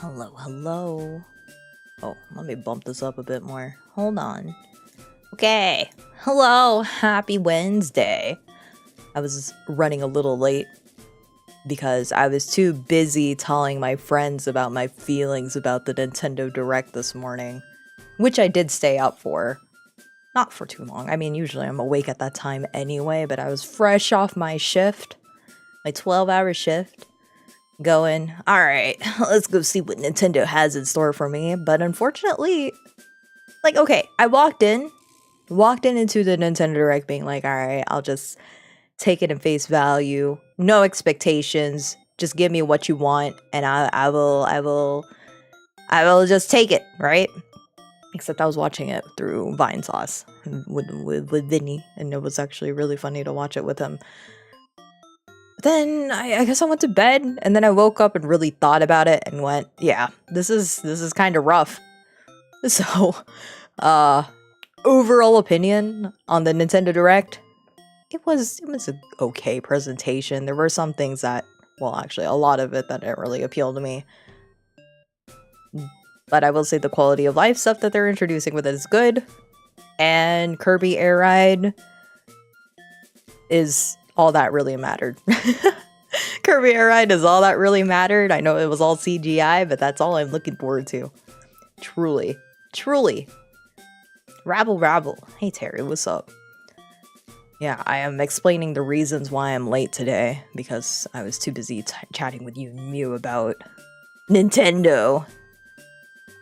Hello, hello. Oh, let me bump this up a bit more. Hold on. Okay. Hello, happy Wednesday. I was running a little late because I was too busy telling my friends about my feelings about the Nintendo Direct this morning, which I did stay up for. Not for too long. I mean, usually I'm awake at that time anyway, but I was fresh off my shift, my 12-hour shift. Going, all right, let's go see what Nintendo has in store for me. But unfortunately, like, okay, I walked into the Nintendo Direct being like, all right, I'll just take it in face value, no expectations, just give me what you want, and I will just take it, right? Except I was watching it through Vine Sauce with Vinny, and it was actually really funny to watch it with him. Then I guess I went to bed, and then I woke up and really thought about it and went, yeah, this is kind of rough. So, overall opinion on the Nintendo Direct, it was an okay presentation. There were some things that, well, actually a lot of it that didn't really appeal to me. But I will say the quality of life stuff that they're introducing with it is good. And Kirby Air Ride is all that really mattered. Kirby Air Ride is all that really mattered. I know it was all CGI, but that's all I'm looking forward to. Truly. Truly. Rabble. Hey Terry, what's up? Yeah, I am explaining the reasons why I'm late today, because I was too busy chatting with you and Mew about Nintendo.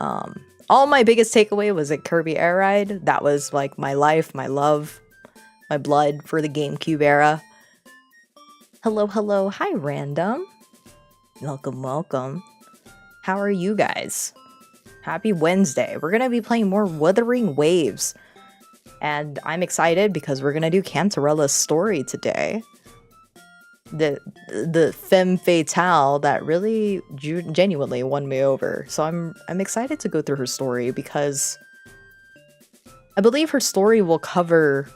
All my biggest takeaway was at Kirby Air Ride. That was like my life, my love, my blood for the GameCube era. Hello. Hi, Random. Welcome. How are you guys? Happy Wednesday. We're going to be playing more Wuthering Waves. And I'm excited because we're going to do Cantarella's story today. The femme fatale that really genuinely won me over. So I'm excited to go through her story because I believe her story will cover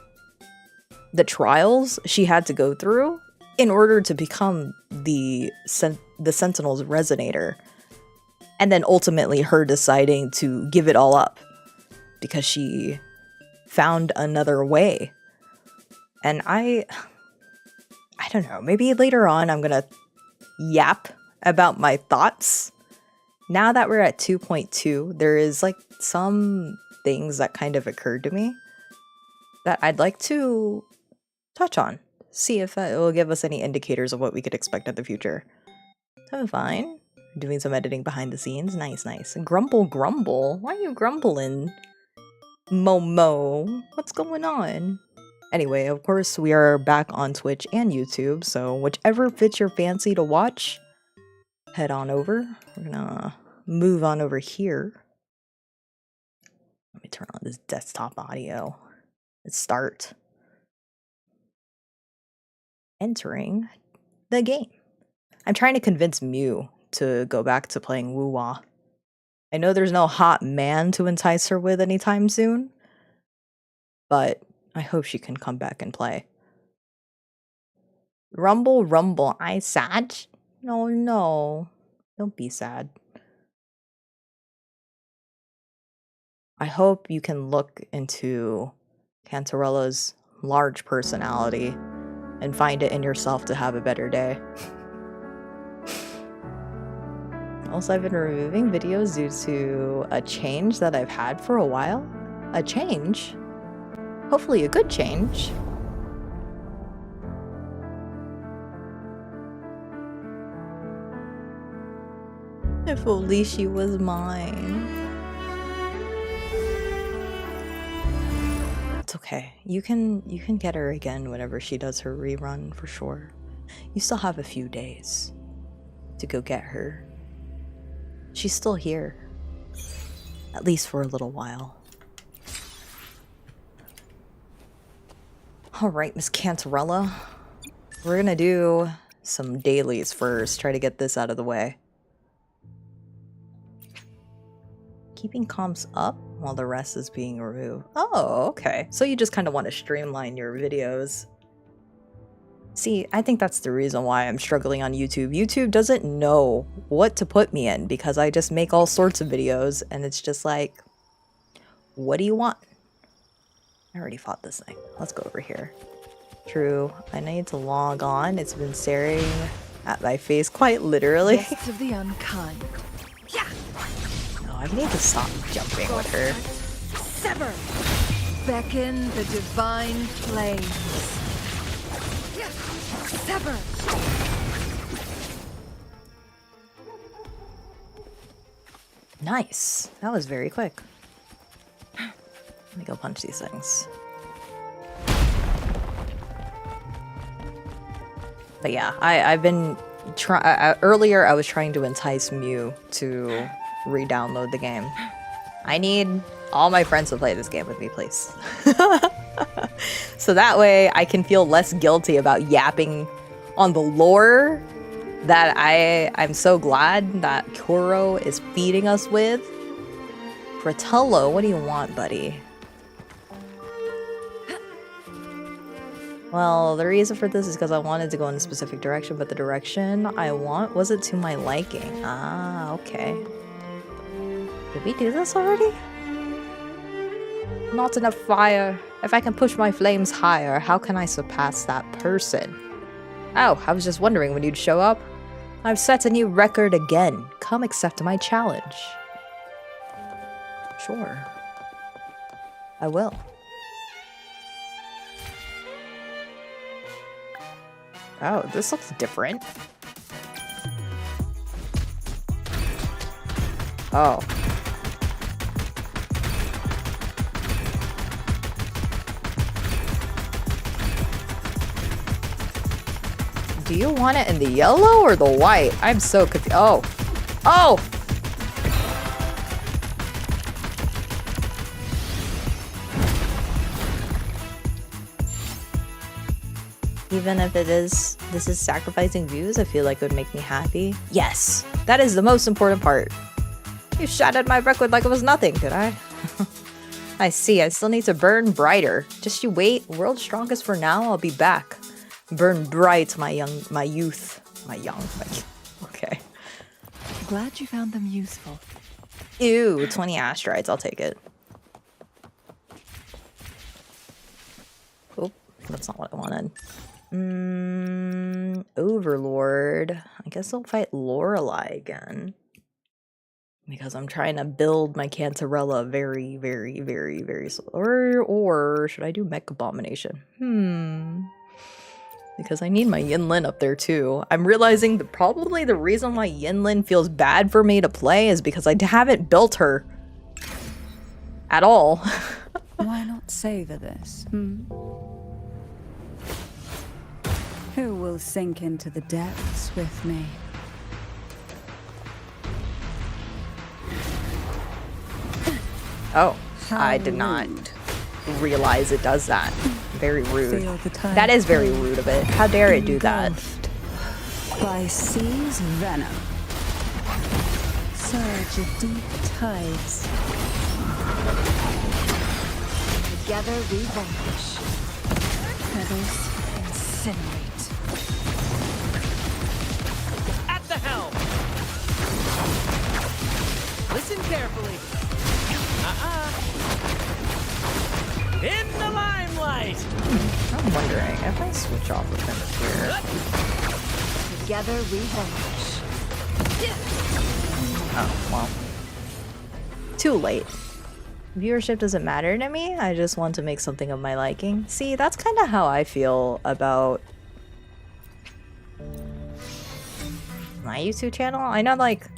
the trials she had to go through in order to become the Sentinel's resonator. And then ultimately her deciding to give it all up because she found another way. And I don't know, maybe later on I'm gonna yap about my thoughts. Now that we're at 2.2, there is like some things that kind of occurred to me that I'd like to touch on. See if it will give us any indicators of what we could expect in the future. I'm fine. Doing some editing behind the scenes. Nice. Grumble. Why are you grumbling? Momo. What's going on? Anyway, of course, we are back on Twitch and YouTube, so whichever fits your fancy to watch, head on over. We're gonna move on over here. Let me turn on this desktop audio. Let's start entering the game. I'm trying to convince Mew to go back to playing wuwa. I know there's no hot man to entice her with anytime soon, but I hope she can come back and play. Rumble, I sad? No. Don't be sad. I hope you can look into Cantarella's large personality and find it in yourself to have a better day. Also, I've been removing videos due to a change that I've had for a while. A change? Hopefully a good change. If only she was mine. It's okay. You can get her again whenever she does her rerun for sure. You still have a few days to go get her. She's still here. At least for a little while. Alright, Miss Cantarella. We're gonna do some dailies first. Try to get this out of the way. Keeping comms up while the rest is being removed. Oh, okay. So you just kind of want to streamline your videos. See, I think that's the reason why I'm struggling on YouTube. YouTube doesn't know what to put me in because I just make all sorts of videos and it's just like, what do you want? I already fought this thing. Let's go over here. True, I need to log on. It's been staring at my face quite literally. Guests of the unkind. Yeah. No, I need to stop jumping with her. Sever. Beckon the divine flames. Yeah. Sever. Nice. That was very quick. Let me go punch these things. But yeah, I've been earlier I was trying to entice Mew to re-download the game. I need all my friends to play this game with me, please. So that way I can feel less guilty about yapping on the lore that I'm so glad that Kuro is feeding us with. Fratello, what do you want, buddy? Well, the reason for this is because I wanted to go in a specific direction, but the direction I want wasn't to my liking. Ah, okay. Did we do this already? Not enough fire. If I can push my flames higher, how can I surpass that person? Oh, I was just wondering when you'd show up. I've set a new record again. Come accept my challenge. Sure. I will. Oh, this looks different. Oh. Do you want it in the yellow or the white? I'm so confused. Oh. Oh! Even if this is sacrificing views, I feel like it would make me happy. Yes, that is the most important part. You shattered my record like it was nothing, did I? I see, I still need to burn brighter. Just you wait, world's strongest for now, I'll be back. Burn bright, my youth. Okay. Glad you found them useful. Ew, 20 asteroids, I'll take it. Oh, that's not what I wanted. Overlord. I guess I'll fight Lorelei again. Because I'm trying to build my Cantarella very, very, very, very slow. Or should I do Mech Abomination? Because I need my Yinlin up there too. I'm realizing that probably the reason why Yinlin feels bad for me to play is because I haven't built her at all. Why not savor this? Who will sink into the depths with me? Oh, I did not realize it does that. Very rude. That is very rude of it. How dare it do that? By sea's venom. Surge of deep tides. Together we vanish. Feathers incinerate. At the helm! Listen carefully. In the limelight! I'm wondering if I switch off of him here. Together we vanish. Oh, well. Too late. Viewership doesn't matter to me. I just want to make something of my liking. See, that's kind of how I feel about my YouTube channel. I know, like,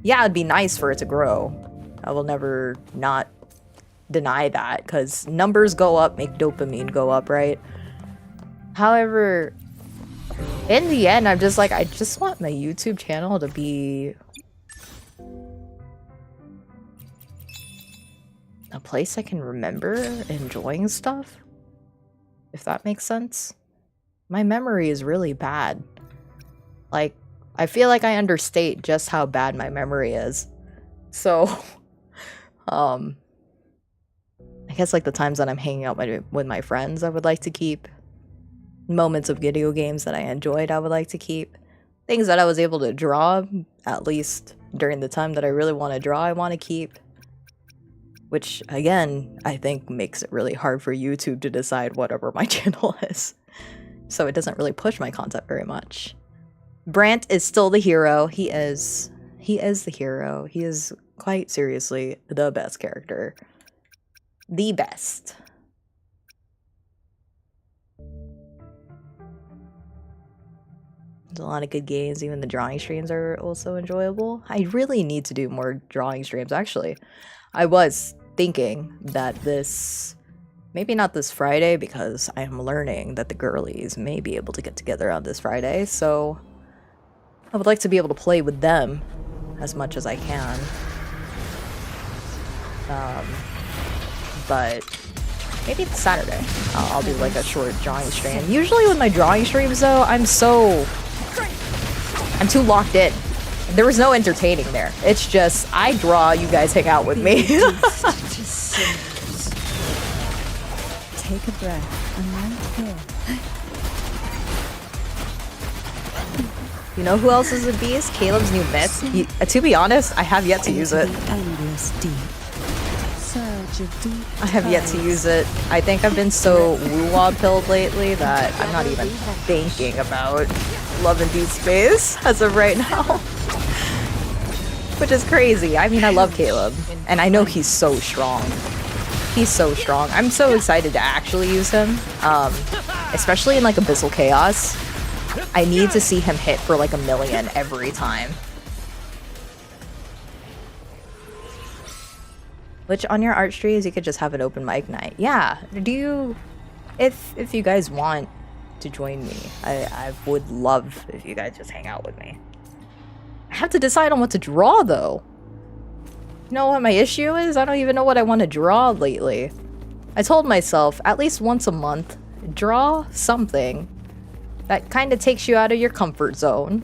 yeah, it'd be nice for it to grow. I will never not deny that, because numbers go up, make dopamine go up, right? However, in the end, I'm just like, I just want my YouTube channel to be a place I can remember enjoying stuff, if that makes sense. My memory is really bad. Like, I feel like I understate just how bad my memory is. So, I guess like the times that I'm hanging out with my friends, I would like to keep moments of video games that I enjoyed, I would like to keep. Things that I was able to draw, at least during the time that I really want to draw, I want to keep. Which, again, I think makes it really hard for YouTube to decide whatever my channel is. So it doesn't really push my content very much. Brant is still the hero. He is the hero. He is quite seriously the best character. The best. There's a lot of good games. Even the drawing streams are also enjoyable. I really need to do more drawing streams, actually. I was thinking that this, maybe not this Friday, because I am learning that the girlies may be able to get together on this Friday, so I would like to be able to play with them as much as I can. But maybe it's Saturday. I'll do like a short drawing stream. Usually with my drawing streams though, I'm too locked in. There was no entertaining there. It's just, I draw, you guys hang out with me. Take a breath and right here. You know who else is a beast? Caleb's new myth. To be honest, I have yet to use it. Endless deep. Surge of deep. I have yet to use it. I think I've been so wuwa pilled lately that I'm not even thinking about Love and Deep Space as of right now. Which is crazy. I mean, I love Caleb, and I know he's so strong. He's so strong. I'm so excited to actually use him, especially in like Abyssal Chaos. I need to see him hit for like 1,000,000 every time. Which on your art streams, you could just have an open mic night. Yeah, do you, if you guys want to join me, I would love if you guys just hang out with me. I have to decide on what to draw though. You know what my issue is? I don't even know what I want to draw lately. I told myself at least once a month, draw something that kind of takes you out of your comfort zone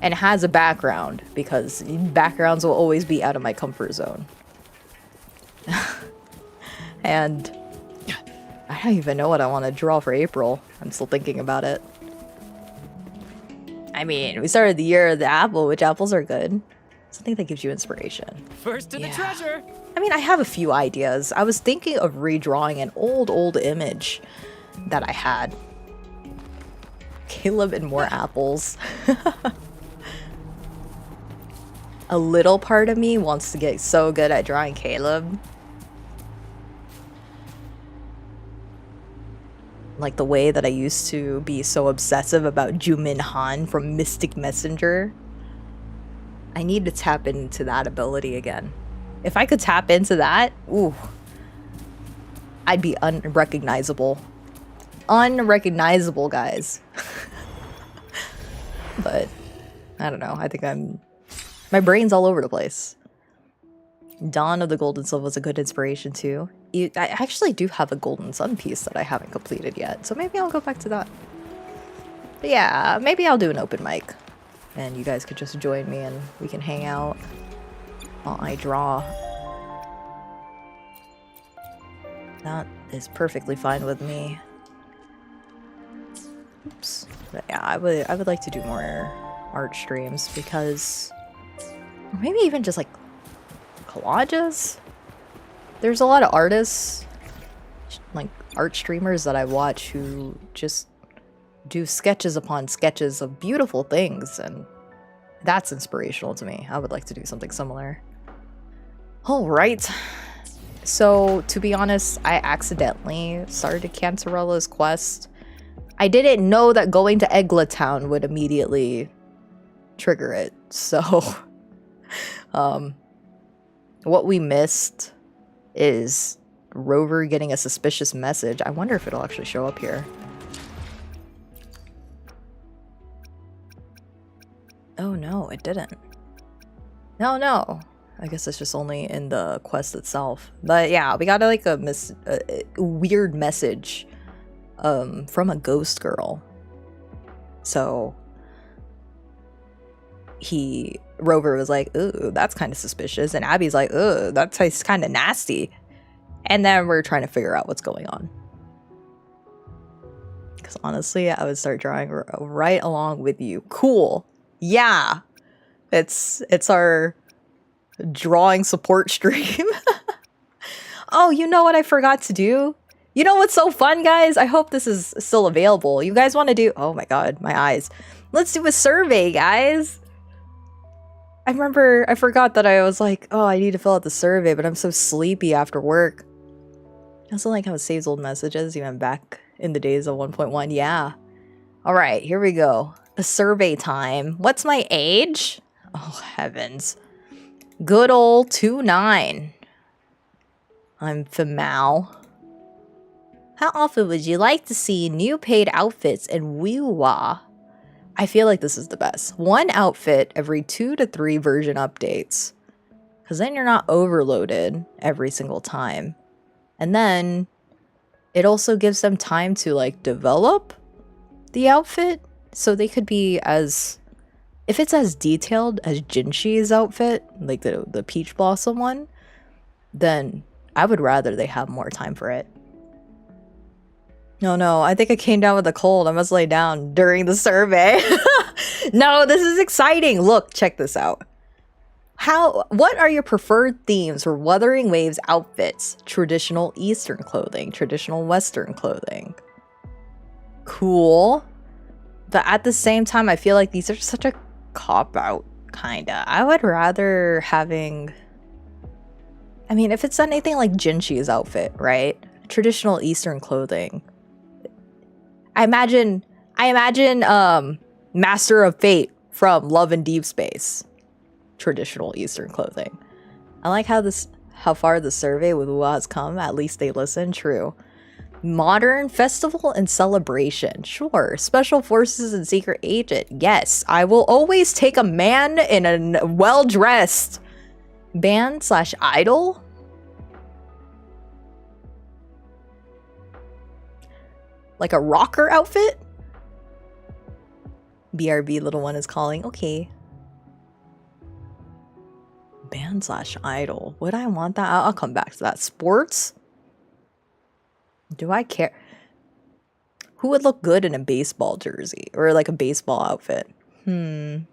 and has a background, because backgrounds will always be out of my comfort zone. And I don't even know what I want to draw for April. I'm still thinking about it. I mean, we started the year of the apple, which apples are good. Something that gives you inspiration. First to the treasure. I mean, I have a few ideas. I was thinking of redrawing an old image that I had. Caleb and more apples. A little part of me wants to get so good at drawing Caleb. Like the way that I used to be so obsessive about Jumin Han from Mystic Messenger. I need to tap into that ability again. If I could tap into that, ooh, I'd be unrecognizable. Unrecognizable, guys. But I don't know. I think my brain's all over the place. Dawn of the Golden Sun was a good inspiration too. I actually do have a Golden Sun piece that I haven't completed yet, so maybe I'll go back to that. But yeah, maybe I'll do an open mic, and you guys could just join me and we can hang out while I draw. That is perfectly fine with me. Oops. But yeah, I would like to do more art streams, because, or maybe even just like collages. There's a lot of artists, like art streamers that I watch, who just do sketches upon sketches of beautiful things, and that's inspirational to me. I would like to do something similar. All right. So, to be honest, I accidentally started Cantarella's quest. I didn't know that going to Egla Town would immediately trigger it. So, what we missed is Rover getting a suspicious message. I wonder if it'll actually show up here. Oh no, it didn't. No. I guess it's just only in the quest itself. But yeah, we got like a weird message from a ghost girl. So Rover was like, ooh, that's kind of suspicious. And Abby's like, ooh, that tastes kind of nasty. And then we're trying to figure out what's going on. Because honestly, I would start drawing right along with you. Cool. Yeah. It's our drawing support stream. Oh, you know what I forgot to do? You know what's so fun, guys? I hope this is still available. You guys want to do... Oh my god, my eyes. Let's do a survey, guys. I remember I forgot that I was like, oh, I need to fill out the survey, but I'm so sleepy after work. I also like how it saves old messages, even back in the days of 1.1. Yeah. All right, here we go. A survey time. What's my age? Oh, heavens. Good old 29. I'm female. How often would you like to see new paid outfits in wuwa? I feel like this is the best. One outfit every 2 to 3 version updates. Because then you're not overloaded every single time. And then it also gives them time to like develop the outfit. So they could be as... If it's as detailed as Jinshi's outfit, like the Peach Blossom one, then I would rather they have more time for it. No, I think I came down with a cold. I must lay down during the survey. No, this is exciting. Look, check this out. What are your preferred themes for Wuthering Waves outfits? Traditional Eastern clothing, traditional Western clothing. Cool. But at the same time, I feel like these are such a cop-out, kinda. I would rather having... I mean, if it's anything like Jinshi's outfit, right? Traditional Eastern clothing. I imagine Master of Fate from Love and Deep Space. Traditional Eastern clothing. I like how far the survey with wuwa has come. At least they listen. True. Modern festival and celebration. Sure. Special forces and secret agent. Yes. I will always take a man in a well-dressed band/idol. Like a rocker outfit? BRB little one is calling. Okay. Band/idol. Would I want that? I'll come back to that. Sports? Do I care? Who would look good in a baseball jersey? Or like a baseball outfit? They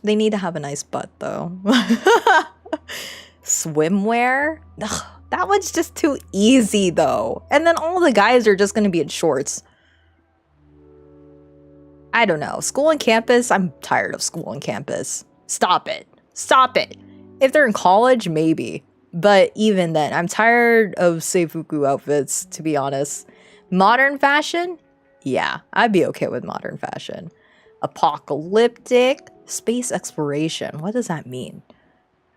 need to have a nice butt though. Swimwear? Ugh, that one's just too easy though. And then all the guys are just gonna be in shorts. I don't know. School and campus? I'm tired of school and campus. Stop it. Stop it. If they're in college, maybe. But even then, I'm tired of seifuku outfits, to be honest. Modern fashion? Yeah, I'd be okay with modern fashion. Apocalyptic? Space exploration. What does that mean?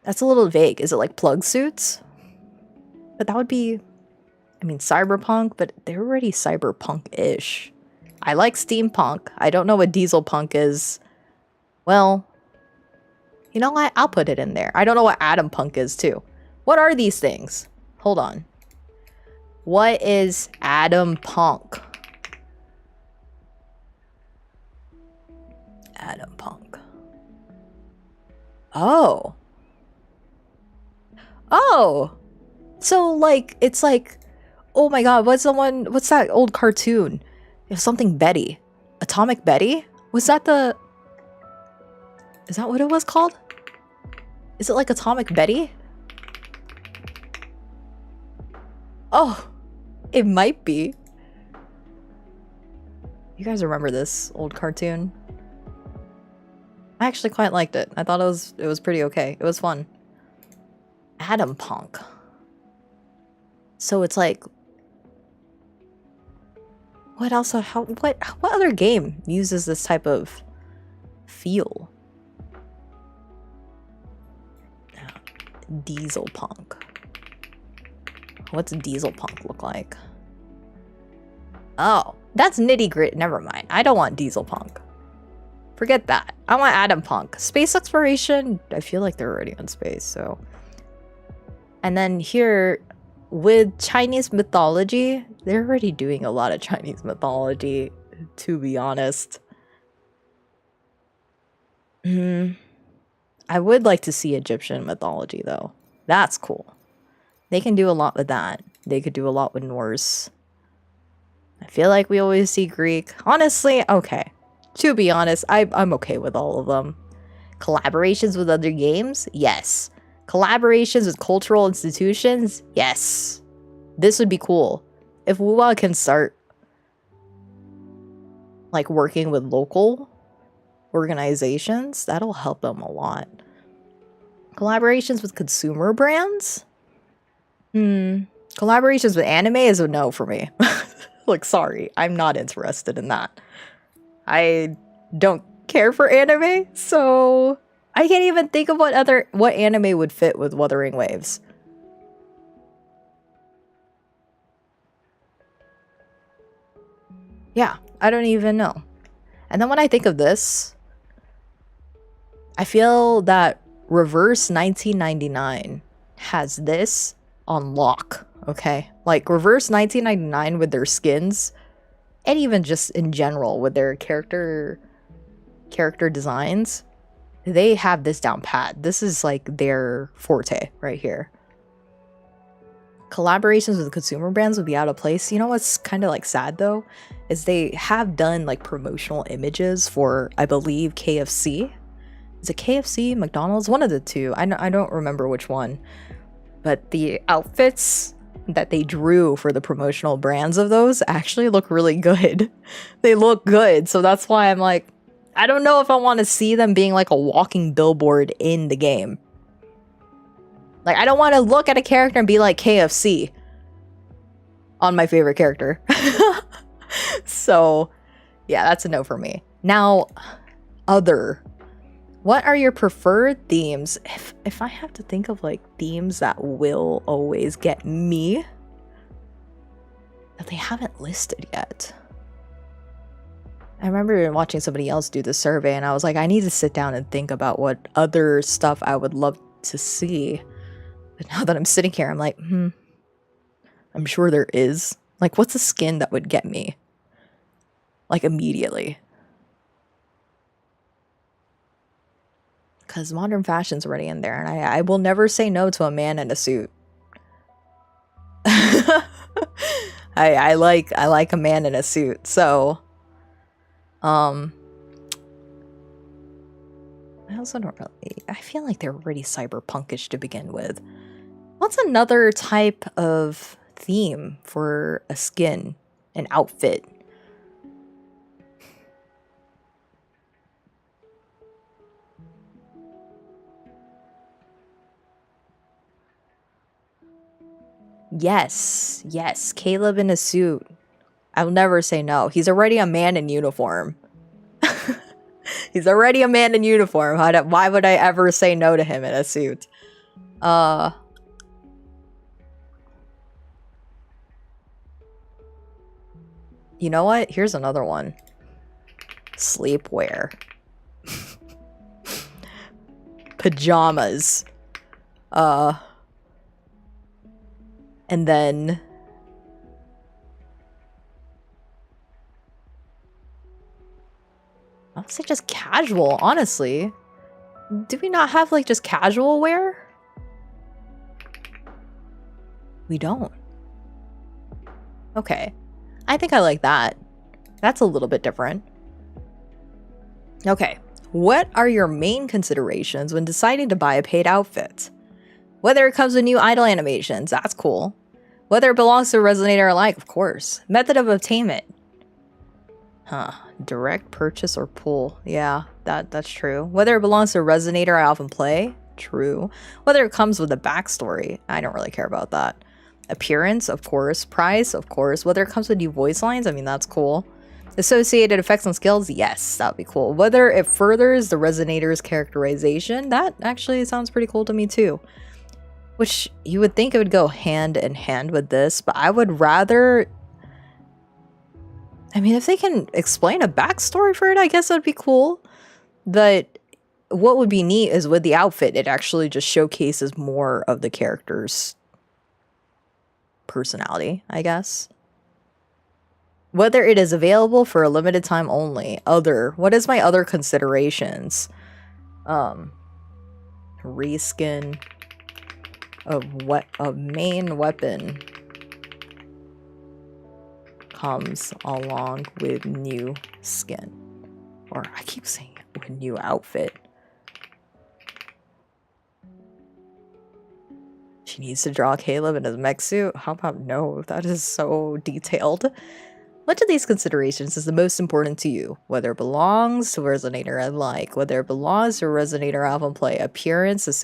That's a little vague. Is it like plug suits? But that would be... I mean, cyberpunk, but they're already cyberpunk-ish. I like steampunk. I don't know what diesel punk is. Well, you know what? I'll put it in there. I don't know what atom punk is, too. What are these things? Hold on. What is atom punk? Atom punk. Oh. Oh. So, like, it's like... Oh my god, what's that old cartoon? It's something Betty. Atomic Betty? Was that the... Is that what it was called? Is it like Atomic Betty? Oh, it might be. You guys remember this old cartoon? I actually quite liked it. I thought it was pretty okay. It was fun. Atom punk. So it's like... What else? What other game uses this type of feel? Diesel punk. What's diesel punk look like? Oh, that's nitty gritty. Never mind. I don't want diesel punk. Forget that. I want atom punk. Space exploration. I feel like they're already in space, so. And then here, with Chinese mythology, they're already doing a lot of Chinese mythology, to be honest. I would like to see Egyptian mythology, though. That's cool. They can do a lot with that. They could do a lot with Norse. I feel like we always see Greek. Honestly, okay. To be honest, I'm okay with all of them. Collaborations with other games? Yes. Collaborations with cultural institutions? Yes. This would be cool. If wuwa can start like working with local organizations, that'll help them a lot. Collaborations with consumer brands? Collaborations with anime is a no for me. Like, sorry, I'm not interested in that. I don't care for anime, so I can't even think of what anime would fit with Wuthering Waves. Yeah, I don't even know. And then when I think of this, I feel that Reverse 1999 has this on lock, okay? Like, Reverse 1999 with their skins, and even just in general with their character designs, they have this down pat. This is like their forte right here. Collaborations with consumer brands would be out of place. You know what's kind of like sad though? Is they have done like promotional images for, I believe, KFC. Is it KFC, McDonald's? One of the two. I don't remember which one. But the outfits that they drew for the promotional brands of those actually look really good. They look good. So that's why I'm like, I don't know if I want to see them being like a walking billboard in the game. Like, I don't want to look at a character and be like KFC on my favorite character. So, yeah, that's a no for me. Now, other. What are your preferred themes? If I have to think of like themes that will always get me, that they haven't listed yet. I remember watching somebody else do the survey and I was like, I need to sit down and think about what other stuff I would love to see. But now that I'm sitting here, I'm like, I'm sure there is. Like, what's a skin that would get me? Like, immediately. Because modern fashion's already in there, and I will never say no to a man in a suit. I like a man in a suit, so I also don't really, I feel like they're pretty cyberpunkish to begin with. What's another type of theme for a skin, an outfit? Yes, Caleb in a suit. I'll never say no. He's already a man in uniform. He's already a man in uniform. Why would I ever say no to him in a suit? You know what? Here's another one. Sleepwear. Pajamas. And then I would say just casual, honestly. Do we not have like just casual wear? We don't. Okay. I think I like that. That's a little bit different. Okay. What are your main considerations when deciding to buy a paid outfit? Whether it comes with new idle animations, that's cool. Whether it belongs to a resonator or like, of course. Method of obtainment. Direct purchase or pull. Yeah, that's true. Whether it belongs to a resonator I often play. True. Whether it comes with a backstory. I don't really care about that. Appearance, of course. Price, of course. Whether it comes with new voice lines. I mean, that's cool. Associated effects and skills. Yes, that would be cool. Whether it furthers the resonator's characterization. That actually sounds pretty cool to me too. Which you would think it would go hand in hand with this, but I would rather... I mean, if they can explain a backstory for it, I guess that'd be cool. But what would be neat is with the outfit, it actually just showcases more of the character's personality, I guess. Whether it is available for a limited time only. Other. What is my other considerations? Reskin... a main weapon. comes along with new skin. Or I keep saying with new outfit. She needs to draw Caleb in his mech suit? How about no? That is so detailed. Which of these considerations is the most important to you? Whether it belongs to a resonator I like, whether it belongs to a resonator I often play, appearance,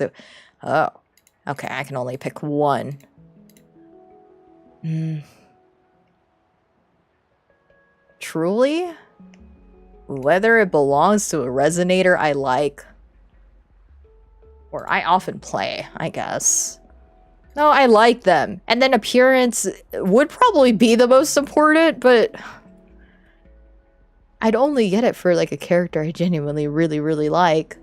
oh. Okay, I can only pick one. Truly? Whether it belongs to a resonator I like, or I often play, I guess. No, I like them. And then appearance would probably be the most important, but I'd only get it for like a character I genuinely really like.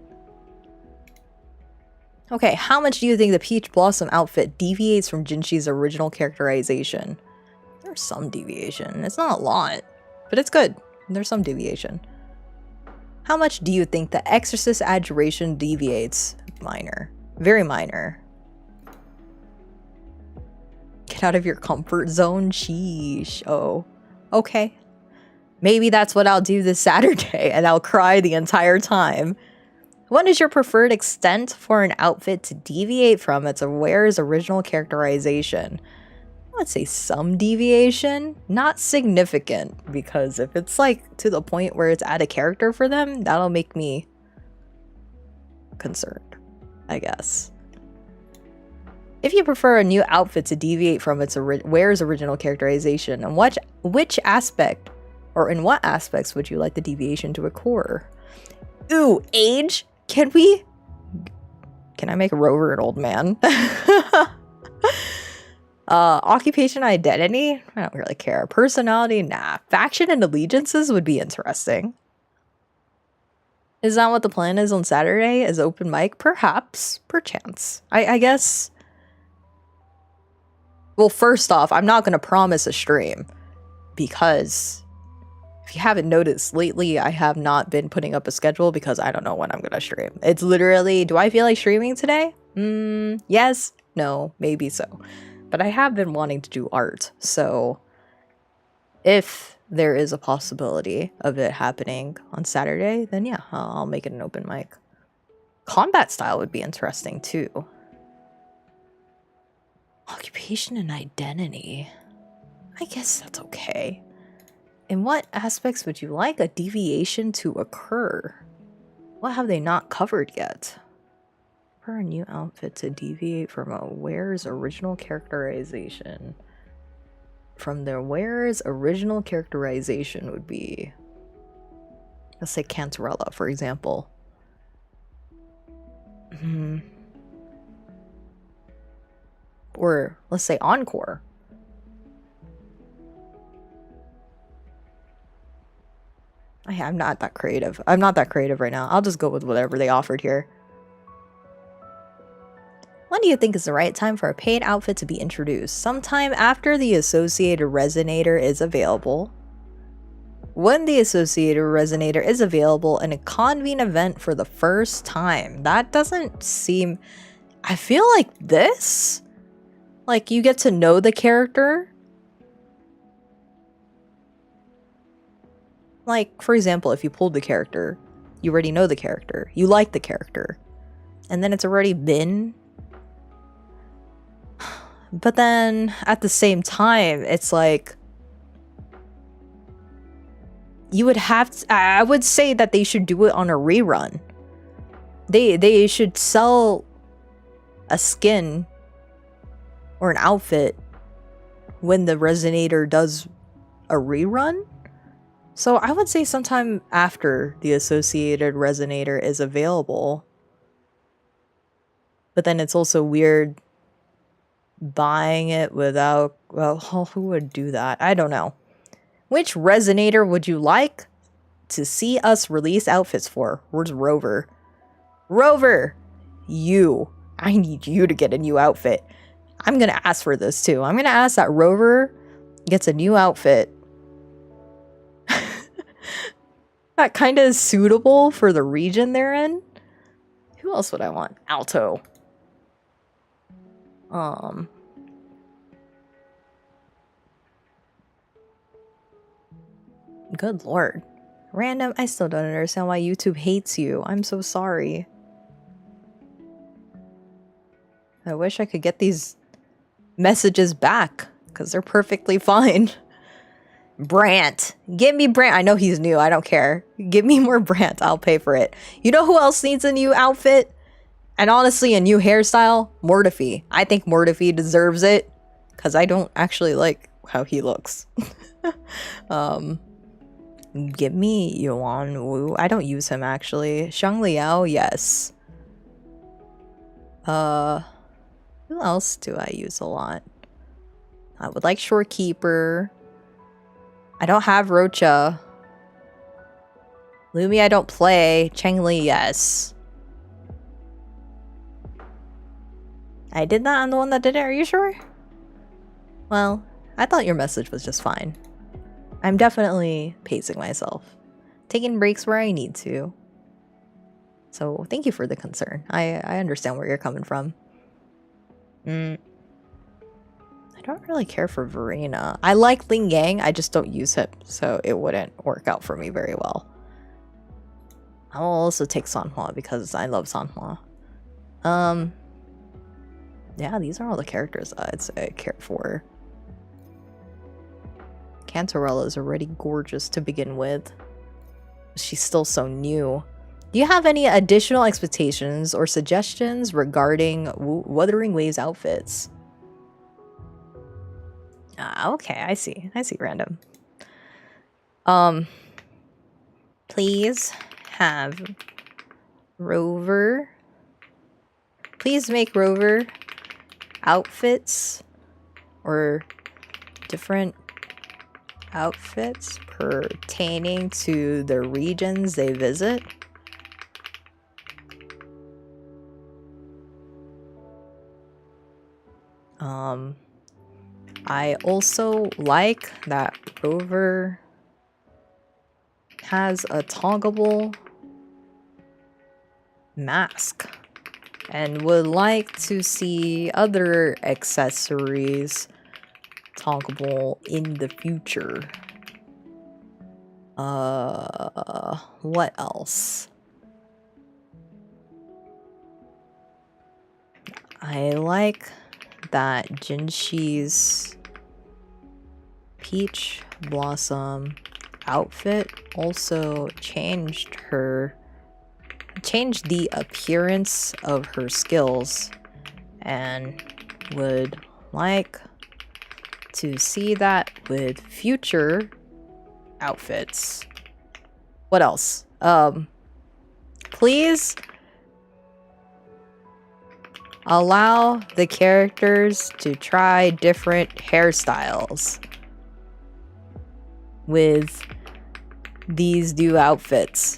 Okay, how much do you think the Peach Blossom outfit deviates from Jinshi's original characterization? There's some deviation. It's not a lot, but it's good. There's some deviation. How much do you think the Exorcist adjuration deviates? Minor. Very minor. Get out of your comfort zone? Sheesh. Oh. Okay. Maybe that's what I'll do this Saturday, and I'll cry the entire time. What is your preferred extent for an outfit to deviate from its wearer's original characterization? I would say some deviation, not significant, because if it's like to the point where it's out of character for them, that'll make me concerned, I guess. If you prefer a new outfit to deviate from its wearer's original characterization, and which aspect, or in what aspects would you like the deviation to occur? Ooh, age? Can I make Rover an old man? Occupation, identity? I don't really care. Personality? Nah. Faction and allegiances would be interesting. Is that what the plan is on Saturday? Is open mic? Perhaps. Perchance. I guess. Well, first off, I'm not going to promise a stream. Because if you haven't noticed lately, I have not been putting up a schedule because I don't know when I'm going to stream. It's literally, do I feel like streaming today? Yes. No. Maybe so. But I have been wanting to do art, so if there is a possibility of it happening on Saturday, then yeah, I'll make it an open mic. Combat style would be interesting too. Occupation and identity. I guess that's okay. In what aspects would you like a deviation to occur? What have they not covered yet? For a new outfit to deviate from a wearer's original characterization. From their wearer's original characterization would be, let's say Cantarella, for example. Or let's say Encore. I'm not that creative. I'm not that creative right now. I'll just go with whatever they offered here. When do you think is the right time for a paid outfit to be introduced? Sometime after the associated resonator is available. When the associated resonator is available in a convene event for the first time. That doesn't seem... I feel like this? Like you get to know the character. Like, for example, if you pulled the character, you already know the character. You like the character. And then it's already been... But then, at the same time, it's like... You would have to... I would say that they should do it on a rerun. They should sell a skin or an outfit when the resonator does a rerun. So I would say sometime after the associated resonator is available. But then it's also weird buying it without... Well, who would do that? I don't know. Which resonator would you like to see us release outfits for? Where's Rover? Rover! You. I need you to get a new outfit. I'm going to ask for this too. I'm going to ask that Rover gets a new outfit. That kind of is suitable for the region they're in. Who else would I want? Alto. Good lord. Random, I still don't understand why YouTube hates you. I'm so sorry. I wish I could get these messages back, because they're perfectly fine. Brant. Give me Brant. I know he's new. I don't care. Give me more Brant. I'll pay for it. You know who else needs a new outfit? And honestly, a new hairstyle? Mortifee. I think Mortifee deserves it, because I don't actually like how he looks. Give me Yuan Wu. I don't use him, actually. Shang Liao, yes. Who else do I use a lot? I would like Shorekeeper. I don't have Rocha. Lumi, I don't play. Chengli, yes. I did that. I'm the one that did it. Are you sure? Well, I thought your message was just fine. I'm definitely pacing myself. Taking breaks where I need to. So thank you for the concern. I understand where you're coming from. I don't really care for Verena. I like Ling Yang, I just don't use him, so it wouldn't work out for me very well. I'll also take Sanhua because I love Sanhua. Yeah, these are all the characters I'd say I care for. Cantarella is already gorgeous to begin with. She's still so new. Do you have any additional expectations or suggestions regarding Wuthering Waves outfits? Okay, I see. I see, random. Please have Rover. Please make Rover outfits or different outfits pertaining to the regions they visit. I also like that Rover has a toggleable mask and would like to see other accessories toggleable in the future. What else? I like that Jinshi's Peach Blossom outfit also changed the appearance of her skills, and would like to see that with future outfits. What else? Please allow the characters to try different hairstyles with these new outfits.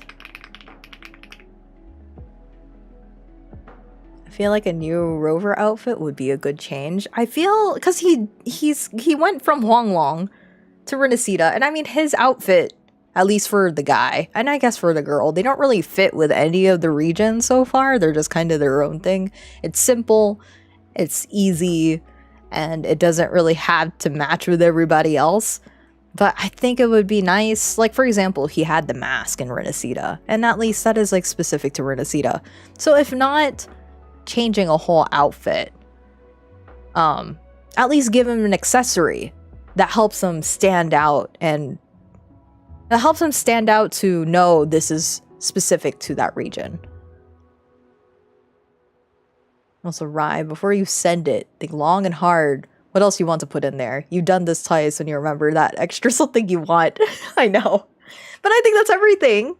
I feel like a new Rover outfit would be a good change. I feel because he went from Huanglong to Renacida, and I mean his outfit, at least for the guy, and I guess for the girl, they don't really fit with any of the regions so far. They're just kind of their own thing. It's simple, it's easy, and it doesn't really have to match with everybody else. But I think it would be nice, like for example, he had the mask in Renacida, and at least that is like specific to Renacida. So if not changing a whole outfit, at least give him an accessory that helps him stand out, and that helps him stand out to know this is specific to that region. Also, Rai, before you send it, think long and hard what else you want to put in there. You've done this twice and you remember that extra something you want. I know. But I think that's everything.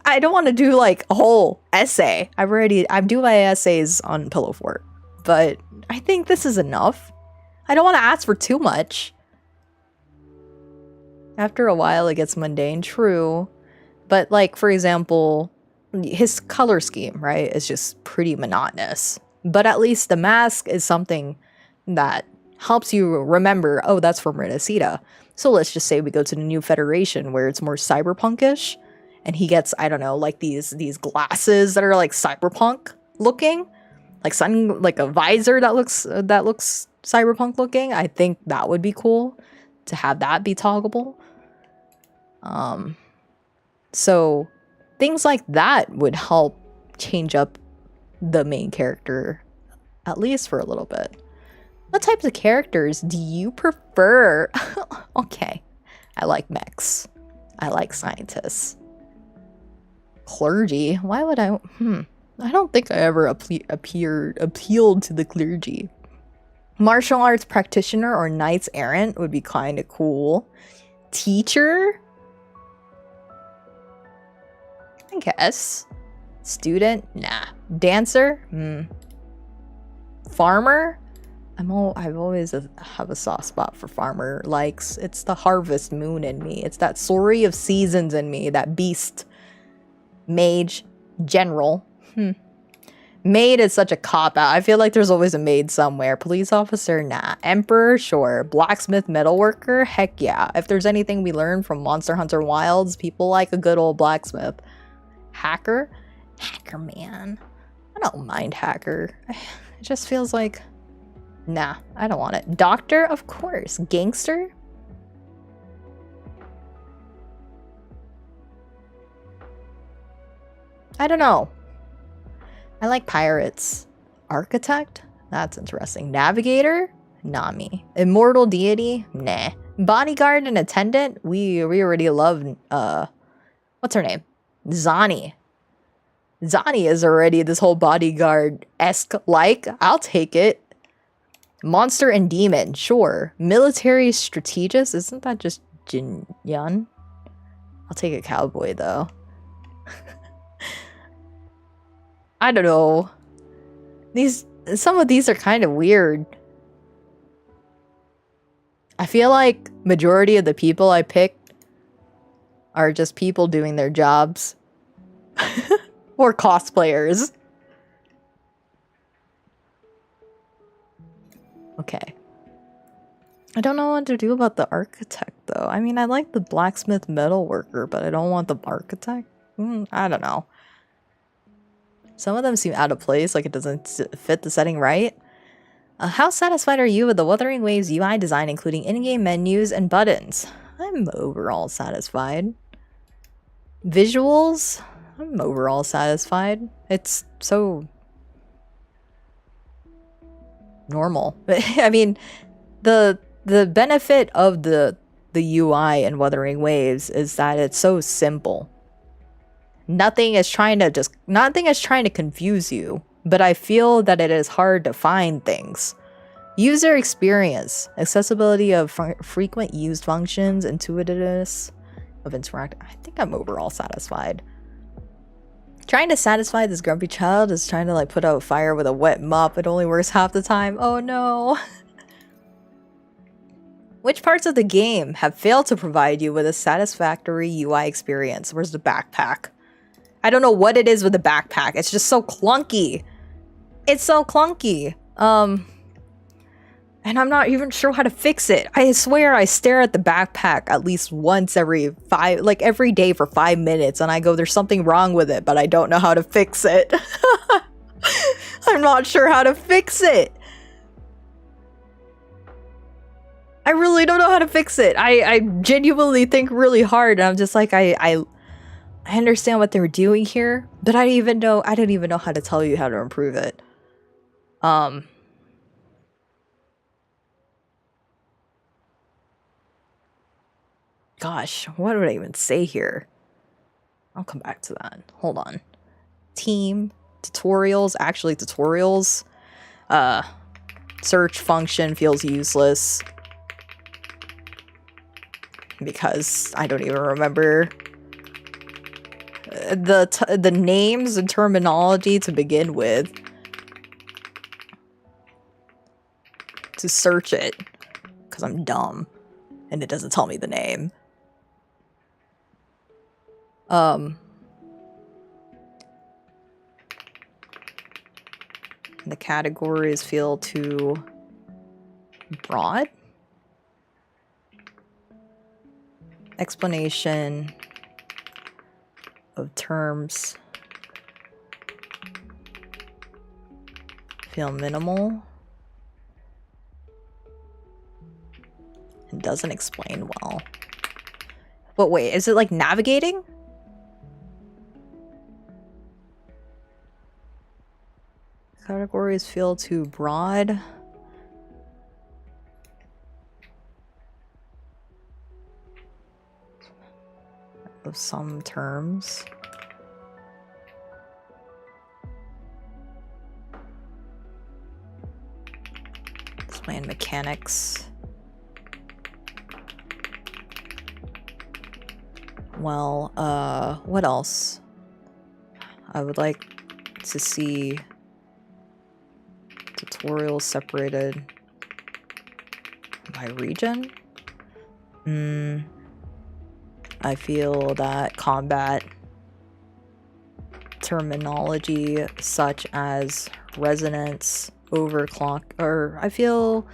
I don't want to do like a whole essay. I'm doing my essays on Pillow Fort. But I think this is enough. I don't want to ask for too much. After a while, it gets mundane, true. But like, for example, his color scheme, right, is just pretty monotonous. But at least the mask is something that helps you remember, oh, that's from Renacida. So let's just say we go to the New Federation where it's more cyberpunkish, and he gets, I don't know, like these glasses that are like cyberpunk looking, like a visor that looks cyberpunk looking. I think that would be cool to have that be toggleable. So things like that would help change up the main character, at least for a little bit. What types of characters do you prefer? Okay, I like mechs. I like scientists. Clergy? Why would I? I don't think I ever appealed to the clergy. Martial arts practitioner or knights errant would be kind of cool. Teacher? I guess. Student? Nah. Dancer? Farmer? I've always have a soft spot for farmer likes. It's the harvest moon in me. It's that story of seasons in me. That beast. Mage. General. Maid is such a cop-out. I feel like there's always a maid somewhere. Police officer? Nah. Emperor? Sure. Blacksmith? Metalworker? Heck yeah. If there's anything we learned from Monster Hunter Wilds, people like a good old blacksmith. Hacker? Hacker, man. I don't mind hacker. It just feels like... Nah, I don't want it. Doctor? Of course. Gangster? I don't know. I like pirates. Architect? That's interesting. Navigator? Nami. Immortal deity? Nah. Bodyguard and attendant? We already love, what's her name? Zani. Zani is already this whole bodyguard-esque like. I'll take it. Monster and demon, sure. Military strategist? Isn't that just Jin Yun? I'll take a cowboy though. I don't know. Some of these are kind of weird. I feel like majority of the people I picked are just people doing their jobs. Or cosplayers. Okay. I don't know what to do about the architect though. I mean, I like the blacksmith metalworker, but I don't want the architect. I don't know. Some of them seem out of place, like it doesn't fit the setting right. How satisfied are you with the Wuthering Waves UI design, including in-game menus and buttons? I'm overall satisfied. Visuals? I'm overall satisfied. It's so... normal. I mean, the benefit of the UI in Wuthering Waves is that it's so simple. Nothing is trying to confuse you, but I feel that it is hard to find things. User experience, accessibility of frequent used functions, intuitiveness of interact. I think I'm overall satisfied. Trying to satisfy this grumpy child is trying to like put out fire with a wet mop. It only works half the time. Oh no. Which parts of the game have failed to provide you with a satisfactory UI experience? Where's the backpack? I don't know what it is with the backpack. It's just so clunky. It's so clunky. And I'm not even sure how to fix it. I swear I stare at the backpack at least once every day for 5 minutes and I go, there's something wrong with it, but I don't know how to fix it. I'm not sure how to fix it. I really don't know how to fix it. I genuinely think really hard and I'm just like, I understand what they were doing here, but I don't even know how to tell you how to improve it. Gosh, what would I even say here? I'll come back to that. Hold on. Team, tutorials, actually tutorials. Search function feels useless. Because I don't even remember the names and terminology to begin with. To search it. Because I'm dumb. And it doesn't tell me the name. The categories feel too broad. Explanation of terms feel minimal and doesn't explain well. But wait, is it like navigating? Categories feel too broad. Of some terms. Explain mechanics. Well, what else? I would like to see tutorials separated by region. I feel that combat terminology such as resonance, overclock, or I feel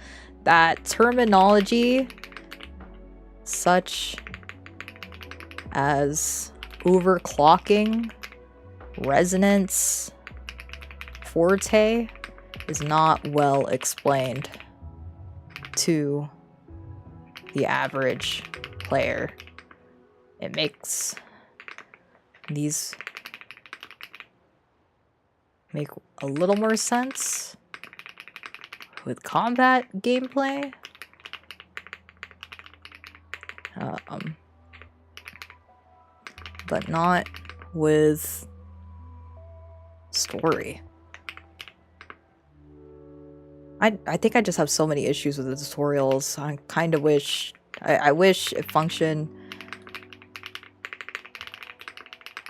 that terminology such as overclocking, resonance, forte is not well explained to the average player. It makes these make a little more sense with combat gameplay. But not with story. I think I just have so many issues with the tutorials. I kind of wish... I wish it functioned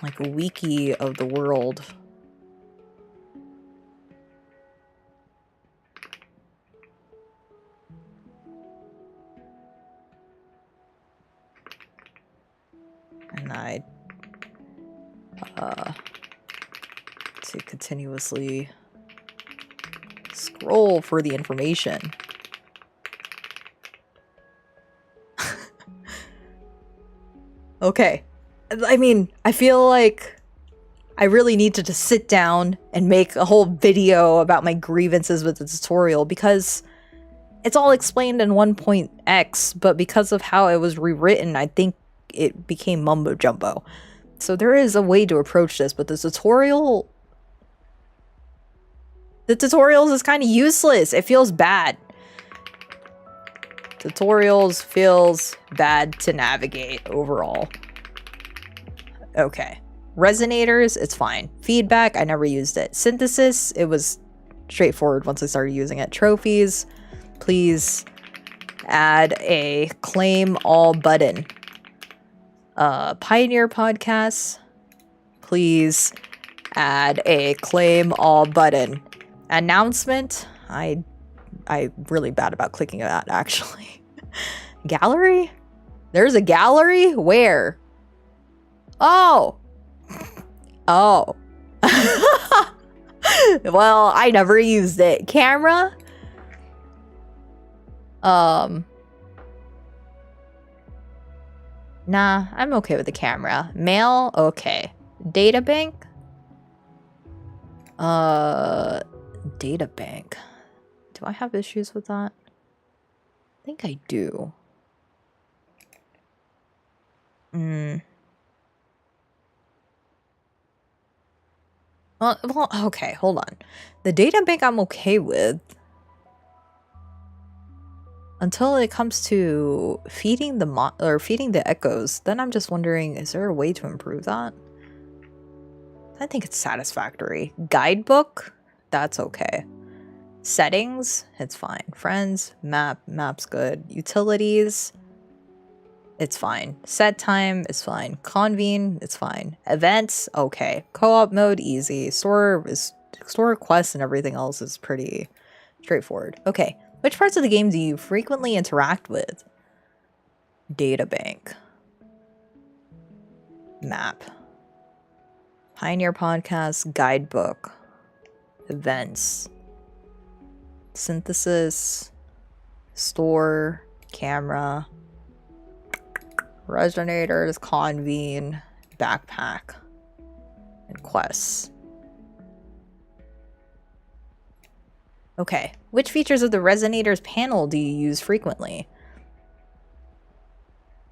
like a wiki of the world. And I to continuously scroll for the information. Okay. I mean, I feel like I really need to just sit down and make a whole video about my grievances with the tutorial because it's all explained in 1.x, but because of how it was rewritten, I think it became mumbo jumbo. So there is a way to approach this, but the tutorials is kind of useless. It feels bad. Tutorials feels bad to navigate overall. Okay. Resonators, it's fine. Feedback, I never used it. Synthesis, it was straightforward once I started using it. Trophies, please add a claim all button. Pioneer podcasts, please add a claim all button. Announcement, I'm really bad about clicking that actually. Gallery? There's a gallery? Where? Oh. Oh. Well, I never used it. Camera? Nah, I'm okay with the camera. Mail? Okay. Databank? Databank. Do I have issues with that? I think I do. Well, okay, hold on. The databank I'm okay with. Until it comes to feeding the echoes, then I'm just wondering, is there a way to improve that? I think it's satisfactory. Guidebook? That's okay. Settings? It's fine. Friends? Map's good. Utilities? It's fine. Set time? It's fine. Convene? It's fine. Events? Okay. Co-op mode? Easy. Store quests and everything else is pretty straightforward. Okay. Which parts of the game do you frequently interact with? Databank. Map. Pioneer Podcast. Guidebook. Events. Synthesis. Store. Camera. Resonators. Convene. Backpack. And quests. Okay, which features of the Resonators panel do you use frequently?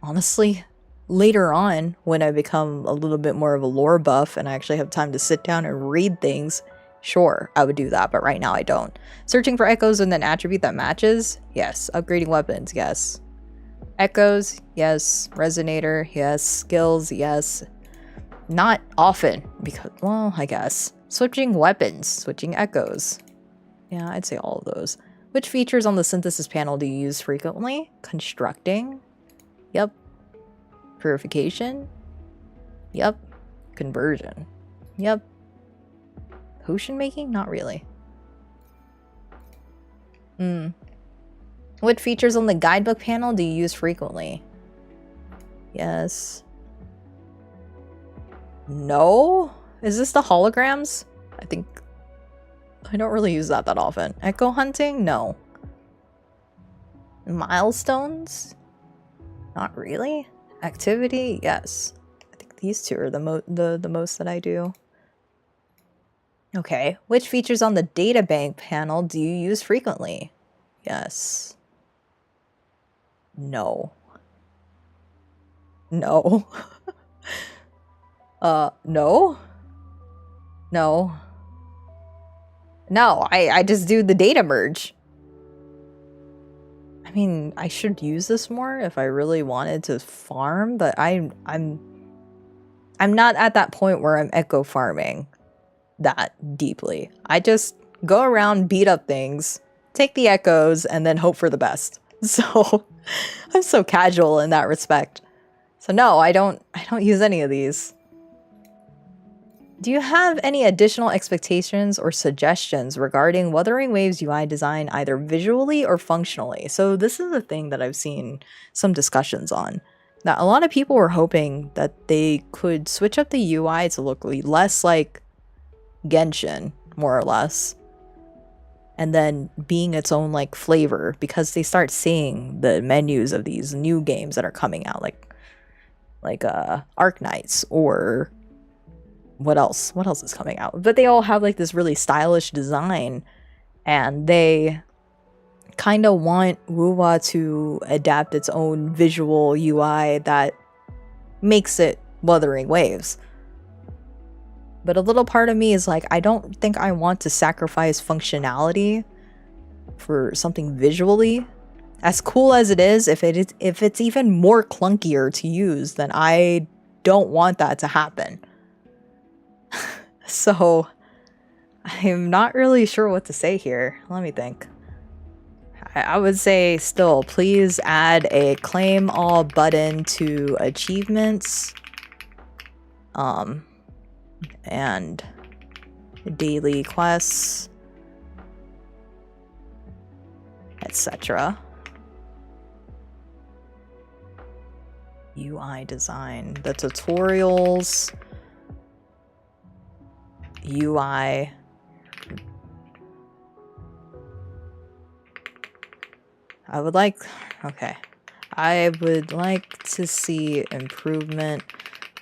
Honestly, later on, when I become a little bit more of a lore buff and I actually have time to sit down and read things, sure, I would do that, but right now I don't. Searching for echoes and an attribute that matches? Yes. Upgrading weapons? Yes. Echoes? Yes. Resonator? Yes. Skills? Yes. Not often, because, well, I guess. Switching weapons? Switching echoes? Yeah, I'd say all of those. Which features on the synthesis panel do you use frequently? Constructing? Yep. Purification? Yep. Conversion? Yep. Potion making? Not really. What features on the guidebook panel do you use frequently? Yes. No? Is this the holograms? I think I don't really use that often. Echo hunting? No. Milestones? Not really. Activity? Yes. I think these two are the most that I do. Okay. Which features on the data bank panel do you use frequently? Yes. No. No. No? No. No, I just do the data merge. I mean, I should use this more if I really wanted to farm, but I'm not at that point where I'm echo farming that deeply. I just go around, beat up things, take the echoes, and then hope for the best. So I'm so casual in that respect. So no, I don't use any of these. Do you have any additional expectations or suggestions regarding Wuthering Waves UI design, either visually or functionally? So this is a thing that I've seen some discussions on. Now, a lot of people were hoping that they could switch up the UI to look less like Genshin, more or less, and then being its own like flavor, because they start seeing the menus of these new games that are coming out, like Arknights or what else is coming out, but they all have like this really stylish design, and they kind of want wuwa to adapt its own visual UI that makes it Wuthering Waves. But a little part of me is like, I don't think I want to sacrifice functionality for something visually. As cool as it is, if it's even more clunkier to use, then I don't want that to happen. So I'm not really sure what to say here. Let me think. I would say still, please add a claim all button to achievements. And daily quests, etc. UI design, the tutorials, UI. I would like to see improvement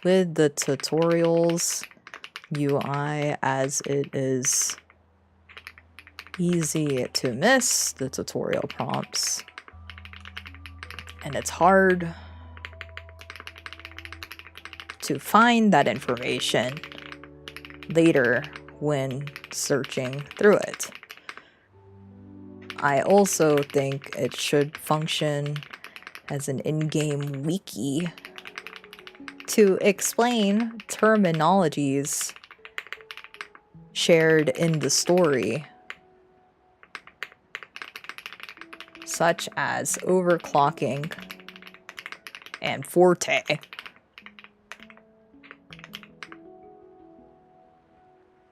with the tutorials UI, as it is easy to miss the tutorial prompts, and it's hard to find that information later when searching through it. I also think it should function as an in-game wiki to explain terminologies shared in the story, such as overclocking and forte.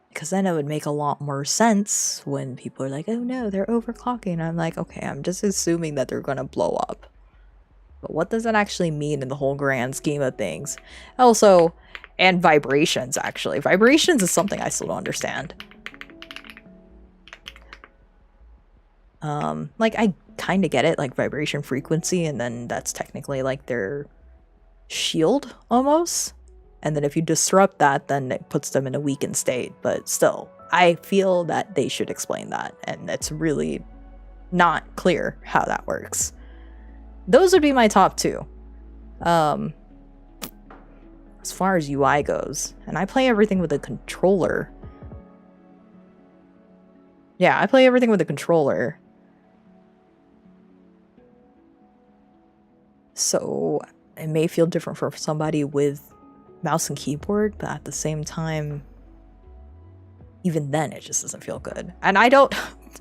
Because then it would make a lot more sense when people are like, oh no, they're overclocking. I'm like, okay, I'm just assuming that they're gonna blow up. But what does that actually mean in the whole grand scheme of things? Also, and vibrations, actually. Vibrations is something I still don't understand. Like, I kind of get it, like vibration frequency, and then that's technically like their shield, almost. And then if you disrupt that, then it puts them in a weakened state. But still, I feel that they should explain that, and it's really not clear how that works. Those would be my top two. as far as UI goes. And I play everything with a controller. Yeah, I play everything with a controller. So it may feel different for somebody with mouse and keyboard, but at the same time, even then, it just doesn't feel good. And I don't,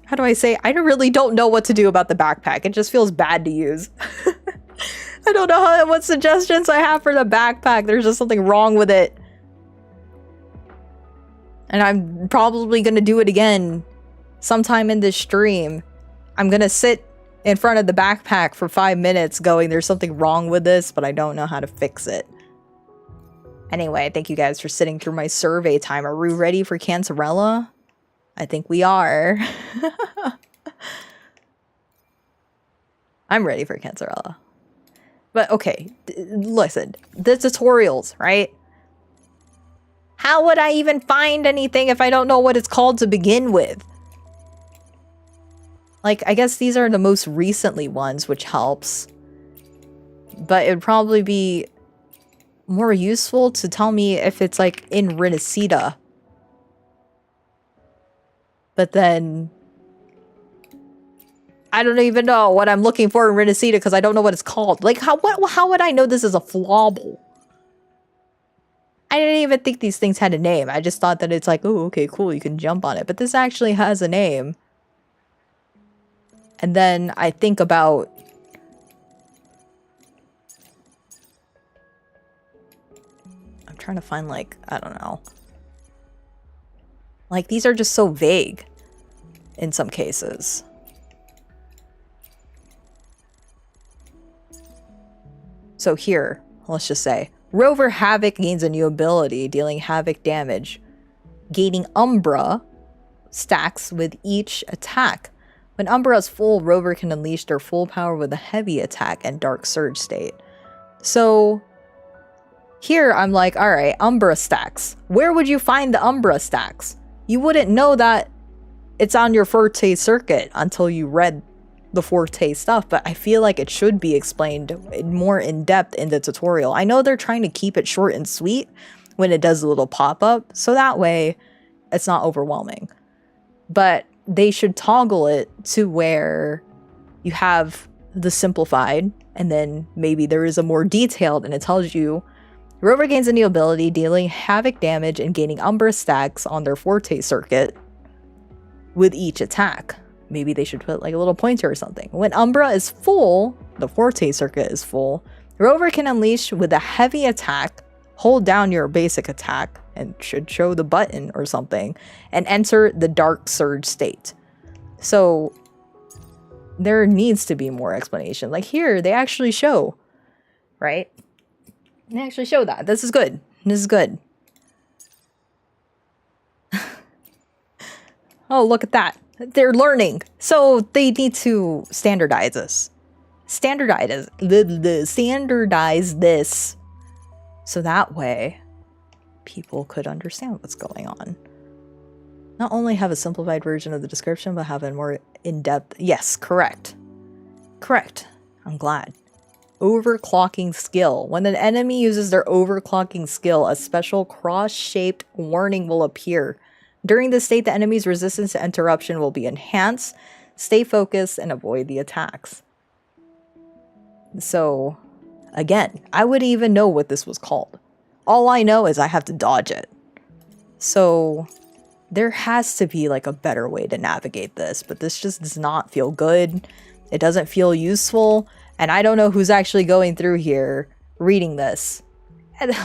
how do I say, I really don't know what to do about the backpack. It just feels bad to use. I don't know what suggestions I have for the backpack. There's just something wrong with it. And I'm probably going to do it again sometime in this stream. I'm going to sit in front of the backpack for 5 minutes going, there's something wrong with this, but I don't know how to fix it. Anyway, thank you guys for sitting through my survey time. Are we ready for Cantarella? I think we are. I'm ready for Cantarella. But okay, listen, the tutorials, right? How would I even find anything if I don't know what it's called to begin with? Like, I guess these are the most recently ones, which helps. But it'd probably be more useful to tell me if it's like in Renacida. But then I don't even know what I'm looking for in Renacida because I don't know what it's called. Like, how would I know this is a flauble? I didn't even think these things had a name. I just thought that it's like, oh, okay, cool, you can jump on it. But this actually has a name. And then I think about I'm trying to find, like, I don't know. Like, these are just so vague in some cases. So here, let's just say, Rover Havoc gains a new ability, dealing Havoc damage. Gaining Umbra stacks with each attack. When Umbra is full, Rover can unleash their full power with a heavy attack and Dark Surge state. So here I'm like, alright, Umbra stacks. Where would you find the Umbra stacks? You wouldn't know that it's on your Forte circuit until you read the Forte stuff, but I feel like it should be explained more in depth in the tutorial. I know they're trying to keep it short and sweet when it does a little pop-up, so that way it's not overwhelming. But they should toggle it to where you have the simplified, and then maybe there is a more detailed, and it tells you Rover gains a new ability, dealing Havoc damage and gaining Umbra stacks on their Forte circuit with each attack. Maybe they should put like a little pointer or something. When Umbra is full, the Forte circuit is full, Rover can unleash with a heavy attack, hold down your basic attack, and should show the button or something, and enter the Dark Surge state. So there needs to be more explanation. Like here, they actually show, right? They actually show that. This is good. This is good. Oh, look at that. They're learning. So they need to standardize this. Standardize this. So that way people could understand what's going on. Not only have a simplified version of the description, but have a more in-depth. Yes, correct. Correct. I'm glad. Overclocking skill. When an enemy uses their overclocking skill, a special cross-shaped warning will appear. During this state, the enemy's resistance to interruption will be enhanced. Stay focused and avoid the attacks. So, again, I wouldn't even know what this was called. All I know is I have to dodge it. So there has to be like a better way to navigate this, but this just does not feel good. It doesn't feel useful. And I don't know who's actually going through here reading this. And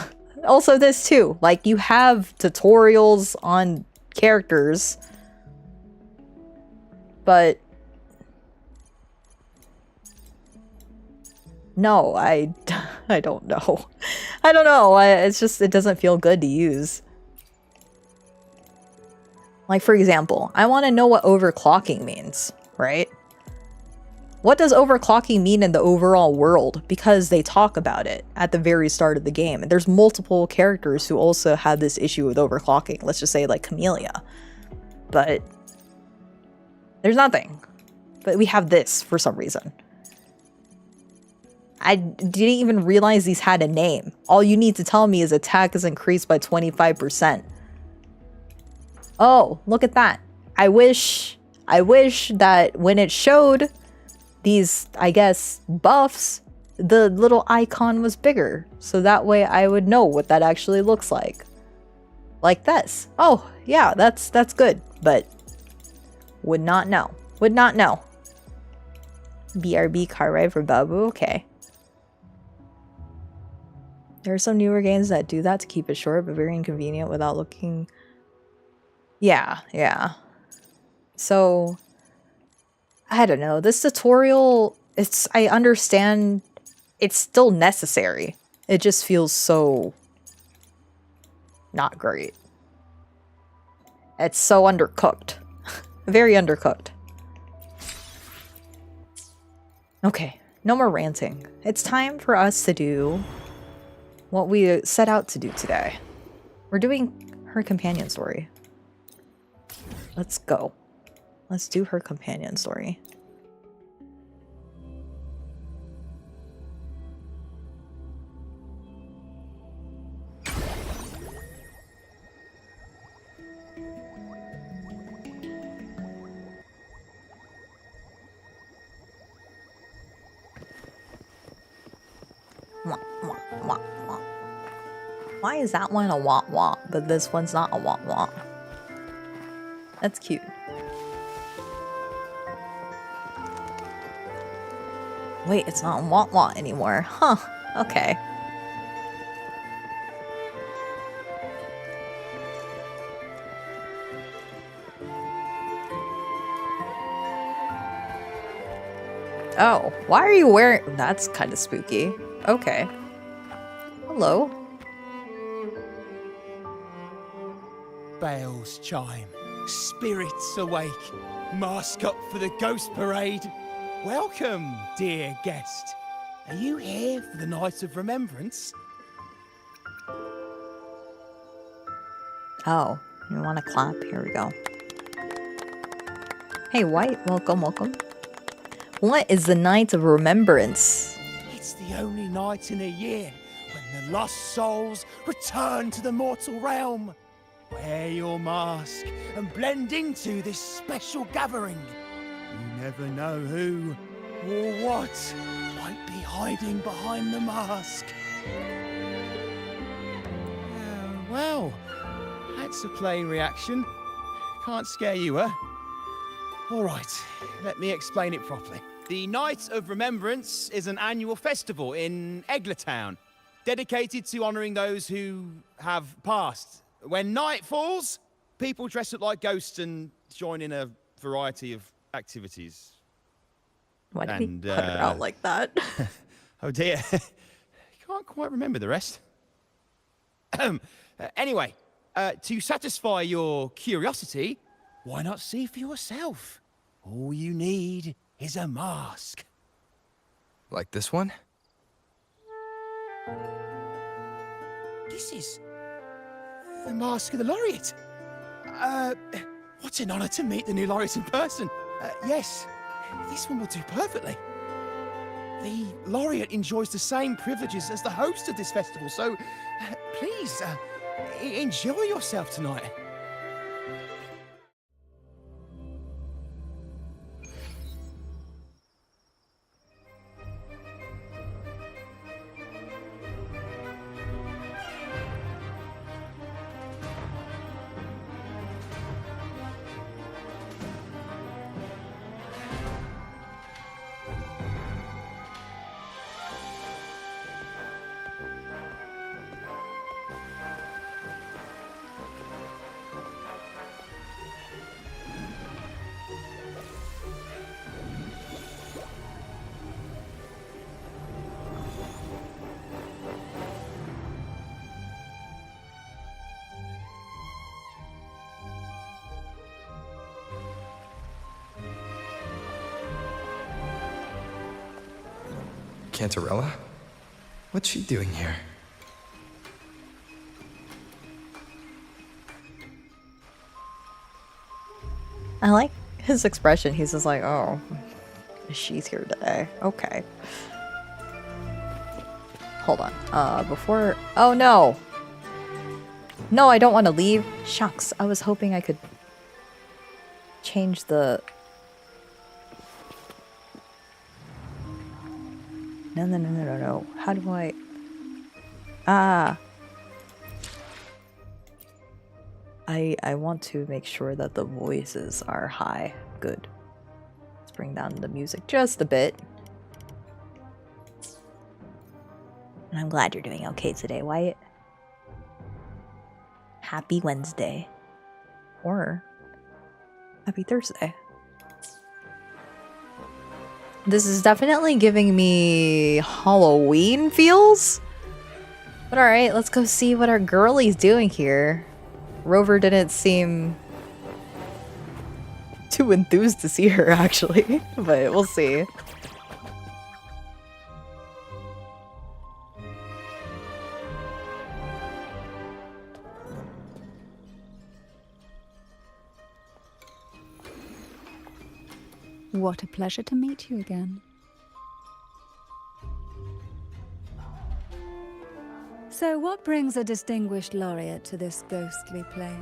also this too, like you have tutorials on characters, but no, I don't know. I don't know. It's just, it doesn't feel good to use. Like, for example, I want to know what overclocking means, right? What does overclocking mean in the overall world? Because they talk about it at the very start of the game. And there's multiple characters who also have this issue with overclocking. Let's just say like Camellia. But there's nothing. But we have this for some reason. I didn't even realize these had a name. All you need to tell me is attack is increased by 25%. Oh, look at that. I wish that when it showed these, I guess, buffs, the little icon was bigger. So that way I would know what that actually looks like. Like this. Oh, yeah, that's good. But would not know. Would not know. BRB car ride for Babu? Okay. There are some newer games that do that to keep it short, but very inconvenient without looking... Yeah. So, I don't know. This tutorial, I understand it's still necessary. It just feels so not great. It's so undercooked. Very undercooked. Okay, no more ranting. It's time for us to do what we set out to do today. We're doing her companion story. Let's go. Let's do her companion story. Why is that one a wah-wah, but this one's not a wah-wah? That's cute. Wait, it's not wah-wah anymore. Huh, okay. Oh, why are you wearing... That's kind of spooky. Okay. Hello. Bells chime, spirits awake, mask up for the ghost parade. Welcome, dear guest. Are you here for the night of remembrance? Oh, you want to clap? Here we go. Hey, White, welcome, welcome. What is the night of remembrance? It's the only night in a year when the lost souls return to the mortal realm. Wear your mask and blend into this special gathering. You never know who or what might be hiding behind the mask. Well, that's a plain reaction. Can't scare you, huh? All right, let me explain it properly. The Night of Remembrance is an annual festival in Eglertown, dedicated to honouring those who have passed. When night falls, people dress up like ghosts and join in a variety of activities. Why did he put it out like that? Oh dear, can't quite remember the rest. Anyway, to satisfy your curiosity, why not see for yourself? All you need is a mask. Like this one? This is the Mask of the Laureate. What an honor to meet the new Laureate in person. Yes, this one will do perfectly. The Laureate enjoys the same privileges as the host of this festival, so please, enjoy yourself tonight. Cantarella? What's she doing here? I like his expression. He's just like, oh, she's here today. Okay. hold on. Before... Oh, no! No, I don't want to leave. Shucks, I was hoping I could change the... No. How do I... Ah! I want to make sure that the voices are high. Good. Let's bring down the music just a bit. And I'm glad you're doing okay today, Wyatt. Happy Wednesday. Or happy Thursday. This is definitely giving me Halloween feels. But alright, let's go see what our girlie's doing here. Rover didn't seem too enthused to see her, actually. But we'll see. What a pleasure to meet you again. So what brings a distinguished laureate to this ghostly place?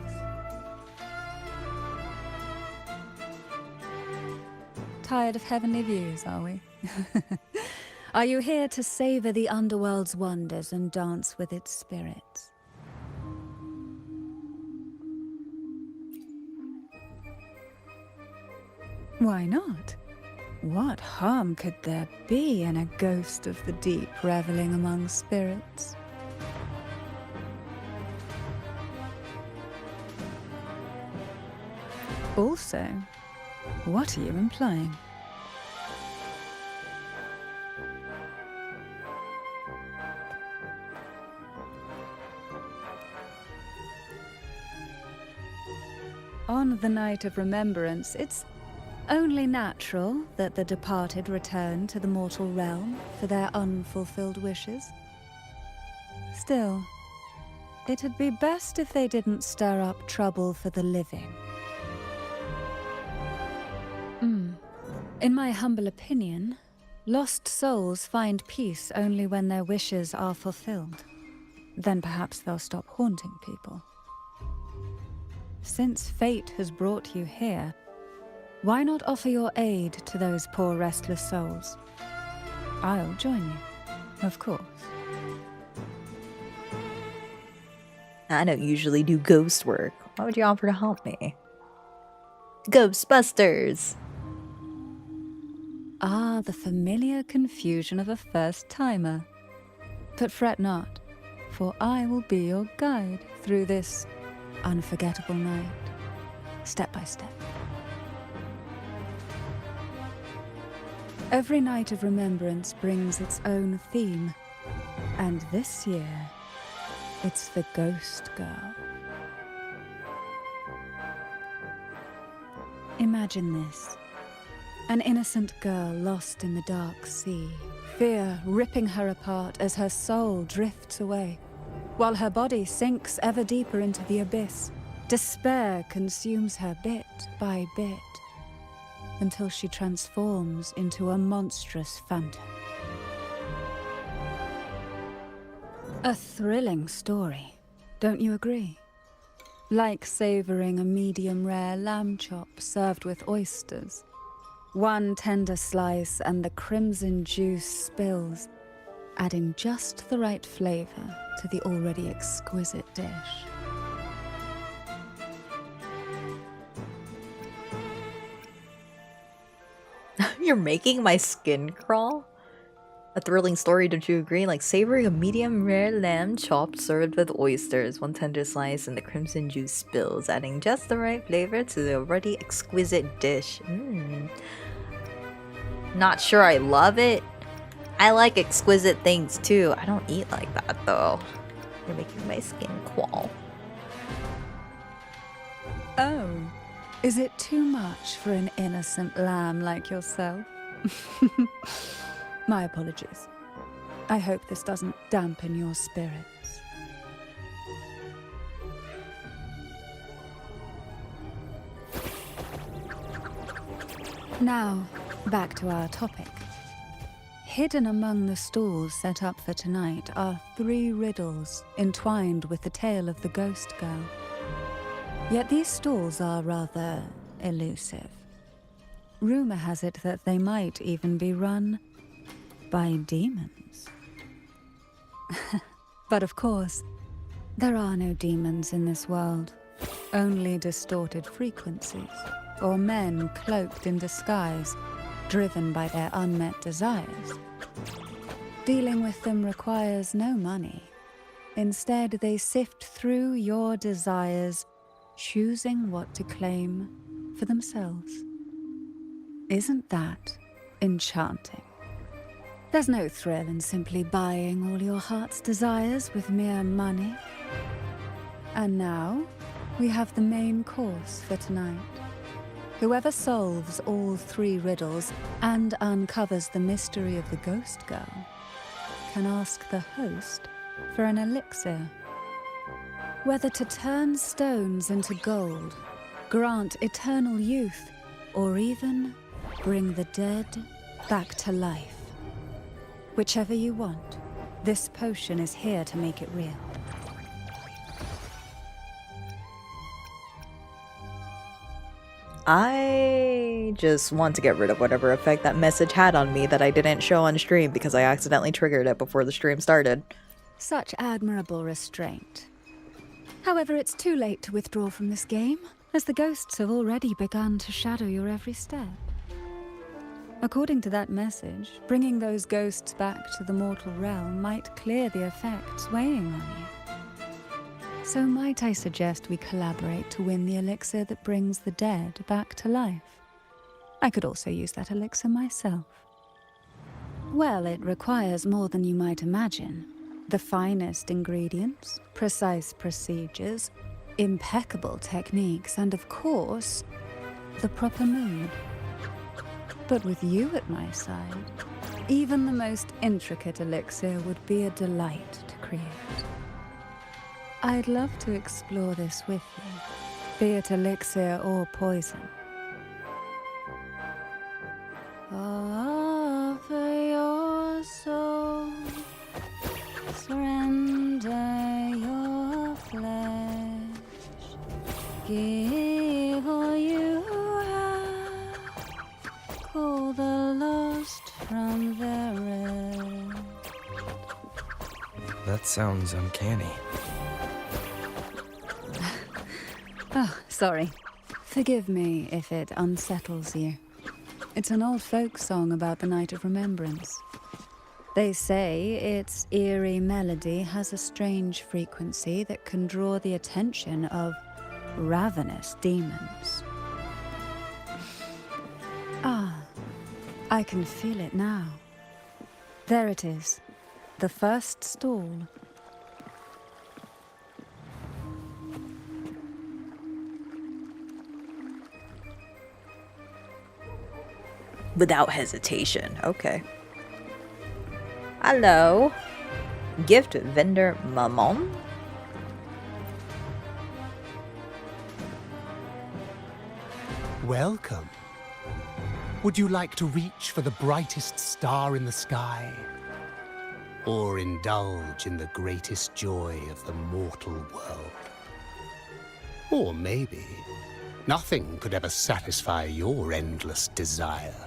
Tired of heavenly views, are we? Are you here to savor the underworld's wonders and dance with its spirits? Why not? What harm could there be in a ghost of the deep reveling among spirits? Also, what are you implying? On the night of remembrance, it's only natural that the departed return to the mortal realm for their unfulfilled wishes. Still, it'd be best if they didn't stir up trouble for the living. In my humble opinion, lost souls find peace only when their wishes are fulfilled. Then perhaps they'll stop haunting people. Since fate has brought you here, why not offer your aid to those poor restless souls? I'll join you, of course. I don't usually do ghost work. Why would you offer to help me? Ghostbusters! Ah, the familiar confusion of a first-timer. But fret not, for I will be your guide through this unforgettable night, step by step. Every night of remembrance brings its own theme, and this year, it's the Ghost Girl. Imagine this. An innocent girl lost in the dark sea, fear ripping her apart as her soul drifts away, while her body sinks ever deeper into the abyss. Despair consumes her bit by bit, until she transforms into a monstrous phantom. A thrilling story, don't you agree? Like savoring a medium-rare lamb chop served with oysters. One tender slice and the crimson juice spills, adding just the right flavor to the already exquisite dish. You're making my skin crawl? A thrilling story, don't you agree? Like savoring a medium rare lamb chop served with oysters, one tender slice and the crimson juice spills, adding just the right flavor to the already exquisite dish. Not sure I love it. I like exquisite things too. I don't eat like that though. You're making my skin crawl. Oh, is it too much for an innocent lamb like yourself? My apologies. I hope this doesn't dampen your spirits. Now, back to our topic. Hidden among the stalls set up for tonight are 3 riddles entwined with the tale of the ghost girl. Yet these stalls are rather elusive. Rumor has it that they might even be run by demons. But of course, there are no demons in this world, only distorted frequencies, or men cloaked in disguise, driven by their unmet desires. Dealing with them requires no money. Instead, they sift through your desires, choosing what to claim for themselves. Isn't that enchanting? There's no thrill in simply buying all your heart's desires with mere money. And now, we have the main course for tonight. Whoever solves all 3 riddles and uncovers the mystery of the ghost girl can ask the host for an elixir. Whether to turn stones into gold, grant eternal youth, or even bring the dead back to life. Whichever you want, this potion is here to make it real. I just want to get rid of whatever effect that message had on me that I didn't show on stream because I accidentally triggered it before the stream started. Such admirable restraint. However, it's too late to withdraw from this game, as the ghosts have already begun to shadow your every step. According to that message, bringing those ghosts back to the mortal realm might clear the effects weighing on you. So might I suggest we collaborate to win the elixir that brings the dead back to life? I could also use that elixir myself. Well, it requires more than you might imagine. The finest ingredients, precise procedures, impeccable techniques, and of course, the proper mood. But with you at my side, even the most intricate elixir would be a delight to create. I'd love to explore this with you, be it elixir or poison. Offer your soul, surrender your flesh, give all you have, call the lost from their rest. That sounds uncanny. Oh, sorry. Forgive me if it unsettles you. It's an old folk song about the Night of Remembrance. They say its eerie melody has a strange frequency that can draw the attention of ravenous demons. Ah, I can feel it now. There it is, the first stall. Without hesitation. Okay. Hello. Gift vendor Maman? Welcome. Would you like to reach for the brightest star in the sky? Or indulge in the greatest joy of the mortal world? Or maybe nothing could ever satisfy your endless desire.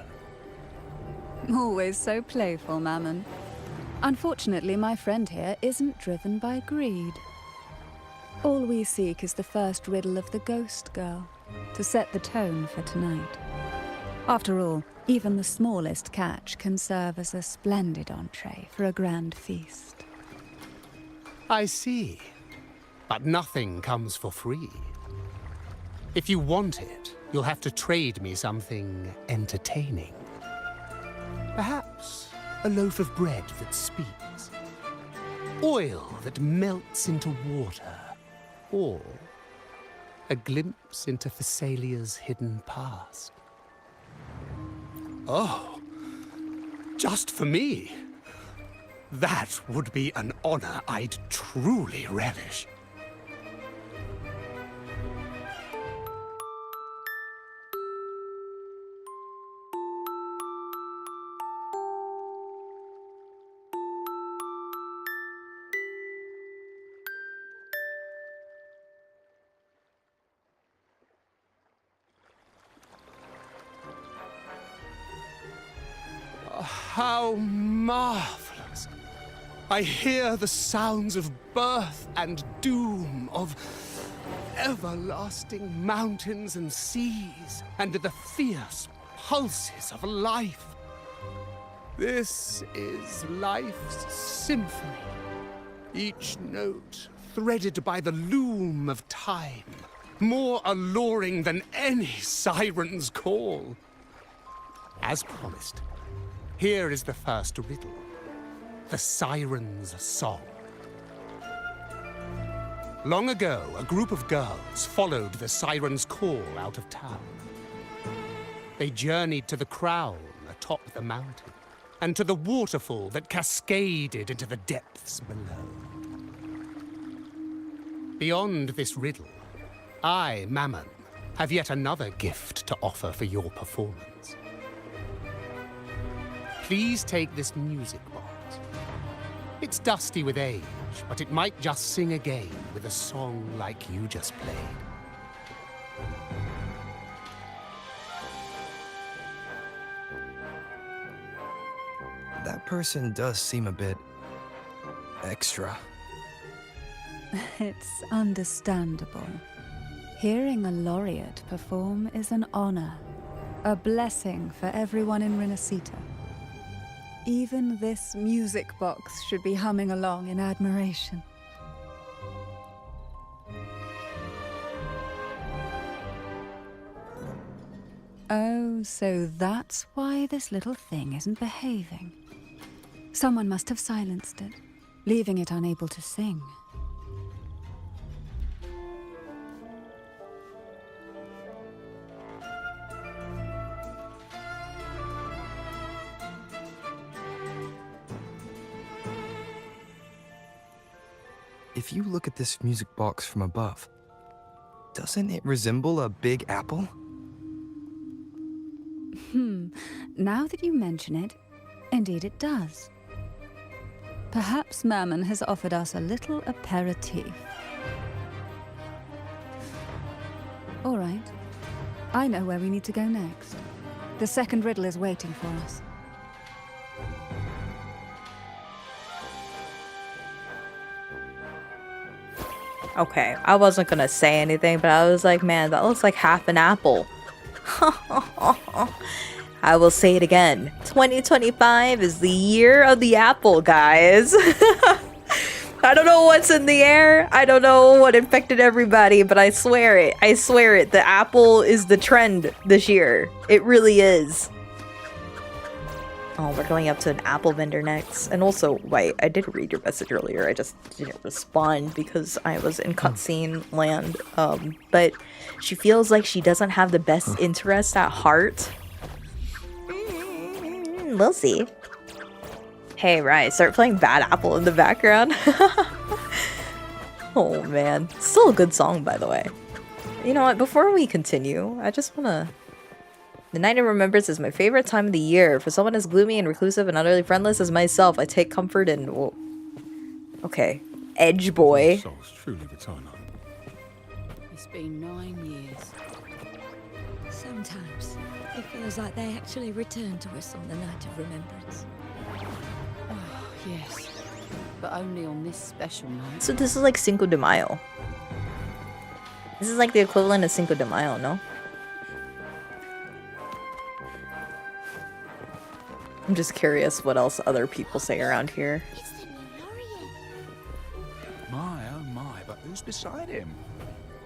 Always so playful, Mammon. Unfortunately, my friend here isn't driven by greed. All we seek is the first riddle of the ghost girl, to set the tone for tonight. After all, even the smallest catch can serve as a splendid entree for a grand feast. I see. But nothing comes for free. If you want it, you'll have to trade me something entertaining. Perhaps a loaf of bread that speaks, oil that melts into water, or a glimpse into Thessalia's hidden past. Oh, just for me? That would be an honor I'd truly relish. How marvelous! I hear the sounds of birth and doom, of everlasting mountains and seas, and the fierce pulses of life. This is life's symphony, each note threaded by the loom of time, more alluring than any siren's call. As promised, here is the first riddle, the siren's song. Long ago, a group of girls followed the siren's call out of town. They journeyed to the crown atop the mountain, and to the waterfall that cascaded into the depths below. Beyond this riddle, I, Mammon, have yet another gift to offer for your performance. Please take this music box. It's dusty with age, but it might just sing again with a song like you just played. That person does seem a bit extra. It's understandable. Hearing a laureate perform is an honor, a blessing for everyone in Renacita. Even this music box should be humming along in admiration. Oh, so that's why this little thing isn't behaving. Someone must have silenced it, leaving it unable to sing. If you look at this music box from above, doesn't it resemble a big apple? Now that you mention it, indeed it does. Perhaps Mammon has offered us a little aperitif. All right. I know where we need to go next. The second riddle is waiting for us. Okay, I wasn't gonna say anything, but I was like, man, that looks like half an apple. I will say it again. 2025 is the year of the apple, guys. I don't know what's in the air. I don't know what infected everybody, but I swear it. I swear it. The apple is the trend this year. It really is. Oh, we're going up to an apple vendor next. And also, wait, I did read your message earlier. I just didn't respond because I was in cutscene land. But she feels like she doesn't have the best interest at heart. We'll see. Hey, right, start playing Bad Apple in the background. Oh, man. Still a good song, by the way. You know what? Before we continue, I just want to... The Night of Remembrance is my favorite time of the year. For someone as gloomy and reclusive and utterly friendless as myself, I take comfort in... Whoa. Okay. Edge boy. It's been 9 years. Sometimes it feels like they actually return to us on the Night of Remembrance. Oh, yes. But only on this special night. So this is like Cinco de Mayo. This is like the equivalent of Cinco de Mayo, no? I'm just curious what else other people say around here. It's the new laureate. My, oh my, but who's beside him?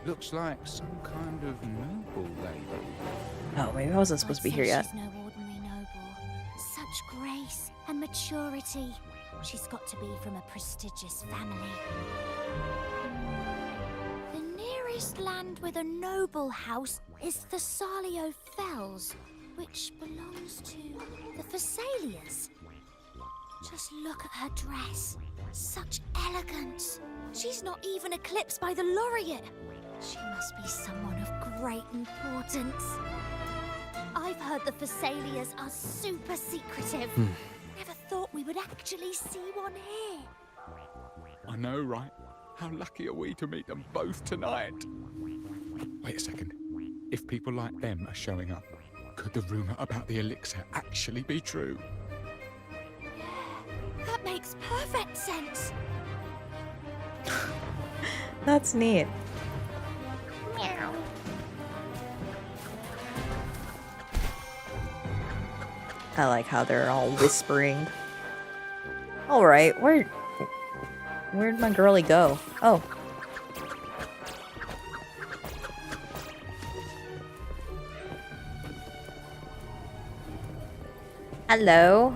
Looks like some kind of noble lady. Oh, maybe I wasn't supposed to be here yet. She's no ordinary noble. Such grace and maturity. She's got to be from a prestigious family. The nearest land with a noble house is the Salio Fells, which belongs to the Thessalias. Just look at her dress. Such elegance. She's not even eclipsed by the laureate. She must be someone of great importance. I've heard the Thessalias are super secretive. Never thought we would actually see one here. I know, right? How lucky are we to meet them both tonight? Wait a second. If people like them are showing up, could the rumor about the elixir actually be true? makes perfect sense. That's neat. Meow. I like how they're all whispering. Alright, where'd my girlie go? Oh. Hello?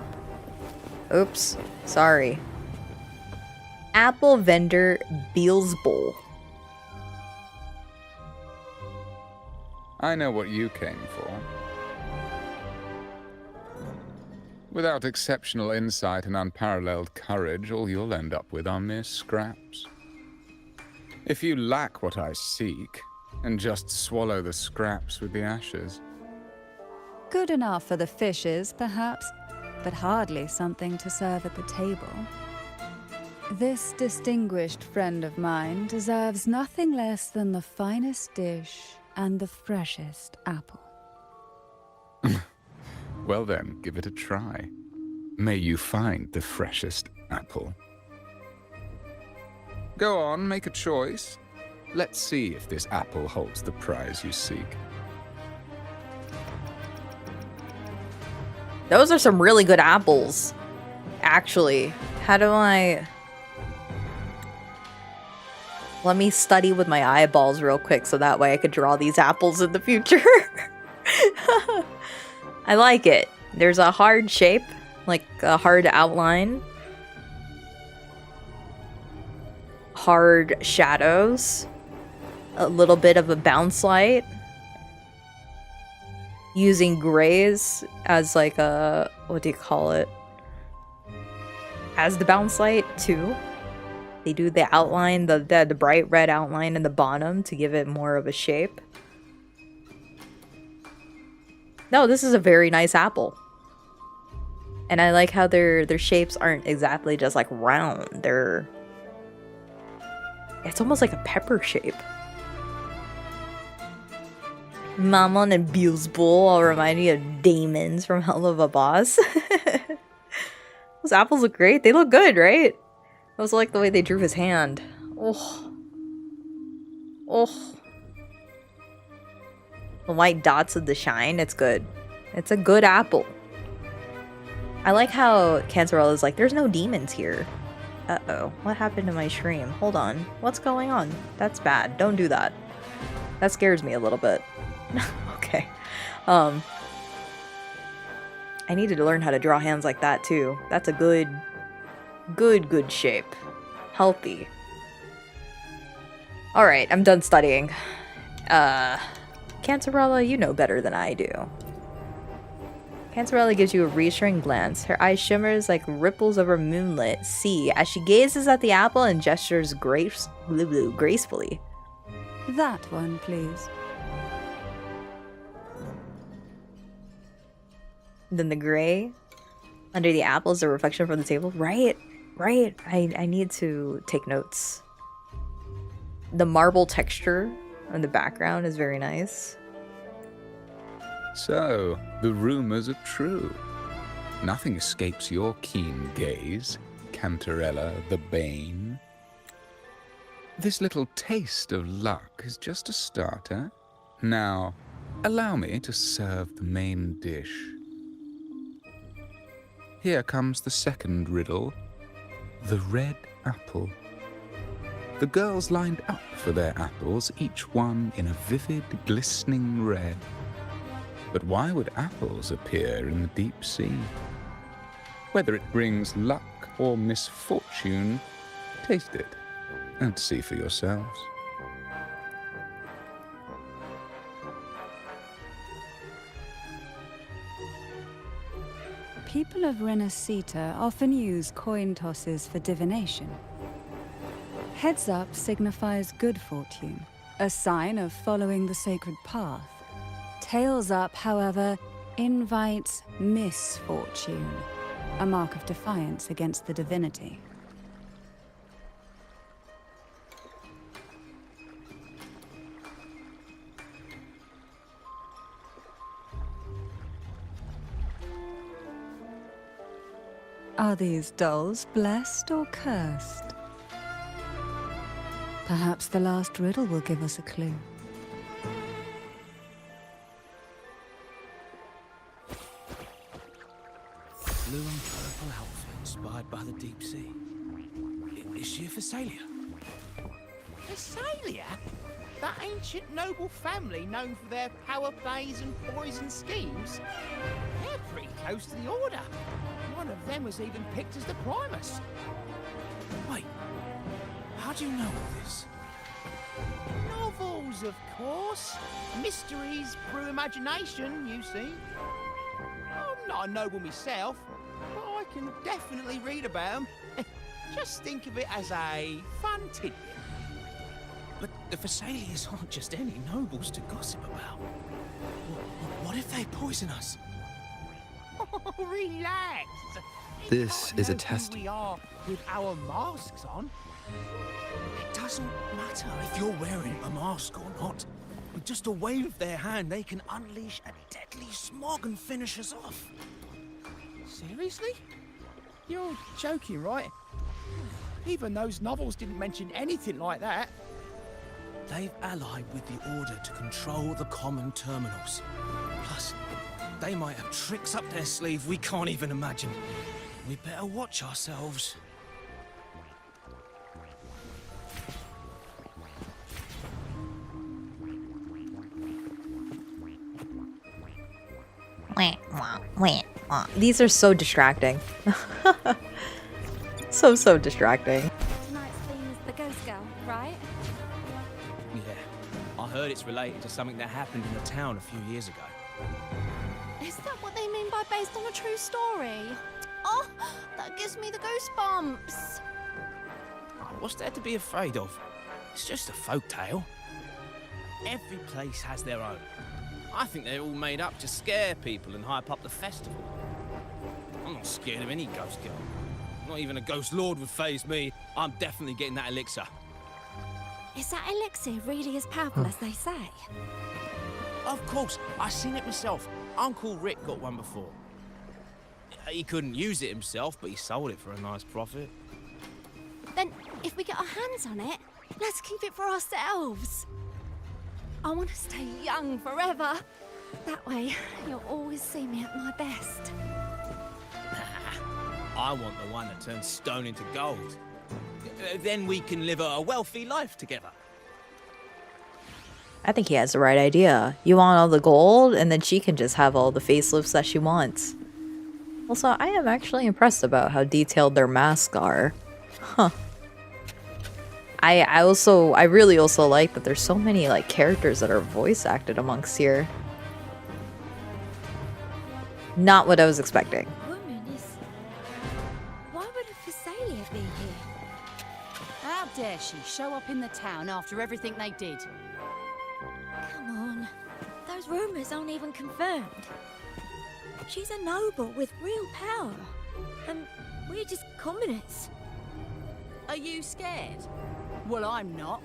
Oops, sorry. Apple vendor Beelzebul. I know what you came for. Without exceptional insight and unparalleled courage, all you'll end up with are mere scraps. If you lack what I seek, and just swallow the scraps with the ashes. Good enough for the fishes, perhaps, but hardly something to serve at the table. This distinguished friend of mine deserves nothing less than the finest dish and the freshest apple. Well then, give it a try. May you find the freshest apple. Go on, make a choice. Let's see if this apple holds the prize you seek. Those are some really good apples. Actually, how do I... Let me study with my eyeballs real quick so that way I could draw these apples in the future. I like it. There's a hard shape, like a hard outline. Hard shadows. A little bit of a bounce light. Using grays as like a... what do you call it? As the bounce light too. They do the outline, the bright red outline in the bottom to give it more of a shape. No, this is a very nice apple. And I like how their shapes aren't exactly just like round. They're... It's almost like a pepper shape. Mammon and Beelzebul all remind me of Daemons from Hell of a Boss. Those apples look great. They look good, right? I also like the way they drew his hand. Oh. Oh. The white dots of the shine, it's good. It's a good apple. I like how Cantarella is like, there's no demons here. Uh-oh. What happened to my stream? Hold on. What's going on? That's bad. Don't do that. That scares me a little bit. Okay. I needed to learn how to draw hands like that too. That's a good shape. Healthy. Alright, I'm done studying. Cantarella, you know better than I do. Cantarella gives you a reassuring glance. Her eyes shimmers like ripples over moonlit sea as she gazes at the apple and gestures gracefully. That one, please. Then the gray under the apple is a reflection from the table. Right. I need to take notes. The marble texture in the background is very nice. So, the rumors are true. Nothing escapes your keen gaze, Cantarella the Bane. This little taste of luck is just a starter. Now, allow me to serve the main dish. Here comes the second riddle, the red apple. The girls lined up for their apples, each one in a vivid, glistening red. But why would apples appear in the deep sea? Whether it brings luck or misfortune, taste it and see for yourselves. People of Renacita often use coin tosses for divination. Heads up signifies good fortune, a sign of following the sacred path. Tails up, however, invites misfortune, a mark of defiance against the divinity. Are these dolls blessed or cursed? Perhaps the last riddle will give us a clue. Blue and purple outfit inspired by the deep sea. Is she a Phasalia? Phasalia? That ancient noble family known for their power plays and poison schemes? They're pretty close to the Order. One of them was even picked as the Primus. Wait, how do you know all this? Novels, of course. Mysteries through imagination, you see. I'm not a noble myself, but I can definitely read about them. Just think of it as a fun tidbit. But the Phasalias aren't just any nobles to gossip about. What if they poison us? Oh, relax. This is a test. We are with our masks on. It doesn't matter if you're wearing a mask or not. With just a wave of their hand, they can unleash a deadly smog and finish us off. Seriously? You're joking, right? Even those novels didn't mention anything like that. They've allied with the Order to control the common terminals. Plus, they might have tricks up their sleeve we can't even imagine. We better watch ourselves. These are so distracting. So distracting. Tonight's theme is the ghost girl, right? Yeah, I heard it's related to something that happened in the town a few years ago. Is that what they mean by based on a true story? Oh, that gives me the goosebumps. What's there to be afraid of? It's just a folk tale. Every place has their own. I think they're all made up to scare people and hype up the festival. I'm not scared of any ghost girl. Not even a ghost lord would faze me. I'm definitely getting that elixir. Is that elixir really as powerful as they say? Of course, I seen it myself. Uncle Rick got one before. He couldn't use it himself, but he sold it for a nice profit. Then, if we get our hands on it, let's keep it for ourselves. I want to stay young forever. That way, you'll always see me at my best. I want the one that turns stone into gold. Then we can live a wealthy life together. I think he has the right idea. You want all the gold, and then she can just have all the facelifts that she wants. Also, I am actually impressed about how detailed their masks are. Huh. I really also like that there's so many like characters that are voice acted amongst here. Not what I was expecting. Woman is... Why would a Phasalia be here? How dare she show up in the town after everything they did? Come on. Those rumours aren't even confirmed. She's a noble with real power. And we're just commoners. Are you scared? Well, I'm not.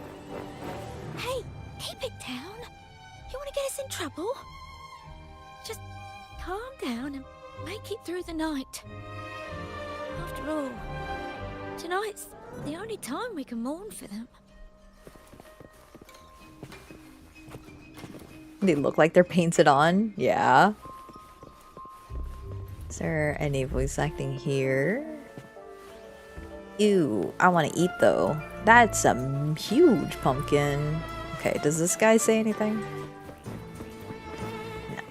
Hey, keep it down. You want to get us in trouble? Just calm down and make it through the night. After all, tonight's the only time we can mourn for them. They look like they're painted on. Yeah. Is there any voice acting here? Ew, I want to eat though. That's a huge pumpkin. Okay, does this guy say anything? No.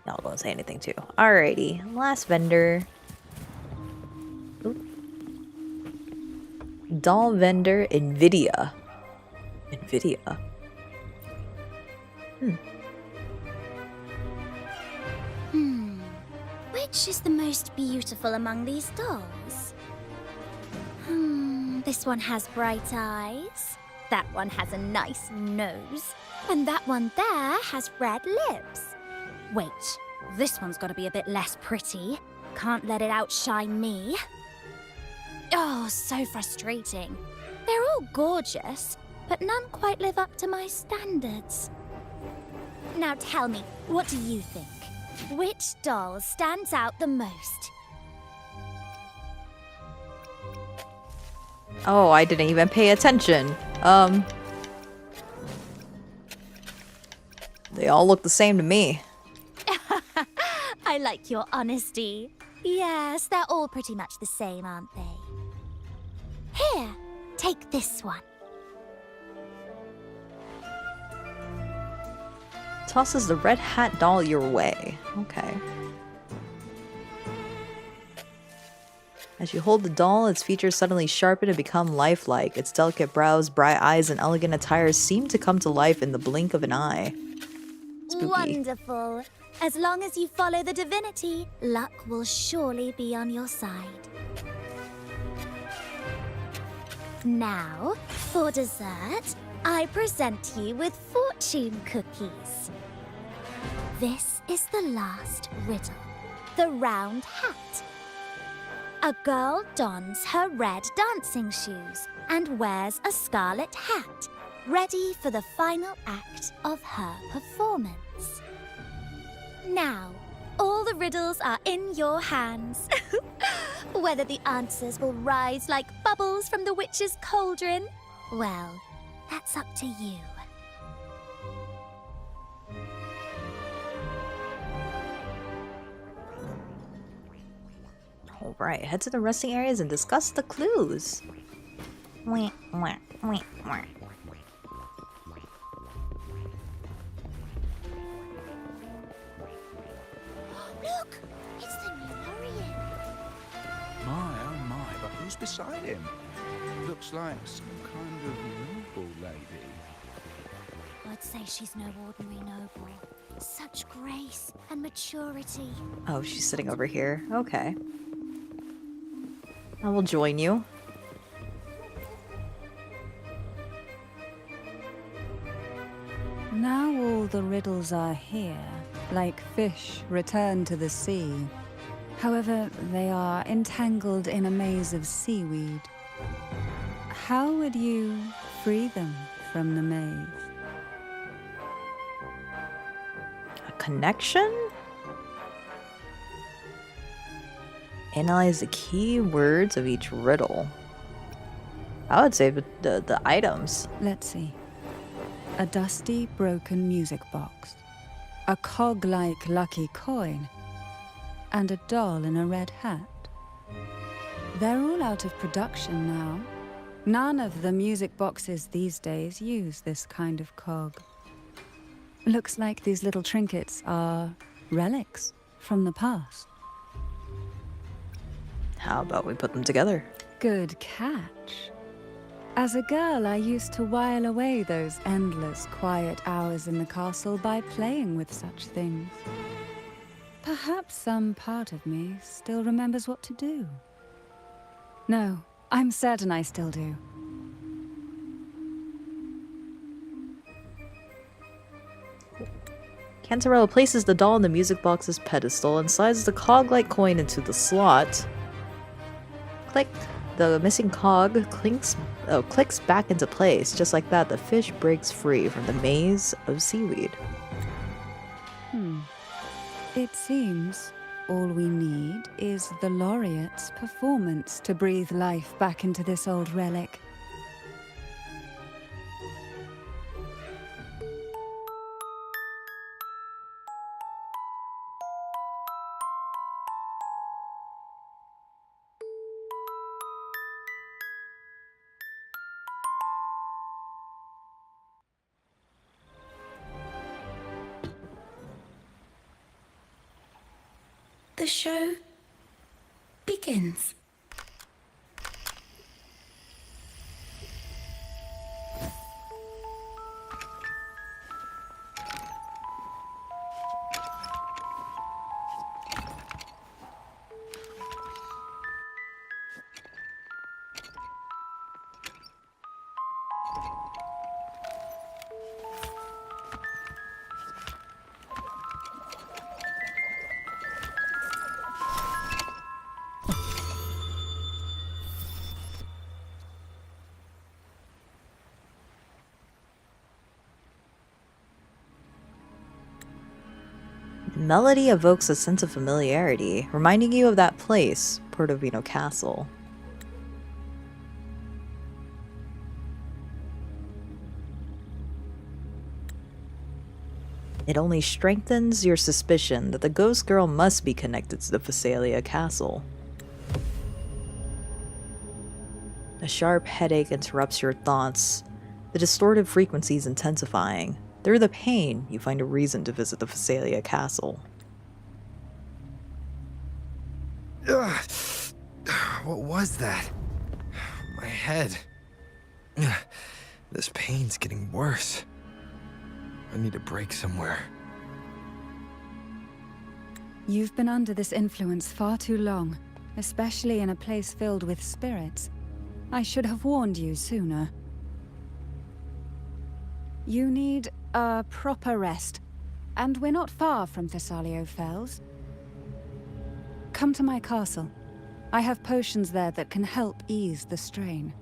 Y'all don't say anything too. Alrighty, last vendor. Oop. Doll vendor, Nvidia. Nvidia. Which is the most beautiful among these dolls? This one has bright eyes. That one has a nice nose. And that one there has red lips. Wait, this one's got to be a bit less pretty. Can't let it outshine me. Oh, so frustrating. They're all gorgeous, but none quite live up to my standards. Now tell me, what do you think? Which doll stands out the most? Oh, I didn't even pay attention. They all look the same to me. I like your honesty. Yes, they're all pretty much the same, aren't they? Here, take this one. Tosses the red hat doll your way. Okay. As you hold the doll, its features suddenly sharpen and become lifelike. Its delicate brows, bright eyes, and elegant attire seem to come to life in the blink of an eye. Spooky. Wonderful. As long as you follow the divinity, luck will surely be on your side. Now, for dessert, I present you with fortune cookies. This is the last riddle. The round hat. A girl dons her red dancing shoes and wears a scarlet hat, ready for the final act of her performance. Now, all the riddles are in your hands. Whether the answers will rise like bubbles from the witch's cauldron, well, that's up to you. Alright, head to the resting areas and discuss the clues. Wah, wah, wah, wah. Look! It's the new Lorien. My, oh my, but who's beside him? Looks like some kind of noble lady. I'd say she's no ordinary noble. Such grace and maturity. Oh, she's sitting over here. Okay. I will join you. Now all the riddles are here, like fish returned to the sea. However, they are entangled in a maze of seaweed. How would you free them from the maze? A connection? Analyze the key words of each riddle. I would say the items. Let's see. A dusty, broken music box. A cog-like lucky coin. And a doll in a red hat. They're all out of production now. None of the music boxes these days use this kind of cog. Looks like these little trinkets are relics from the past. How about we put them together? Good catch. As a girl, I used to while away those endless, quiet hours in the castle by playing with such things. Perhaps some part of me still remembers what to do. No, I'm certain I still do. Cantarella places the doll on the music box's pedestal and slides the cog-like coin into the slot. Click. The missing cog clicks back into place. Just like that, the fish breaks free from the maze of seaweed. It seems all we need is the laureate's performance to breathe life back into this old relic. The show begins. melody evokes a sense of familiarity, reminding you of that place, Portovino Castle. It only strengthens your suspicion that the ghost girl must be connected to the Phasalia Castle. A sharp headache interrupts your thoughts, the distorted frequencies intensifying. Through the pain, you find a reason to visit the Phasalia Castle. Ugh. What was that? My head. Ugh. This pain's getting worse. I need a break somewhere. You've been under this influence far too long, especially in a place filled with spirits. I should have warned you sooner. You need a proper rest, and we're not far from Thursalio Fells. Come to my castle. I have potions there that can help ease the strain.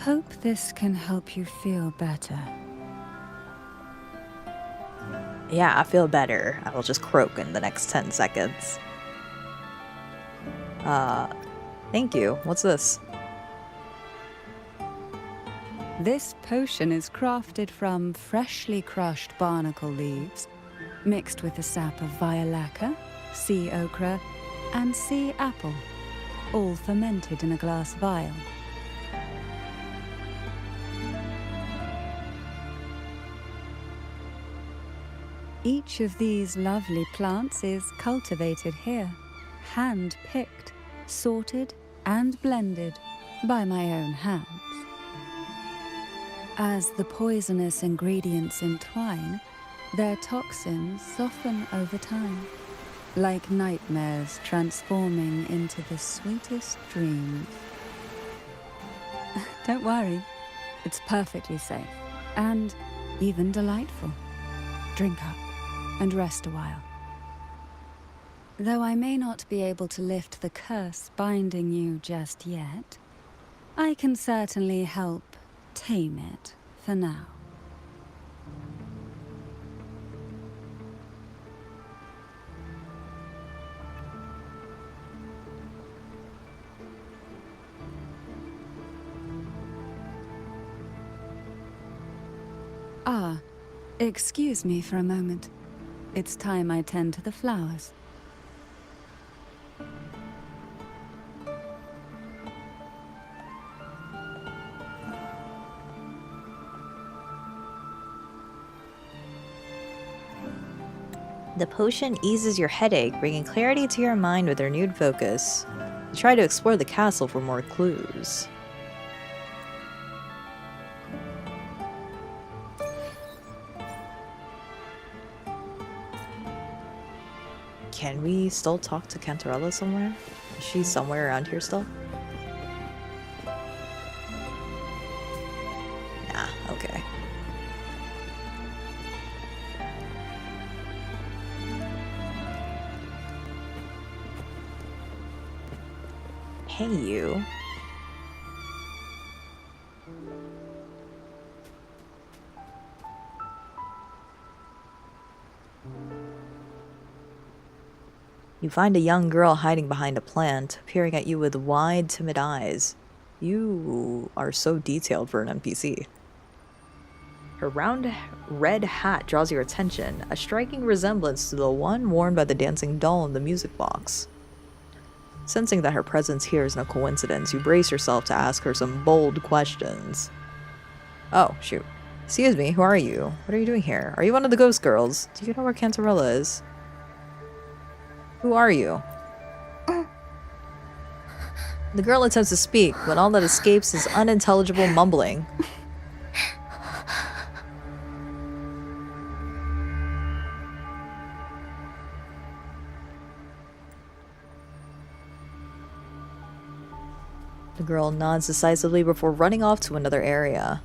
Hope this can help you feel better. Yeah, I feel better. I will just croak in the next 10 seconds. Thank you. What's this? This potion is crafted from freshly crushed barnacle leaves, mixed with the sap of violaca, sea ochre, and sea apple, all fermented in a glass vial. Each of these lovely plants is cultivated here, hand-picked, sorted, and blended by my own hands. As the poisonous ingredients entwine, their toxins soften over time, like nightmares transforming into the sweetest dreams. Don't worry, it's perfectly safe, and even delightful. Drink up and rest a while. Though I may not be able to lift the curse binding you just yet, I can certainly help tame it for now. Ah, excuse me for a moment. It's time I tend to the flowers. The potion eases your headache, bringing clarity to your mind with renewed focus. You try to explore the castle for more clues. Can we still talk to Cantarella somewhere? Is she somewhere around here still? Nah, okay. Hey, you. You find a young girl hiding behind a plant, peering at you with wide, timid eyes. You are so detailed for an NPC. Her round red hat draws your attention, a striking resemblance to the one worn by the dancing doll in the music box. Sensing that her presence here is no coincidence, you brace yourself to ask her some bold questions. Oh, shoot. Excuse me, who are you? What are you doing here? Are you one of the ghost girls? Do you know where Cantarella is? Who are you? The girl attempts to speak, but all that escapes is unintelligible mumbling. The girl nods decisively before running off to another area.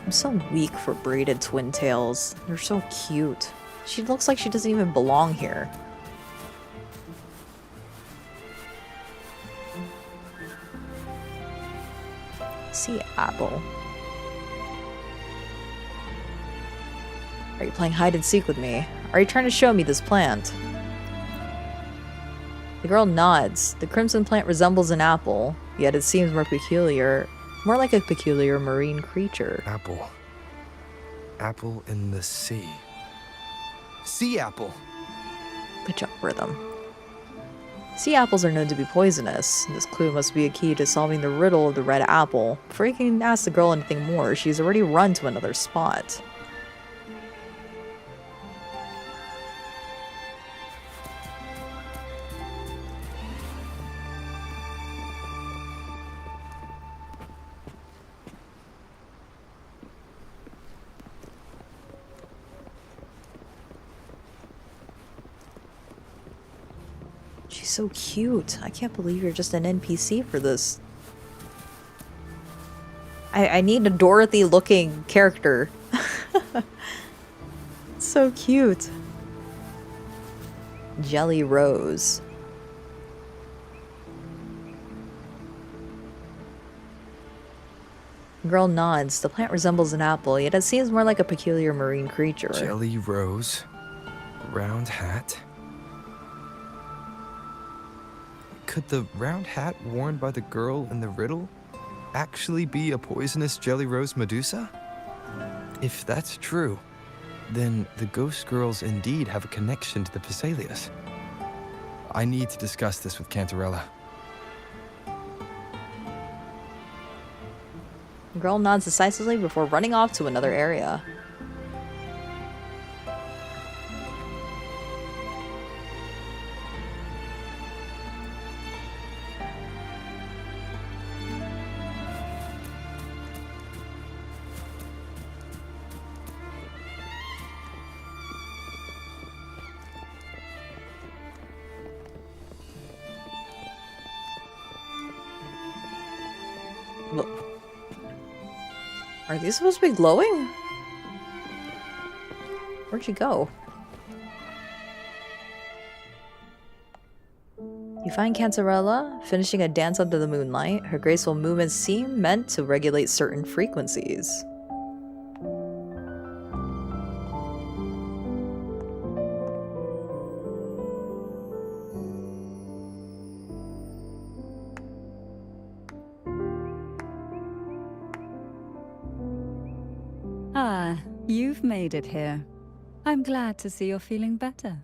I'm so weak for braided twin tails. They're so cute. She looks like she doesn't even belong here. Sea apple. Are you playing hide and seek with me? Are you trying to show me this plant? The girl nods. The crimson plant resembles an apple, yet it seems more like a peculiar marine creature. Apple. Apple in the sea. Sea apple! Good job, Rhythm. Sea apples are known to be poisonous. This clue must be a key to solving the riddle of the red apple. Before you can ask the girl anything more, she's already run to another spot. She's so cute. I can't believe you're just an NPC for this. I need a Dorothy-looking character. So cute. Jelly Rose. Girl nods. The plant resembles an apple, yet it seems more like a peculiar marine creature. Jelly Rose. Round hat. Could the round hat worn by the girl in the riddle actually be a poisonous Jelly Rose Medusa? If that's true, then the ghost girls indeed have a connection to the Phasalias. I need to discuss this with Cantarella. The girl nods decisively before running off to another area. Are these supposed to be glowing? Where'd she go? You find Cantarella finishing a dance under the moonlight. Her graceful movements seem meant to regulate certain frequencies. Ah, you've made it here. I'm glad to see you're feeling better.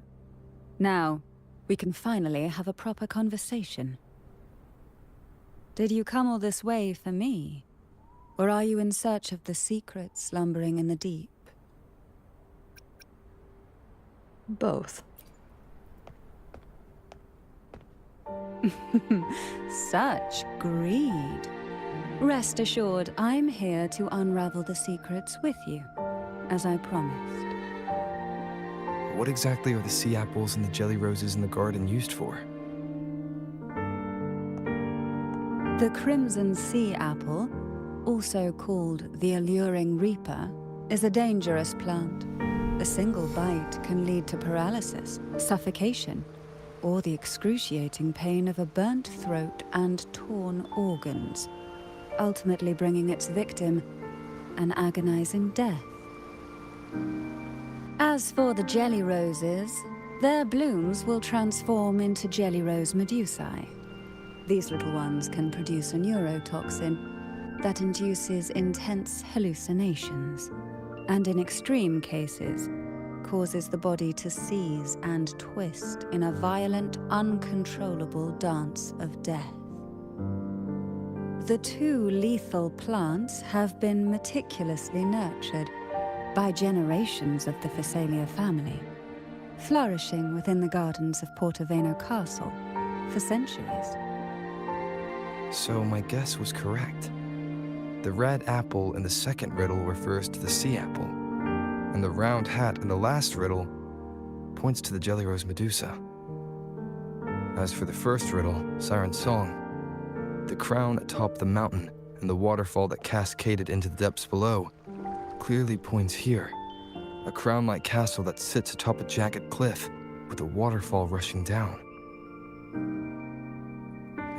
Now, we can finally have a proper conversation. Did you come all this way for me? Or are you in search of the secret slumbering in the deep? Both. Such greed. Rest assured, I'm here to unravel the secrets with you, as I promised. What exactly are the sea apples and the jelly roses in the garden used for? The crimson sea apple, also called the alluring reaper, is a dangerous plant. A single bite can lead to paralysis, suffocation, or the excruciating pain of a burnt throat and torn organs, ultimately bringing its victim an agonizing death. As for the jelly roses, their blooms will transform into jelly rose medusae. These little ones can produce a neurotoxin that induces intense hallucinations. and in extreme cases, causes the body to seize and twist in a violent, uncontrollable dance of death. The 2 lethal plants have been meticulously nurtured by generations of the Phasalia family, flourishing within the gardens of Portoveno Castle for centuries. So my guess was correct. The red apple in the second riddle refers to the sea apple, and the round hat in the last riddle points to the Jelly Rose Medusa. As for the first riddle, Siren's Song, the crown atop the mountain and the waterfall that cascaded into the depths below clearly points here, a crown-like castle that sits atop a jagged cliff with a waterfall rushing down.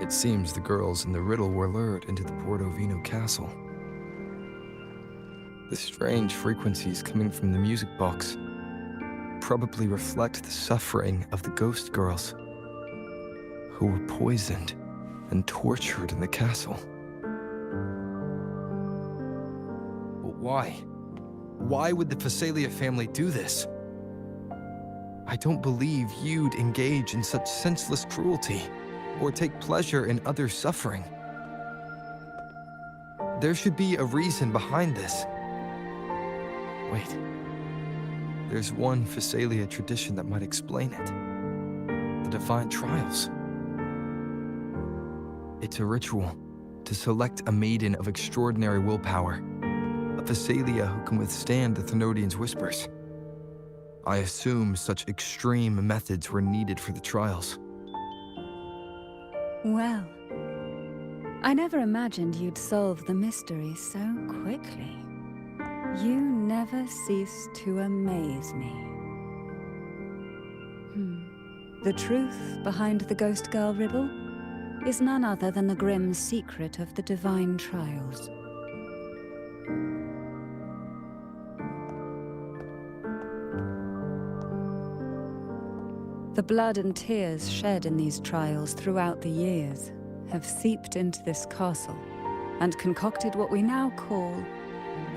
It seems the girls in the riddle were lured into the Portovino castle. The strange frequencies coming from the music box probably reflect the suffering of the ghost girls who were poisoned and tortured in the castle. But why? Why would the Phasalia family do this? I don't believe you'd engage in such senseless cruelty or take pleasure in others' suffering. There should be a reason behind this. Wait. There's one Phasalia tradition that might explain it. The Divine Trials. It's a ritual to select a maiden of extraordinary willpower, a Phasalia who can withstand the Thenodian's whispers. I assume such extreme methods were needed for the trials. Well, I never imagined you'd solve the mystery so quickly. You never cease to amaze me. The truth behind the Ghost Girl riddle is none other than the grim secret of the Divine Trials. The blood and tears shed in these trials throughout the years have seeped into this castle and concocted what we now call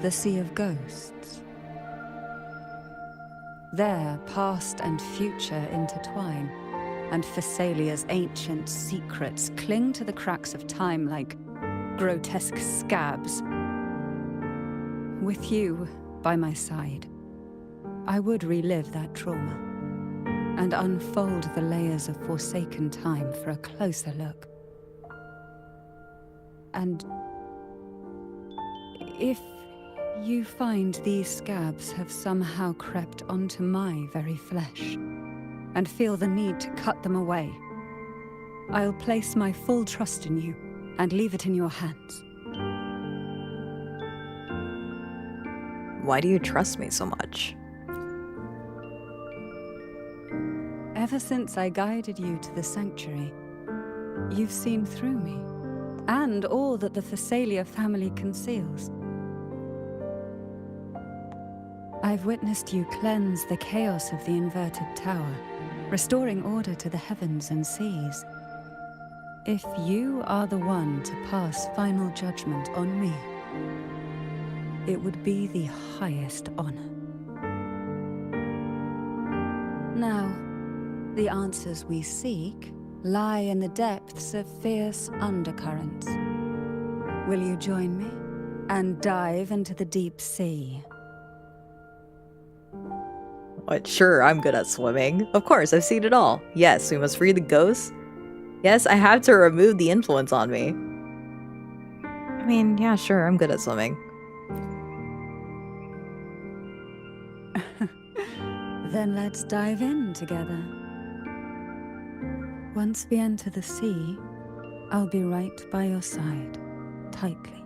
the Sea of Ghosts. There, past and future intertwine, and Phasalia's ancient secrets cling to the cracks of time like grotesque scabs. With you by my side, I would relive that trauma and unfold the layers of forsaken time for a closer look. And if you find these scabs have somehow crept onto my very flesh, and feel the need to cut them away, I'll place my full trust in you and leave it in your hands. Why do you trust me so much? Ever since I guided you to the sanctuary, you've seen through me, and all that the Phasalia family conceals. I've witnessed you cleanse the chaos of the inverted tower, restoring order to the heavens and seas. If you are the one to pass final judgment on me, it would be the highest honor. Now, the answers we seek lie in the depths of fierce undercurrents. Will you join me and dive into the deep sea? What? Sure, I'm good at swimming. Of course, I've seen it all. Yes, we must free the ghosts. Yes, I have to remove the influence on me. I mean, yeah, sure, I'm good at swimming. Then let's dive in together. Once we enter the sea, I'll be right by your side, tightly.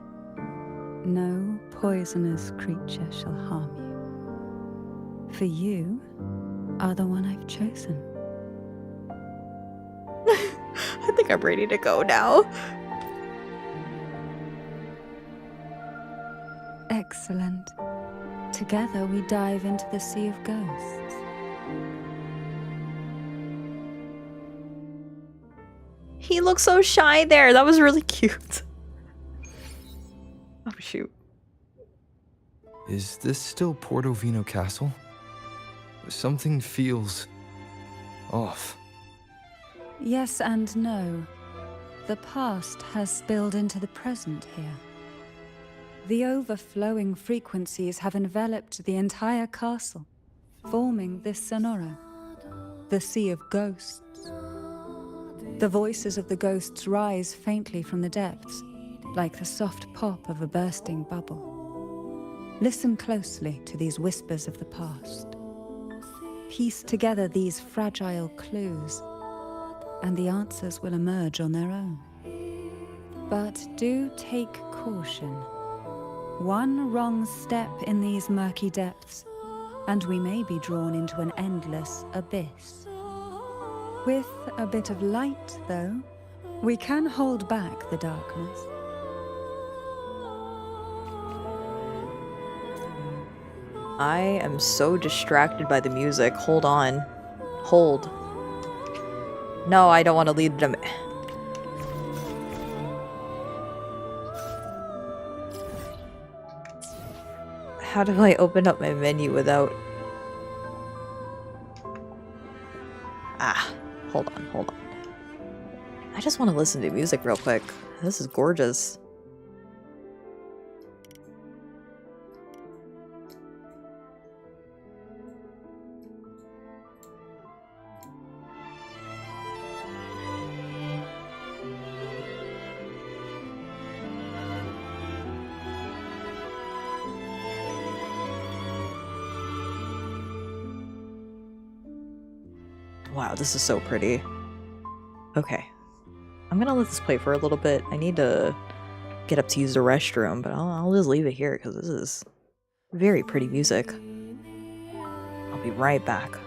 No poisonous creature shall harm you. For you are the one I've chosen. I think I'm ready to go now. Excellent. Together we dive into the Sea of Ghosts. He looks so shy there. That was really cute. Oh, shoot. Is this still Portovino Castle? Something feels off. Yes and no. The past has spilled into the present here. The overflowing frequencies have enveloped the entire castle, forming this sonoro, the sea of ghosts. The voices of the ghosts rise faintly from the depths, like the soft pop of a bursting bubble. Listen closely to these whispers of the past. Piece together these fragile clues, and the answers will emerge on their own. But do take caution. One wrong step in these murky depths, and we may be drawn into an endless abyss. With a bit of light, though, we can hold back the darkness. I am so distracted by the music. Hold on. Hold. No, I don't want to lead them. How do I open up my menu without... Ah, hold on, hold on. I just want to listen to music real quick. This is gorgeous. Wow, this is so pretty. Okay. I'm gonna let this play for a little bit. I need to get up to use the restroom, but I'll just leave it here because this is very pretty music. I'll be right back.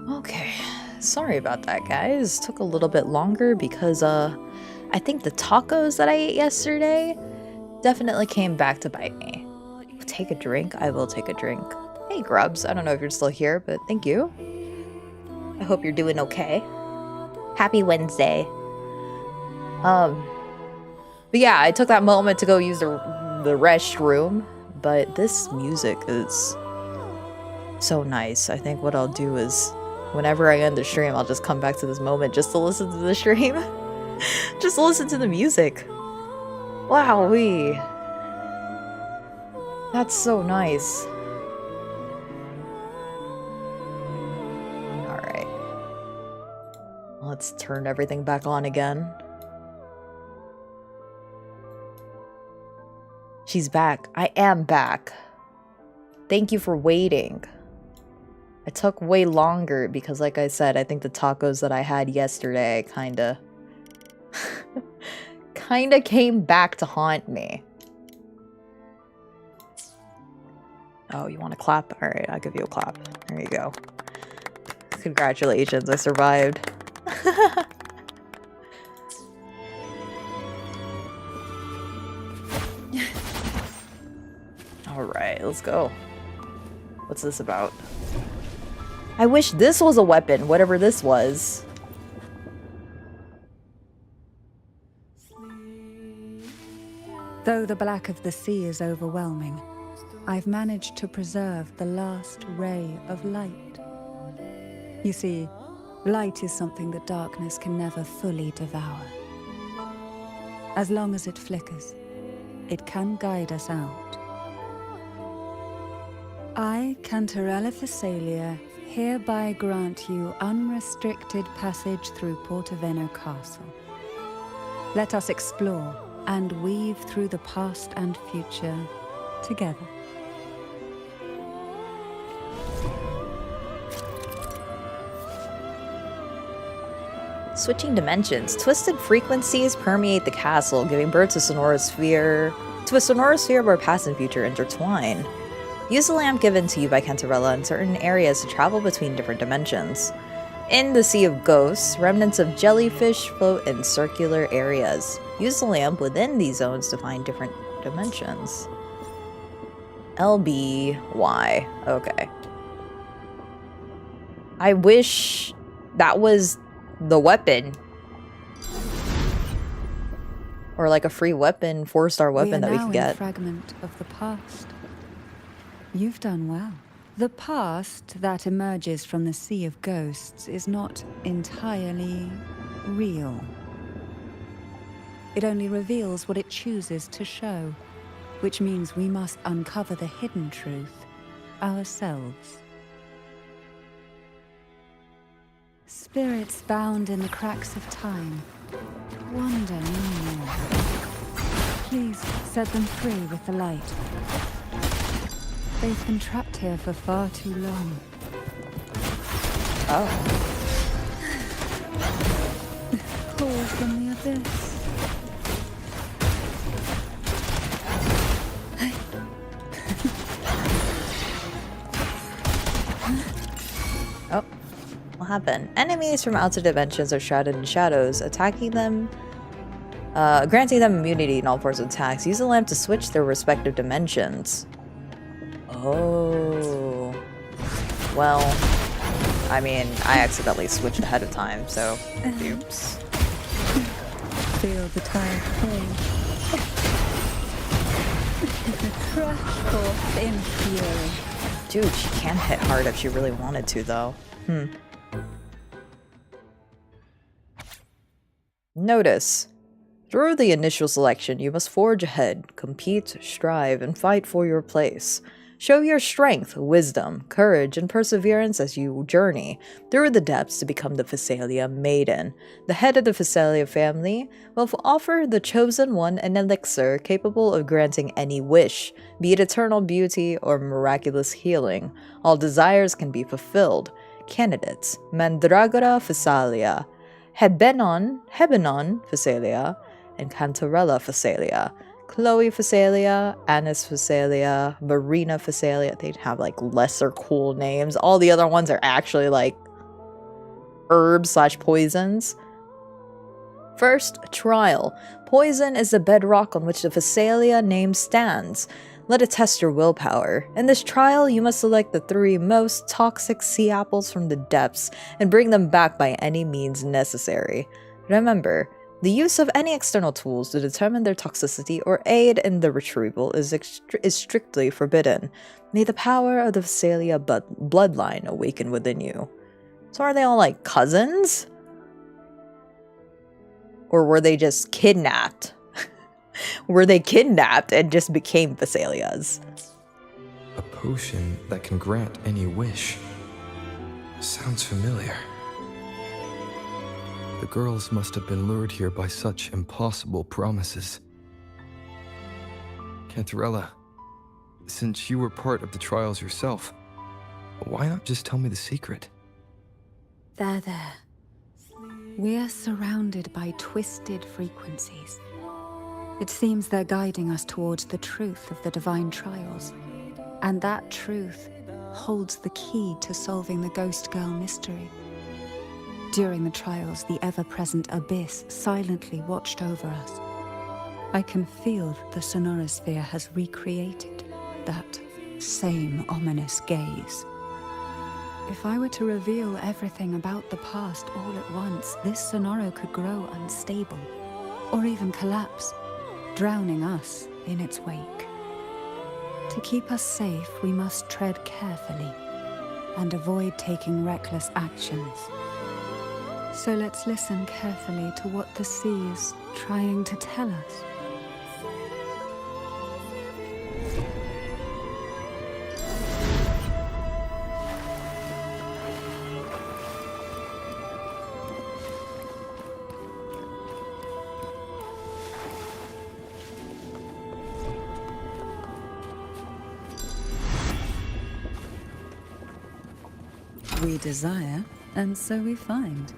Okay, sorry about that, guys. Took a little bit longer because, I think the tacos that I ate yesterday definitely came back to bite me. Take a drink? I will take a drink. Hey, Grubs. I don't know if you're still here, but thank you. I hope you're doing okay. Happy Wednesday. But yeah, I took that moment to go use the restroom, but this music is so nice. I think what I'll do is whenever I end the stream, I'll just come back to this moment just to listen to the stream. Just to listen to the music. Wowee. That's so nice. Alright. Let's turn everything back on again. She's back. I am back. Thank you for waiting. It took way longer because, like I said, I think the tacos that I had yesterday kinda came back to haunt me. Oh, you want to clap? Alright, I'll give you a clap. There you go. Congratulations, I survived. Alright, let's go. What's this about? I wish this was a weapon, whatever this was. Though the black of the sea is overwhelming, I've managed to preserve the last ray of light. You see, light is something that darkness can never fully devour. As long as it flickers, it can guide us out. I, Cantarella Thessalia, hereby grant you unrestricted passage through Portoveno Castle. Let us explore and weave through the past and future together. Switching dimensions. Twisted frequencies permeate the castle, giving birth to a sonorosphere where past and future intertwine. Use the lamp given to you by Cantarella in certain areas to travel between different dimensions. In the Sea of Ghosts, remnants of jellyfish float in circular areas. Use the lamp within these zones to find different dimensions. LBY. Okay. I wish that was the weapon. Or like a free weapon, 4-star weapon that we could get. A fragment of the past. You've done well. The past that emerges from the Sea of Ghosts is not entirely real. It only reveals what it chooses to show. which means we must uncover the hidden truth ourselves. Spirits bound in the cracks of time wander no more. Please set them free with the light. They've been trapped here for far too long. Oh. Call from the abyss. Oh. What happened? Enemies from outer dimensions are shrouded in shadows, attacking them, granting them immunity in all forms of attacks. Use the lamp to switch their respective dimensions. Oh. Well, I mean, I accidentally switched ahead of time, so oops. Feel the tide pain. Crash forth in fury. Dude, she can hit hard if she really wanted to, though. Notice. Through the initial selection, you must forge ahead, compete, strive, and fight for your place. Show your strength, wisdom, courage, and perseverance as you journey through the depths to become the Phasalia Maiden. The head of the Phasalia family will offer the chosen one an elixir capable of granting any wish, be it eternal beauty or miraculous healing. All desires can be fulfilled. Candidates: Mandragora Phasalia, Hebenon Phasalia, and Cantarella Phasalia. Chloe Phasalia, Anis Phasalia, Marina Phasalia. They'd have like lesser cool names. All the other ones are actually like herbs/poisons. First, trial. Poison is the bedrock on which the Phasalia name stands. Let it test your willpower. In this trial, you must select the 3 most toxic sea apples from the depths and bring them back by any means necessary. Remember, the use of any external tools to determine their toxicity or aid in the retrieval is strictly forbidden. May the power of the Phasalia bloodline awaken within you. So are they all like cousins? Or were they just kidnapped? Were they kidnapped and just became Phasalias? A potion that can grant any wish. Sounds familiar. The girls must have been lured here by such impossible promises. Cantarella, since you were part of the trials yourself, why not just tell me the secret? There. We're surrounded by twisted frequencies. It seems they're guiding us towards the truth of the divine trials. And that truth holds the key to solving the Ghost Girl mystery. During the trials, the ever-present abyss silently watched over us. I can feel that the sonorosphere has recreated that same ominous gaze. If I were to reveal everything about the past all at once, this sonoro could grow unstable, or even collapse, drowning us in its wake. To keep us safe, we must tread carefully and avoid taking reckless actions. So let's listen carefully to what the sea is trying to tell us. We desire, and so we find.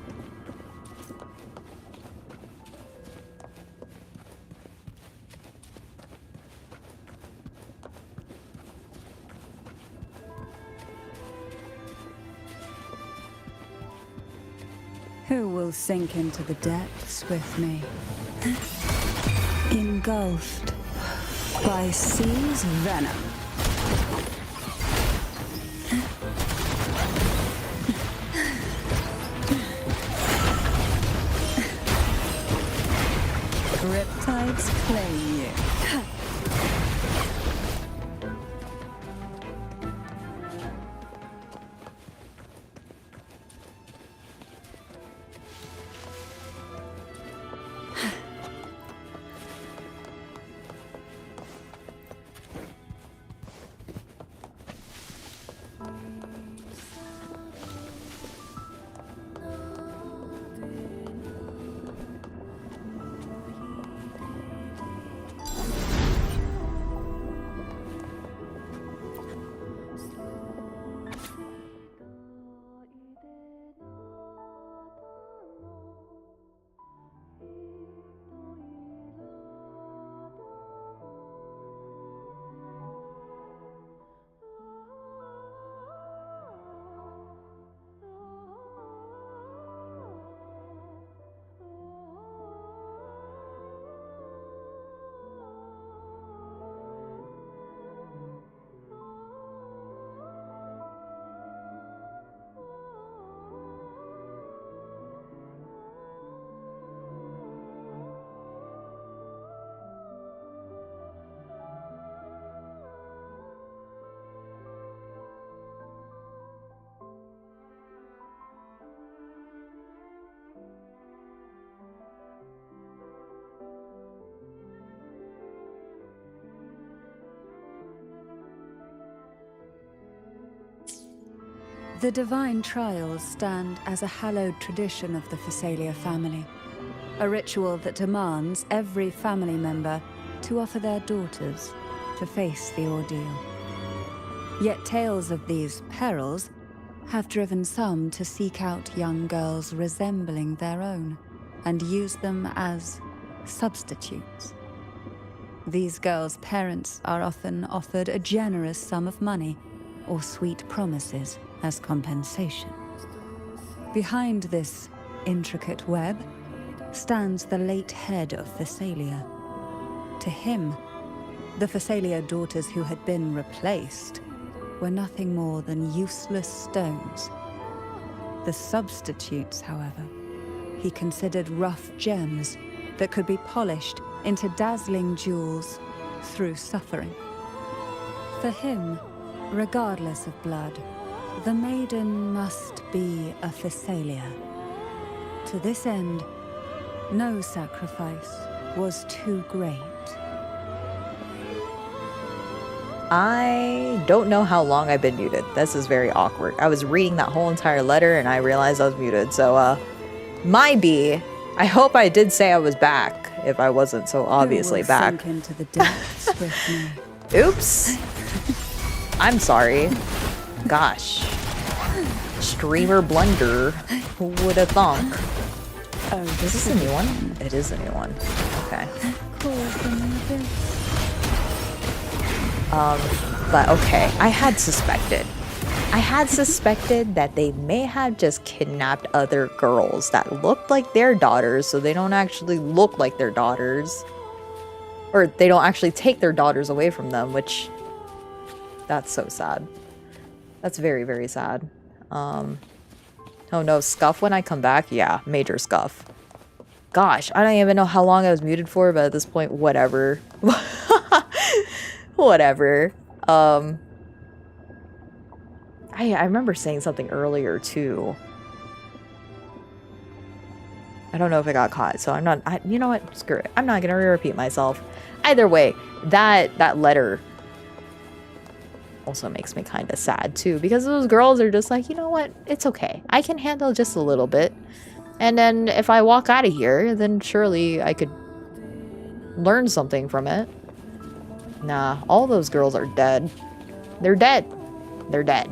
Who will sink into the depths with me? Engulfed by sea's venom. Riptides claim you. The divine trials stand as a hallowed tradition of the Phasalia family, a ritual that demands every family member to offer their daughters to face the ordeal. Yet tales of these perils have driven some to seek out young girls resembling their own and use them as substitutes. These girls' parents are often offered a generous sum of money or sweet promises as compensation. Behind this intricate web stands the late head of Phasalia. To him, the Phasalia daughters who had been replaced were nothing more than useless stones. The substitutes, however, he considered rough gems that could be polished into dazzling jewels through suffering. For him, regardless of blood, the maiden must be a Phasalia. To this end, no sacrifice was too great. I don't know how long I've been muted. This is very awkward. I was reading that whole entire letter and I realized I was muted. So, my B, I hope I did say I was back if I wasn't so obviously back. Sink into the depths with me. Oops. I'm sorry. Gosh. Streamer blunder. Who would have thunk? Oh, Is this a new one? It is a new one. Okay. But okay, I had suspected that they may have just kidnapped other girls that looked like their daughters, so they don't actually look like their daughters. Or they don't actually take their daughters away from them, which... That's so sad. That's very, very sad. Oh no, scuff when I come back? Yeah, major scuff. Gosh, I don't even know how long I was muted for, but at this point, whatever. Whatever. I remember saying something earlier too. I don't know if I got caught, so I'm not. You know what? Screw it. I'm not gonna repeat myself. Either way, that letter also makes me kind of sad too, because those girls are just like, you know what? It's okay. I can handle just a little bit, and then if I walk out of here, then surely I could learn something from it. Nah, all those girls are dead. They're dead. They're dead.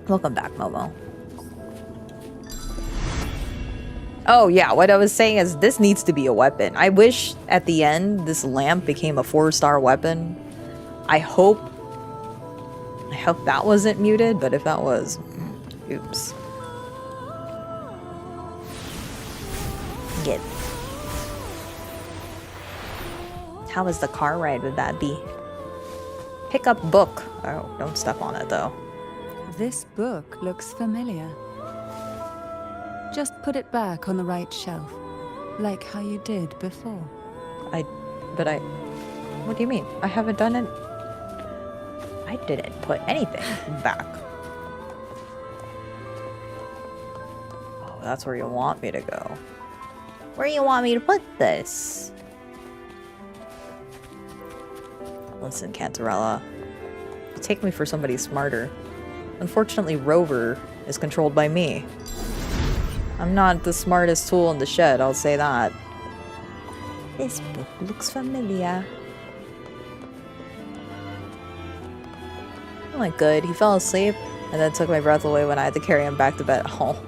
Welcome back, Momo. Oh yeah, what I was saying is this needs to be a weapon. I wish at the end this lamp became a 4-star weapon. I hope that wasn't muted, but if that was, oops. Get. How was the car ride with that be? Pick up book. Oh, don't step on it though. This book looks familiar. Just put it back on the right shelf, like how you did before. What do you mean? I haven't done it. I didn't put anything back. Oh, that's where you want me to go. Where you want me to put this? Listen, Cantarella. You take me for somebody smarter. Unfortunately, Rover is controlled by me. I'm not the smartest tool in the shed, I'll say that. This book looks familiar. Oh my good, he fell asleep and then took my breath away when I had to carry him back to bed. Oh.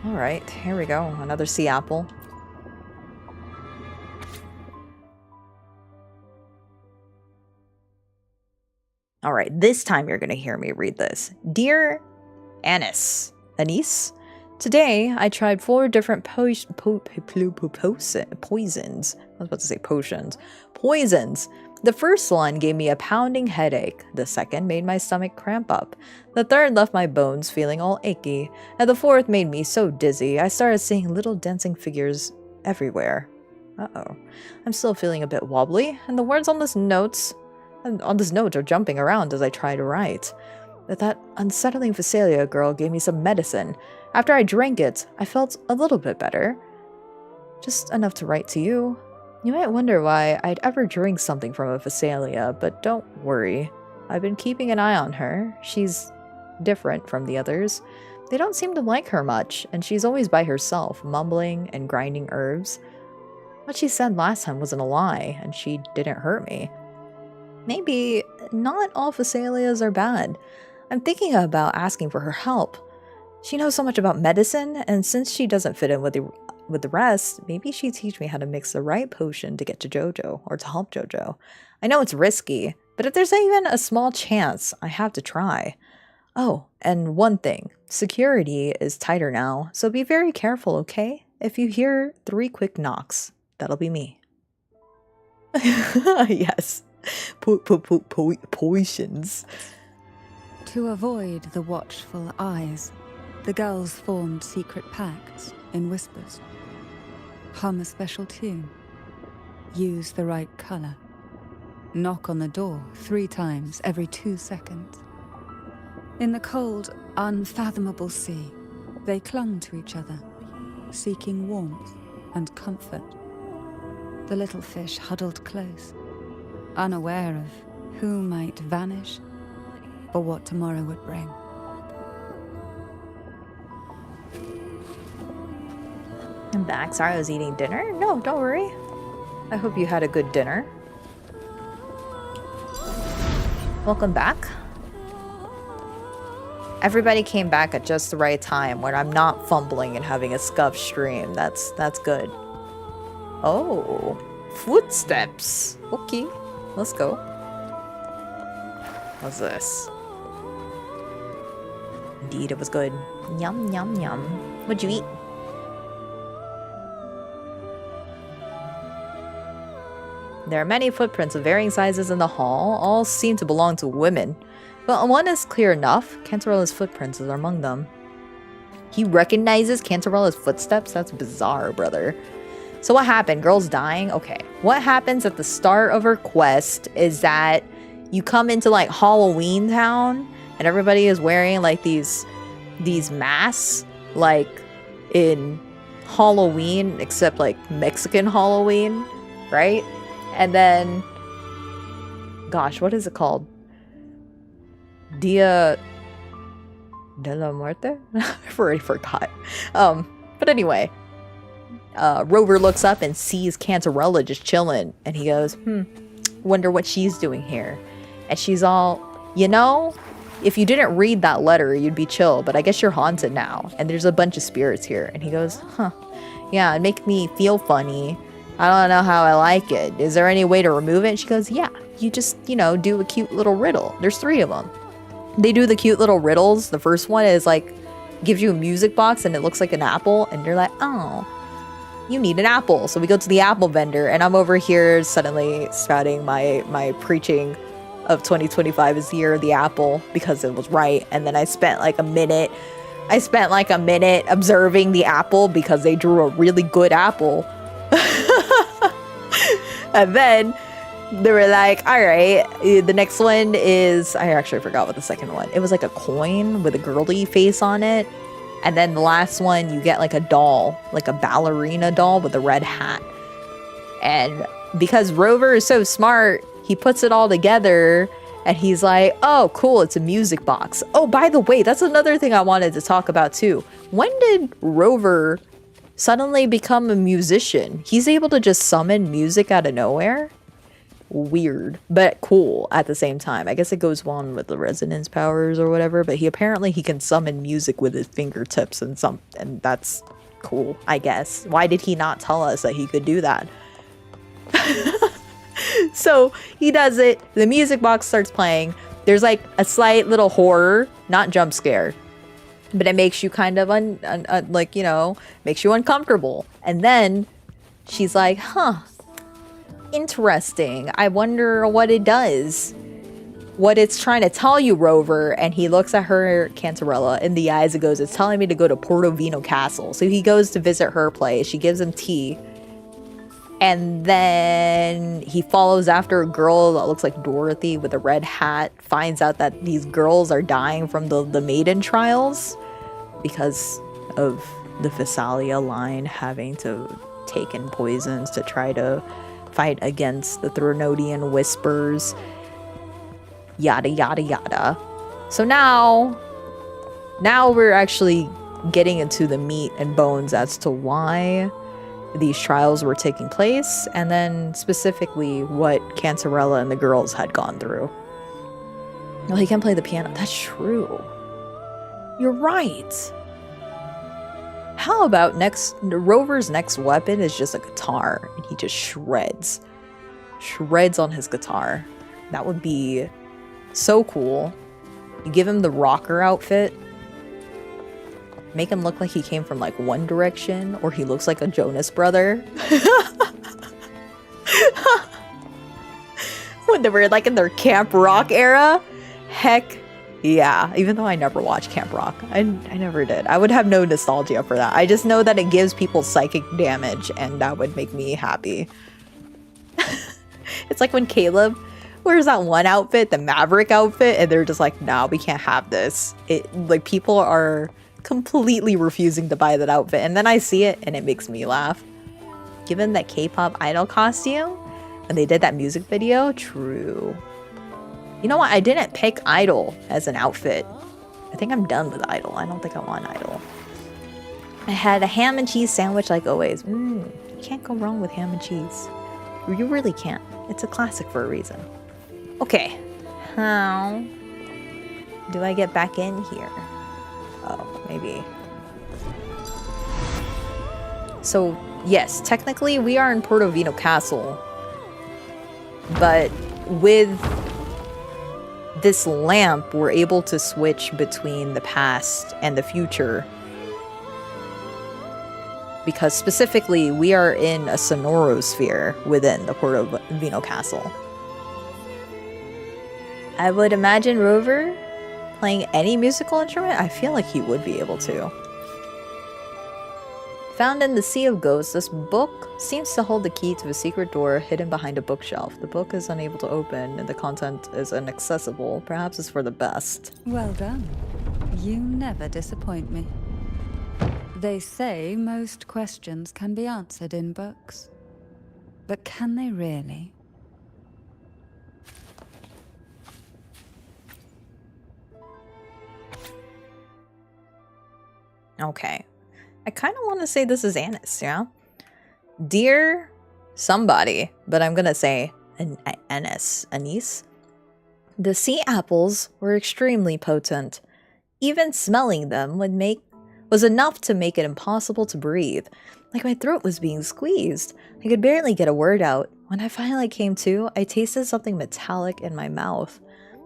Alright, here we go. Another sea apple. Alright, this time you're gonna hear me read this. Dear Anise, today I tried 4 different poisons. I was about to say potions. Poisons. The first one gave me a pounding headache. The second made my stomach cramp up. The third left my bones feeling all achy. And the fourth made me so dizzy I started seeing little dancing figures everywhere. Uh-oh. I'm still feeling a bit wobbly, and the words on this note are jumping around as I try to write. But that unsettling Phasalia girl gave me some medicine. After I drank it, I felt a little bit better. Just enough to write to you. You might wonder why I'd ever drink something from a Phasalia, but don't worry. I've been keeping an eye on her. She's different from the others. They don't seem to like her much, and she's always by herself, mumbling and grinding herbs. What she said last time wasn't a lie, and she didn't hurt me. Maybe not all Phasalias are bad. I'm thinking about asking for her help. She knows so much about medicine, and since she doesn't fit in with the rest, maybe she'd teach me how to mix the right potion to get to Jojo, or to help Jojo. I know it's risky, but if there's even a small chance, I have to try. Oh, and one thing. Security is tighter now, so be very careful, okay? If you hear 3 quick knocks, that'll be me. Yes. Potions. To avoid the watchful eyes, the girls formed secret pacts in whispers. Hum a special tune. Use the right color. Knock on the door 3 times every 2 seconds. In the cold, unfathomable sea, they clung to each other, seeking warmth and comfort. The little fish huddled close, unaware of who might vanish or what tomorrow would bring. I'm back. Sorry I was eating dinner. No, don't worry. I hope you had a good dinner. Welcome back. Everybody came back at just the right time when I'm not fumbling and having a scuffed stream. That's good. Oh, footsteps. Okay, let's go. What's this? Indeed, it was good. Yum, yum, yum. What'd you eat? There are many footprints of varying sizes in the hall. All seem to belong to women. But one is clear enough. Cantarella's footprints are among them. He recognizes Cantarella's footsteps? That's bizarre, brother. So what happened? Girl's dying? Okay. What happens at the start of her quest is that you come into like Halloween Town and everybody is wearing like these masks like in Halloween, except like Mexican Halloween, right? And then, gosh, what is it called? Dia de la Muerte? I've already forgot. But anyway, Rover looks up and sees Cantarella just chilling, and he goes, wonder what she's doing here. And she's all, you know, if you didn't read that letter, you'd be chill, but I guess you're haunted now, and there's a bunch of spirits here. And he goes, huh, yeah, it makes me feel funny. I don't know how I like it. Is there any way to remove it? And she goes, yeah, you just, you know, do a cute little riddle. There's 3 of them. They do the cute little riddles. The first one is like, gives you a music box and it looks like an apple. And you're like, oh, you need an apple. So we go to the apple vendor and I'm over here suddenly spouting my preaching of 2025 is the year of the apple because it was right. And then I spent like a minute observing the apple because they drew a really good apple. And then they were like, all right, the next one is, I actually forgot what the second one. It was like a coin with a girly face on it. And then the last one, you get like a doll, like a ballerina doll with a red hat. And because Rover is so smart, he puts it all together and he's like, oh, cool, it's a music box. Oh, by the way, that's another thing I wanted to talk about too. When did Rover suddenly become a musician? He's able to just summon music out of nowhere. Weird, but cool at the same time. I guess it goes on with the resonance powers or whatever, but he can summon music with his fingertips and that's cool, I guess. Why did he not tell us that he could do that? So he does it. The music box starts playing. There's like a slight little horror, not jump scare, but it makes you kind of like, you know, makes you uncomfortable. And then she's like, huh, interesting. I wonder what it does. What it's trying to tell you, Rover. And he looks at her, Cantarella, in the eyes and goes, it's telling me to go to Portovino Castle. So he goes to visit her place. She gives him tea. And then he follows after a girl that looks like Dorothy with a red hat, finds out that these girls are dying from the maiden trials because of the Phasalia line having to take in poisons to try to fight against the Thurnodian whispers. Yada, yada, yada. So now we're actually getting into the meat and bones as to why these trials were taking place, and then specifically what Cantarella and the girls had gone through. Well, he can play the piano. That's true. You're right. How about Rover's next weapon is just a guitar, and he just shreds on his guitar. That would be so cool. You give him the rocker outfit, make him look like he came from like One Direction, or he looks like a Jonas brother. When they were like in their Camp Rock era. Heck yeah. Even though I never watched Camp Rock. I never did. I would have no nostalgia for that. I just know that it gives people psychic damage, and that would make me happy. It's like when Caleb wears that one outfit, the Maverick outfit, and they're just like, no, we can't have this. Like, people are completely refusing to buy that outfit, and then I see it and it makes me laugh. Given that K-pop idol costume and they did that music video, true. You know what? I didn't pick idol as an outfit. I think I'm done with idol. I don't think I want idol. I had a ham and cheese sandwich like always. You can't go wrong with ham and cheese. You really can't. It's a classic for a reason. Okay. How do I get back in here? Oh, maybe. So, yes, technically we are in Portovino Castle. But with this lamp, we're able to switch between the past and the future. Because specifically, we are in a sonorosphere within the Portovino Castle. I would imagine Rover playing any musical instrument. I feel like he would be able to. Found in the Sea of Ghosts, this book seems to hold the key to a secret door hidden behind a bookshelf. The book is unable to open and the content is inaccessible. Perhaps it's for the best. Well done. You never disappoint me. They say most questions can be answered in books. But can they really? Okay. I kind of want to say this is Anis, yeah? Dear somebody, but I'm going to say Anis. The sea apples were extremely potent. Even smelling them was enough to make it impossible to breathe. Like my throat was being squeezed. I could barely get a word out. When I finally came to, I tasted something metallic in my mouth.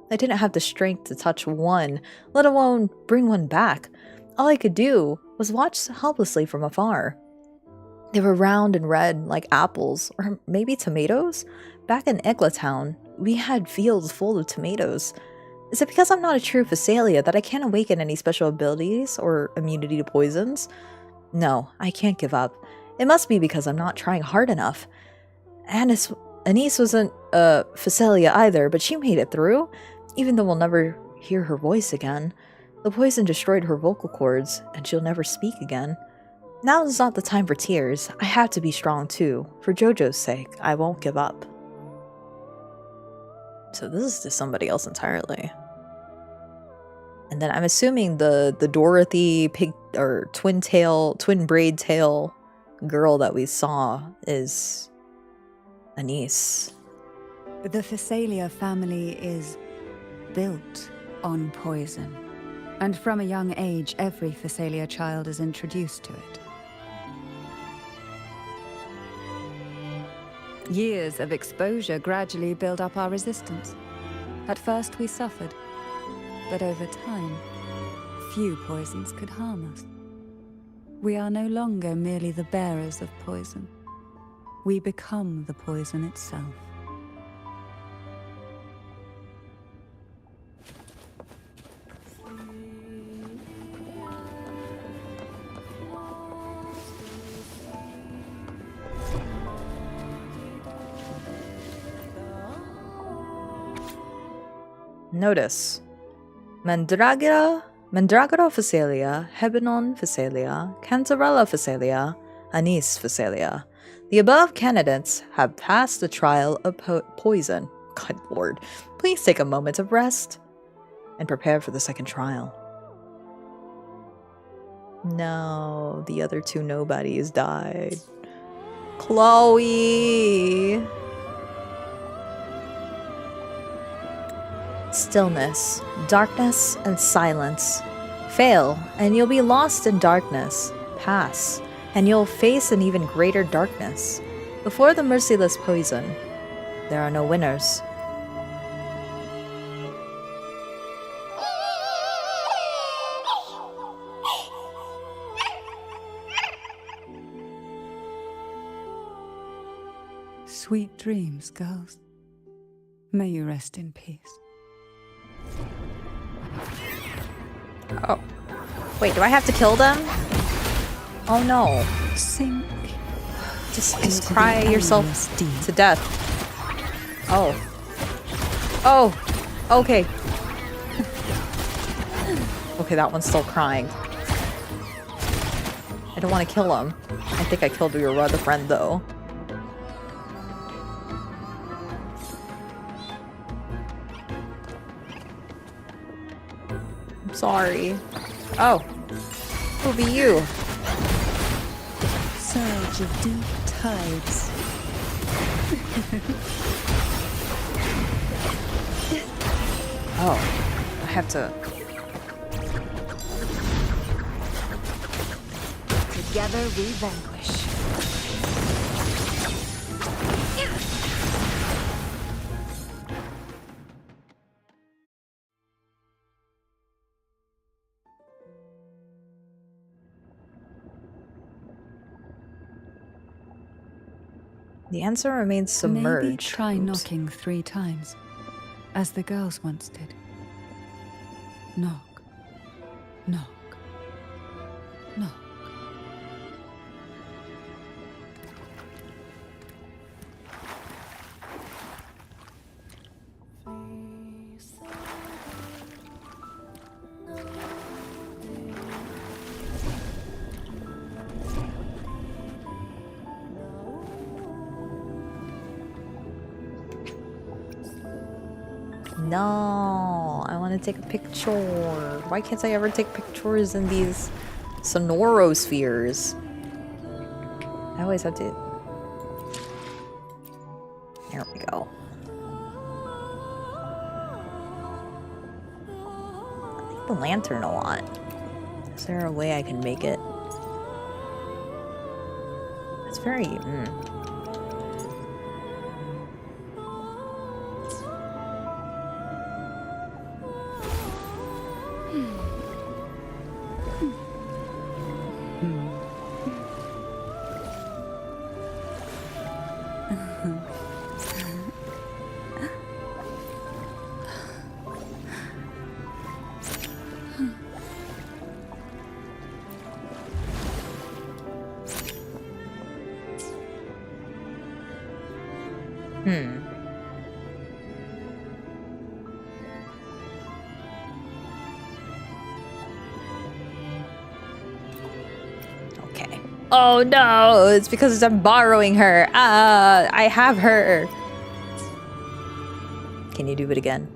I didn't have the strength to touch one, let alone bring one back. All I could do was watch helplessly from afar. They were round and red like apples, or maybe tomatoes? Back in Eglatown, we had fields full of tomatoes. Is it because I'm not a true Phasalia that I can't awaken any special abilities or immunity to poisons? No, I can't give up. It must be because I'm not trying hard enough. Anis wasn't a Phasalia either, but she made it through, even though we'll never hear her voice again. The poison destroyed her vocal cords, and she'll never speak again. Now is not the time for tears. I have to be strong too. For Jojo's sake, I won't give up. So this is to somebody else entirely. And then I'm assuming the Dorothy pig or twin braid tail girl that we saw is Anis. The Phasalia family is built on poison. And from a young age, every Phasalia child is introduced to it. Years of exposure gradually build up our resistance. At first we suffered, but over time, few poisons could harm us. We are no longer merely the bearers of poison. We become the poison itself. Notice. Mandragora Phasalia, Hebenon Phasalia, Cantarella Phasalia, Anis Phasalia. The above candidates have passed the trial of poison. Good lord. Please take a moment of rest and prepare for the second trial. No, the other two nobodies died. Chloe! Stillness, darkness, and silence. Fail, and you'll be lost in darkness. Pass, and you'll face an even greater darkness. Before the merciless poison, there are no winners. Sweet dreams, girls. May you rest in peace. Oh. Wait, do I have to kill them? Oh no. Sink. Just cry yourself to death. Oh. Oh. Okay. Okay, that one's still crying. I don't want to kill him. I think I killed your other friend though. Sorry. Oh. Who'll be you? Surge of deep tides. Oh. I have to... Together we vanquish. The answer remains submerged. Maybe try Oops. knocking 3 times, as the girls once did. Knock. Knock. Knock. No, I want to take a picture. Why can't I ever take pictures in these sonorospheres? I always have to... There we go. I like the lantern a lot. Is there a way I can make it? It's very... Okay. Oh no, it's because I'm borrowing her. I have her. Can you do it again?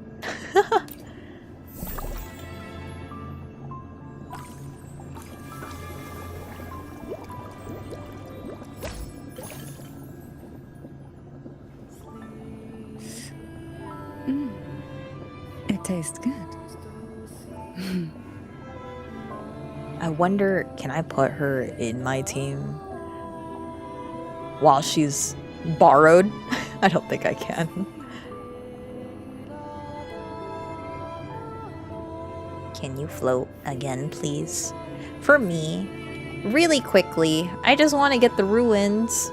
It tastes good. I wonder, can I put her in my team while she's borrowed? I don't think I can. Can you float again, please? For me, really quickly, I just want to get the ruins.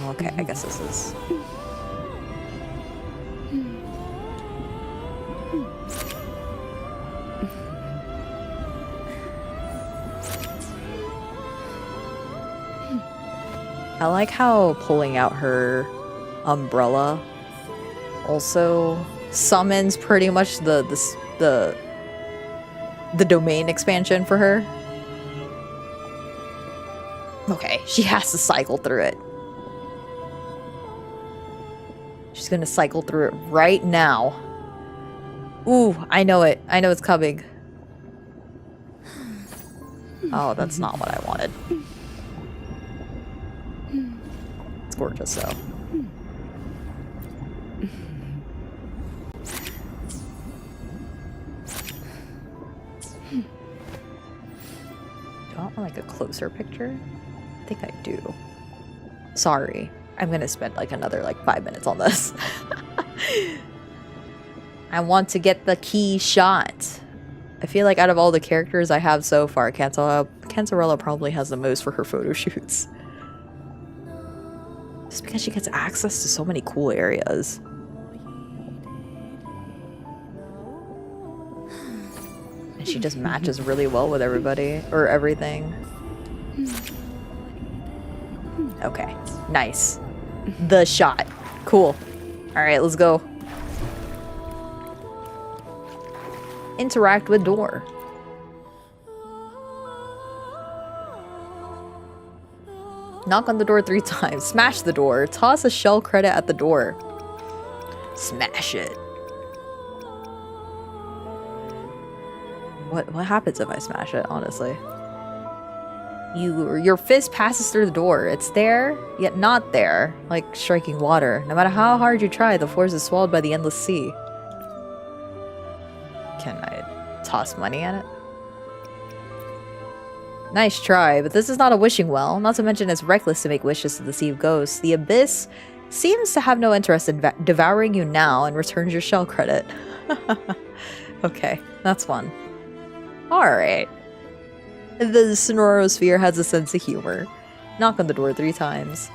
Okay, I guess this is... I like how pulling out her umbrella also summons pretty much the domain expansion for her. Okay, she has to cycle through it. She's gonna cycle through it right now. Ooh, I know it. I know it's coming. Oh, that's not what I wanted. It's gorgeous, though. Do I want like a closer picture? I think I do. Sorry. I'm gonna spend like another like 5 minutes on this. I want to get the key shot. I feel like out of all the characters I have so far, Cantarella probably has the most for her photo shoots. Just because she gets access to so many cool areas. And she just matches really well with everybody, or everything. Okay, nice. The shot. Cool. Alright, let's go. Interact with door. Knock on the door 3 times. Smash the door. Toss a shell credit at the door. Smash it. What happens if I smash it, honestly? Your fist passes through the door. It's there, yet not there. Like striking water. No matter how hard you try, the force is swallowed by the endless sea. Can I toss money at it? Nice try, but this is not a wishing well. Not to mention it's reckless to make wishes to the Sea of Ghosts. The Abyss seems to have no interest in devouring you now and returns your shell credit. Okay, that's fun. Alright. The Sonorosphere has a sense of humor. Knock on the door 3 times.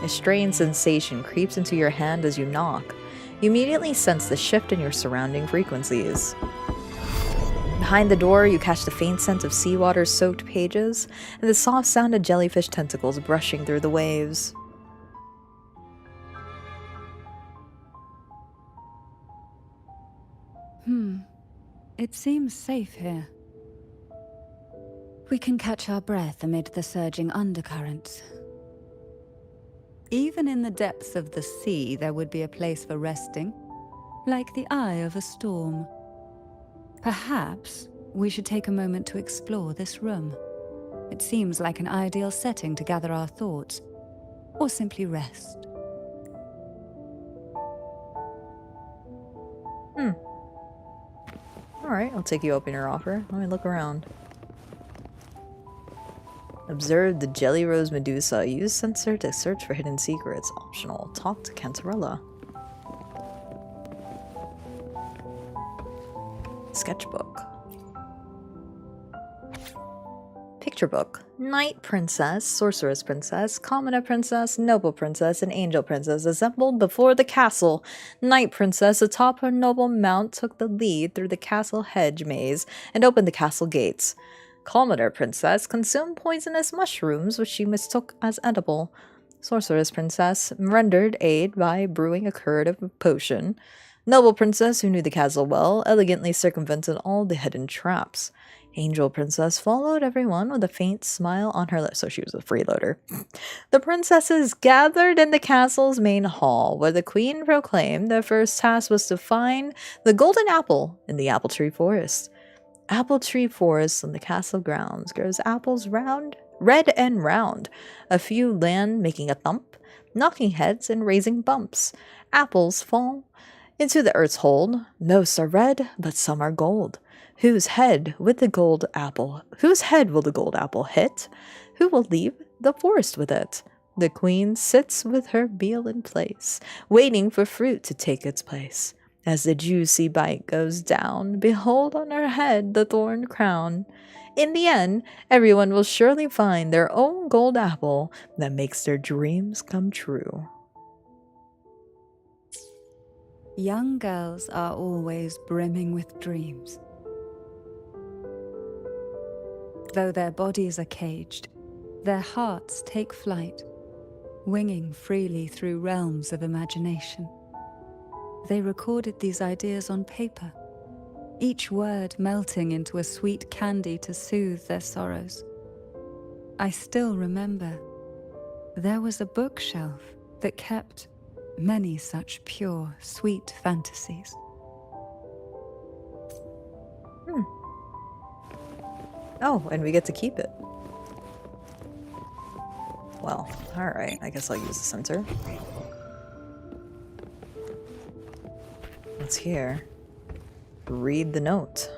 A strange sensation creeps into your hand as you knock. You immediately sense the shift in your surrounding frequencies. Behind the door, you catch the faint scent of seawater-soaked pages and the soft sound of jellyfish tentacles brushing through the waves. It seems safe here. We can catch our breath amid the surging undercurrents. Even in the depths of the sea, there would be a place for resting, like the eye of a storm. Perhaps we should take a moment to explore this room. It seems like an ideal setting to gather our thoughts, or simply rest. Alright, I'll take you up in your offer. Let me look around. Observe the Jelly Rose Medusa. Use sensor to search for hidden secrets. Optional. Talk to Cantarella. Sketchbook. Picture book. Knight Princess, Sorceress Princess, Commoner Princess, Noble Princess, and Angel Princess assembled before the castle. Knight Princess atop her noble mount took the lead through the castle hedge maze and opened the castle gates. Commoner Princess consumed poisonous mushrooms which she mistook as edible. Sorceress Princess rendered aid by brewing a curative potion. Noble Princess, who knew the castle well, elegantly circumvented all the hidden traps. Angel Princess followed everyone with a faint smile on her lips, so she was a freeloader. The princesses gathered in the castle's main hall, where the queen proclaimed their first task was to find the golden apple in the apple tree forest. Apple tree forest on the castle grounds grows apples red and round. A few land making a thump, knocking heads and raising bumps. Apples fall into the earth's hold. Most are red, but some are gold. Whose head will the gold apple hit? Who will leave the forest with it? The queen sits with her meal in place, waiting for fruit to take its place. As the juicy bite goes down, behold on her head the thorn crown. In the end, everyone will surely find their own gold apple that makes their dreams come true. Young girls are always brimming with dreams. Though their bodies are caged, their hearts take flight, winging freely through realms of imagination. They recorded these ideas on paper, each word melting into a sweet candy to soothe their sorrows. I still remember there was a bookshelf that kept many such pure, sweet fantasies. Oh, and we get to keep it. Well, alright, I guess I'll use the sensor. What's here? Read the note.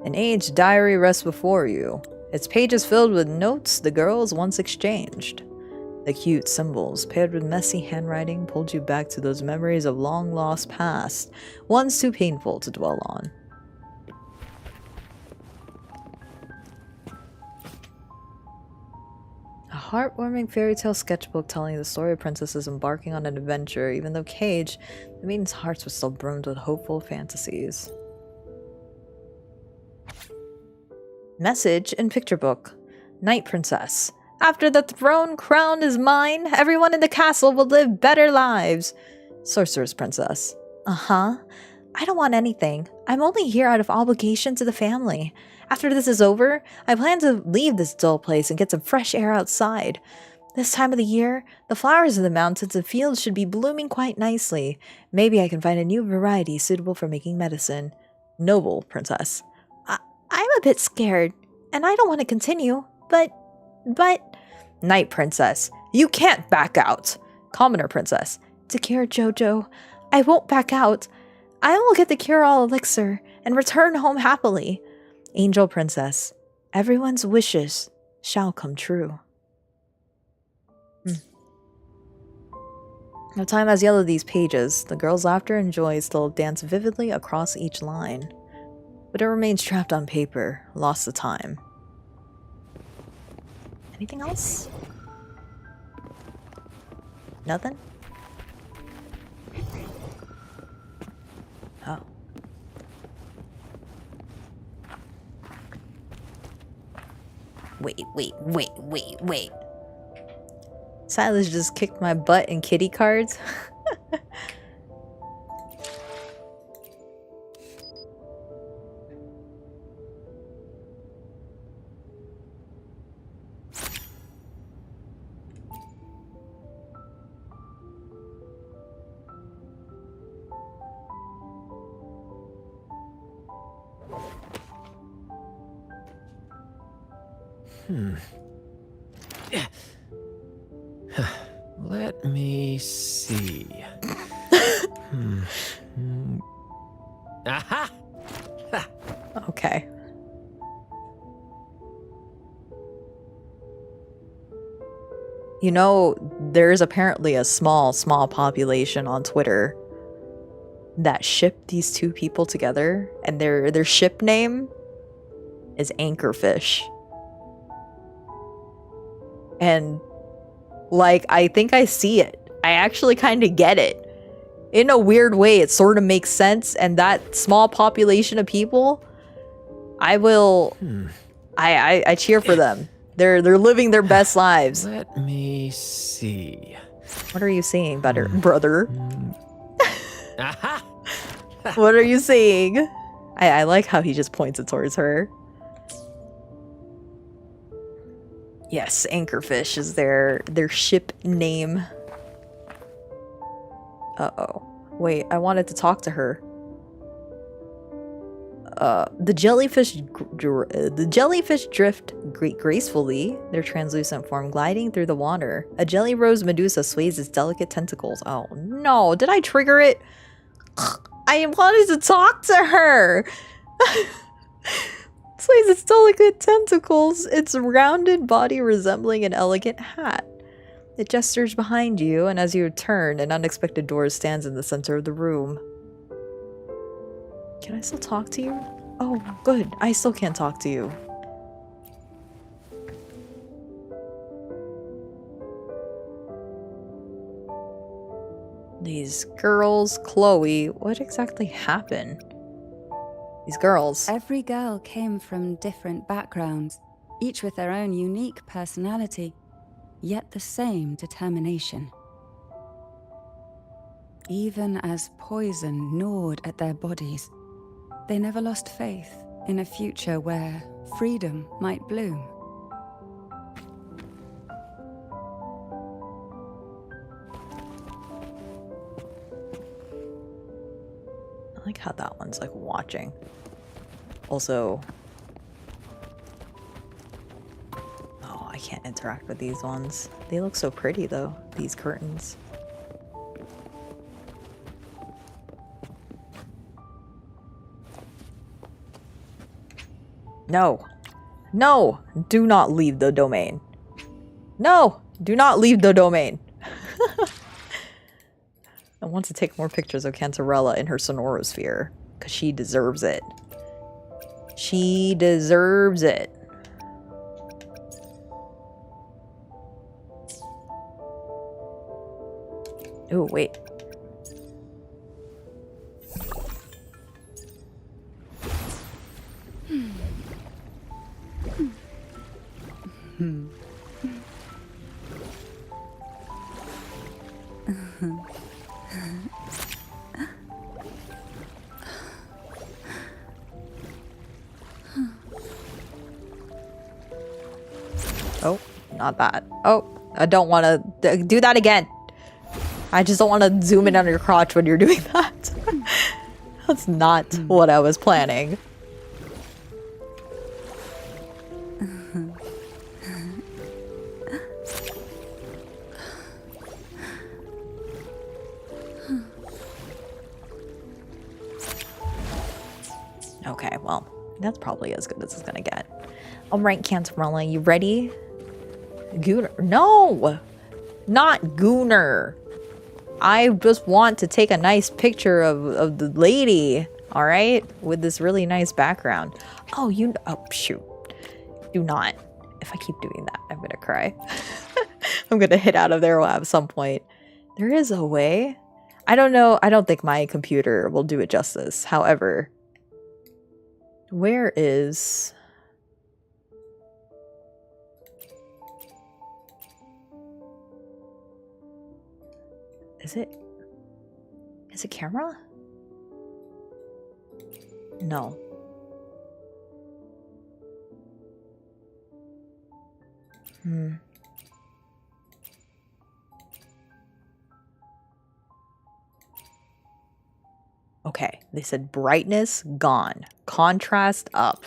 An aged diary rests before you. Its pages filled with notes the girls once exchanged. The cute symbols, paired with messy handwriting, pulled you back to those memories of long-lost past, ones too painful to dwell on. A heartwarming fairy tale sketchbook telling the story of princesses embarking on an adventure, even though caged, the maidens' hearts were still brimmed with hopeful fantasies. Message in picture book. Night Princess. After the throne crown is mine, everyone in the castle will live better lives. Sorceress Princess. Uh-huh. I don't want anything. I'm only here out of obligation to the family. After this is over, I plan to leave this dull place and get some fresh air outside. This time of the year, the flowers in the mountains and fields should be blooming quite nicely. Maybe I can find a new variety suitable for making medicine. Noble Princess. I'm a bit scared, and I don't want to continue, but... Night Princess. You can't back out. Commoner Princess. To cure Jojo. I won't back out. I will get the cure-all elixir and return home happily. Angel Princess. Everyone's wishes shall come true. Now time has yellowed these pages. The girl's laughter and joy still dance vividly across each line. But it remains trapped on paper, lost to time. Anything else? Nothing? Oh. Wait. Silas just kicked my butt in kitty cards. Let me see. Aha! Okay. You know, there's apparently a small population on Twitter that ship these two people together, and their ship name is Anchorfish. And like, I think I see it. I actually kind of get it. In a weird way, it sort of makes sense, and that small population of people, I will I cheer for them. They're living their best lives. Let me see. What are you seeing, brother? Aha! What are you seeing? I like how he just points it towards her. Yes, Anchorfish is their ship name. Uh-oh. Wait, I wanted to talk to her. The jellyfish drift gracefully, their translucent form gliding through the water. A jelly rose Medusa sways its delicate tentacles. Oh no, did I trigger it? I wanted to talk to her! Sways its delicate tentacles, its rounded body resembling an elegant hat. It gestures behind you, and as you turn, an unexpected door stands in the center of the room. Can I still talk to you? Oh, good. I still can't talk to you. These girls, Chloe, what exactly happened? These girls. Every girl came from different backgrounds, each with their own unique personality, yet the same determination. Even as poison gnawed at their bodies, they never lost faith in a future where freedom might bloom. like how that one's like watching. Also, oh, I can't interact with these ones. They look so pretty though, these curtains. No. No! Do not leave the domain. No! Do not leave the domain. I want to take more pictures of Cantarella in her sonorosphere. Because she deserves it. She deserves it. Oh, wait. Oh, not that. Oh, I don't want to do that again. I just don't want to zoom in on your crotch when you're doing that. That's not what I was planning. Okay, well, that's probably as good as it's gonna get. All right, Cantarella, you ready? Gooner. No! Not Gooner. I just want to take a nice picture of the lady, all right? With this really nice background. Oh, oh, shoot. Do not. If I keep doing that, I'm gonna cry. I'm gonna hit out of there at some point. There is a way. I don't know. I don't think my computer will do it justice. However, where is... Is it camera? No. Okay, they said brightness gone, contrast up.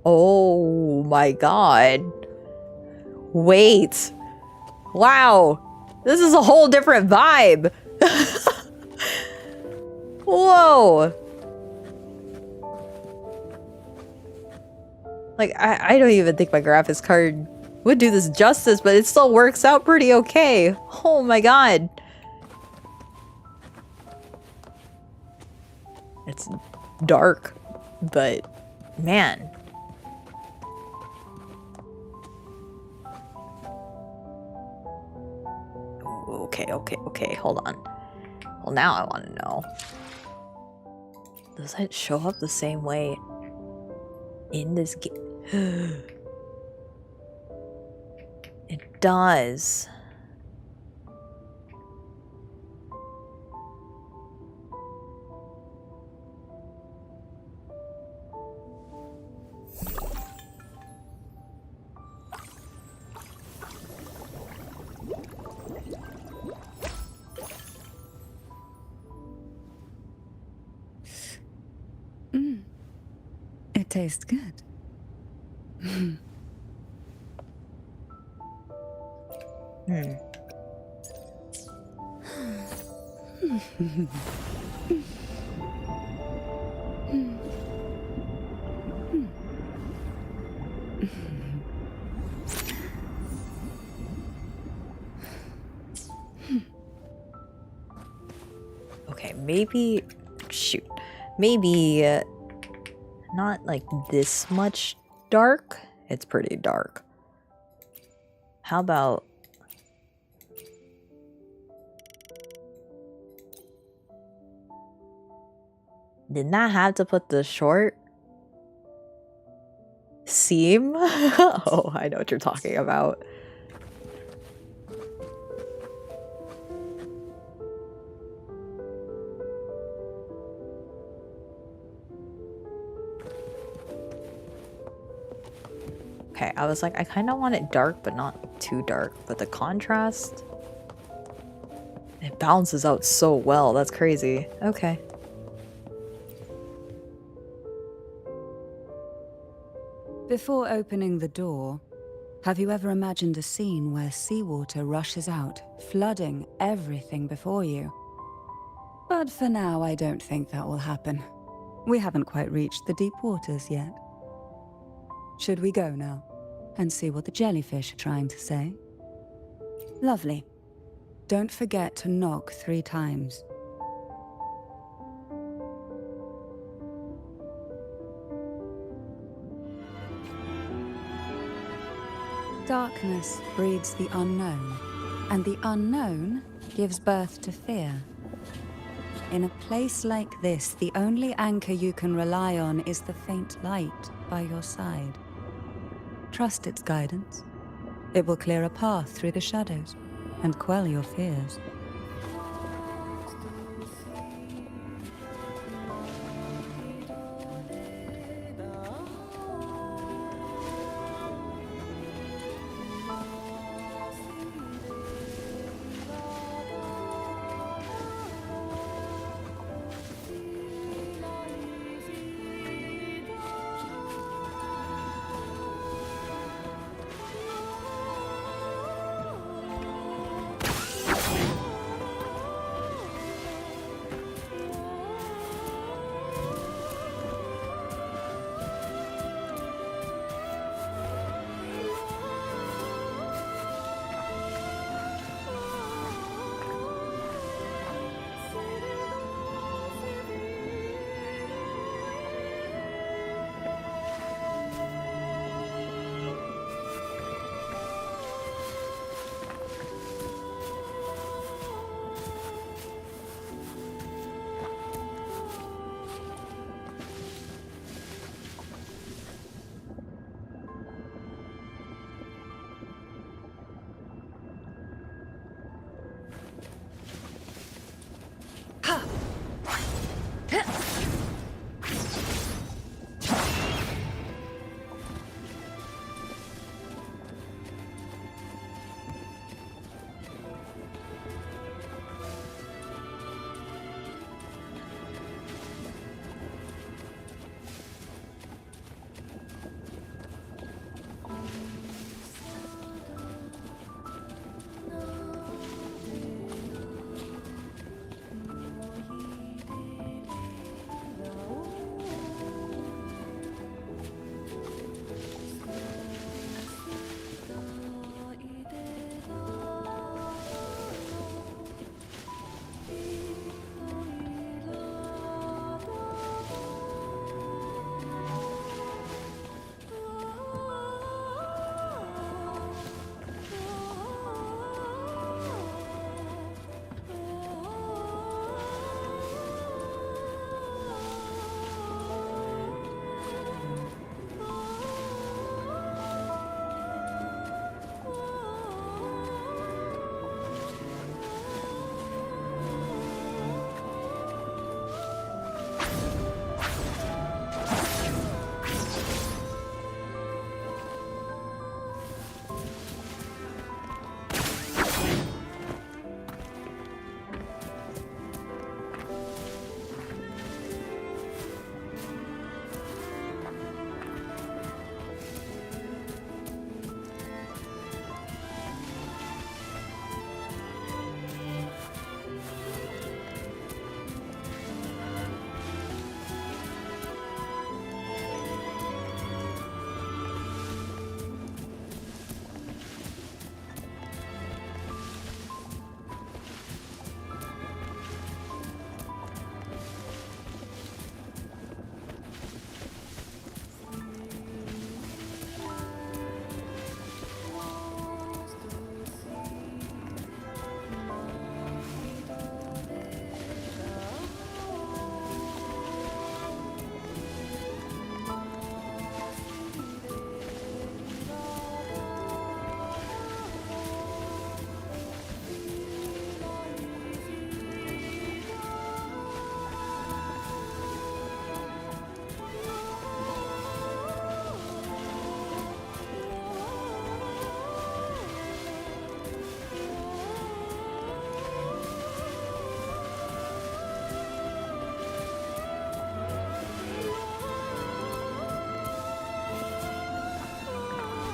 Oh my god. Wait. Wow. This is a whole different vibe. Whoa. Like, I don't even think my graphics card would do this justice, but it still works out pretty okay. Oh my god. It's dark, but man. Okay, hold on. Well, now I want to know. Does it show up the same way in this game? It does. It tastes good. Okay, maybe... Shoot. Maybe... not like this much dark. It's pretty dark. How about... Didn't I have to put the short seam? Oh, I know what you're talking about. Okay, I was like, I kind of want it dark, but not too dark. But the contrast... It balances out so well. That's crazy. Okay. Before opening the door, have you ever imagined a scene where seawater rushes out, flooding everything before you? But for now, I don't think that will happen. We haven't quite reached the deep waters yet. Should we go now and see what the jellyfish are trying to say? Lovely. Don't forget to knock 3 times. Darkness breeds the unknown, and the unknown gives birth to fear. In a place like this, the only anchor you can rely on is the faint light by your side. Trust its guidance. It will clear a path through the shadows and quell your fears.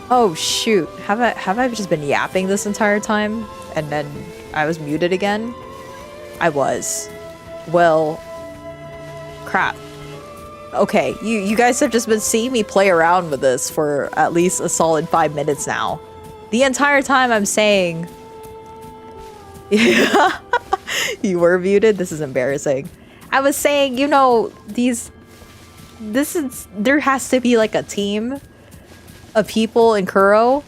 Oh shoot, have I just been yapping this entire time? And then I was muted again? I was. Well, crap. Okay, you guys have just been seeing me play around with this for at least a solid 5 minutes now. The entire time I'm saying... You were muted? This is embarrassing. I was saying, you know, there has to be like a team of people in Kuro.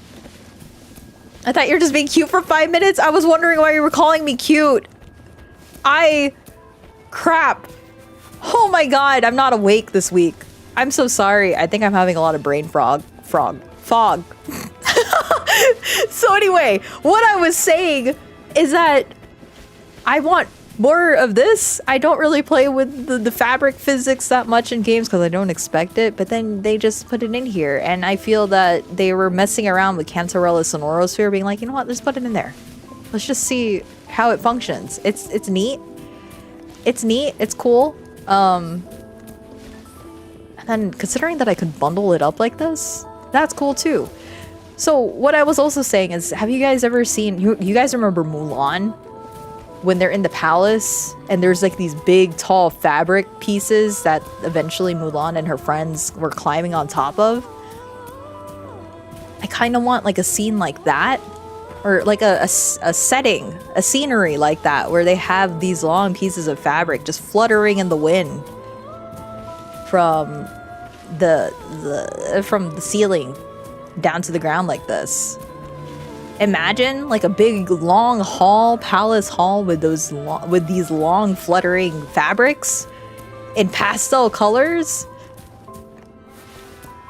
I thought you were just being cute for 5 minutes. I was wondering why you were calling me cute. Crap. Oh my god, I'm not awake this week. I'm so sorry. I think I'm having a lot of brain fog. So anyway, what I was saying is that I want more of this. I don't really play with the fabric physics that much in games because I don't expect it, but then they just put it in here, and I feel that they were messing around with Cantarella Sonorosphere, being like, you know what, let's put it in there. Let's just see how it functions. It's neat. It's neat. It's cool. And then considering that I could bundle it up like this, that's cool too. So what I was also saying is, have you guys ever seen, you guys remember Mulan? When they're in the palace and there's like these big tall fabric pieces that eventually Mulan and her friends were climbing on top of? I kind of want like a scene like that, or like a setting, a scenery like that, where they have these long pieces of fabric just fluttering in the wind from the ceiling down to the ground like this. Imagine like a big long hall, palace hall with these long fluttering fabrics in pastel colors.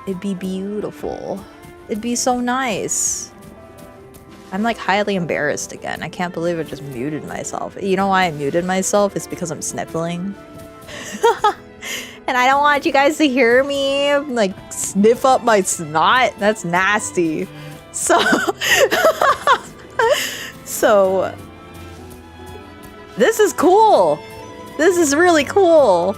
It'd be beautiful. It'd be so nice. I'm like highly embarrassed again. I can't believe I just muted myself. You know why I muted myself? It's because I'm sniffling. And I don't want you guys to hear me like sniff up my snot. That's nasty. So this is cool. This is really cool.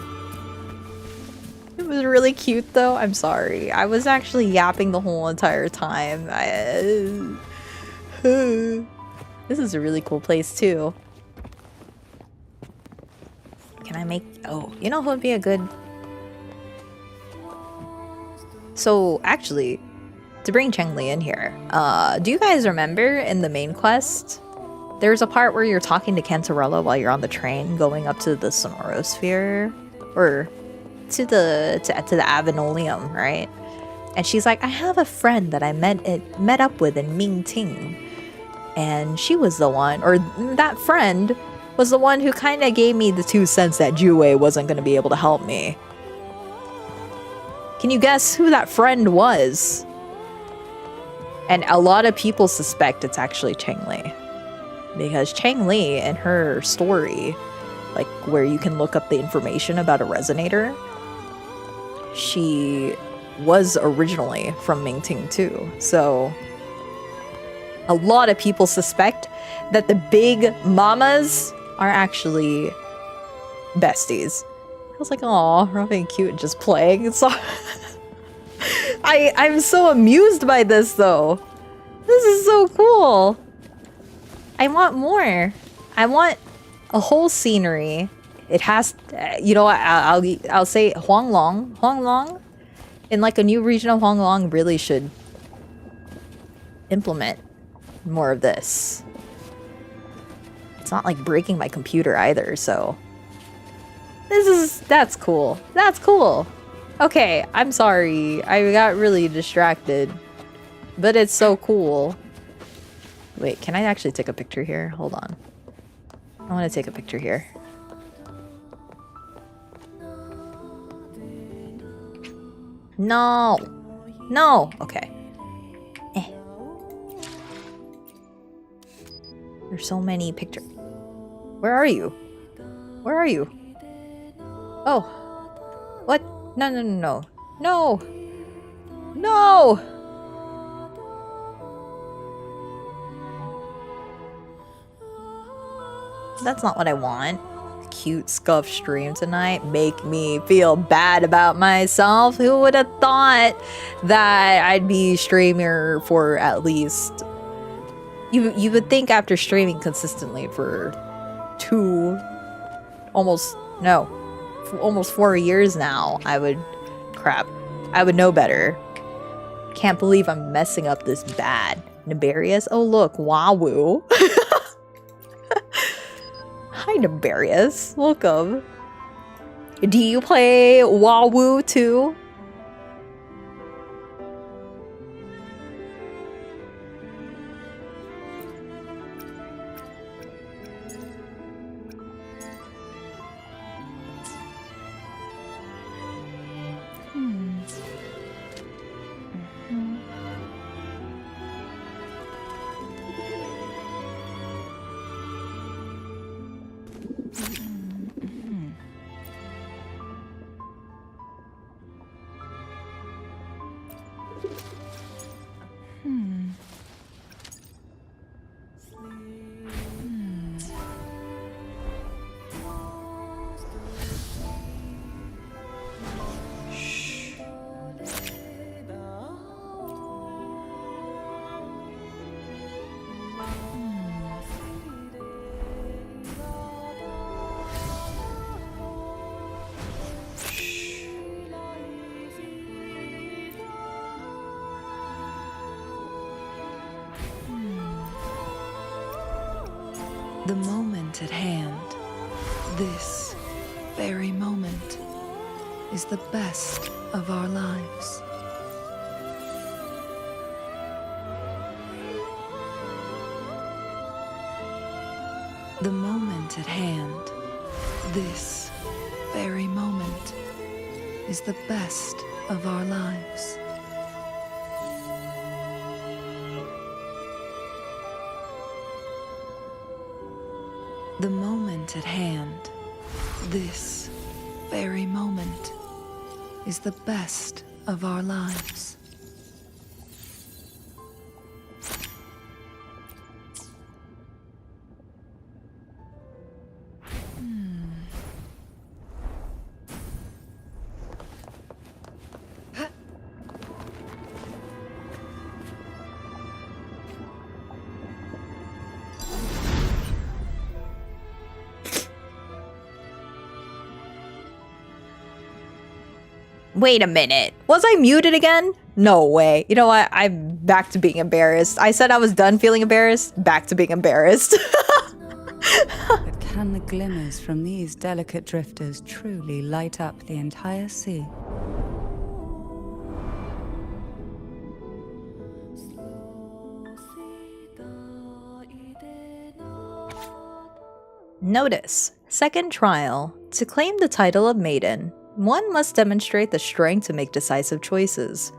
It was really cute though. I'm sorry. I was actually yapping the whole entire time. This is a really cool place too. Can I make... Oh, you know who would be a good... So, actually, to bring Cheng-Li in here, do you guys remember in the main quest, there's a part where you're talking to Cantarella while you're on the train going up to the Sonorosphere? Or to the Avenolium, right? And she's like, I have a friend that I met up with in Mingting. And she was the one, or that friend was the one who kind of gave me the 2 cents that Jue wasn't going to be able to help me. Can you guess who that friend was? And a lot of people suspect it's actually Cheng-Li. Because Cheng-Li in her story, like where you can look up the information about a resonator, she was originally from Mingting too. So a lot of people suspect that the big mamas are actually besties. I was like, aw, we're all being cute and just playing. So I'm so amused by this though. This is so cool. I want more. I want a whole scenery. It has, you know, I'll say Huanglong, in like a new region of Huanglong really should implement more of this. It's not like breaking my computer either, so that's cool. That's cool. Okay, I'm sorry. I got really distracted, but it's so cool. Wait, can I actually take a picture here? Hold on. I want to take a picture here. No. No. Okay. There's so many pictures. Where are you? Where are you? Oh. What? No, no, no, no. No! No! That's not what I want. cute scuff stream tonight make me feel bad about myself. Who would have thought that I'd be streamer for at least... You would think after streaming consistently for almost 4 years now, I would know better. Can't believe I'm messing up this bad. Nibarius? Oh look, Wawoo. Hi Nibarius, welcome. Do you play Wawoo too? The moment at hand, this very moment, is the best of our lives. The moment at hand, this very moment, is the best of our lives. The moment at hand, this very moment, is the best of our lives. Wait a minute. Was I muted again? No way. You know what? I'm back to being embarrassed. I said I was done feeling embarrassed. Back to being embarrassed. But can the glimmers from these delicate drifters truly light up the entire sea? Notice. Second trial. To claim the title of maiden, one must demonstrate the strength to make decisive choices.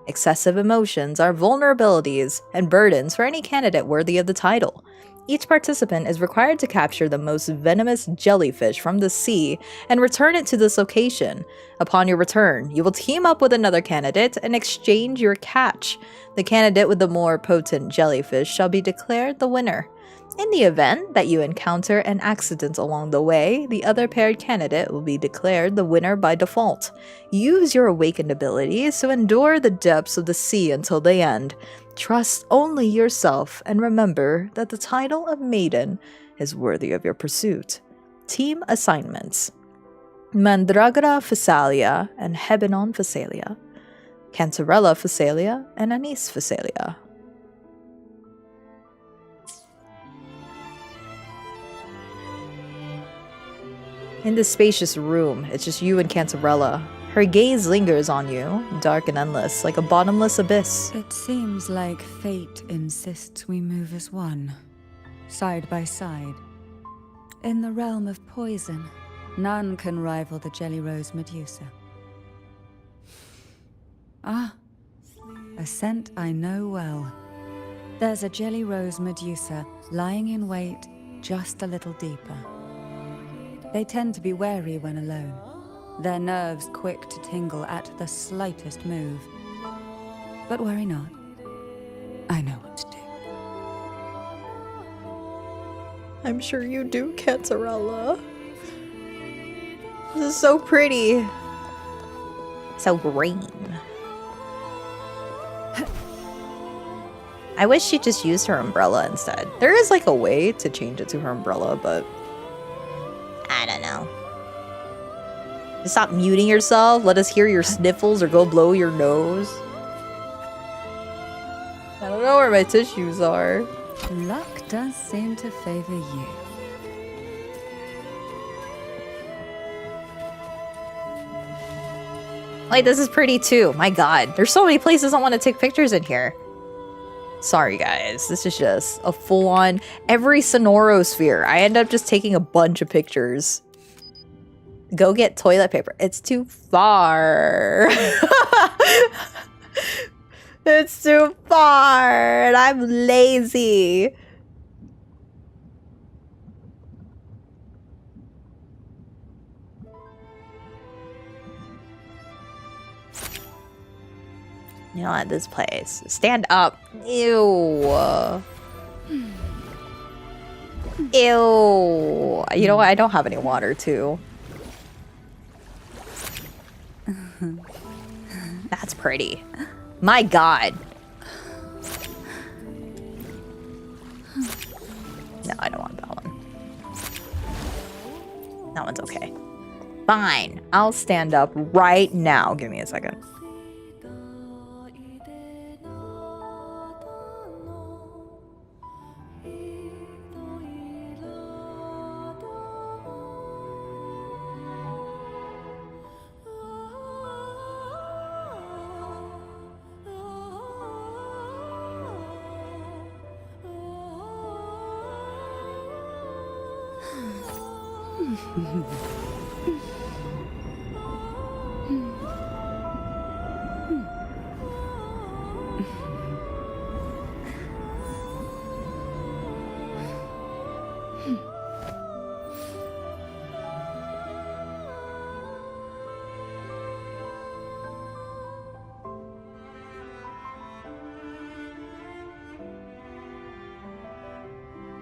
Excessive emotions are vulnerabilities and burdens for any candidate worthy of the title. Each participant is required to capture the most venomous jellyfish from the sea and return it to this location. Upon your return, you will team up with another candidate and exchange your catch. The candidate with the more potent jellyfish shall be declared the winner. In the event that you encounter an accident along the way, the other paired candidate will be declared the winner by default. Use your awakened abilities to endure the depths of the sea until the end. Trust only yourself and remember that the title of maiden is worthy of your pursuit. Team assignments: Mandragora Phasalia and Hebenon Phasalia, Cantarella Phasalia and Anise Phasalia. In this spacious room, it's just you and Cantarella. Her gaze lingers on you, dark and endless, like a bottomless abyss. It seems like fate insists we move as one, side by side. In the realm of poison, none can rival the Jelly Rose Medusa. Ah, a scent I know well. There's a Jelly Rose Medusa lying in wait just a little deeper. They tend to be wary when alone, their nerves quick to tingle at the slightest move. But worry not, I know what to do. I'm sure you do, Cantarella. This is so pretty. So green. I wish she just used her umbrella instead. There is like a way to change it to her umbrella, but I don't know. Just stop muting yourself. Let us hear your sniffles or go blow your nose. I don't know where my tissues are. Luck does seem to favor you. Like, this is pretty too. My god. There's so many places I want to take pictures in here. Sorry, guys. This is just a full-on... Every Sonorosphere. I end up just taking a bunch of pictures. Go get toilet paper. It's too far. It's too far. And I'm lazy. You know what? This place. Stand up. Ew. Ew. You know what? I don't have any water, too. That's pretty. My god. No, I don't want that one. That one's okay. Fine. I'll stand up right now. Give me a second.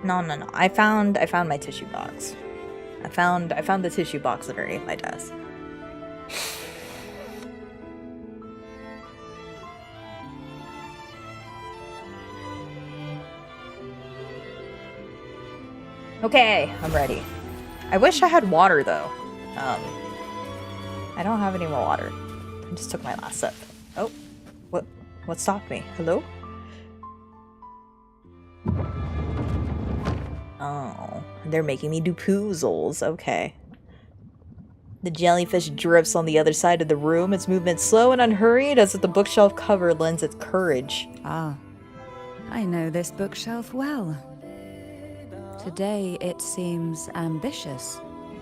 No. I found my tissue box. I found the tissue box underneath my desk. Okay, I'm ready. I wish I had water though. I don't have any more water. I just took my last sip. Oh, what stopped me? Hello? Oh, they're making me do poozles. Okay. The jellyfish drifts on the other side of the room, its movement slow and unhurried as if the bookshelf cover lends its courage. Ah, I know this bookshelf well. Today it seems ambitious,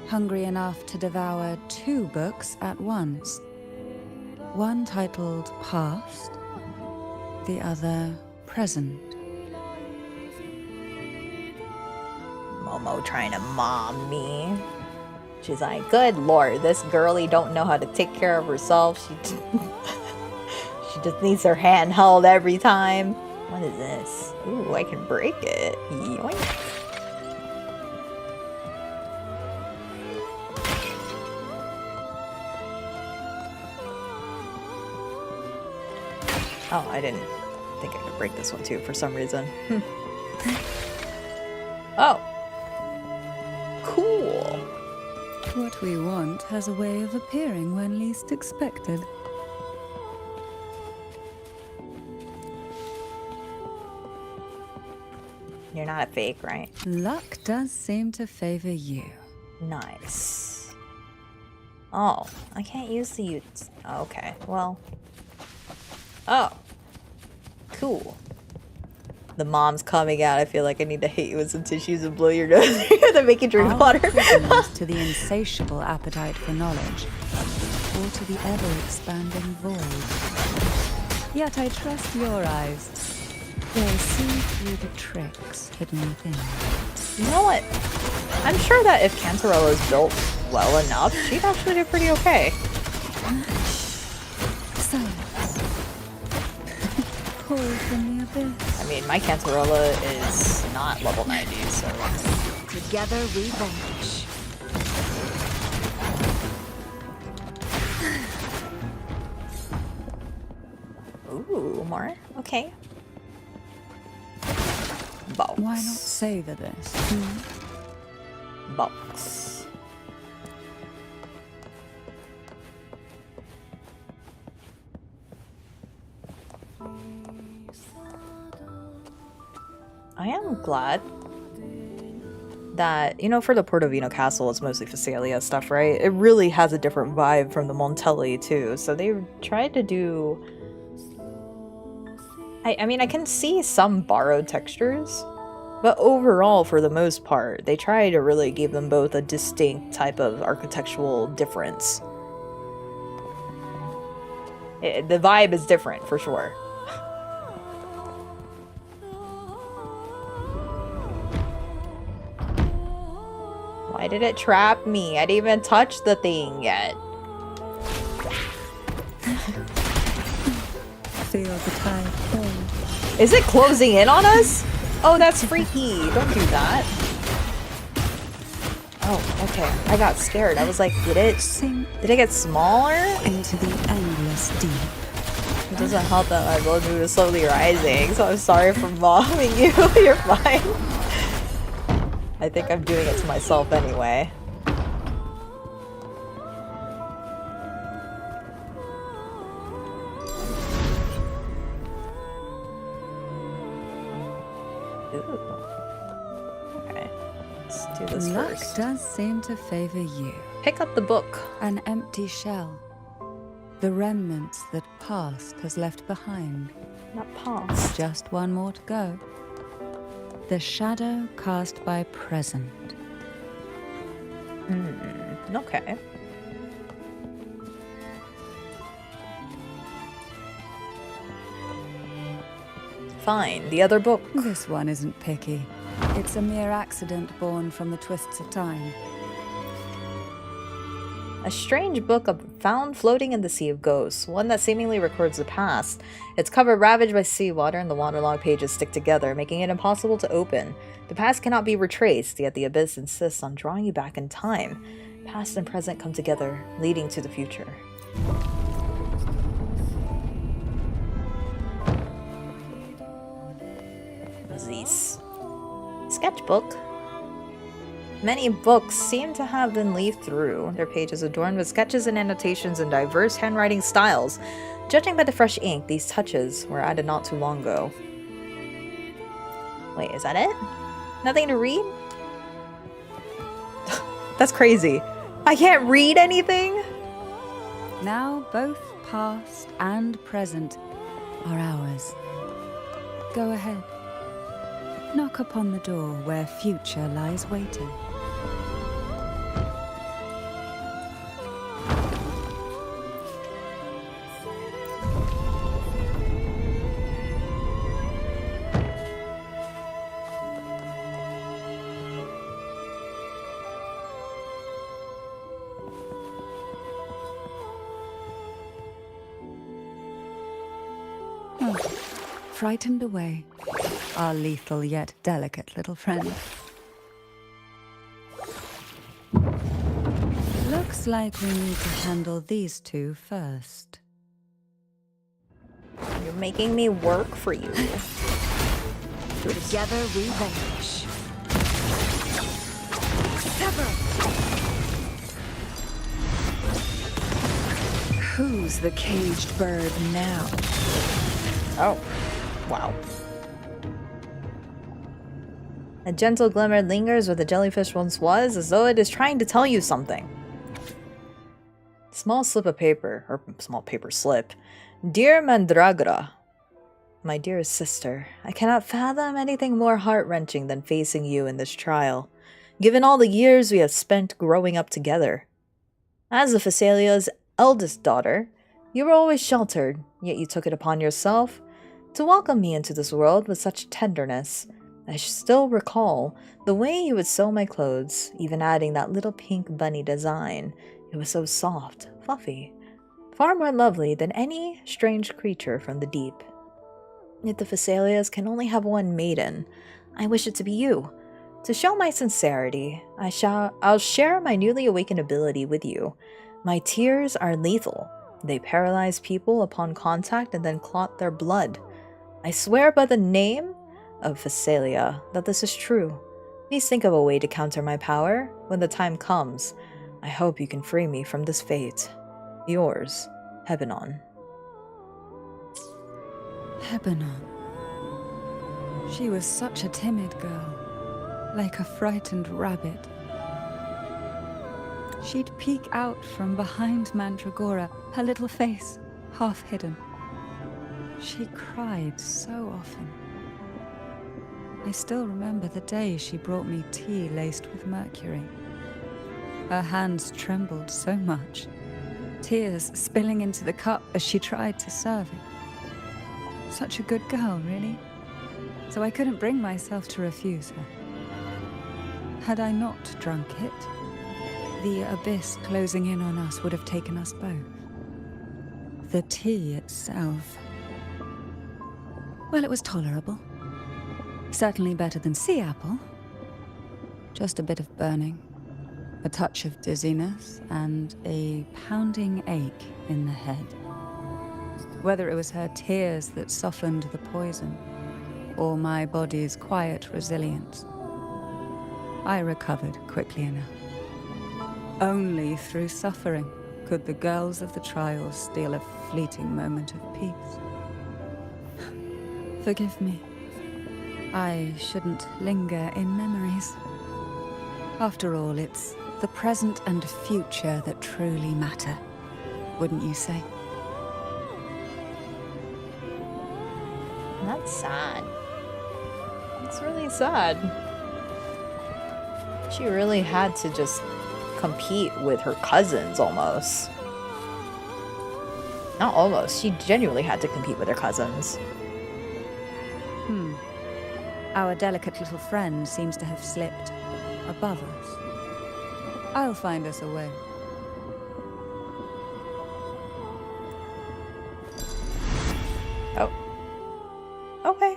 hungry enough to devour 2 books at once. One titled Past, the other Present. Momo trying to mom me. She's like, good lord, this girlie don't know how to take care of herself. She just needs her hand held every time. What is this? Ooh, I can break it. Yoink. Oh, I didn't think I could break this one too for some reason. Oh. Cool. What we want has a way of appearing when least expected. You're not a fake, right? Luck does seem to favor you. Nice. Oh, I can't use the okay, well. Oh. Cool. The mom's coming out. I feel like I need to hit you with some tissues and blow your nose to make you drink water. To the insatiable appetite for knowledge, or to the ever-expanding void. Yet I trust your eyes. They see through the tricks hidden within. You know what? I'm sure that if Cantarella is built well enough, she'd actually do pretty okay. Silence. Pull from the abyss. I mean, my Cantarella is not level 90, so... Together we vanish. Ooh, more. Okay. Box. Why not savor this? Box. I am glad that, you know, for the Portovino Castle, it's mostly Phasalia stuff, right? It really has a different vibe from the Montelli, too. So they tried to do... I mean, I can see some borrowed textures, but overall, for the most part, they try to really give them both a distinct type of architectural difference. The vibe is different, for sure. Why did it trap me? I didn't even touch the thing yet. Feel the tide fall. Is it closing in on us? Oh, that's freaky. Don't do that. Oh, okay. I got scared. I was like, did it get smaller? Into the endless deep. It doesn't help that my blood mood is slowly rising, so I'm sorry for bombing you. You're fine. I think I'm doing it to myself anyway. Ooh. Okay. Let's do this Luck first. does seem to favor you. Pick up the book. An empty shell. The remnants that past has left behind. Not past. Just one more to go. The shadow cast by present. Okay. Fine. The other book. This one isn't picky. It's a mere accident born from the twists of time. A strange book found floating in the Sea of Ghosts, one that seemingly records the past. Its cover ravaged by seawater and the waterlogged pages stick together, making it impossible to open. The past cannot be retraced, yet the abyss insists on drawing you back in time. Past and present come together, leading to the future. What's this? Sketchbook? Many books seem to have been leafed through, their pages adorned with sketches and annotations in diverse handwriting styles. Judging by the fresh ink, these touches were added not too long ago. Wait, is that it? Nothing to read? That's crazy. I can't read anything? Now both past and present are ours. Go ahead. Knock upon the door where future lies waiting. Frightened away, our lethal yet delicate little friend. Looks like we need to handle these two first. You're making me work for you. Together we vanish. Sever! Who's the caged bird now? Oh. Wow. A gentle glimmer lingers where the jellyfish once was, as though it is trying to tell you something. Small slip of paper, or small paper slip. Dear Mandragora, my dearest sister, I cannot fathom anything more heart-wrenching than facing you in this trial, given all the years we have spent growing up together. As the Phasalia's eldest daughter, you were always sheltered, yet you took it upon yourself to welcome me into this world with such tenderness. I still recall the way you would sew my clothes, even adding that little pink bunny design. It was so soft, fluffy, far more lovely than any strange creature from the deep. Yet the Phasalias can only have one maiden. I wish it to be you. To show my sincerity, I'll share my newly awakened ability with you. My tears are lethal. They paralyze people upon contact and then clot their blood. I swear by the name of Phasalia that this is true. Please think of a way to counter my power. When the time comes, I hope you can free me from this fate. Yours, Hebenon. Hebenon. She was such a timid girl, like a frightened rabbit. She'd peek out from behind Mandragora, her little face half hidden. She cried so often. I still remember the day she brought me tea laced with mercury. Her hands trembled so much, tears spilling into the cup as she tried to serve it. Such a good girl, really. So I couldn't bring myself to refuse her. Had I not drunk it, the abyss closing in on us would have taken us both. The tea itself, well, it was tolerable. Certainly better than sea apple. Just a bit of burning, a touch of dizziness, and a pounding ache in the head. Whether it was her tears that softened the poison, or my body's quiet resilience, I recovered quickly enough. Only through suffering could the girls of the trials steal a fleeting moment of peace. Forgive me. I shouldn't linger in memories. After all, it's the present and future that truly matter, wouldn't you say? That's sad. That's really sad. She really had to just compete with her cousins almost. Not almost, she genuinely had to compete with her cousins. Our delicate little friend seems to have slipped above us. I'll find us a way. Oh. Okay.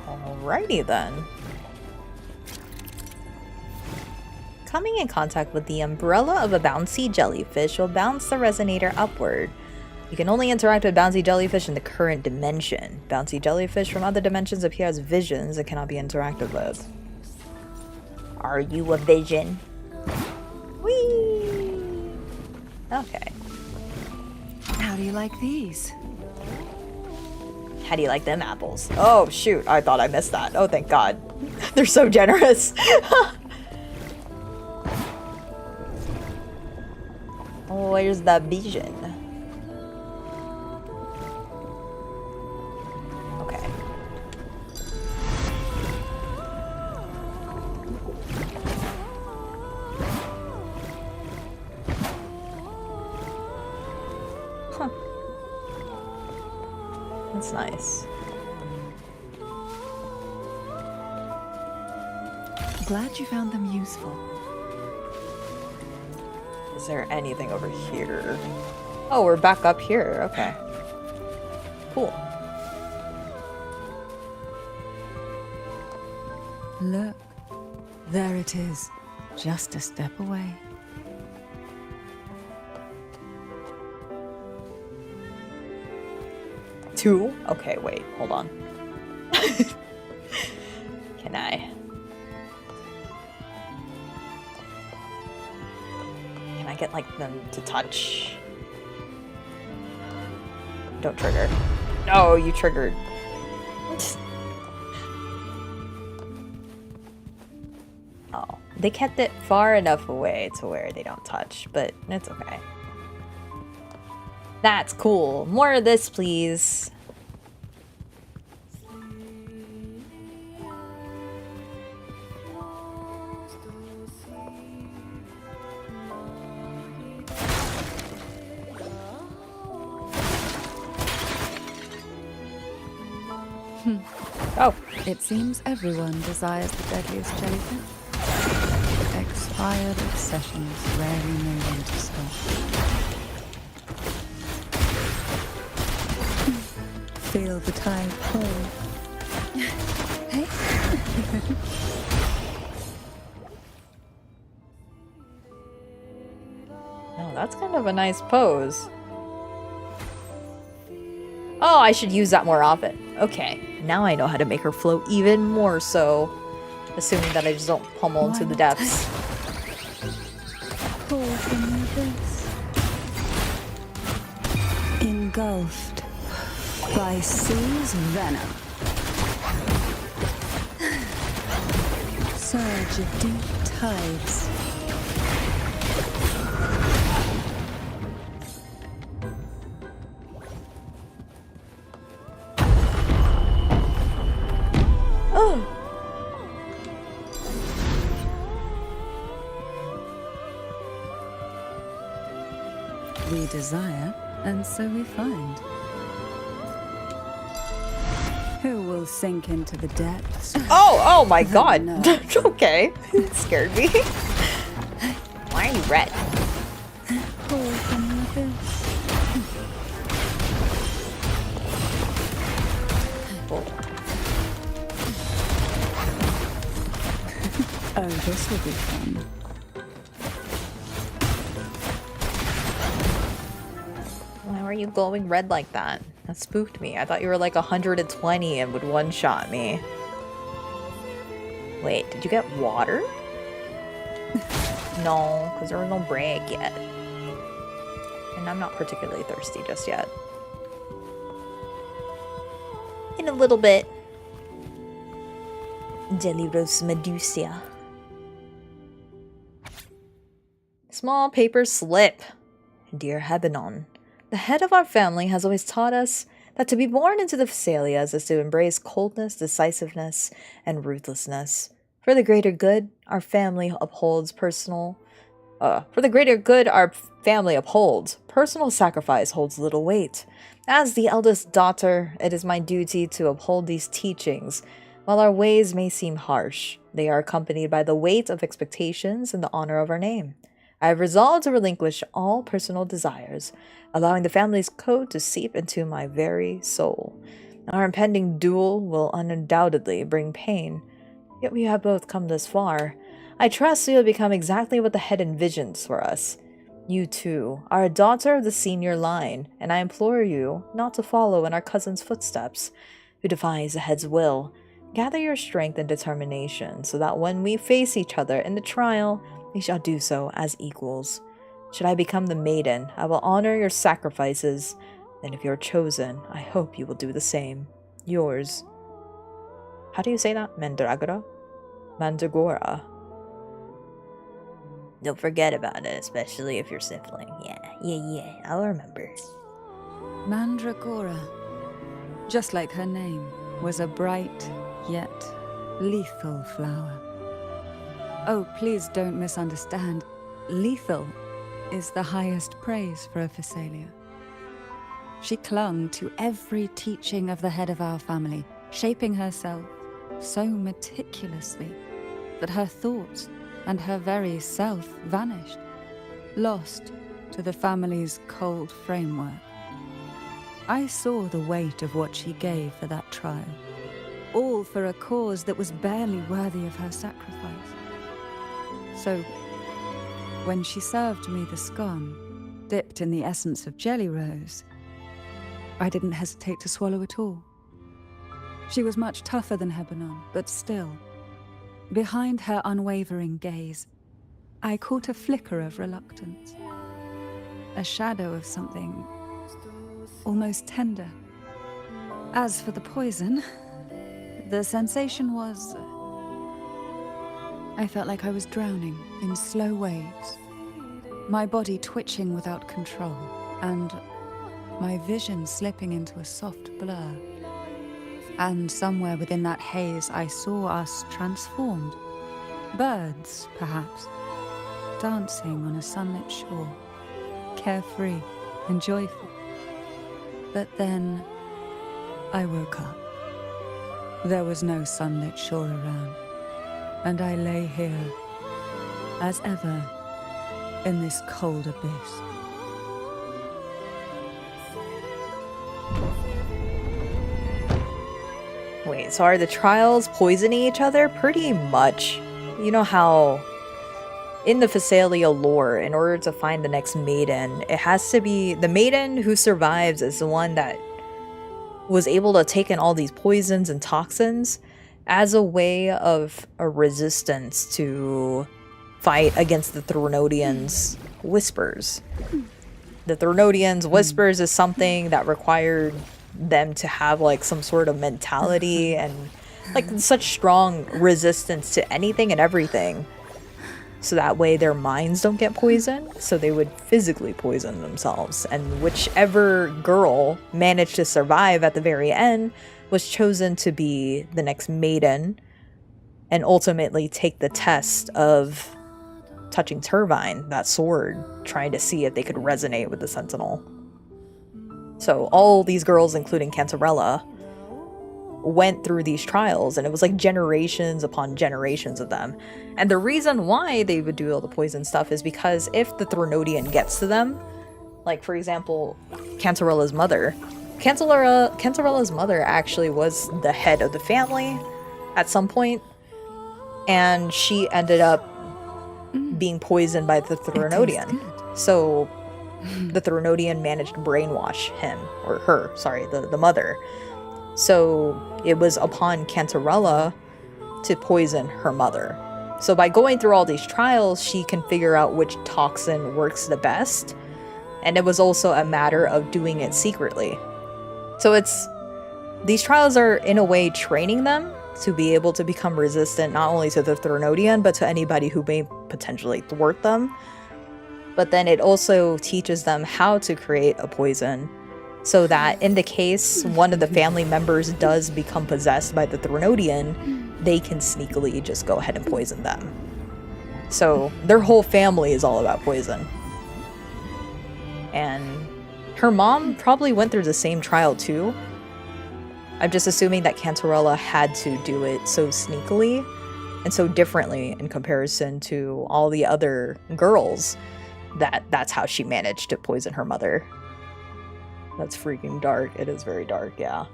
Alrighty then. Coming in contact with the umbrella of a bouncy jellyfish will bounce the resonator upward. You can only interact with bouncy jellyfish in the current dimension. Bouncy jellyfish from other dimensions appear as visions and cannot be interacted with. Are you a vision? Whee! Okay. How do you like these? How do you like them apples? Oh shoot, I thought I missed that. Oh thank God. They're so generous. Where's the vision? Okay. Huh. That's nice. Glad you found them useful. Is there anything over here? Oh, we're back up here. Okay. Cool. Look, there it is, just a step away. Two? Okay, wait, hold on. Can I? Can I get, like, them to touch? Don't trigger. No, you triggered. Oh, they kept it far enough away to where they don't touch, but it's okay. That's cool. More of this, please. Oh, it seems everyone desires the deadliest jellyfish. tired obsessions rarely know when to stop. Feel the tide pull. Hey. Oh, that's kind of a nice pose. Oh, I should use that more often. Okay, now I know how to make her float even more so. Assuming that I just don't pummel into the depths. Engulfed by sea's venom. Surge of deep tides. Oh! We desire, and so we find. Who will sink into the depths? Oh my god. Okay. It scared me. Why are you red? Pull from the abyss. Oh, this will be fun. Why were you glowing red like that? That spooked me. I thought you were like 120 and would one-shot me. Wait, did you get water? No, because there was no break yet. And I'm not particularly thirsty just yet. In a little bit. Jelly Rose Medusa. Small paper slip. Dear Hebenon, the head of our family has always taught us that to be born into the Phasalias is to embrace coldness, decisiveness, and ruthlessness. For the greater good, our family upholds personal sacrifice holds little weight. As the eldest daughter, it is my duty to uphold these teachings. While our ways may seem harsh, they are accompanied by the weight of expectations and the honor of our name. I have resolved to relinquish all personal desires, allowing the family's code to seep into my very soul. Our impending duel will undoubtedly bring pain, yet we have both come this far. I trust we will become exactly what the head envisions for us. You, too, are a daughter of the senior line, and I implore you not to follow in our cousin's footsteps, who defies the head's will. Gather your strength and determination, so that when we face each other in the trial, we shall do so as equals. Should I become the maiden, I will honor your sacrifices, and if you're chosen, I hope you will do the same. Yours. How do you say that? Mandragora? Mandragora. Don't forget about it, especially if you're sibling. Yeah, I'll remember. Mandragora, just like her name, was a bright yet lethal flower. Oh, please don't misunderstand. Lethal is the highest praise for a Phasalia. She clung to every teaching of the head of our family, shaping herself so meticulously that her thoughts and her very self vanished, lost to the family's cold framework. I saw the weight of what she gave for that trial, all for a cause that was barely worthy of her sacrifice. So, when she served me the scone, dipped in the essence of jelly rose, I didn't hesitate to swallow it all. She was much tougher than Hebenon, but still, behind her unwavering gaze, I caught a flicker of reluctance, a shadow of something almost tender. As for the poison, the sensation was... I felt like I was drowning in slow waves, my body twitching without control, and my vision slipping into a soft blur. And somewhere within that haze, I saw us transformed. Birds, perhaps, dancing on a sunlit shore, carefree and joyful. But then, I woke up. There was no sunlit shore around, and I lay here, as ever in this cold abyss. Wait, so are the trials poisoning each other? Pretty much. You know how in the Phasalia lore, in order to find the next maiden, it has to be the maiden who survives is the one that was able to take in all these poisons and toxins as a way of a resistance to fight against the Thurnodians' whispers. The Thurnodians' whispers is something that required them to have like some sort of mentality and like such strong resistance to anything and everything, so that way their minds don't get poisoned, so they would physically poison themselves. And whichever girl managed to survive at the very end was chosen to be the next maiden and ultimately take the test of touching Turbine, that sword, trying to see if they could resonate with the Sentinel. So all these girls, including Cantarella, went through these trials, and it was like generations upon generations of them. And the reason why they would do all the poison stuff is because if the Thurnodian gets to them, like for example, Cantarella's mother. Cantarella's mother actually was the head of the family at some point, and she ended up being poisoned by the Thurnodian. So the Thurnodian managed to brainwash him, or her, sorry, the mother. So it was upon Cantarella to poison her mother. So by going through all these trials, she can figure out which toxin works the best. And it was also a matter of doing it secretly. So these trials are in a way training them to be able to become resistant not only to the Thurnodian, but to anybody who may potentially thwart them. But then it also teaches them how to create a poison, so that in the case one of the family members does become possessed by the Thurnodian, they can sneakily just go ahead and poison them. So their whole family is all about poison. And her mom probably went through the same trial too. I'm just assuming that Cantarella had to do it so sneakily and so differently in comparison to all the other girls, that's how she managed to poison her mother. That's freaking dark. It is very dark, yeah.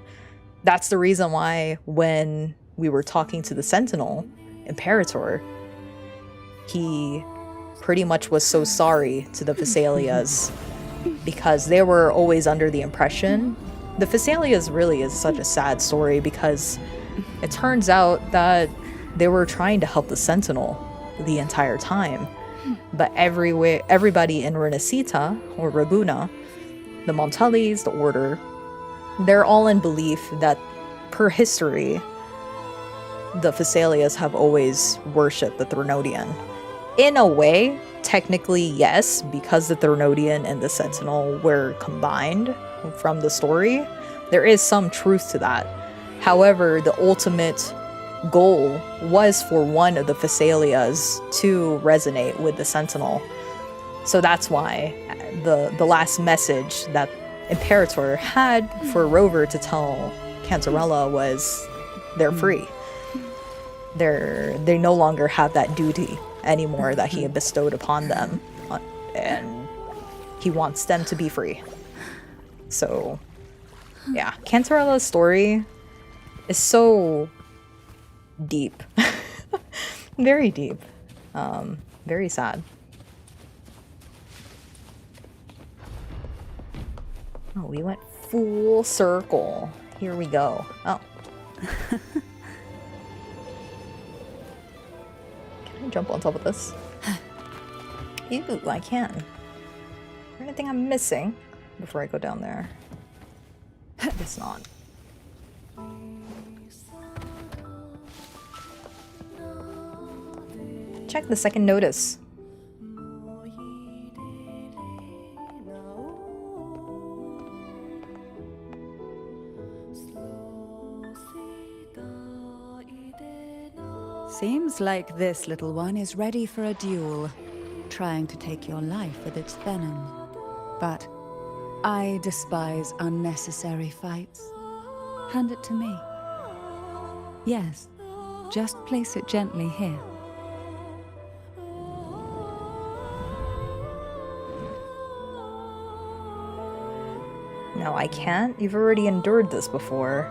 That's the reason why when we were talking to the Sentinel, Imperator, he pretty much was so sorry to the Phasalias because they were always under the impression. The Phasalias really is such a sad story because it turns out that they were trying to help the Sentinel the entire time. But everybody in Renacita, or Raguna, the Montellis, the Order, they're all in belief that, per history, the Phasalias have always worshipped the Thurnodian. In a way, technically yes, because the Thurnodian and the Sentinel were combined from the story. There is some truth to that. However, the ultimate goal was for one of the Phasalias to resonate with the Sentinel. So that's why the last message that Imperator had for Rover to tell Cantarella was they're free. They no longer have that duty anymore that he had bestowed upon them, and he wants them to be free. So yeah, Cantarella's story is so deep. Very deep. Very sad. Oh, we went full circle. Here we go. Oh. Can I jump on top of this? Ew, I can. Is there anything I'm missing before I go down there? It's not. Check the second notice. Seems like this little one is ready for a duel, trying to take your life with its venom. But I despise unnecessary fights. Hand it to me. Yes, just place it gently here. No, I can't. You've already endured this before.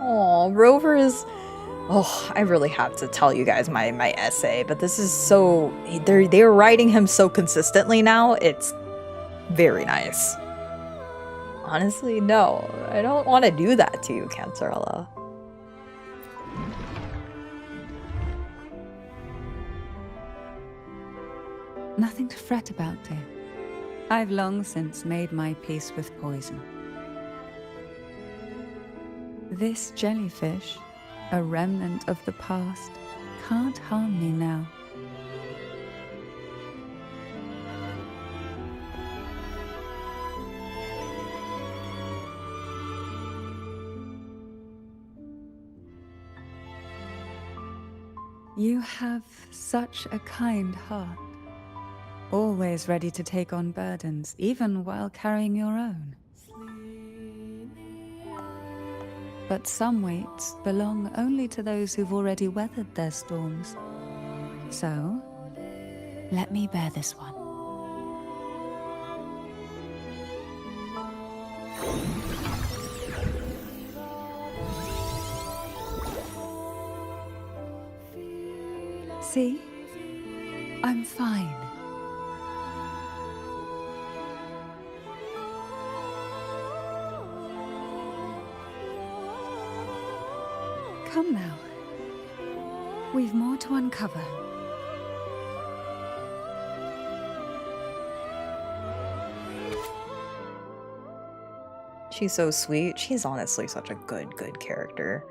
Oh, Rover is... Oh, I really have to tell you guys my essay, but this is so... They're writing him so consistently now, it's very nice. Honestly, no. I don't want to do that to you, Cantarella. Nothing to fret about, dear. I've long since made my peace with poison. This jellyfish, a remnant of the past, can't harm me now. You have such a kind heart. Always ready to take on burdens, even while carrying your own. But some weights belong only to those who've already weathered their storms. So, let me bear this one. See? I'm fine. Come now. We've more to uncover. She's so sweet. She's honestly such a good character.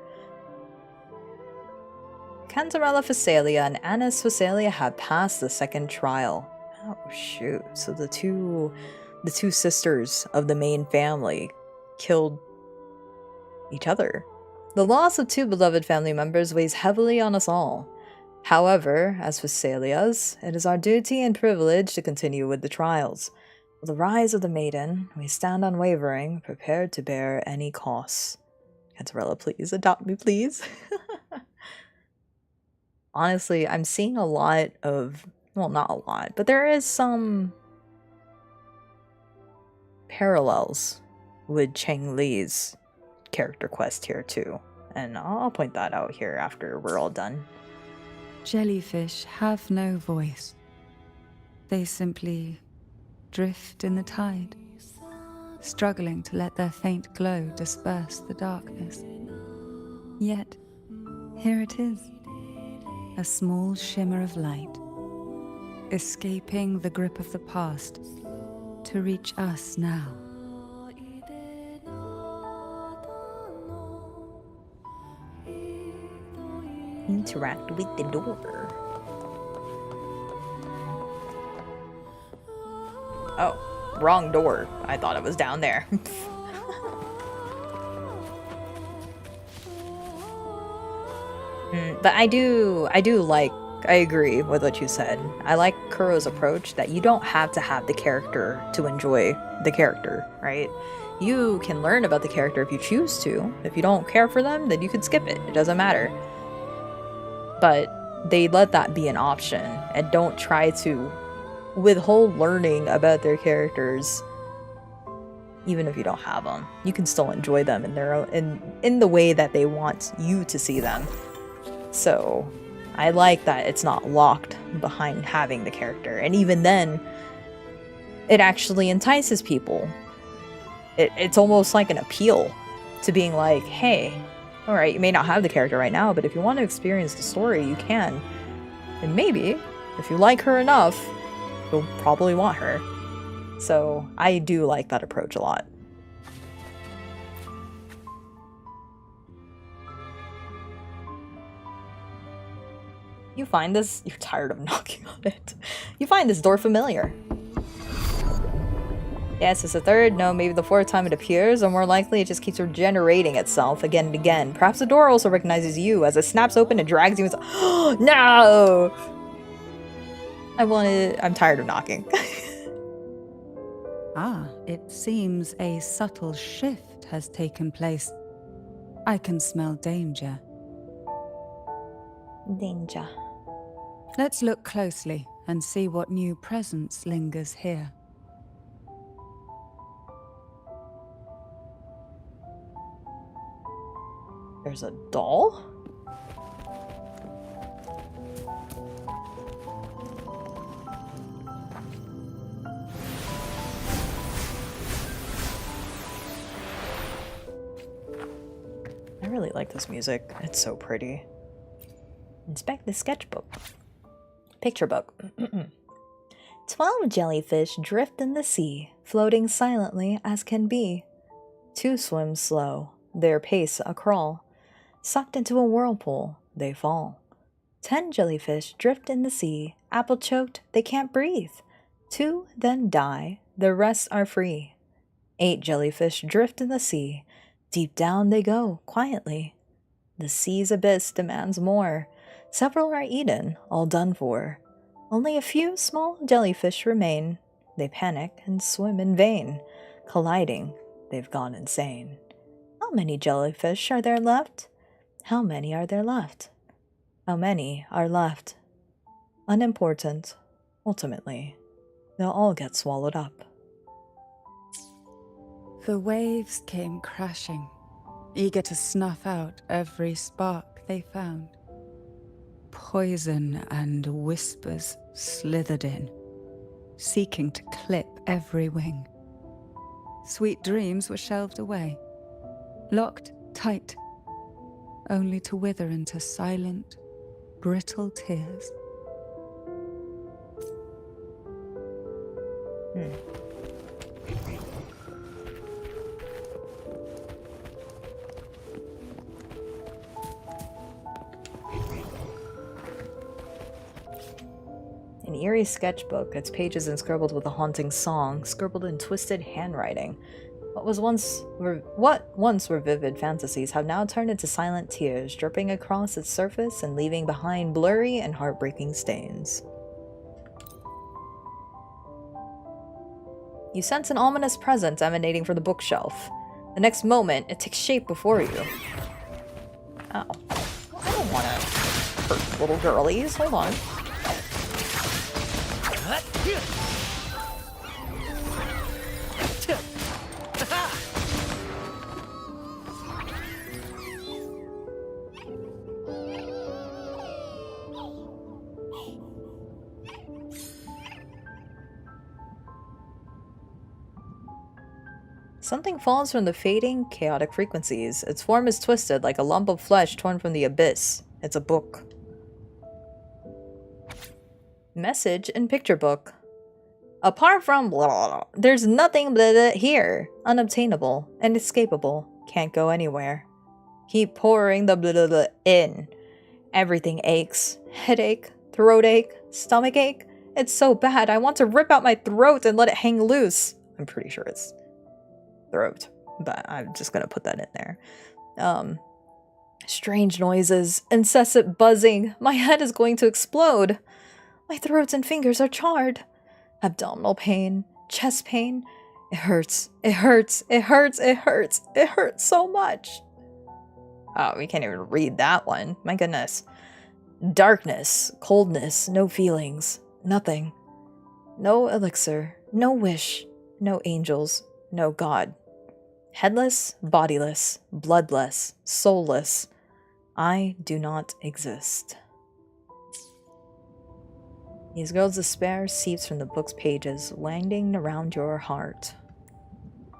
Cantarella Phasalia and Anis Phasalia have passed the second trial. Oh shoot. So the two sisters of the main family killed each other. The loss of two beloved family members weighs heavily on us all. However, as Phasalias, it is our duty and privilege to continue with the trials. With the rise of the maiden, we stand unwavering, prepared to bear any costs. Cantarella, please, adopt me, please. Honestly, I'm seeing a lot of... Well, not a lot, but there is some parallels with Cheng Li's character quest here too. And I'll point that out here after we're all done. Jellyfish have no voice. They simply drift in the tide, struggling to let their faint glow disperse the darkness. Yet, here it is, a small shimmer of light, escaping the grip of the past to reach us now. Interact with the door. Oh, wrong door. I thought it was down there. But I agree with what you said. I like Kuro's approach that you don't have to have the character to enjoy the character, right? You can learn about the character if you choose to. If you don't care for them, then you can skip it. It doesn't matter. But they let that be an option and don't try to withhold learning about their characters even if you don't have them. You can still enjoy them in their own, in the way that they want you to see them. So I like that it's not locked behind having the character. And even then, it actually entices people. It's almost like an appeal to being like, hey, alright, you may not have the character right now, but if you want to experience the story, you can. And maybe, if you like her enough, you'll probably want her. So I do like that approach a lot. You find this... You're tired of knocking on it. You find this door familiar. Yes, it's the third. No, maybe the fourth time it appears, or more likely it just keeps regenerating itself again and again. Perhaps the door also recognizes you as it snaps open and drags you inside. Oh, no! I'm tired of knocking. Ah, it seems a subtle shift has taken place. I can smell danger. Danger. Let's look closely and see what new presence lingers here. There's a doll? I really like this music. It's so pretty. Inspect the sketchbook. Picture book. 12 jellyfish drift in the sea, floating silently as can be. 2 swim slow, their pace a crawl. Sucked into a whirlpool, they fall. 10 jellyfish drift in the sea, apple choked, they can't breathe. 2 then die, the rest are free. 8 jellyfish drift in the sea, deep down they go, quietly. The sea's abyss demands more. Several are eaten, all done for. Only a few small jellyfish remain. They panic and swim in vain. Colliding, they've gone insane. How many jellyfish are there left? How many are there left? How many are left? Unimportant. Ultimately, they'll all get swallowed up. The waves came crashing, eager to snuff out every spark they found. Poison and whispers slithered in, seeking to clip every wing. Sweet dreams were shelved away, locked tight, only to wither into silent, brittle tears. An eerie sketchbook, its pages inscribbled with a haunting song, scribbled in twisted handwriting. What once were vivid fantasies have now turned into silent tears, dripping across its surface and leaving behind blurry and heartbreaking stains. You sense an ominous presence emanating from the bookshelf. The next moment, it takes shape before you. Ow. I don't want to hurt little girlies. Hold on. Something falls from the fading, chaotic frequencies. Its form is twisted like a lump of flesh torn from the abyss. It's a book. Message in picture book. Apart from blah, blah, blah, there's nothing blah, blah, here. Unobtainable, inescapable, can't go anywhere. Keep pouring the blah, blah, blah in. Everything aches. Headache, throat ache, stomach ache. It's so bad, I want to rip out my throat and let it hang loose. I'm pretty sure it's throat, but I'm just gonna put that in there. Strange noises, incessant buzzing. My head is going to explode. My throat and fingers are charred. Abdominal pain, chest pain. It hurts, it hurts, it hurts, it hurts, it hurts so much. Oh, we can't even read that one. My goodness. Darkness, coldness, no feelings, nothing. No elixir, no wish, no angels, no God. Headless, bodiless, bloodless, soulless. I do not exist. These girls' despair seeps from the book's pages, winding around your heart.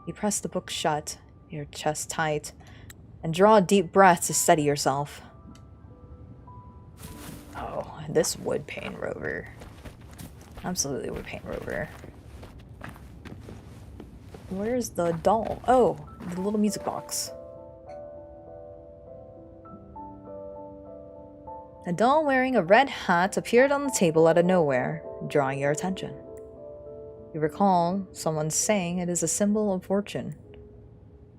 You press the book shut, your chest tight, and draw a deep breath to steady yourself. Oh, this would pain Rover. Absolutely would pain Rover. Where's the doll? Oh, the little music box. A doll wearing a red hat appeared on the table out of nowhere, drawing your attention. You recall someone saying it is a symbol of fortune.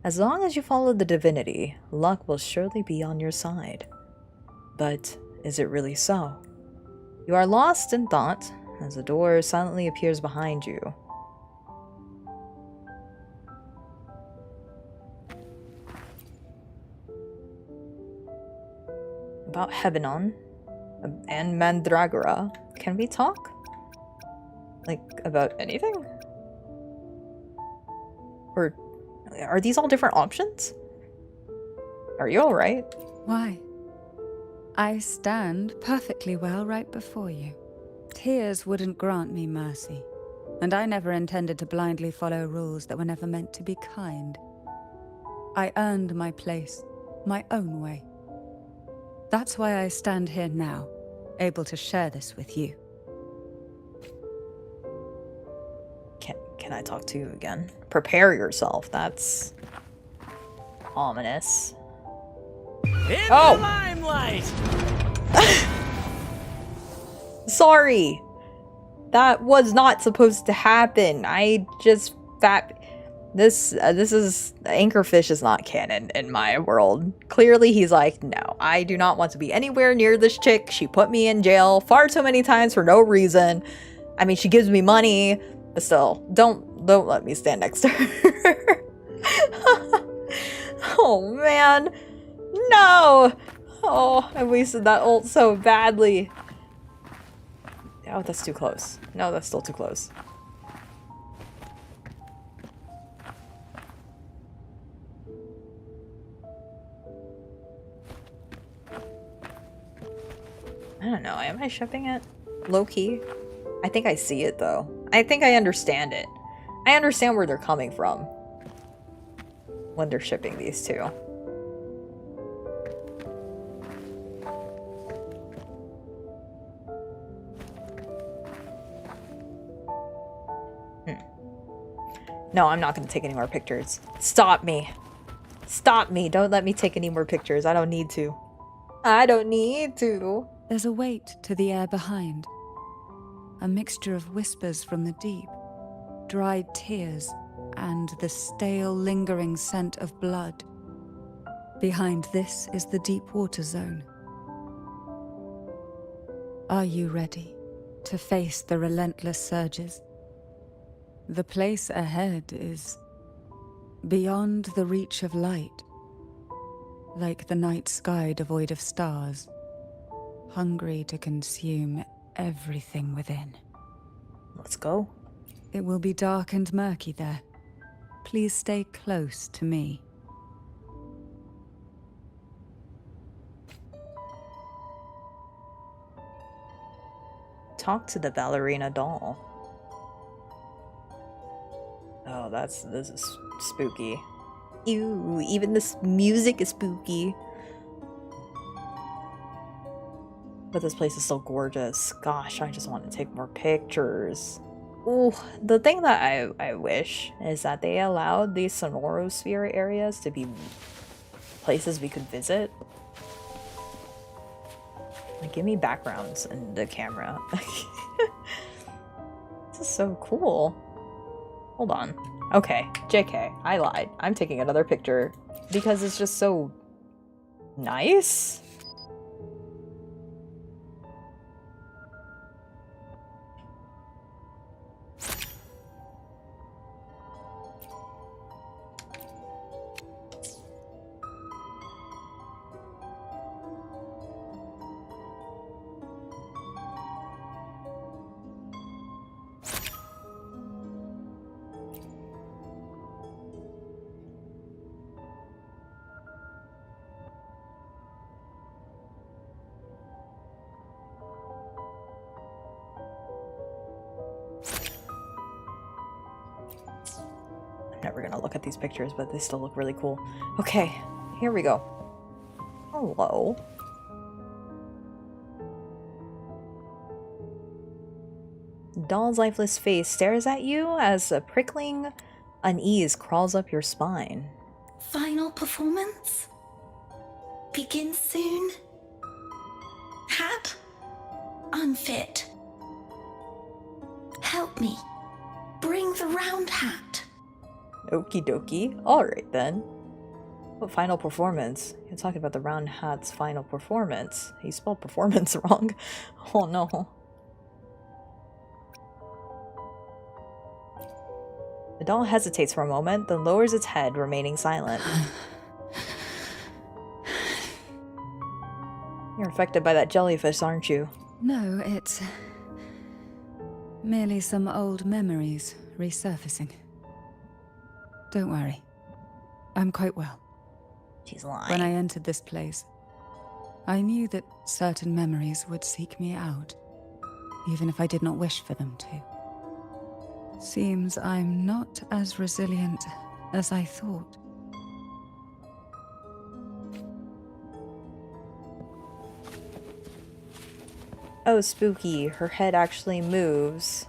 As long as you follow the divinity, luck will surely be on your side. But is it really so? You are lost in thought as a door silently appears behind you. About Hebenon and Mandragora. Can we talk? Like, about anything? Or are these all different options? Are you alright? Why? I stand perfectly well right before you. Tears wouldn't grant me mercy, and I never intended to blindly follow rules that were never meant to be kind. I earned my place, my own way. That's why I stand here now, able to share this with you. Can I talk to you again? Prepare yourself. That's ominous. In the limelight! Sorry. That was not supposed to happen. I just this is Anchorfish is not canon in my world. Clearly he's like, no, I do not want to be anywhere near this chick. She put me in jail far too many times for no reason. I mean, she gives me money, but still, don't let me stand next to her. Oh man. No. Oh, I wasted that ult so badly. Oh, that's too close. No, that's still too close. I don't know. Am I shipping it? Low-key? I think I see it, though. I think I understand it. I understand where they're coming from when they're shipping these two. No, I'm not going to take any more pictures. Stop me. Stop me. Don't let me take any more pictures. I don't need to. I don't need to. There's a weight to the air behind. A mixture of whispers from the deep, dried tears, and the stale, lingering scent of blood. Behind this is the deep water zone. Are you ready to face the relentless surges? The place ahead is beyond the reach of light, like the night sky devoid of stars, hungry to consume everything within. Let's go. It will be dark and murky there. Please stay close to me. Talk to the ballerina doll. Oh, this is spooky. Ew, even this music is spooky. But this place is so gorgeous. Gosh, I just want to take more pictures. Ooh, the thing that I wish is that they allowed these sonorosphere areas to be places we could visit. Like, give me backgrounds in the camera. This is so cool. Hold on. Okay, JK, I lied. I'm taking another picture because it's just so nice. Never gonna look at these pictures, but they still look really cool. Okay, here we go. Hello. Doll's lifeless face stares at you as a prickling unease crawls up your spine. Final performance? Begin soon? Hat? Unfit. Help me. Bring the round hat. Okie dokie. Alright then. What final performance? You're talking about the round hat's final performance. He spelled performance wrong. Oh no. The doll hesitates for a moment, then lowers its head, remaining silent. You're affected by that jellyfish, aren't you? No, it's merely some old memories resurfacing. Don't worry. I'm quite well. She's lying. When I entered this place, I knew that certain memories would seek me out, even if I did not wish for them to. Seems I'm not as resilient as I thought. Oh, spooky. Her head actually moves.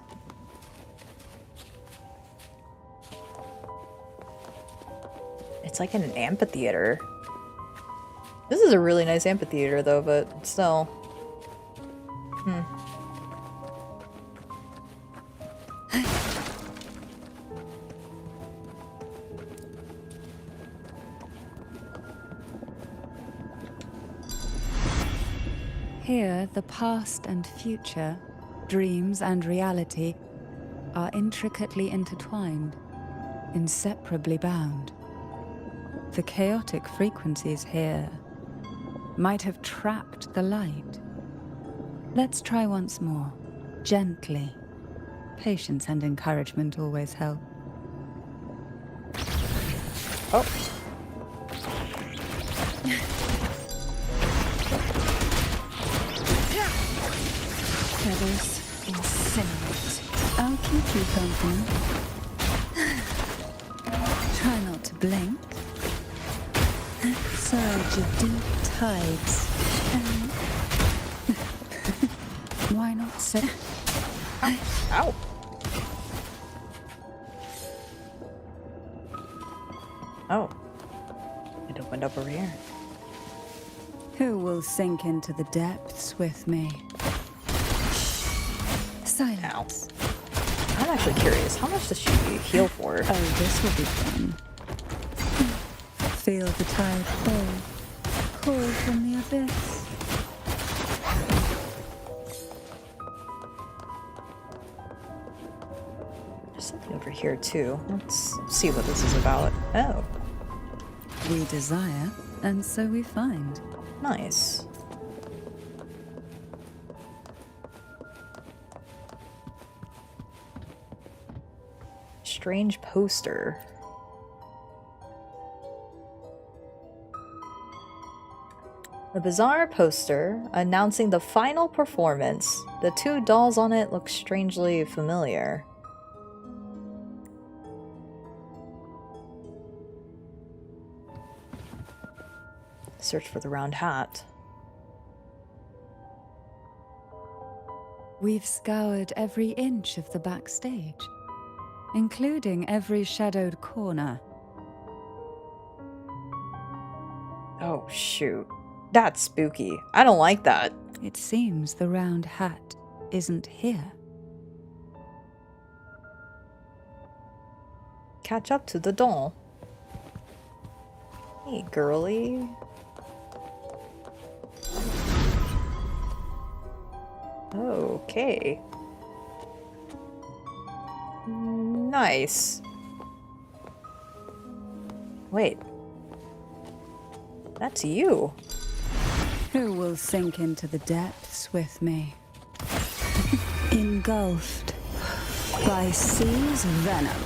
It's like in an amphitheater. This is a really nice amphitheater though, but still. Here, the past and future, dreams and reality, are intricately intertwined, inseparably bound. The chaotic frequencies here might have trapped the light. Let's try once more, gently. Patience and encouragement always help. Oh. Feathers incinerate. I'll keep you company. Try not to blink. Surge of deep tides. Why not sit? Ow. Oh. It opened up over here. Who will sink into the depths with me? Silence. I'm actually curious. How much does she heal for? Oh, this will be fun. Feel the tide pull from the abyss. There's something over here too. Let's see what this is about. Oh. We desire, and so we find. Nice. Strange poster. A bizarre poster announcing the final performance. The two dolls on it look strangely familiar. Search for the round hat. We've scoured every inch of the backstage, including every shadowed corner. Oh, shoot. That's spooky. I don't like that. It seems the round hat isn't here. Catch up to the doll. Hey, girly. Okay. Nice. Wait. That's you. Who will sink into the depths with me? Engulfed by sea's venom.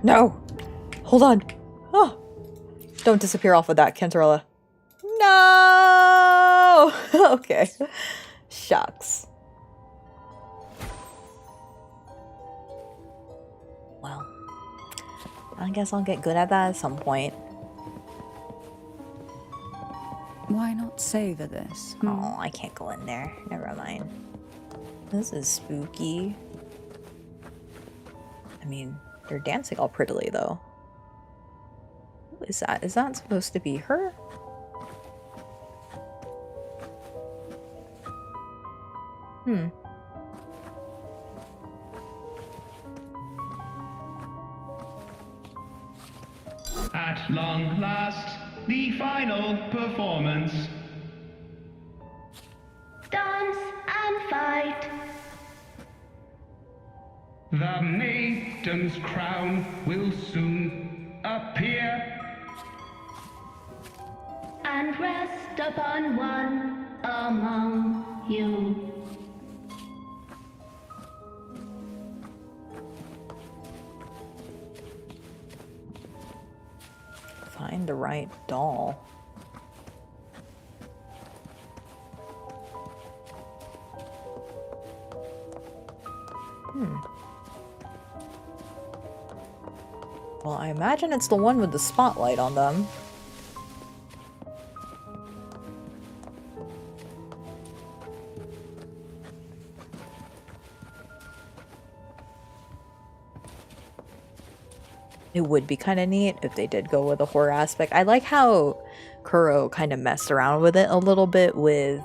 No! Hold on. Oh! Don't disappear off of that, Cantarella. No! Okay. Shucks. Well, I guess I'll get good at that at some point. Why not savor this? Oh, I can't go in there. Never mind. This is spooky. I mean, they're dancing all prettily, though. Who is that? Is that supposed to be her? At long last, the final performance. Dance and fight. The maiden's crown will soon appear. And rest upon one among right doll. Well, I imagine it's the one with the spotlight on them. It would be kind of neat if they did go with a horror aspect. I like how Kuro kind of messed around with it a little bit with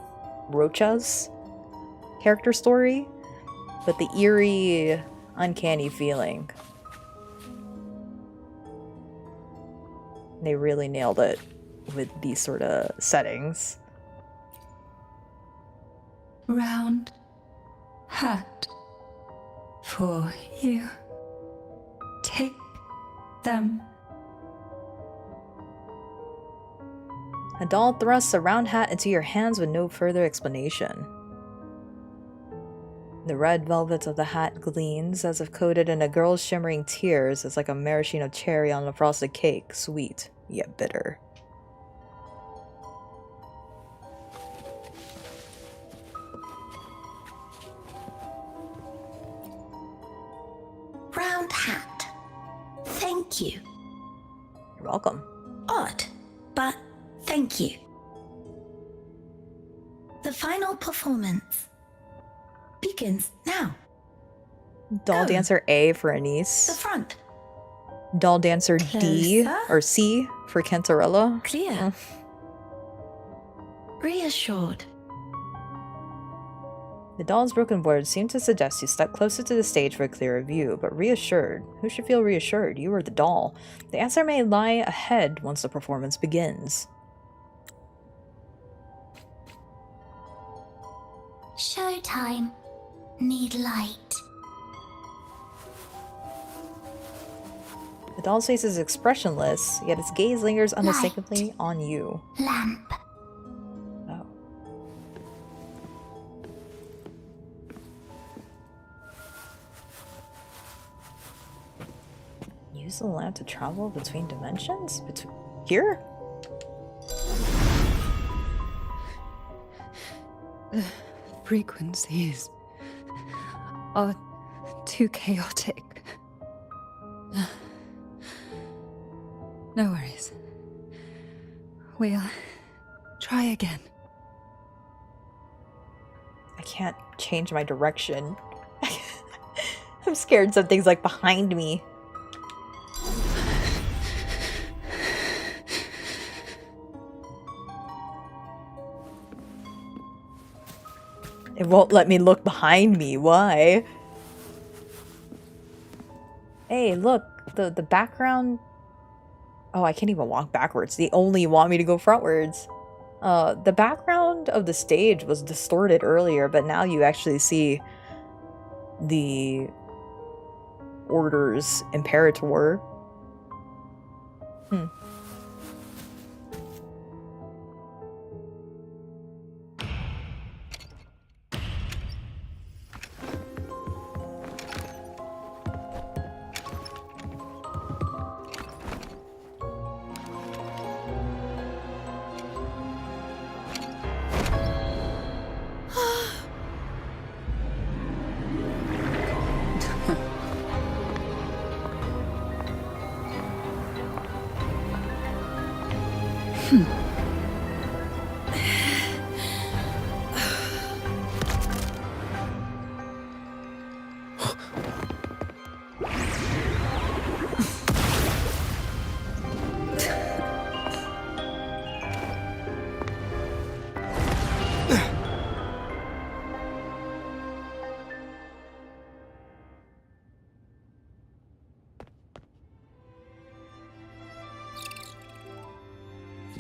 Rocha's character story, but the eerie, uncanny feeling, they really nailed it with these sort of settings. Round hat for you. Take them. A doll thrusts a round hat into your hands with no further explanation. The red velvet of the hat gleams as if coated in a girl's shimmering tears. It's like a maraschino cherry on a frosted cake, sweet yet bitter. Round hat. Thank you. You're welcome. Odd, but thank you. The final performance begins now. Doll Go. Dancer A for The Anise. front. Doll Dancer D Closer. or C for Cantarella. Clear. Reassured. The doll's broken words seem to suggest you step closer to the stage for a clearer view, but reassured. Who should feel reassured? You or the doll? The answer may lie ahead once the performance begins. Showtime. Need light. The doll's face is expressionless, yet its gaze lingers unmistakably on you. Lamp. Oh. Use the lamp to travel between dimensions? Here? The frequencies are too chaotic. No worries. We'll try again. I can't change my direction. I'm scared something's like behind me. It won't let me look behind me. Why? Hey, look. The background... Oh, I can't even walk backwards. They only want me to go frontwards. The background of the stage was distorted earlier, but now you actually see the Order's Imperator.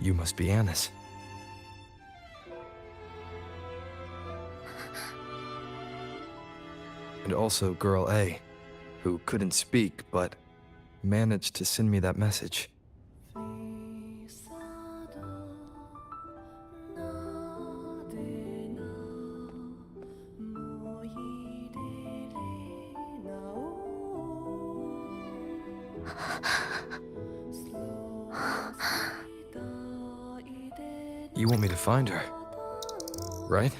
You must be Annis. And also Girl A, who couldn't speak, but managed to send me that message. You want me to find her, right?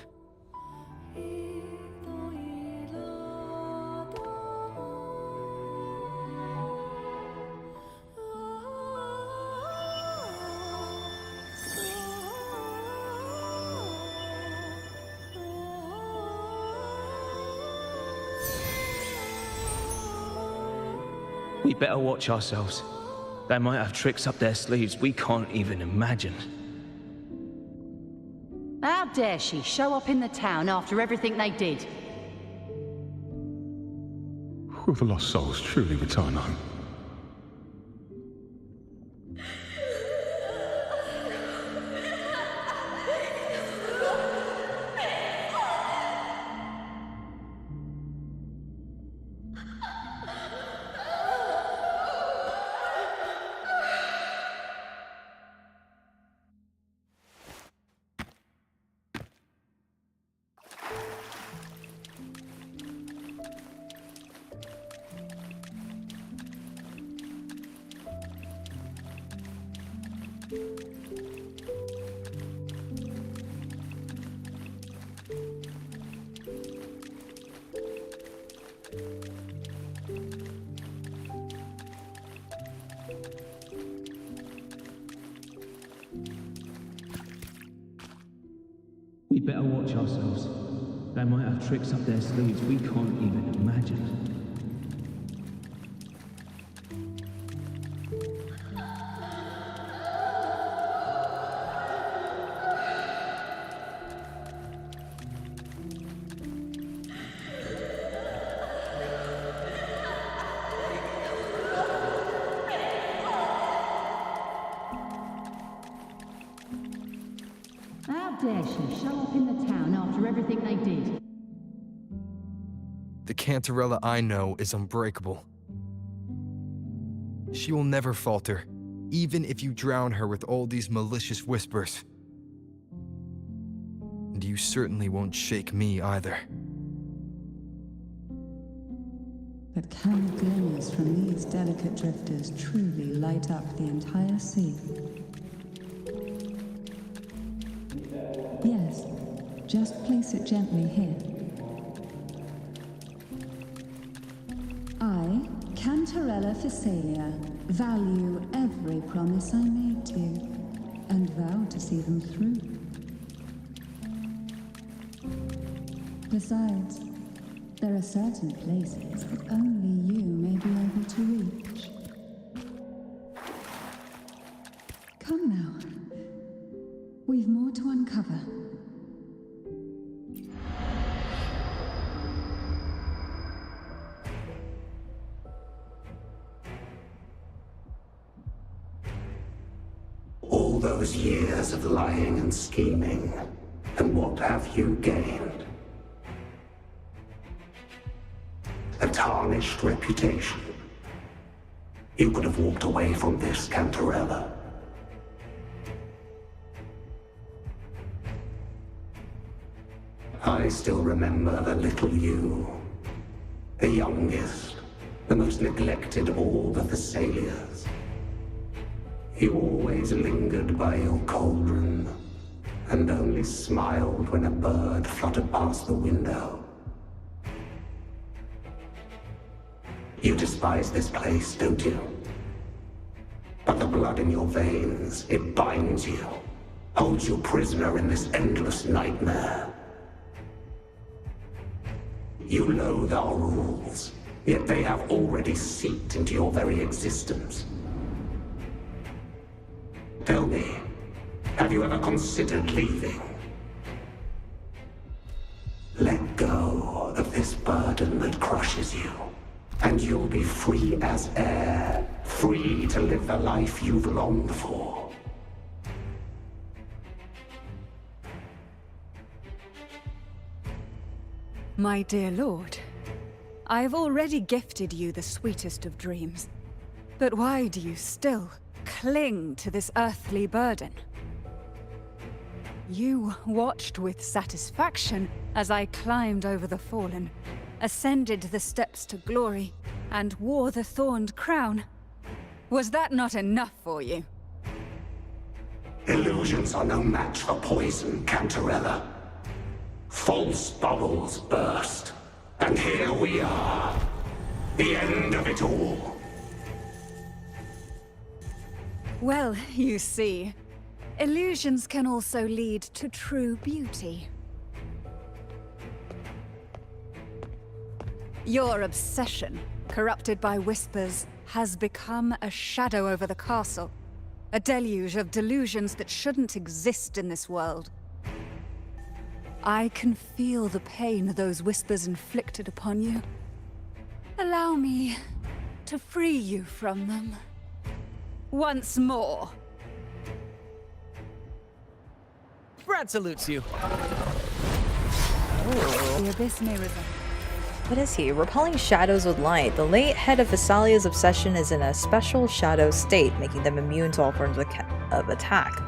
We better watch ourselves. They might have tricks up their sleeves we can't even imagine. How dare she show up in the town after everything they did? Will the lost souls truly return home? We better watch ourselves. They might have tricks up their sleeves we can't even imagine. How dare she show up in the town after everything they did? The Cantarella I know is unbreakable. She will never falter, even if you drown her with all these malicious whispers. And you certainly won't shake me either. But can the glimmers from these delicate drifters truly light up the entire sea? Yes, just place it gently here. I, Cantarella Physalia, value every promise I made to you, and vow to see them through. Besides, there are certain places that only you may be able to reach. Come now. We've more to uncover. All those years of lying and scheming, and what have you gained? A tarnished reputation. You could have walked away from this, Cantarella. I still remember the little you, the youngest, the most neglected of all the Thessalias. You always lingered by your cauldron, and only smiled when a bird fluttered past the window. You despise this place, don't you? But the blood in your veins, it binds you, holds you prisoner in this endless nightmare. You loathe our rules, yet they have already seeped into your very existence. Tell me, have you ever considered leaving? Let go of this burden that crushes you, and you'll be free as air, free to live the life you've longed for. My dear lord, I have already gifted you the sweetest of dreams. But why do you still cling to this earthly burden? You watched with satisfaction as I climbed over the fallen, ascended the steps to glory, and wore the thorned crown. Was that not enough for you? Illusions are no match for poison, Cantarella. False bubbles burst, and here we are. The end of it all. Well, you see, illusions can also lead to true beauty. Your obsession, corrupted by whispers, has become a shadow over the castle. A deluge of delusions that shouldn't exist in this world. I can feel the pain those whispers inflicted upon you. Allow me to free you from them. Once more. Brad salutes you. The abyss may resemble. What is he? Repelling shadows with light. The late head of Thessalia's obsession is in a special shadow state, making them immune to all forms of attack.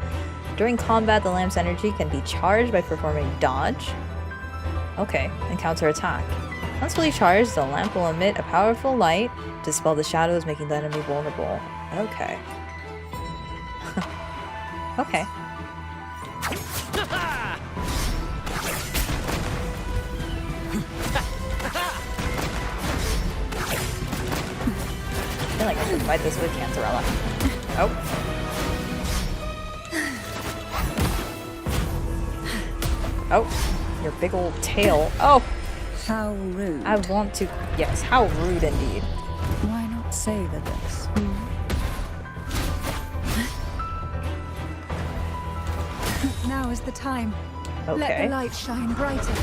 During combat, the lamp's energy can be charged by performing dodge. Okay, and counterattack. Once fully charged, the lamp will emit a powerful light to dispel the shadows, making the enemy vulnerable. Okay. Okay. I feel like I should fight this with Cantarella. Oh. Oh, your big old tail. Oh! How rude. I want to... Yes, how rude indeed. Why not savor this? Now is the time. Okay. Let the light shine brighter.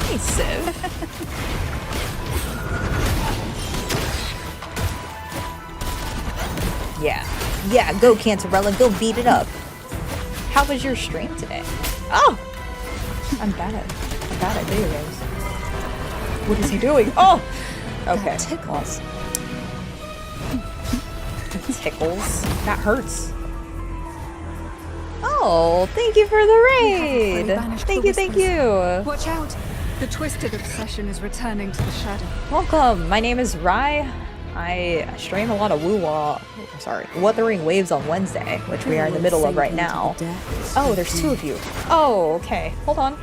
Hey, Civ. Yeah. Yeah, go Cantarella, go beat it up. How was your stream today? Oh! I'm bad at video games. What is he doing? Oh! Okay. That tickles. Tickles? That hurts. Oh, thank you for the raid! Thank you! Watch out! The twisted obsession is returning to the shadow. Welcome! My name is Rai. I stream a lot of Wuthering Waves on Wednesday, which we are in the middle of right now. Oh, there's two of you. Oh, okay. Hold on.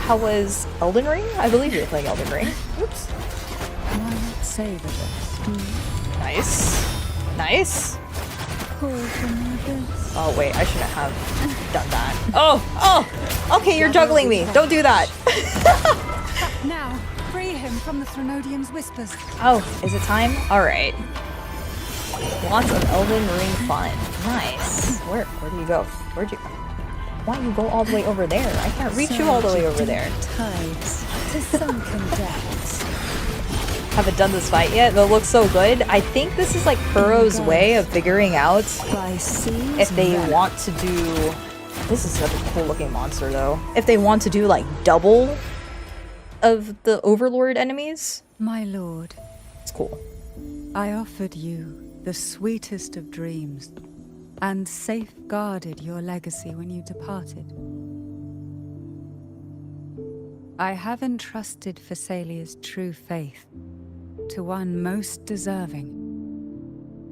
How was Elden Ring? I believe you're playing Elden Ring. Oops. Why not savor this? Nice. Nice. Oh, wait. I shouldn't have done that. Oh! Okay, you're juggling me. Don't do that. Now, free him from the Threnodian's whispers. Oh, is it time? Alright. Lots of Elden Ring fun. Nice. Where do you go? Where'd you go? Why do you go all the way over there? I can't reach you all the way over there. Tides to sunken depths. Haven't done this fight yet, but it looks so good. I think this is like Kuro's way of figuring out if they want to do... This is such a cool looking monster though. If they want to do like double of the Overlord enemies. My lord. It's cool. I offered you the sweetest of dreams and safeguarded your legacy when you departed. I have entrusted Thessalia's true faith to one most deserving,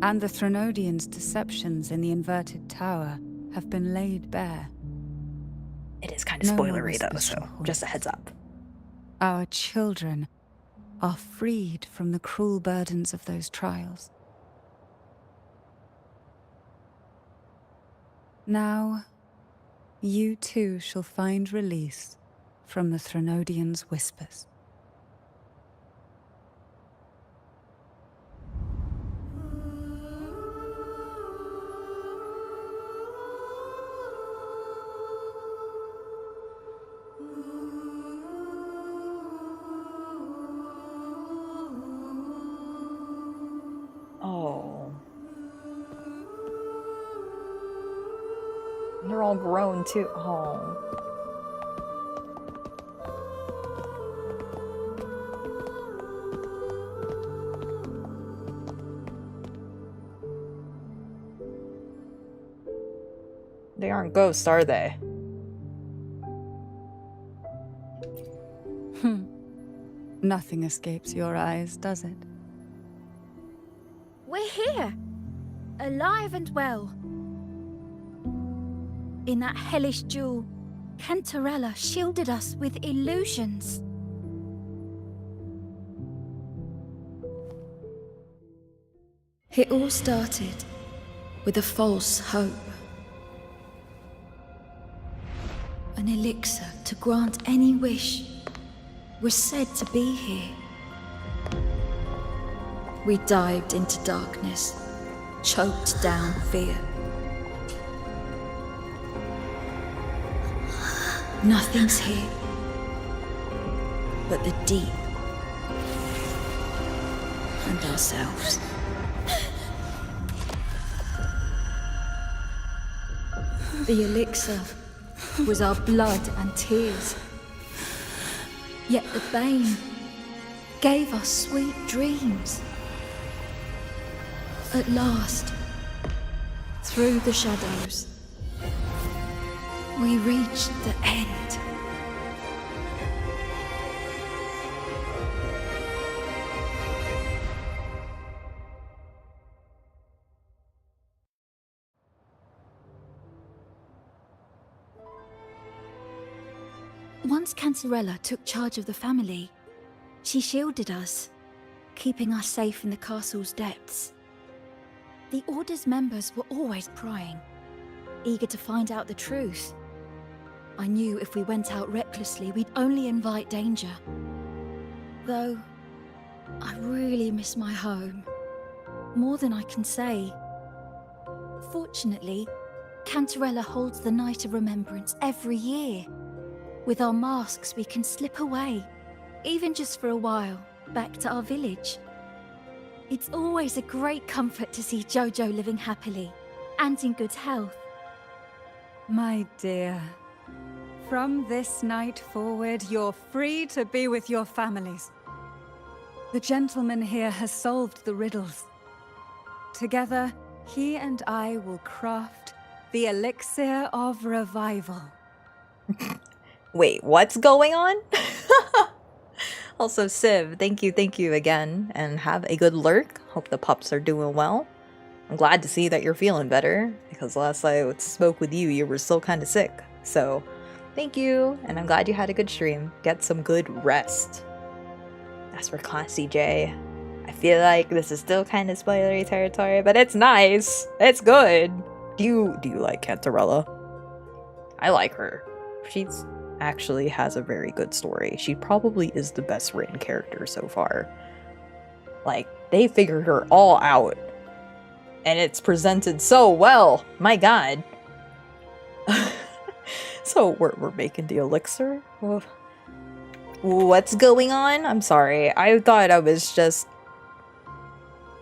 and the Threnodian's deceptions in the inverted tower have been laid bare. It is kind of spoilery though, so just a heads up. Our children are freed from the cruel burdens of those trials. Now, you too shall find release from the Threnodian's whispers. Oh. They're all grown too. Oh. They aren't ghosts, are they? Nothing escapes your eyes, does it? We're here, alive and well. In that hellish duel, Cantarella shielded us with illusions. It all started with a false hope. An elixir to grant any wish was said to be here. We dived into darkness, choked down fear. Nothing's here but the deep and ourselves. The elixir was our blood and tears. Yet the bane gave us sweet dreams. At last, through the shadows, we reached the end. Once Cantarella took charge of the family, she shielded us, keeping us safe in the castle's depths. The Order's members were always prying, eager to find out the truth. I knew if we went out recklessly, we'd only invite danger. Though, I really miss my home, more than I can say. Fortunately, Cantarella holds the Night of Remembrance every year. With our masks, we can slip away, even just for a while, back to our village. It's always a great comfort to see Jojo living happily and in good health. My dear, from this night forward, you're free to be with your families. The gentleman here has solved the riddles. Together, he and I will craft the elixir of revival. Wait, what's going on? Also, Civ, thank you again, and have a good lurk. Hope the pups are doing well. I'm glad to see that you're feeling better, because last I spoke with you, you were still kind of sick. So, thank you, and I'm glad you had a good stream. Get some good rest. As for Classy J, I feel like this is still kind of spoilery territory, but it's nice. It's good. Do you like Cantarella? I like her. She's actually has a very good story. She probably is the best written character so far. Like, they figured her all out. And it's presented so well. My god. So we're making the elixir? What's going on? I'm sorry. I thought I was just...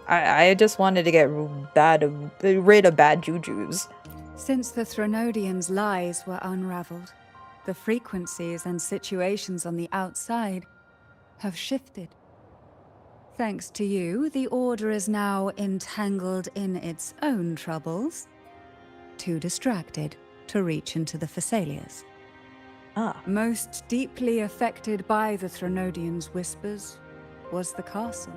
I just wanted to get rid of bad jujus. Since the Threnodians' lies were unraveled, the frequencies and situations on the outside have shifted. Thanks to you, the Order is now entangled in its own troubles, too distracted to reach into the Thessalias. Most deeply affected by the Threnodians' whispers was the castle,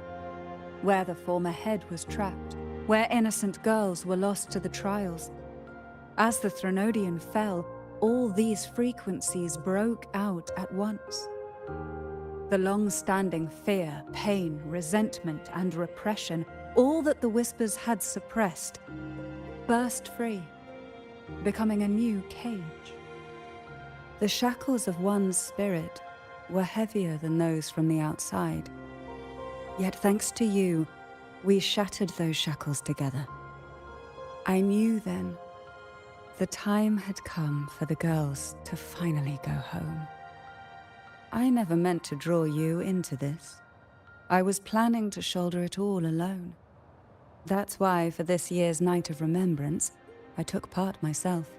where the former head was trapped, where innocent girls were lost to the trials. As the Threnodian fell, all these frequencies broke out at once. The long-standing fear, pain, resentment, and repression, all that the whispers had suppressed, burst free, becoming a new cage. The shackles of one's spirit were heavier than those from the outside. Yet thanks to you, we shattered those shackles together. I knew then the time had come for the girls to finally go home. I never meant to draw you into this. I was planning to shoulder it all alone. That's why for this year's Night of Remembrance, I took part myself.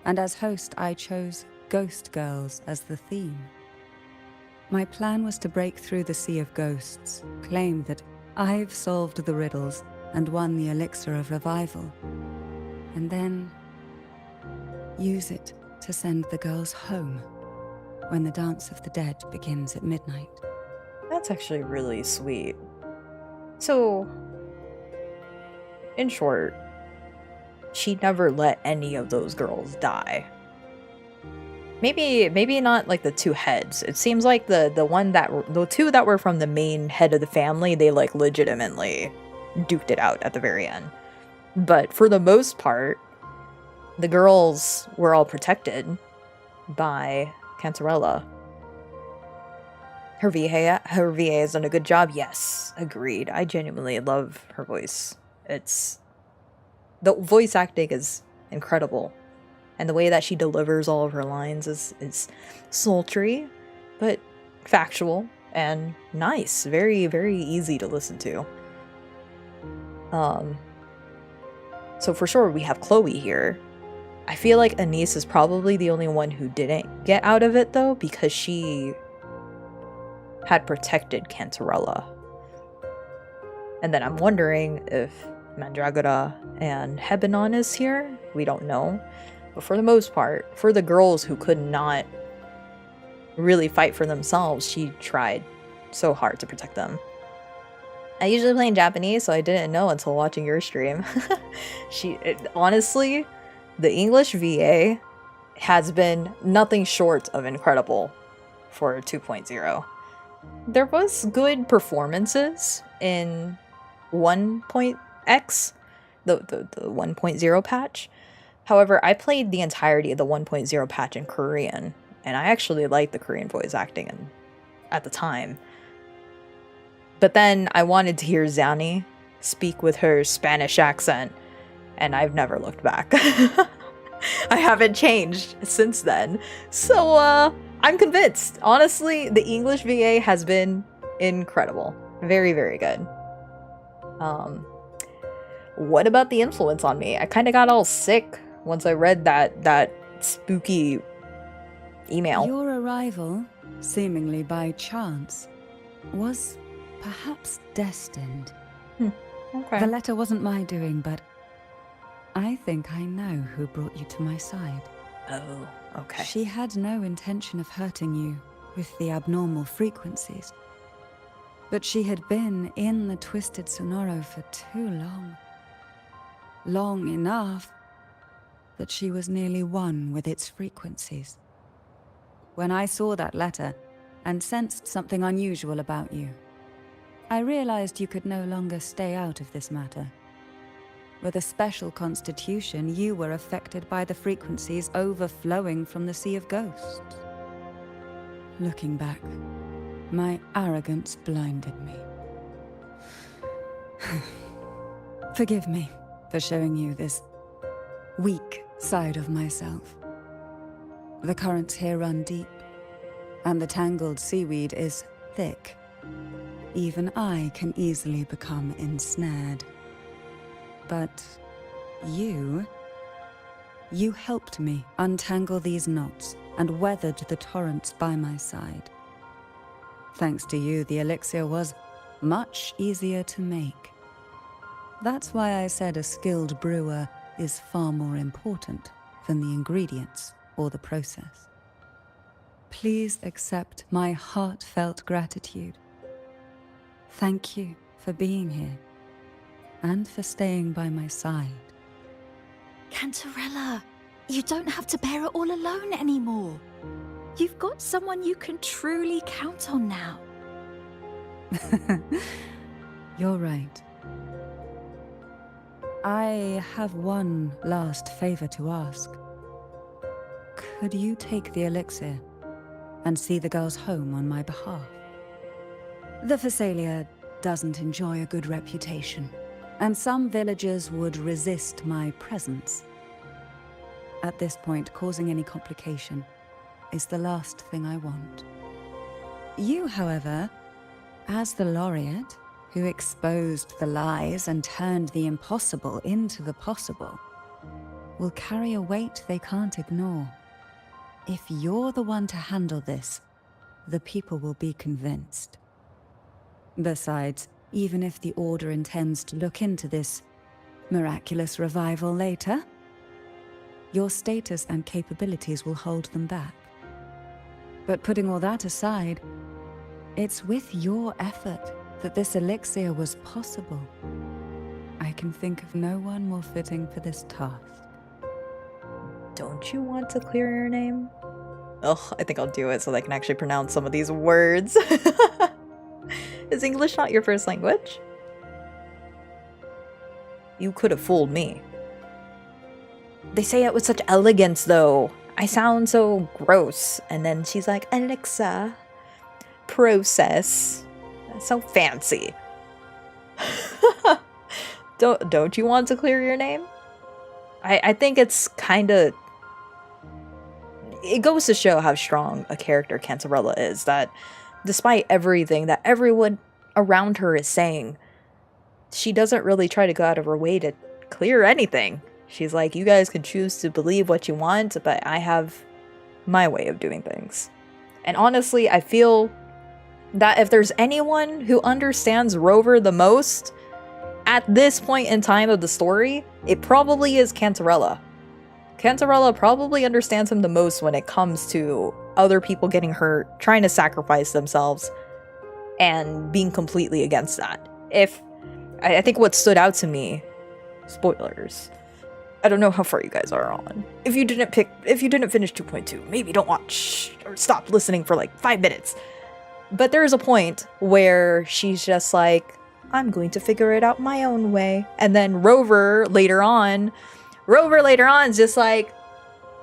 And as host, I chose Ghost Girls as the theme. My plan was to break through the sea of ghosts, claim that I've solved the riddles and won the elixir of revival, and then use it to send the girls home when the Dance of the Dead begins at midnight. That's actually really sweet. So, in short, she never let any of those girls die. Maybe not like the two heads. It seems like the two that were from the main head of the family, they like legitimately duked it out at the very end. But for the most part, the girls were all protected by Cantarella. Her VA has done a good job. Yes, agreed. I genuinely love her voice. The voice acting is incredible. And the way that she delivers all of her lines is sultry, but factual and nice. Very, very easy to listen to. So for sure we have Chloe here. I feel like Anise is probably the only one who didn't get out of it though, because she had protected Cantarella. And then I'm wondering if Mandragora and Hebanon is here. We don't know. But for the most part, for the girls who could not really fight for themselves, she tried so hard to protect them. I usually play in Japanese, so I didn't know until watching your stream. Honestly, the English VA has been nothing short of incredible for 2.0. There was good performances in 1.x, the 1.0 patch. However, I played the entirety of the 1.0 patch in Korean, and I actually liked the Korean voice acting at the time. But then I wanted to hear Zani speak with her Spanish accent, and I've never looked back. I haven't changed since then. So, I'm convinced. Honestly, the English VA has been incredible. Very, very good. What about the influence on me? I kind of got all sick once I read that spooky email. Your arrival, seemingly by chance, was perhaps destined. Okay. The letter wasn't my doing, but I think I know who brought you to my side. Oh, okay. She had no intention of hurting you with the abnormal frequencies. But she had been in the Twisted Sonoro for too long. Long enough that she was nearly one with its frequencies. When I saw that letter and sensed something unusual about you, I realized you could no longer stay out of this matter. With a special constitution, you were affected by the frequencies overflowing from the Sea of Ghosts. Looking back, my arrogance blinded me. Forgive me for showing you this weak side of myself. The currents here run deep, and the tangled seaweed is thick. Even I can easily become ensnared. But you helped me untangle these knots and weathered the torrents by my side. Thanks to you, the elixir was much easier to make. That's why I said a skilled brewer is far more important than the ingredients or the process. Please accept my heartfelt gratitude. Thank you for being here and for staying by my side. Cantarella, you don't have to bear it all alone anymore. You've got someone you can truly count on now. You're right. I have one last favor to ask. Could you take the elixir and see the girls home on my behalf? The Phasalia doesn't enjoy a good reputation, and some villagers would resist my presence. At this point, causing any complication is the last thing I want. You, however, as the laureate who exposed the lies and turned the impossible into the possible, will carry a weight they can't ignore. If you're the one to handle this, the people will be convinced. Besides, even if the Order intends to look into this miraculous revival later, your status and capabilities will hold them back. But putting all that aside, it's with your effort that this elixir was possible. I can think of no one more fitting for this task. Don't you want to clear your name? Ugh, I think I'll do it so that I can actually pronounce some of these words. Is English not your first language? You could have fooled me. They say it with such elegance, though. I sound so gross. And then she's like, Alexa, process. That's so fancy. Don't you want to clear your name? I think it's kind of... It goes to show how strong a character Cantarella is, that despite everything that everyone around her is saying, she doesn't really try to go out of her way to clear anything. She's like, you guys can choose to believe what you want, but I have my way of doing things. And honestly, I feel that if there's anyone who understands Rover the most at this point in time of the story, it probably is Cantarella. Cantarella probably understands him the most when it comes to other people getting hurt, trying to sacrifice themselves, and being completely against that. I think what stood out to me, spoilers, I don't know how far you guys are on. If you didn't finish 2.2, maybe don't watch or stop listening for like 5 minutes. But there's a point where she's just like, I'm going to figure it out my own way. And then Rover later on is just like,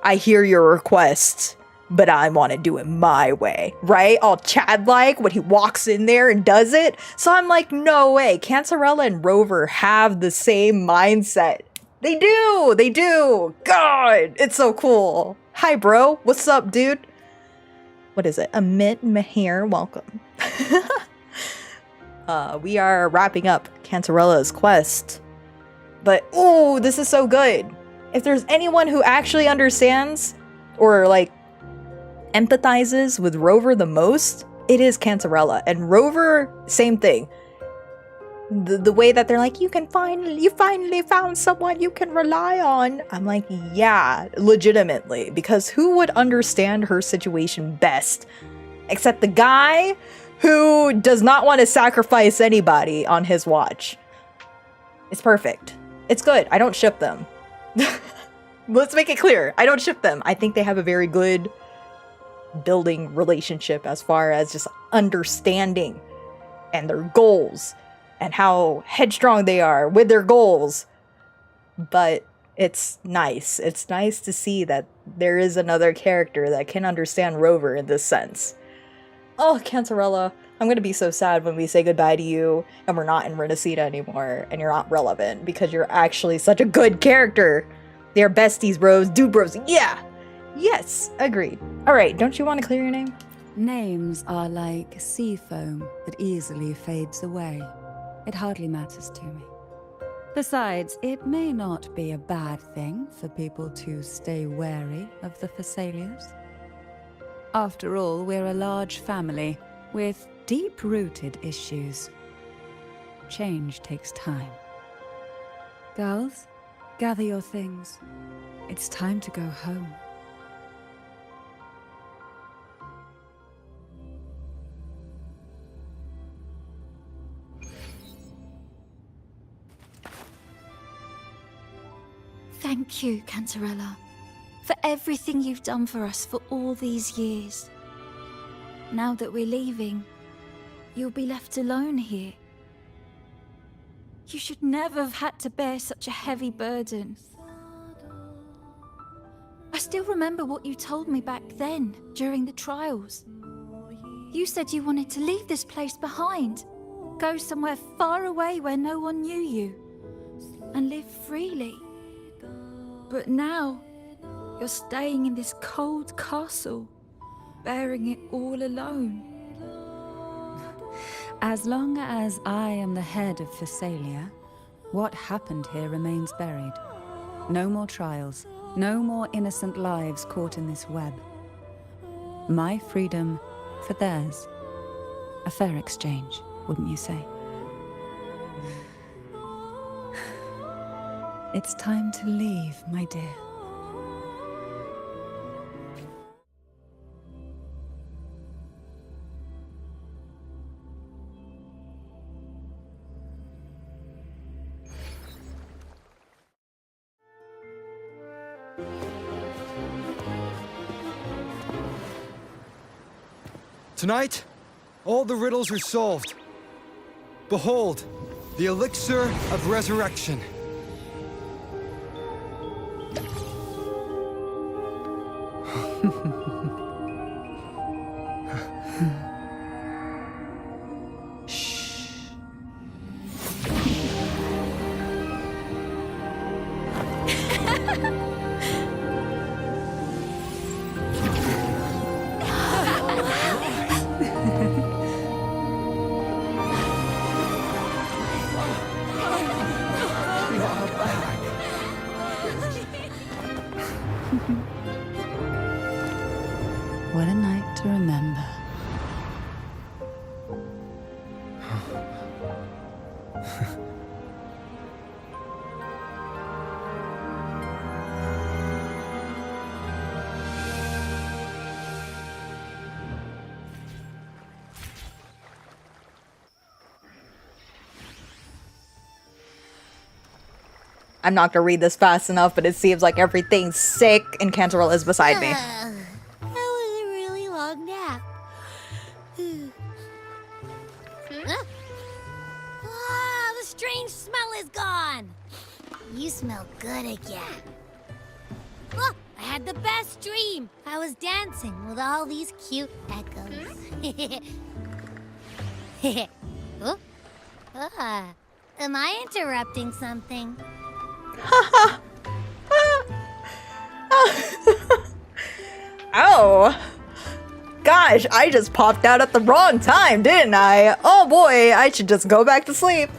I hear your request, but I want to do it my way, right? All Chad-like when he walks in there and does it. So I'm like, no way. Cantarella and Rover have the same mindset. They do. God, it's so cool. Hi, bro. What's up, dude? What is it? Amit Mahir, welcome. We are wrapping up Cantarella's quest. But, ooh, this is so good. If there's anyone who actually understands or, like, empathizes with Rover the most, it is Cantarella. And Rover, same thing. The way that they're like, you finally found someone you can rely on. I'm like, yeah, legitimately. Because who would understand her situation best? Except the guy who does not want to sacrifice anybody on his watch. It's perfect. It's good. I don't ship them. Let's make it clear. I don't ship them. I think they have a very good building relationship as far as just understanding and their goals and how headstrong they are with their goals. But it's nice. It's nice to see that there is another character that can understand Rover in this sense. Oh, Cantarella, I'm gonna be so sad when we say goodbye to you and we're not in Renacita anymore and you're not relevant because you're actually such a good character. They're besties, bros, dude bros. Yeah. Yes, agreed. All right, don't you want to clear your name? Names are like sea foam that easily fades away. It hardly matters to me. Besides, it may not be a bad thing for people to stay wary of the Thessalians. After all, we're a large family with deep-rooted issues. Change takes time. Girls, gather your things. It's time to go home. Thank you, Cantarella, for everything you've done for us for all these years. Now that we're leaving, you'll be left alone here. You should never have had to bear such a heavy burden. I still remember what you told me back then, during the trials. You said you wanted to leave this place behind, go somewhere far away where no one knew you, and live freely. But now, you're staying in this cold castle, bearing it all alone. As long as I am the head of Thessalia, what happened here remains buried. No more trials, no more innocent lives caught in this web. My freedom for theirs. A fair exchange, wouldn't you say? It's time to leave, my dear. Tonight, all the riddles are solved. Behold, the elixir of resurrection. What a night to remember. I'm not gonna read this fast enough, but it seems like everything's sick and Cantarella is beside me. That was a really long nap. Huh? Ah, the strange smell is gone. You smell good again. Look, I had the best dream. I was dancing with all these cute echoes. Oh? Am I interrupting something? Oh. Gosh, I just popped out at the wrong time, didn't I? Oh boy, I should just go back to sleep.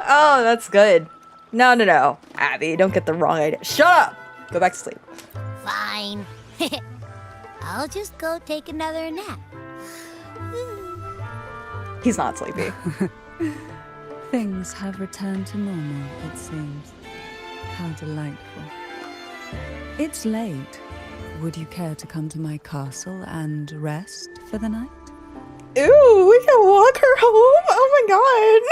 Oh, that's good. No. Abby, don't get the wrong idea. Shut up! Go back to sleep. Fine. I'll just go take another nap. He's not sleepy. Things have returned to normal, it seems. How delightful. It's late. Would you care to come to my castle and rest for the night? Ooh, we can walk her home? Oh my god.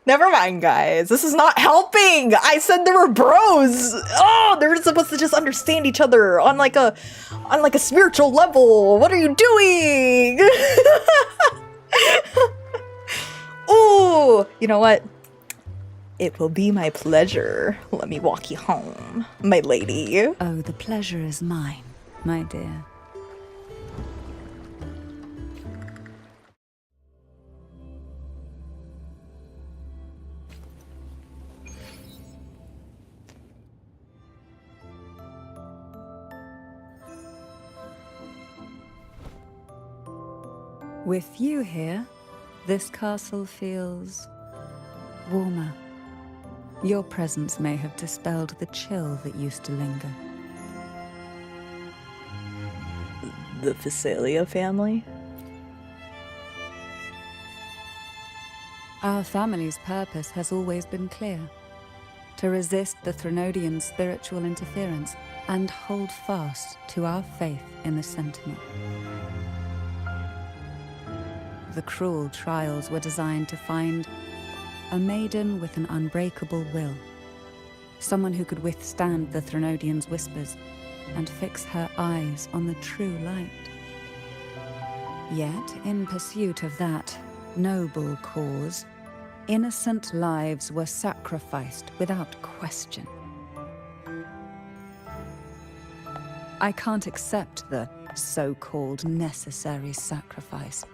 Never mind, guys. This is not helping. I said they were bros. Oh, they were supposed to just understand each other on like a spiritual level. What are you doing? Ooh, you know what? It will be my pleasure. Let me walk you home, my lady. Oh, the pleasure is mine, my dear. With you here, this castle feels warmer. Your presence may have dispelled the chill that used to linger. The Phasalia family? Our family's purpose has always been clear: to resist the Threnodian spiritual interference and hold fast to our faith in the Sentinel. The cruel trials were designed to find a maiden with an unbreakable will, someone who could withstand the Threnodian's whispers and fix her eyes on the true light. Yet, in pursuit of that noble cause, innocent lives were sacrificed without question. I can't accept the so-called necessary sacrifice,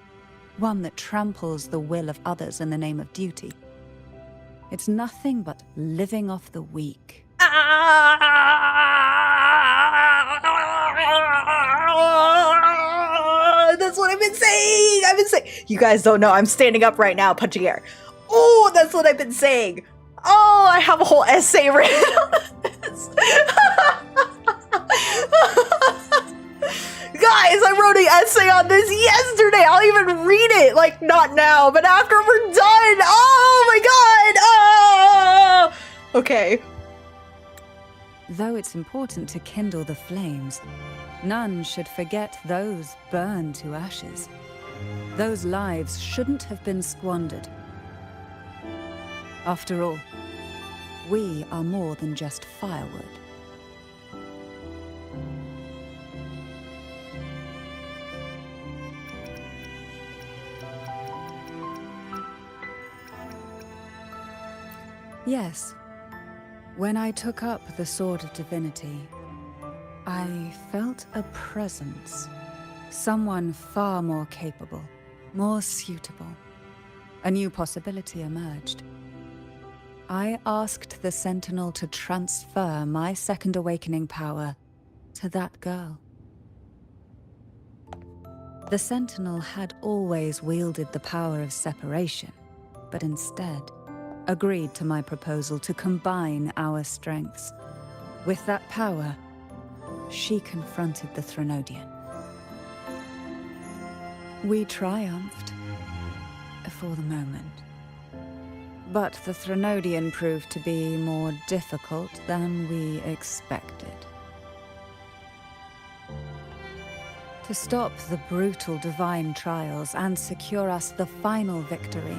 one that tramples the will of others in the name of duty. It's nothing but living off the weak. That's what I've been saying. You guys don't know. I'm standing up right now, punching air. Oh, that's what I've been saying. Oh, I have a whole essay written on this. Guys, I wrote an essay on this yesterday. I'll even read it. Like, not now, but after we're done. Oh my god. Oh. Okay. Though it's important to kindle the flames, none should forget those burned to ashes. Those lives shouldn't have been squandered. After all, we are more than just firewood. Yes. When I took up the Sword of Divinity, I felt a presence. Someone far more capable, more suitable. A new possibility emerged. I asked the Sentinel to transfer my second awakening power to that girl. The Sentinel had always wielded the power of separation, but instead agreed to my proposal to combine our strengths. With that power, she confronted the Threnodian. We triumphed, for the moment. But the Threnodian proved to be more difficult than we expected. To stop the brutal divine trials and secure us the final victory,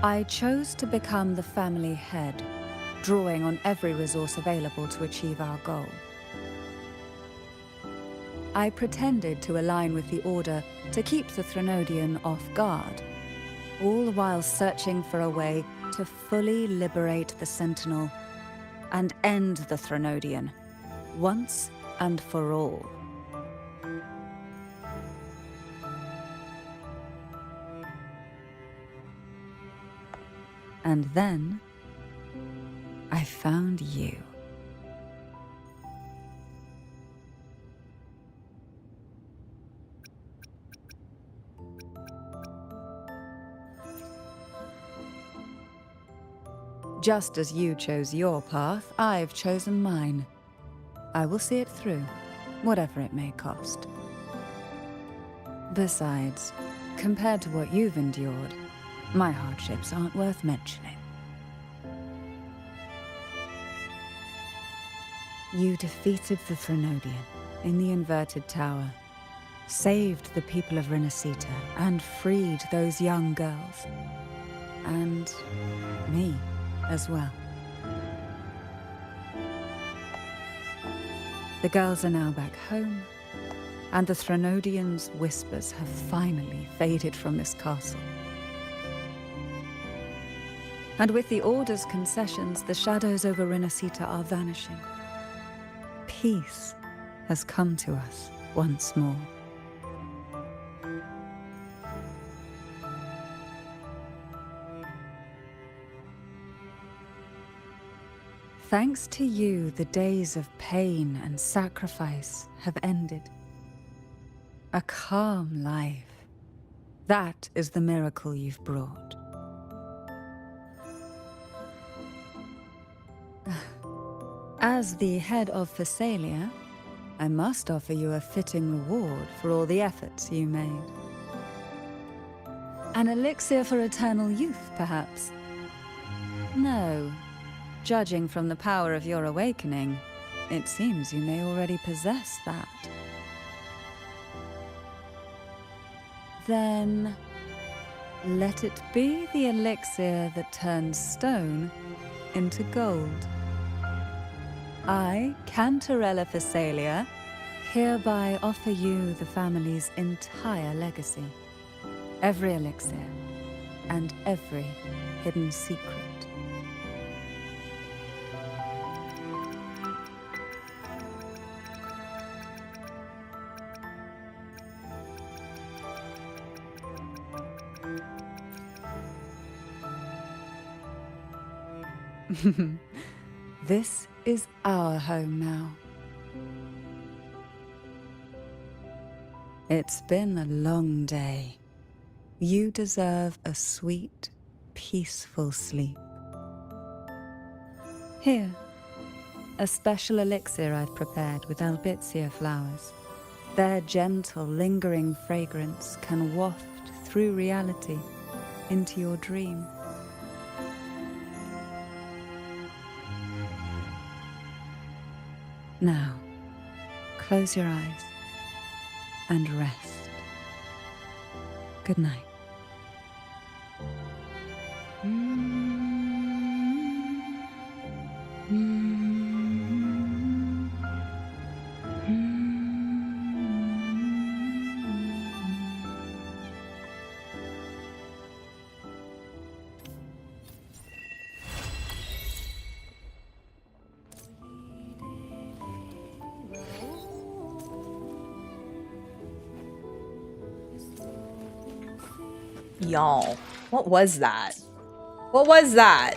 I chose to become the family head, drawing on every resource available to achieve our goal. I pretended to align with the Order to keep the Threnodian off guard, all while searching for a way to fully liberate the Sentinel and end the Threnodian, once and for all. And then, I found you. Just as you chose your path, I've chosen mine. I will see it through, whatever it may cost. Besides, compared to what you've endured, my hardships aren't worth mentioning. You defeated the Threnodian in the Inverted Tower, saved the people of Renacita, and freed those young girls. And me as well. The girls are now back home, and the Threnodian's whispers have finally faded from this castle. And with the Order's concessions, the shadows over Renacita are vanishing. Peace has come to us once more. Thanks to you, the days of pain and sacrifice have ended. A calm life. That is the miracle you've brought. As the head of Phasalia, I must offer you a fitting reward for all the efforts you made. An elixir for eternal youth, perhaps? No. Judging from the power of your awakening, it seems you may already possess that. Then, let it be the elixir that turns stone into gold. I, Cantarella Phasalia, hereby offer you the family's entire legacy. Every elixir and every hidden secret. This is our home now. It's been a long day. You deserve a sweet, peaceful sleep. Here, a special elixir I've prepared with albizia flowers. Their gentle, lingering fragrance can waft through reality into your dream. Now, close your eyes and rest. Good night. Y'all, what was that? What was that?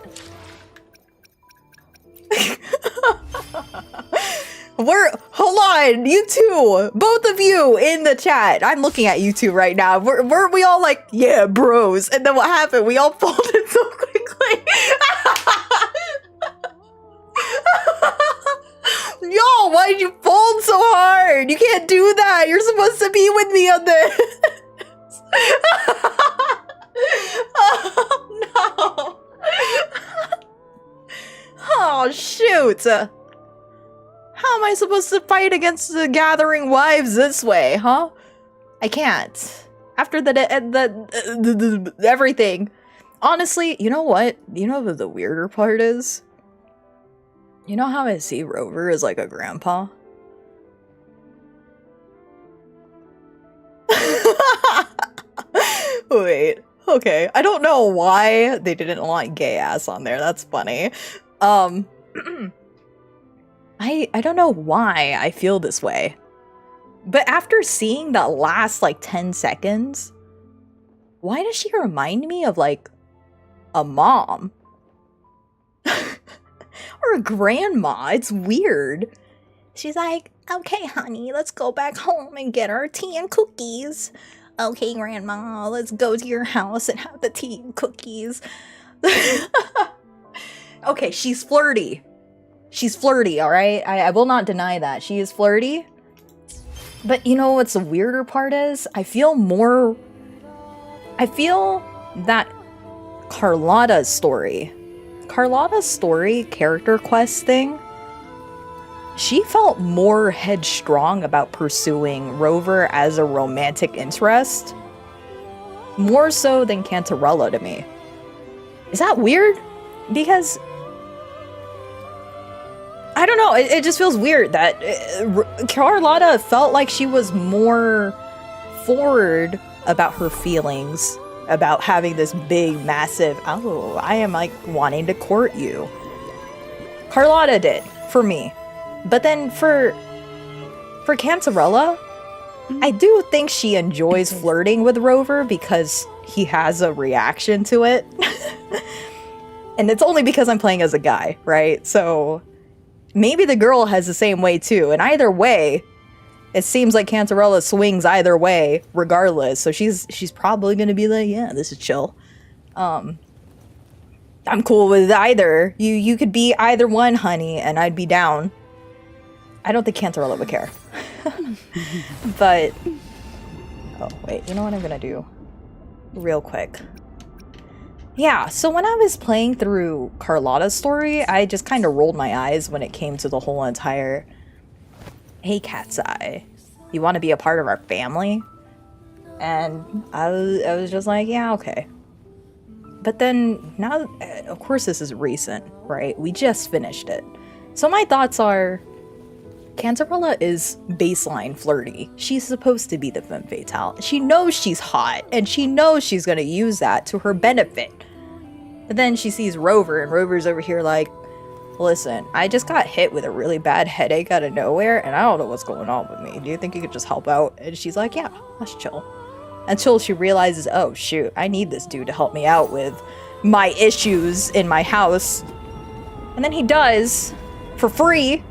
Hold on, you two, both of you in the chat. I'm looking at you two right now. Weren't we all like, yeah, bros? And then what happened? We all folded so quickly. Yo, why did you fold so hard? You can't do that. You're supposed to be with me on this. Oh, no. Oh, shoot. How am I supposed to fight against the Gathering Wives this way, huh? I can't. After the everything. Honestly, you know what? You know what the weirder part is? You know how I see Rover as like a grandpa? Wait, okay. I don't know why they didn't want gay ass on there. That's funny. I don't know why I feel this way. But after seeing that last like 10 seconds, why does she remind me of like a mom? Or a grandma? It's weird. She's like, okay, honey, let's go back home and get our tea and cookies. Okay, grandma, let's go to your house and have the tea and cookies. Okay, she's flirty. She's flirty, alright? I will not deny that. She is flirty. But you know what's the weirder part is? I feel that Carlotta's story, character quest thing, she felt more headstrong about pursuing Rover as a romantic interest. More so than Cantarella to me. Is that weird? Because I don't know, it just feels weird that Carlotta felt like she was more forward about her feelings, about having this big, massive, oh, I am like wanting to court you. Carlotta did, for me. But then for Cantarella, I do think she enjoys flirting with Rover because he has a reaction to it. And it's only because I'm playing as a guy, right? So maybe the girl has the same way too. And either way, it seems like Cantarella swings either way, regardless. So she's probably gonna be like, yeah, this is chill. I'm cool with either. You could be either one, honey, and I'd be down. I don't think Cantarella would care. But oh wait, you know what I'm gonna do? Real quick. Yeah, so when I was playing through Carlotta's story, I just kind of rolled my eyes when it came to the whole entire, hey, Cat's Eye, you want to be a part of our family? And I was just like, yeah, okay. But then, now, of course this is recent, right? We just finished it. So my thoughts are, Cantarella is baseline flirty. She's supposed to be the femme fatale. She knows she's hot, and she knows she's gonna use that to her benefit. But then she sees Rover, and Rover's over here like, listen, I just got hit with a really bad headache out of nowhere, and I don't know what's going on with me. Do you think you could just help out? And she's like, yeah, let's chill. Until she realizes, oh shoot, I need this dude to help me out with my issues in my house. And then he does, for free.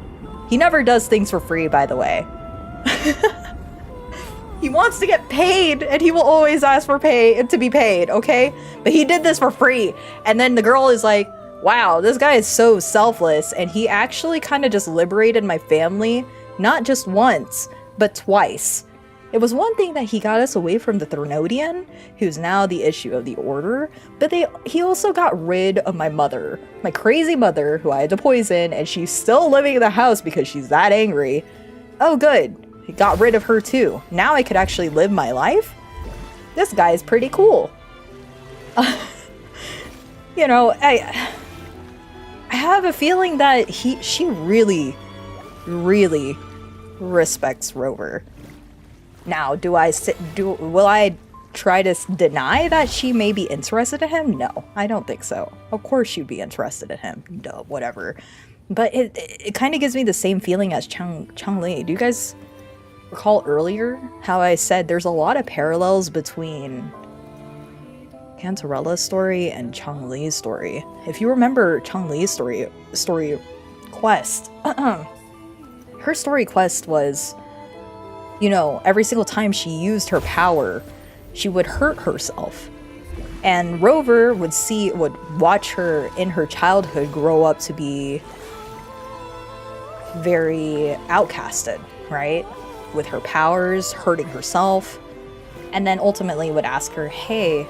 He never does things for free, by the way. He wants to get paid, and he will always ask for to be paid, okay? But he did this for free. And then the girl is like, wow, this guy is so selfless, and he actually kind of just liberated my family, not just once, but twice. It was one thing that he got us away from the Thurnodian, who's now the issue of the Order, but he also got rid of my mother, my crazy mother, who I had to poison, and she's still living in the house because she's that angry. Oh good, he got rid of her too. Now I could actually live my life? This guy is pretty cool. You know, I have a feeling that she really, really respects Rover. Now, will I try to deny that she may be interested in him? No, I don't think so. Of course she'd be interested in him. Duh, whatever. But it kind of gives me the same feeling as Changli. Do you guys recall earlier how I said there's a lot of parallels between Cantarella's story and Chang'Li's story. If you remember Chang'Li's story quest, her story quest was, you know, every single time she used her power, she would hurt herself. And Rover would watch her in her childhood grow up to be very outcasted, right? With her powers, hurting herself. And then ultimately would ask her, hey,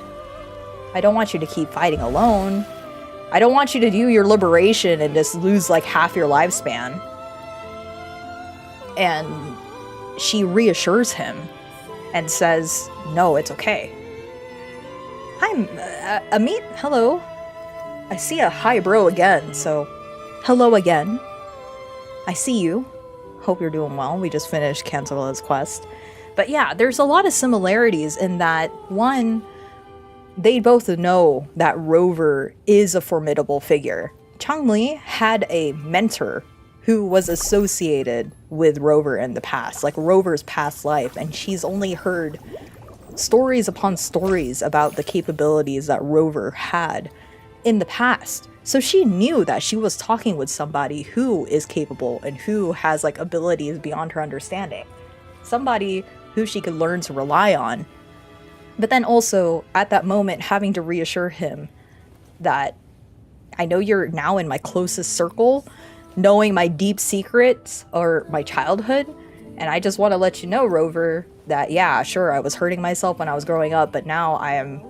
I don't want you to keep fighting alone. I don't want you to do your liberation and just lose like half your lifespan. And she reassures him and says, no, it's okay. Hi, Amit, hello. I see a hi bro again, so hello again. I see you. Hope you're doing well. We just finished Cantarella's quest. But yeah, there's a lot of similarities in that, one, they both know that Rover is a formidable figure. Chang'Li had a mentor who was associated with Rover in the past, like Rover's past life, and she's only heard stories upon stories about the capabilities that Rover had in the past. So she knew that she was talking with somebody who is capable and who has like abilities beyond her understanding. Somebody who she could learn to rely on. But then also at that moment having to reassure him that I know you're now in my closest circle, knowing my deep secrets or my childhood, and I just want to let you know, Rover, that yeah, sure, I was hurting myself when I was growing up, but now I am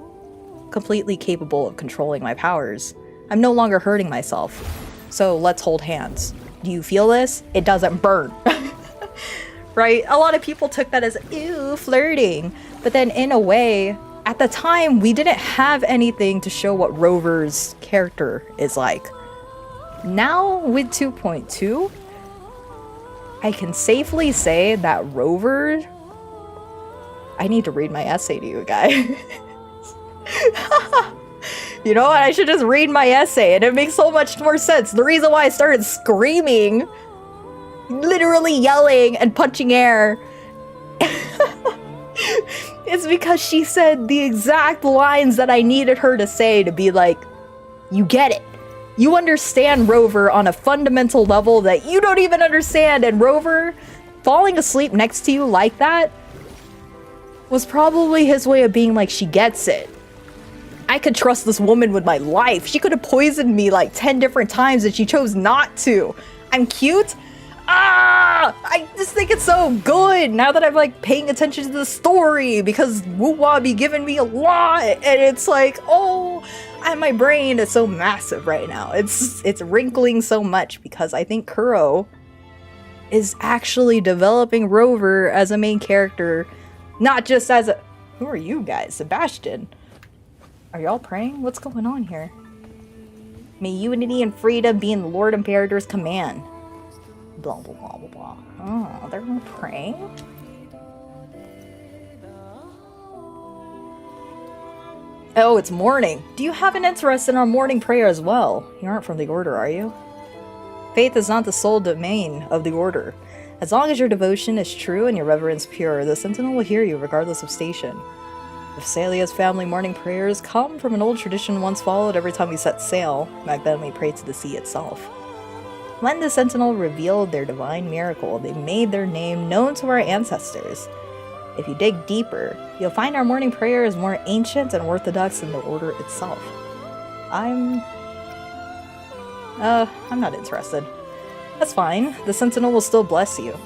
completely capable of controlling my powers. I'm no longer hurting myself. So let's hold hands. Do you feel this? It doesn't burn. Right? A lot of people took that as, ew, flirting. But then in a way, at the time, we didn't have anything to show what Rover's character is like. Now, with 2.2, I can safely say that Rover... I need to read my essay to you guys. You know what? I should just read my essay, and it makes so much more sense. The reason why I started screaming, literally yelling and punching air, is because she said the exact lines that I needed her to say to be like, you get it. You understand Rover on a fundamental level that you don't even understand, and Rover falling asleep next to you like that was probably his way of being like, she gets it. I could trust this woman with my life. She could have poisoned me like 10 different times and she chose not to. I'm cute? I just think it's so good now that I'm like paying attention to the story because wuwa be giving me a lot, and it's like, oh, my brain is so massive right now. It's wrinkling so much because I think Kuro is actually developing Rover as a main character, not just as a... Who are you guys? Sebastian? Are y'all praying? What's going on here? May unity and freedom be in the Lord Imperator's command. Blah, blah, blah, blah, blah. Oh, they're all praying? Oh, it's morning. Do you have an interest in our morning prayer as well? You aren't from the Order, are you? Faith is not the sole domain of the Order. As long as your devotion is true and your reverence pure, the Sentinel will hear you regardless of station. The Phasalia's family morning prayers come from an old tradition once followed every time we set sail. Back then we prayed to the sea itself. When the Sentinel revealed their divine miracle, they made their name known to our ancestors. If you dig deeper, you'll find our morning prayer is more ancient and orthodox than the Order itself. I'm not interested. That's fine. The Sentinel will still bless you.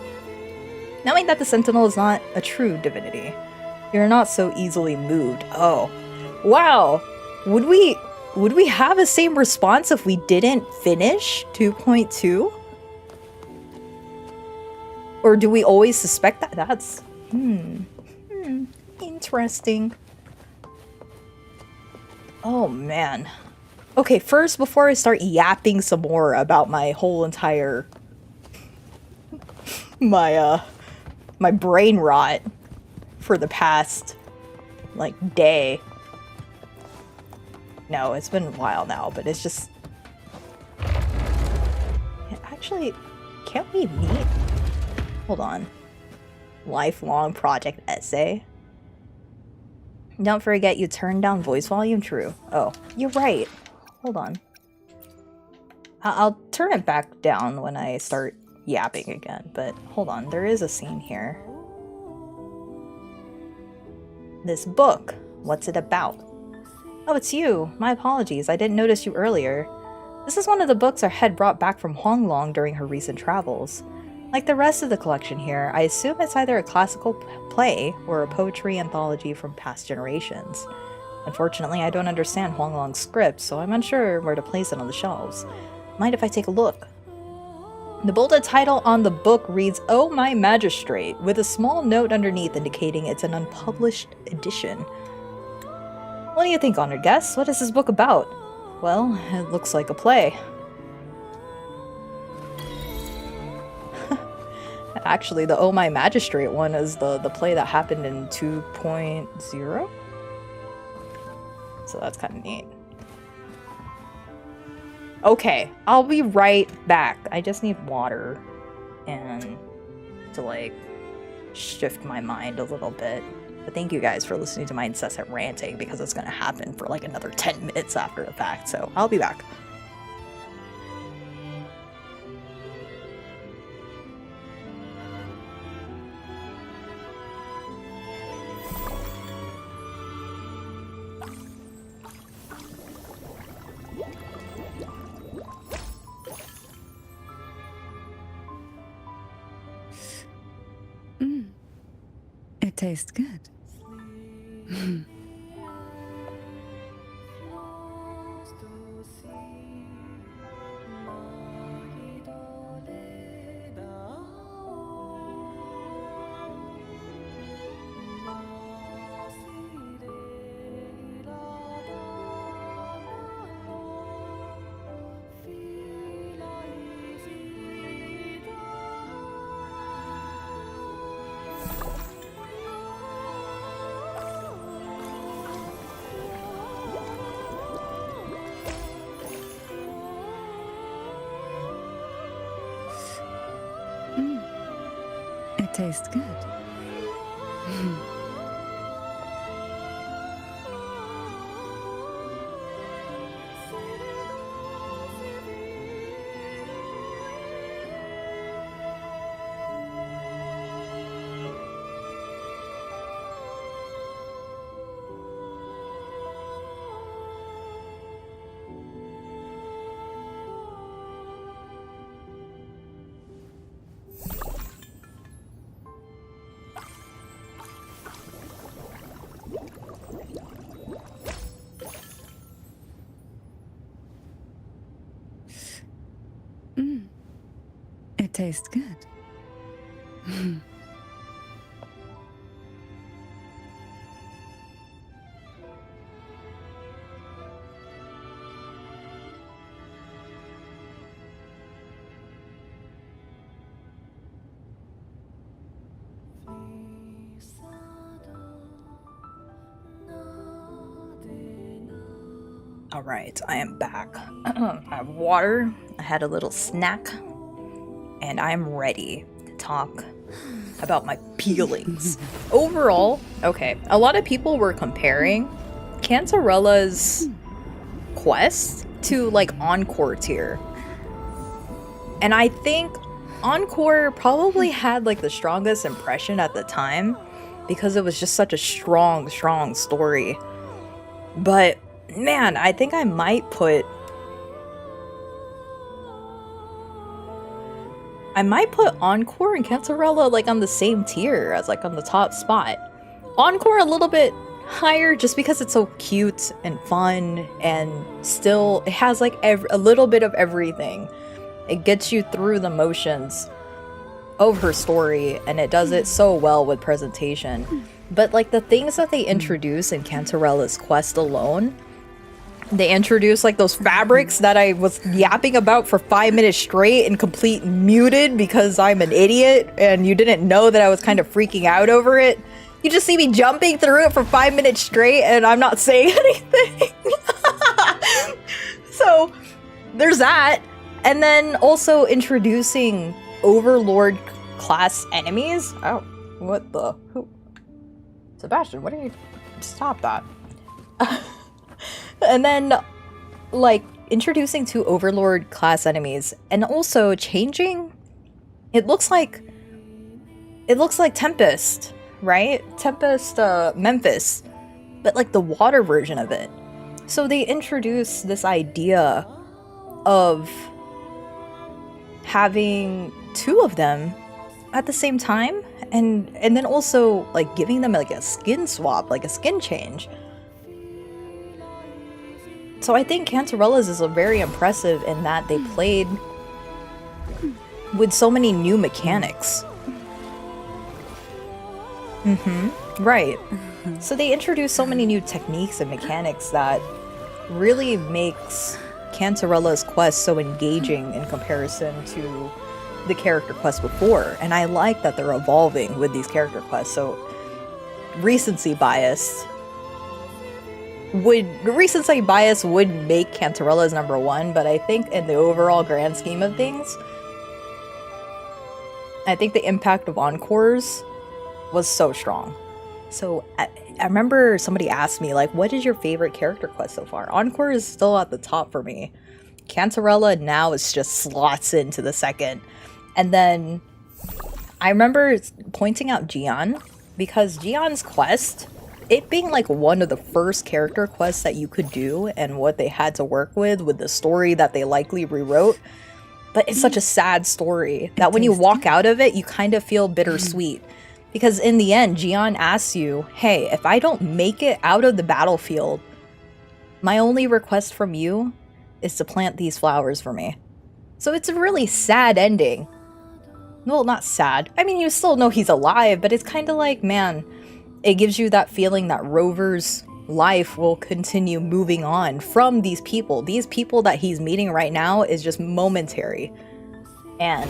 Knowing that the Sentinel is not a true divinity, you're not so easily moved. Oh, wow. Would we have the same response if we didn't finish 2.2? Or do we always suspect that? That's... interesting. Oh, man. Okay, first, before I start yapping some more about my whole entire... my brain rot for the past, like, day. No, it's been a while now, but it's just... Yeah, actually, can't we meet? Hold on. Lifelong project essay? Don't forget you turned down voice volume. True. Oh, you're right. Hold on. I'll turn it back down when I start yapping again, but hold on. There is a scene here. This book. What's it about? Oh, it's you. My apologies. I didn't notice you earlier. This is one of the books our head brought back from Huanglong during her recent travels. Like the rest of the collection here, I assume it's either a classical play or a poetry anthology from past generations. Unfortunately, I don't understand Huanglong's script, so I'm unsure where to place it on the shelves. Mind if I take a look? The bolded title on the book reads, "Oh My Magistrate," with a small note underneath indicating it's an unpublished edition. What do you think, honored guests? What is this book about? Well, it looks like a play. Actually, the Oh My Magistrate one is the play that happened in 2.0? So that's kind of neat. Okay, I'll be right back. I just need water and to like shift my mind a little bit. But thank you guys for listening to my incessant ranting because it's going to happen for like another 10 minutes after the fact. So I'll be back. It tastes good. It tastes good. It tastes good. All right, I am back. I have water, I had a little snack, and I'm ready to talk about my feelings. Overall, okay, a lot of people were comparing Cantarella's quest to like Encore tier. And I think Encore probably had like the strongest impression at the time because it was just such a strong story. But man, I think I might put Encore and Cantarella like on the same tier as like on the top spot. Encore a little bit higher just because it's so cute and fun and still it has like a little bit of everything. It gets you through the motions of her story and it does it so well with presentation. But like the things that they introduce in Cantarella's quest alone, they introduced like those fabrics that I was yapping about for 5 minutes straight and complete muted because I'm an idiot and you didn't know that I was kind of freaking out over it. You just see me jumping through it for 5 minutes straight and I'm not saying anything. So there's that. And then also introducing Overlord class enemies. Oh, what the? Who? Sebastian, what are you? Stop that. And then, like, introducing 2 Overlord class enemies, and also changing... It looks like Tempest, right? Tempest, Memphis, but like the water version of it. So they introduce this idea of having 2 of them at the same time, and then also like giving them like a skin swap, like a skin change. So I think Cantarella's is very impressive in that they played with so many new mechanics. Right. So they introduced so many new techniques and mechanics that really makes Cantarella's quest so engaging in comparison to the character quests before. And I like that they're evolving with these character quests. So recency bias would make Cantarella's #1, but I think in the overall grand scheme of things, I think the impact of Encores was so strong. So I remember somebody asked me, like, what is your favorite character quest so far? Encore is still at the top for me. Cantarella now is just slots into the second. And then I remember pointing out Gian, because Gian's quest, it being like one of the first character quests that you could do and what they had to work with the story that they likely rewrote. But it's such a sad story that when you walk out of it, you kind of feel bittersweet. Because in the end, Gian asks you, hey, if I don't make it out of the battlefield, my only request from you is to plant these flowers for me. So it's a really sad ending. Well, not sad. I mean, you still know he's alive, but it's kind of like, man, it gives you that feeling that Rover's life will continue moving on from these people. These people that he's meeting right now is just momentary. And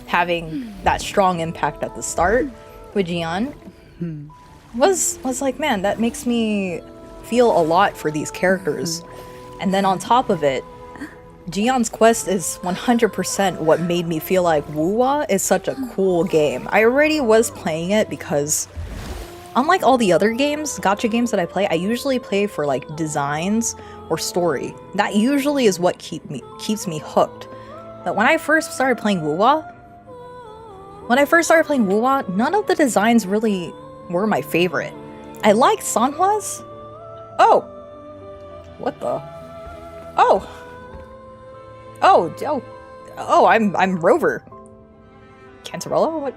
having that strong impact at the start with Gian was like, man, that makes me feel a lot for these characters. And then on top of it, Gian's quest is 100% what made me feel like Wuwa is such a cool game. I already was playing it because unlike all the other games, gacha games that I play, I usually play for like designs or story. That usually is what keeps me hooked. But when I first started playing Wuwa, none of the designs really were my favorite. I liked Sanhwa's. Oh! What the? Oh! Oh, I'm Rover. Cantarella? What?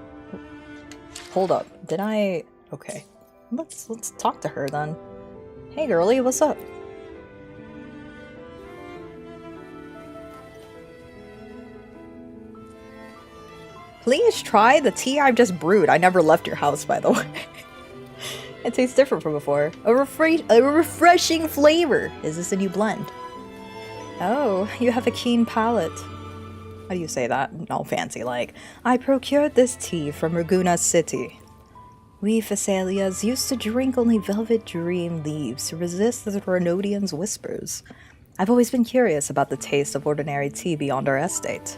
Hold up. Did I... Okay. Let's talk to her then. Hey girlie, what's up? Please try the tea I've just brewed. I never left your house, by the way. It tastes different from before. A refreshing flavor. Is this a new blend? Oh, you have a keen palate. How do you say that? All fancy like. I procured this tea from Raguna City. We Thessalias used to drink only velvet dream leaves to resist the Renodians' whispers. I've always been curious about the taste of ordinary tea beyond our estate.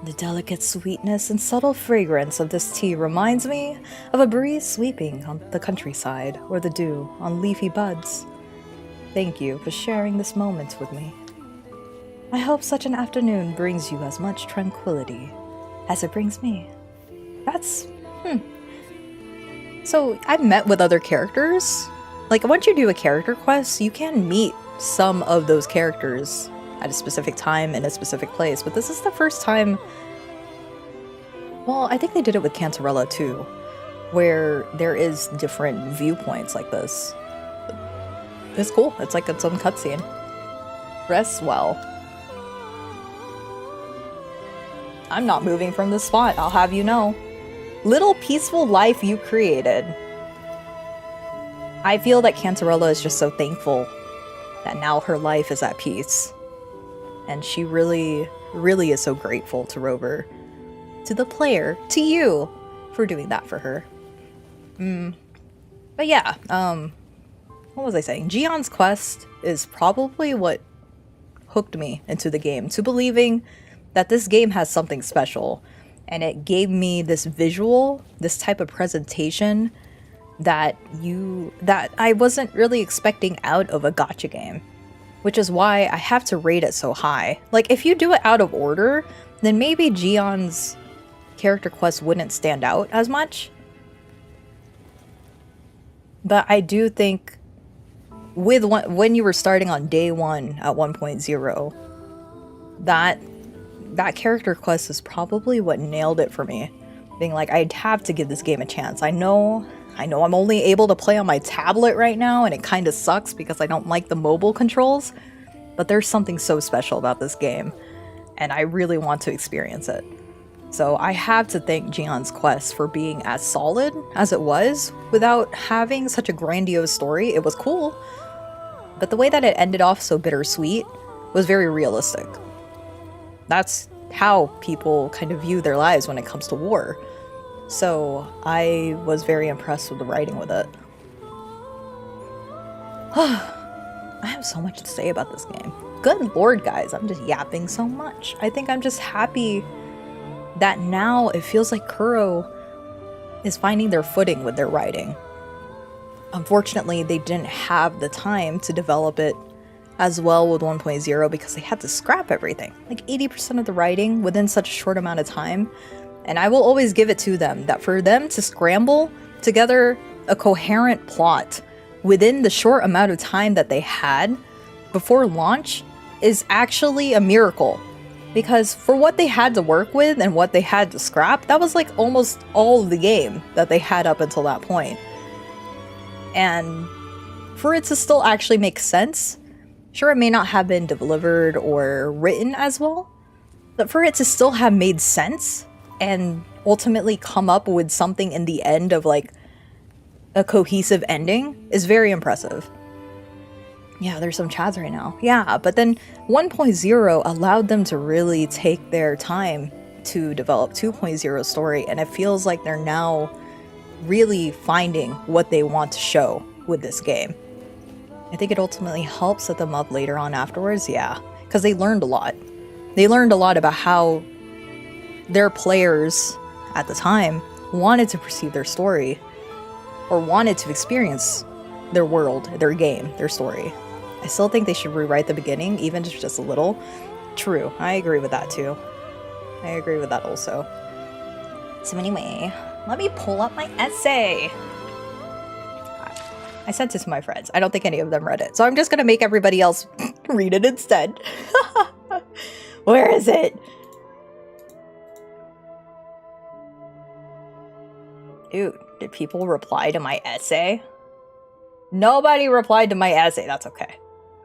The delicate sweetness and subtle fragrance of this tea reminds me of a breeze sweeping on the countryside or the dew on leafy buds. Thank you for sharing this moment with me. I hope such an afternoon brings you as much tranquility as it brings me. That's... So, I've met with other characters. Like, once you do a character quest, you can meet some of those characters at a specific time in a specific place, but this is the first time... Well, I think they did it with Cantarella too, where there is different viewpoints like this. It's cool. It's like its own cutscene. Rest well. I'm not moving from this spot, I'll have you know. Little peaceful life you created. I feel that Cantarella is just so thankful that now her life is at peace. And she really, really is so grateful to Rover, to the player, to you, for doing that for her. But yeah, what was I saying? Gian's quest is probably what hooked me into the game, to believing that this game has something special. And it gave me this visual, this type of presentation that I wasn't really expecting out of a gacha game, which is why I have to rate it so high. Like, if you do it out of order, then maybe Gion's character quest wouldn't stand out as much. But I do think when you were starting on day 1 at 1.0, that character quest is probably what nailed it for me. Being like, I'd have to give this game a chance. I know I'm only able to play on my tablet right now, and it kind of sucks because I don't like the mobile controls, but there's something so special about this game, and I really want to experience it. So I have to thank Gion's quest for being as solid as it was without having such a grandiose story. It was cool, but the way that it ended off so bittersweet was very realistic. That's how people kind of view their lives when it comes to war. So I was very impressed with the writing with it. I have so much to say about this game. Good lord, guys, I'm just yapping so much. I think I'm just happy that now it feels like Kuro is finding their footing with their writing. Unfortunately, they didn't have the time to develop it as well with 1.0 because they had to scrap everything. Like 80% of the writing within such a short amount of time. And I will always give it to them that for them to scramble together a coherent plot within the short amount of time that they had before launch is actually a miracle. Because for what they had to work with and what they had to scrap, that was like almost all of the game that they had up until that point. And for it to still actually make sense, sure, it may not have been delivered or written as well, but for it to still have made sense and ultimately come up with something in the end of like a cohesive ending is very impressive. Yeah, there's some chads right now. Yeah, but then 1.0 allowed them to really take their time to develop 2.0 story, and it feels like they're now really finding what they want to show with this game. I think it ultimately helps set them up later on afterwards, yeah, because they learned a lot. They learned a lot about how their players at the time wanted to perceive their story or wanted to experience their world, their game, their story. I still think they should rewrite the beginning, even just a little. True, I agree with that too. I agree with that also. So anyway, let me pull up my essay. I sent it to my friends. I don't think any of them read it, so I'm just gonna make everybody else read it instead. Where is it? Dude, did people reply to my essay? Nobody replied to my essay. That's okay.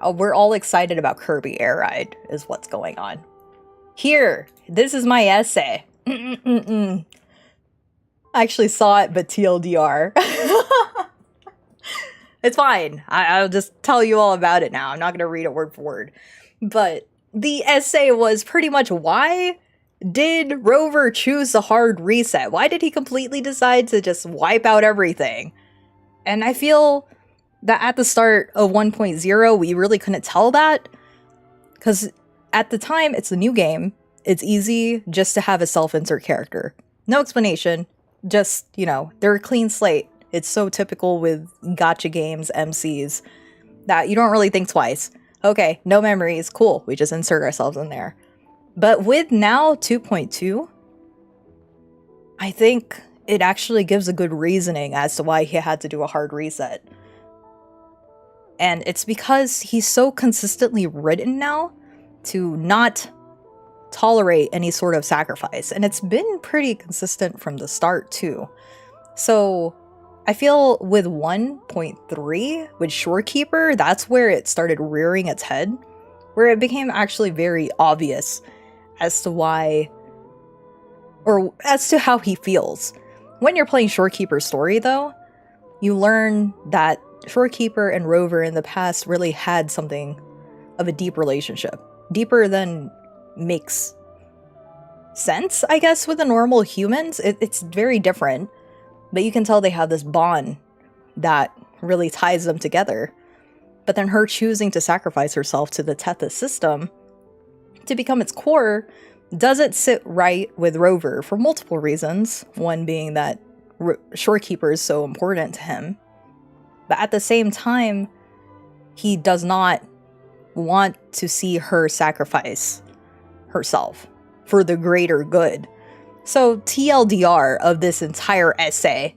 Oh, we're all excited about Kirby Air Ride is what's going on. Here, this is my essay. I actually saw it, but TLDR. It's fine. I'll just tell you all about it now. I'm not going to read it word for word. But the essay was pretty much, why did Rover choose a hard reset? Why did he completely decide to just wipe out everything? And I feel that at the start of 1.0, we really couldn't tell that. Because at the time, it's a new game. It's easy just to have a self-insert character. No explanation. Just, you know, they're a clean slate. It's so typical with gacha games, MCs, that you don't really think twice. Okay, no memories, cool, we just insert ourselves in there. But with now 2.2, I think it actually gives a good reasoning as to why he had to do a hard reset. And it's because he's so consistently written now to not tolerate any sort of sacrifice. And it's been pretty consistent from the start too. So I feel with 1.3, with Shorekeeper, that's where it started rearing its head, where it became actually very obvious as to why, or as to how he feels. When you're playing Shorekeeper's story, though, you learn that Shorekeeper and Rover in the past really had something of a deep relationship. Deeper than makes sense, I guess, with the normal humans. It's very different. But you can tell they have this bond that really ties them together. But then her choosing to sacrifice herself to the Tethys system to become its core doesn't sit right with Rover for multiple reasons. One being that Shorekeeper is so important to him. But at the same time, he does not want to see her sacrifice herself for the greater good. So TLDR of this entire essay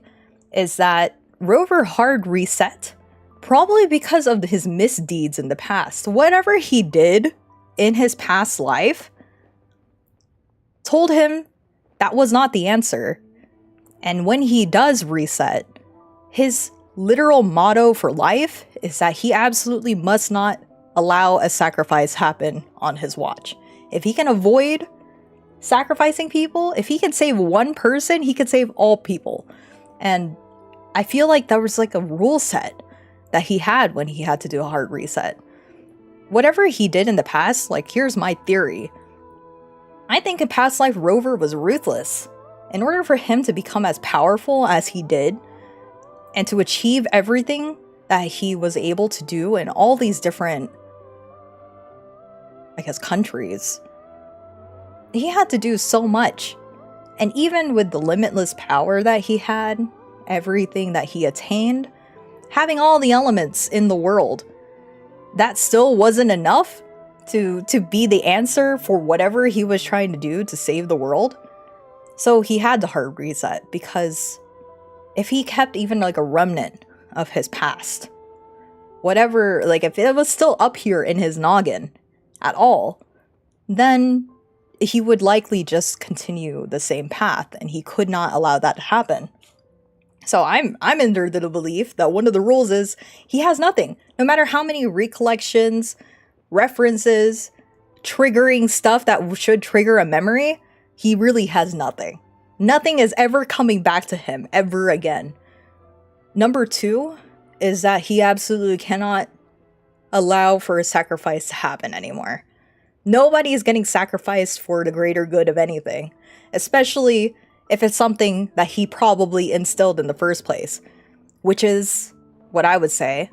is that Rover hard reset, probably because of his misdeeds in the past. Whatever he did in his past life told him that was not the answer. And when he does reset, his literal motto for life is that he absolutely must not allow a sacrifice happen on his watch. If he can avoid sacrificing people, if he can save one person, he could save all people. And I feel like that was like a rule set that he had when he had to do a hard reset. Whatever he did in the past, like, here's my theory. I think in past life, Rover was ruthless. In order for him to become as powerful as he did, and to achieve everything that he was able to do in all these different, I guess, countries, he had to do so much. And even with the limitless power that he had, everything that he attained, having all the elements in the world, that still wasn't enough to be the answer for whatever he was trying to do to save the world. So he had to hard reset, because if he kept even like a remnant of his past, whatever, like if it was still up here in his noggin at all, then he would likely just continue the same path, and he could not allow that to happen. So I'm under the belief that one of the rules is he has nothing. No matter how many recollections, references, triggering stuff that should trigger a memory, he really has nothing. Nothing is ever coming back to him ever again. Number 2 is that he absolutely cannot allow for a sacrifice to happen anymore. Nobody is getting sacrificed for the greater good of anything, especially if it's something that he probably instilled in the first place, which is what I would say,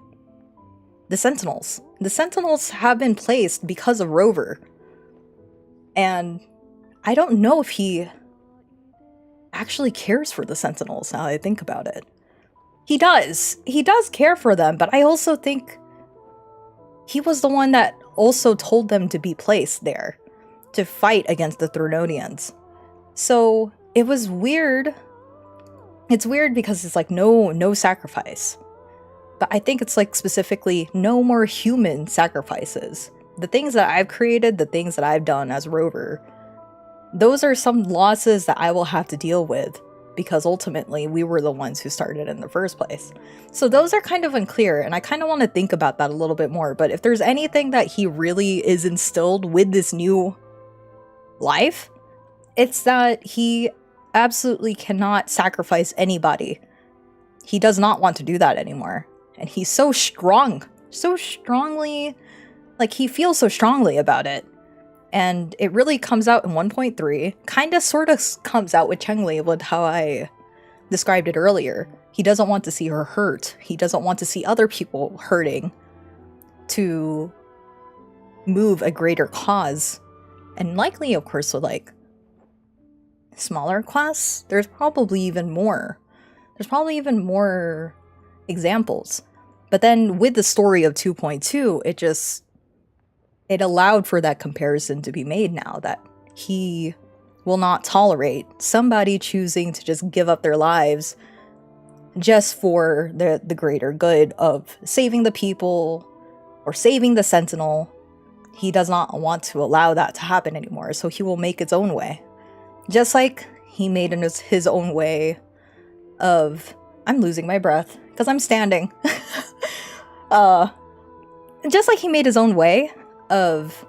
the Sentinels. The Sentinels have been placed because of Rover. And I don't know if he actually cares for the Sentinels now that I think about it. He does. He does care for them, but I also think he was the one that also told them to be placed there to fight against the Thurnonians. So it was weird. It's weird because it's like no sacrifice. But I think it's like specifically no more human sacrifices. The things that I've created, the things that I've done as Rover, those are some losses that I will have to deal with, because ultimately we were the ones who started in the first place. So those are kind of unclear, and I kind of want to think about that a little bit more. But if there's anything that he really is instilled with this new life, it's that he absolutely cannot sacrifice anybody. He does not want to do that anymore. And he's so strongly, like he feels so strongly about it. And it really comes out in 1.3, kind of sort of comes out with Chengli with how I described it earlier. He doesn't want to see her hurt. He doesn't want to see other people hurting to move a greater cause. And likely, of course, with like smaller quests, there's probably even more. There's probably even more examples. But then with the story of 2.2, it allowed for that comparison to be made now, that he will not tolerate somebody choosing to just give up their lives just for the greater good of saving the people or saving the Sentinel. He does not want to allow that to happen anymore, so he will make his own way. Just like he made his own way of... I'm losing my breath because I'm standing. Just like he made his own way of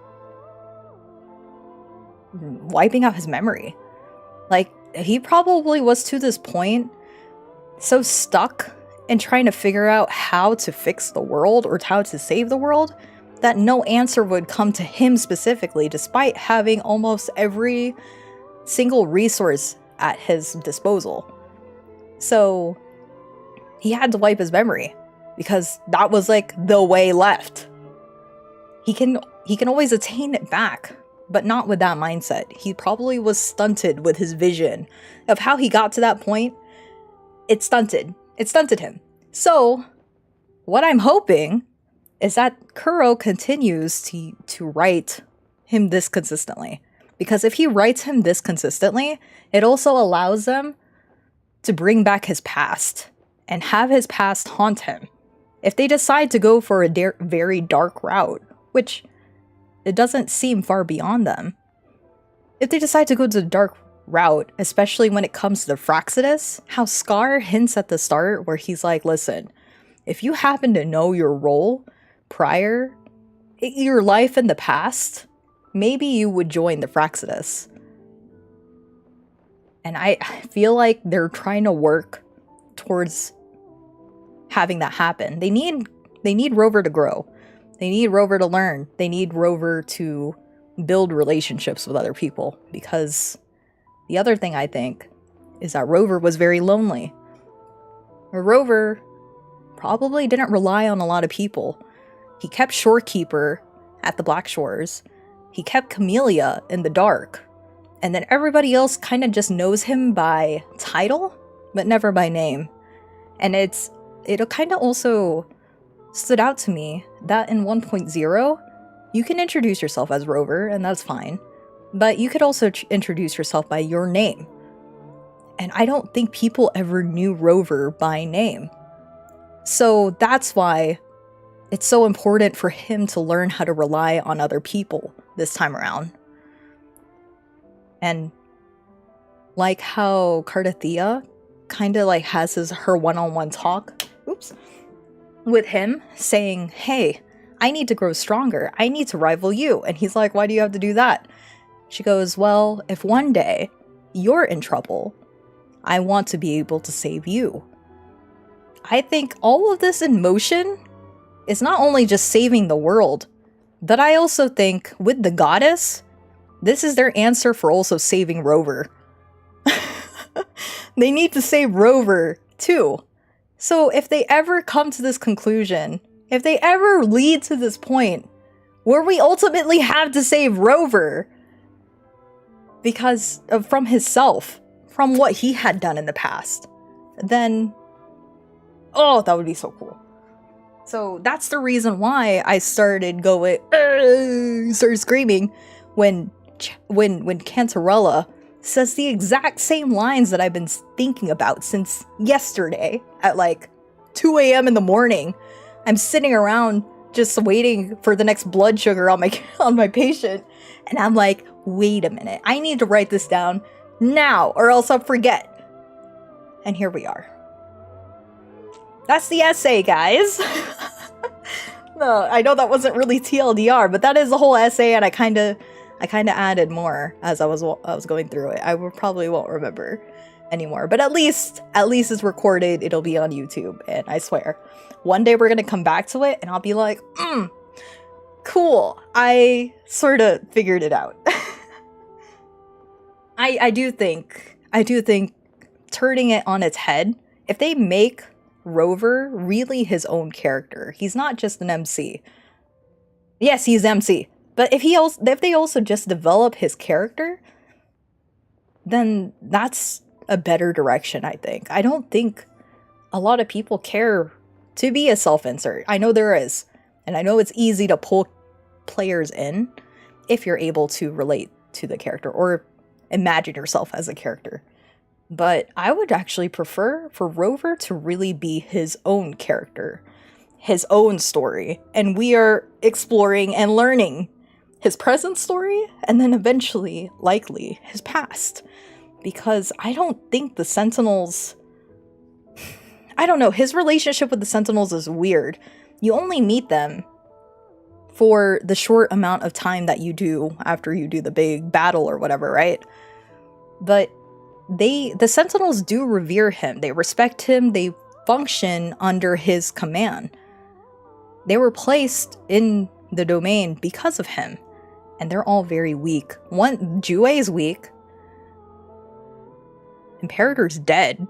wiping out his memory. Like, he probably was to this point so stuck in trying to figure out how to fix the world or how to save the world that no answer would come to him specifically, despite having almost every single resource at his disposal. So he had to wipe his memory because that was like the way left. He can always attain it back, but not with that mindset. He probably was stunted with his vision of how he got to that point, it stunted him. So what I'm hoping is that Kuro continues to write him this consistently. Because if he writes him this consistently, it also allows them to bring back his past and have his past haunt him. If they decide to go for a very dark route, which it doesn't seem far beyond them, if they decide to go to the dark route, especially when it comes to the Fractsidus, how Scar hints at the start where he's like, listen, if you happen to know your role prior, your life in the past, maybe you would join the Fractsidus. And I feel like they're trying to work towards having that happen. They need Rover to grow. They need Rover to learn. They need Rover to build relationships with other people. Because the other thing I think is that Rover was very lonely. Rover probably didn't rely on a lot of people. He kept Shorekeeper at the Black Shores. He kept Camellia in the dark. And then everybody else kind of just knows him by title, but never by name. And it kind of also stood out to me that in 1.0, you can introduce yourself as Rover, and that's fine. But you could also introduce yourself by your name. And I don't think people ever knew Rover by name. So that's why it's so important for him to learn how to rely on other people this time around. And like how Cardathea kind of like has her one-on-one talk, with him saying, hey, I need to grow stronger. I need to rival you. And he's like, why do you have to do that? She goes, well, if one day you're in trouble, I want to be able to save you. I think all of this in motion is not only just saving the world, but I also think with the goddess, this is their answer for also saving Rover. They need to save Rover too. So if they ever come to this conclusion, if they ever lead to this point where we ultimately have to save Rover because of from himself, from what he had done in the past, then oh, that would be so cool. So that's the reason why I started screaming when Cantarella says the exact same lines that I've been thinking about since yesterday at like 2 a.m. in the morning. I'm sitting around just waiting for the next blood sugar on my patient, and I'm like, wait a minute, I need to write this down now or else I'll forget. And here we are. That's the essay, guys. No, I know that wasn't really TLDR, but that is the whole essay, and I kind of added more as I was going through it. I probably won't remember anymore, but at least it's recorded. It'll be on YouTube, and I swear, one day we're gonna come back to it, and I'll be like, cool. I sort of figured it out. I do think turning it on its head, if they make Rover really his own character, he's not just an MC. Yes, he's MC. But if they also just develop his character, then that's a better direction, I think. I don't think a lot of people care to be a self-insert. I know there is. And I know it's easy to pull players in if you're able to relate to the character or imagine yourself as a character. But I would actually prefer for Rover to really be his own character, his own story. And we are exploring and learning his present story, and then eventually, likely, his past. Because I don't think the Sentinels... I don't know, his relationship with the Sentinels is weird. You only meet them for the short amount of time that you do after you do the big battle or whatever, right? But the Sentinels do revere him. They respect him. They function under his command. They were placed in the domain because of him. And they're all very weak. Jue is weak. Imperator's dead.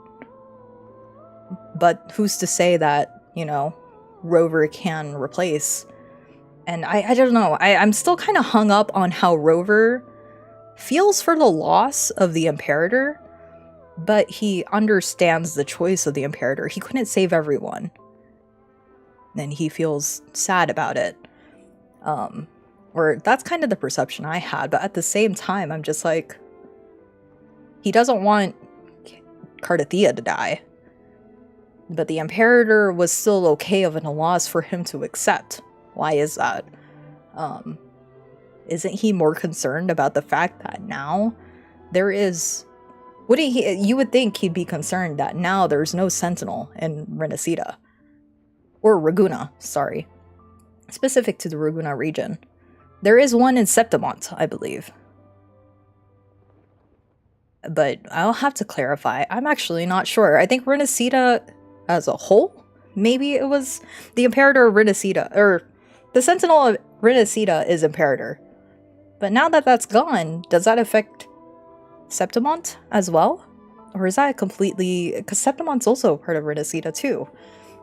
But who's to say that, Rover can replace? And I don't know. I'm still kind of hung up on how Rover feels for the loss of the Imperator. but he understands the choice of the Imperator. He couldn't save everyone. And he feels sad about it. Or that's kind of the perception I had, but at the same time, I'm just like, he doesn't want Cardathia to die. But the Imperator was still okay of a loss for him to accept. Why is that? Isn't he more concerned about the fact that now there is... You would think he'd be concerned that now there's no Sentinel in Renacida. Or Raguna, sorry. Specific to the Raguna region. There is one in Septimont, I believe. But I'll have to clarify. I'm actually not sure. I think Renacida as a whole? Maybe it was the Imperator of Renacida. Or the Sentinel of Renacida is Imperator. But now that that's gone, does that affect Septimont as well? Or is that completely... Because Septimont's also part of Renacida too.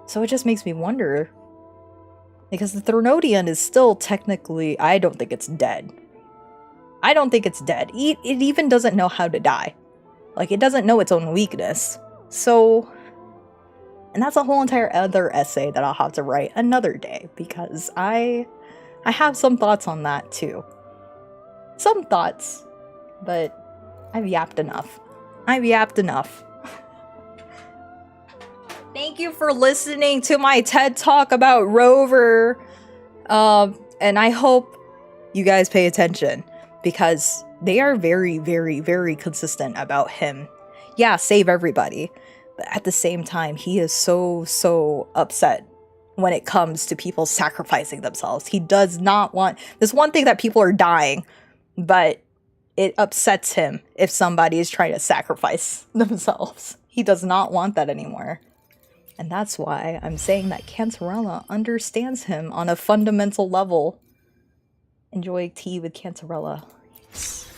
So it just makes me wonder... Because the Thurnodian is still technically... I don't think it's dead. I don't think it's dead. It even doesn't know how to die. Like, it doesn't know its own weakness. So... And that's a whole entire other essay that I'll have to write another day. Because I have some thoughts on that too. Some thoughts. But I've yapped enough. I've yapped enough. Thank you for listening to my TED Talk about Rover. And I hope you guys pay attention. Because they are very, very, very consistent about him. Yeah, save everybody. But at the same time, he is so upset when it comes to people sacrificing themselves. He does not want... There's one thing that people are dying, but it upsets him if somebody is trying to sacrifice themselves. He does not want that anymore. And that's why I'm saying that Cantarella understands him on a fundamental level. Enjoy tea with Cantarella. Yes.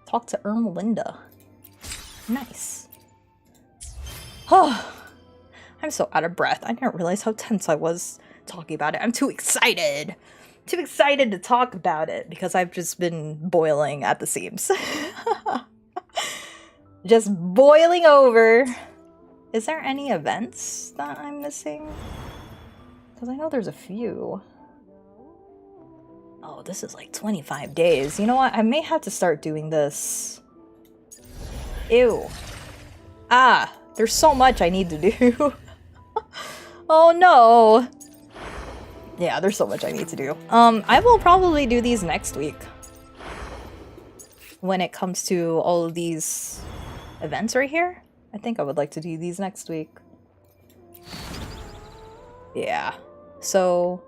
Talk to Ermelinda. Nice. Oh, I'm so out of breath. I didn't realize how tense I was talking about it. I'm too excited. Too excited to talk about it because I've just been boiling at the seams. Just boiling over. Is there any events that I'm missing? Because I know there's a few. Oh, this is like 25 days. You know what? I may have to start doing this. Ew. Ah, there's so much I need to do. Oh no. Yeah, there's so much I need to do. I will probably do these next week. When it comes to all of these events right here. I think I would like to do these next week. Yeah. So,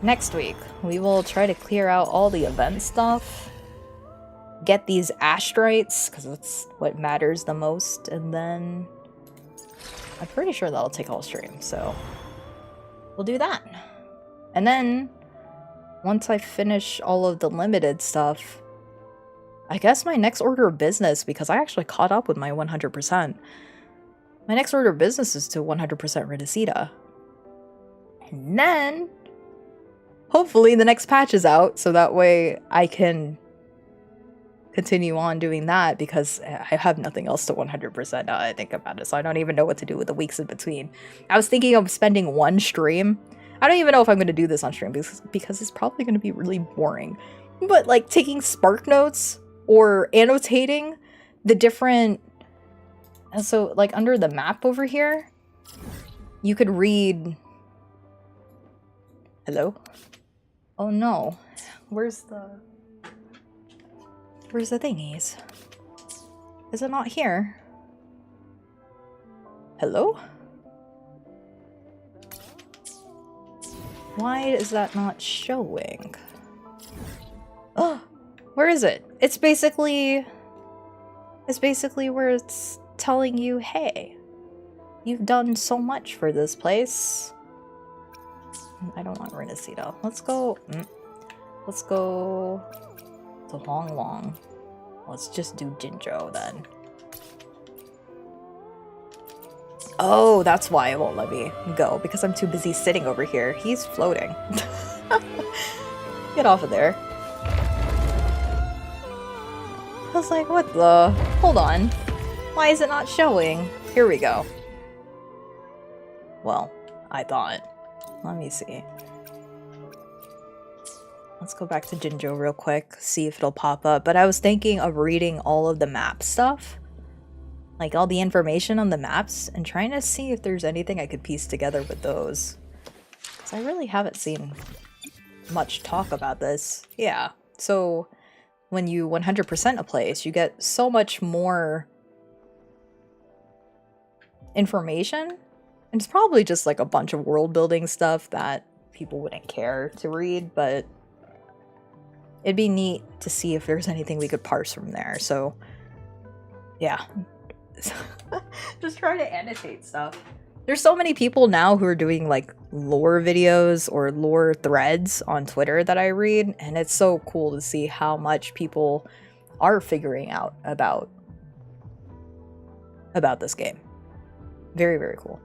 next week, we will try to clear out all the event stuff. Get these astrites, because that's what matters the most. And then, I'm pretty sure that'll take all stream, so we'll do that. And then, once I finish all of the limited stuff, I guess my next order of business, because I actually caught up with my 100%. My next order of business is to 100% Renacida. And then, hopefully the next patch is out, so that way I can continue on doing that, because I have nothing else to 100% now that I think about it, so I don't even know what to do with the weeks in between. I was thinking of spending one stream. I don't even know if I'm going to do this on stream, because it's probably going to be really boring. But, like, taking Spark Notes or annotating the different... And so, like, under the map over here, you could read... Hello? Oh no. Where's the thingies? Is it not here? Hello? Why is that not showing? Oh, where is it? It's basically where it's telling you, hey, you've done so much for this place. I don't want Renacida. Let's go to Long Long. Let's just do Jinzhou then. Oh, that's why it won't let me go, because I'm too busy sitting over here. He's floating. Get off of there. I was like, what the? Hold on. Why is it not showing? Here we go. Well, I thought. Let me see. Let's go back to Jinjo real quick, see if it'll pop up. But I was thinking of reading all of the map stuff. Like all the information on the maps and trying to see if there's anything I could piece together with those. Because I really haven't seen much talk about this. Yeah, so when you 100% a place, you get so much more information. And it's probably just like a bunch of world building stuff that people wouldn't care to read, but it'd be neat to see if there's anything we could parse from there. So yeah. Just try to annotate stuff. There's so many people now who are doing like lore videos or lore threads on Twitter that I read, and it's so cool to see how much people are figuring out about this game. Very, very cool.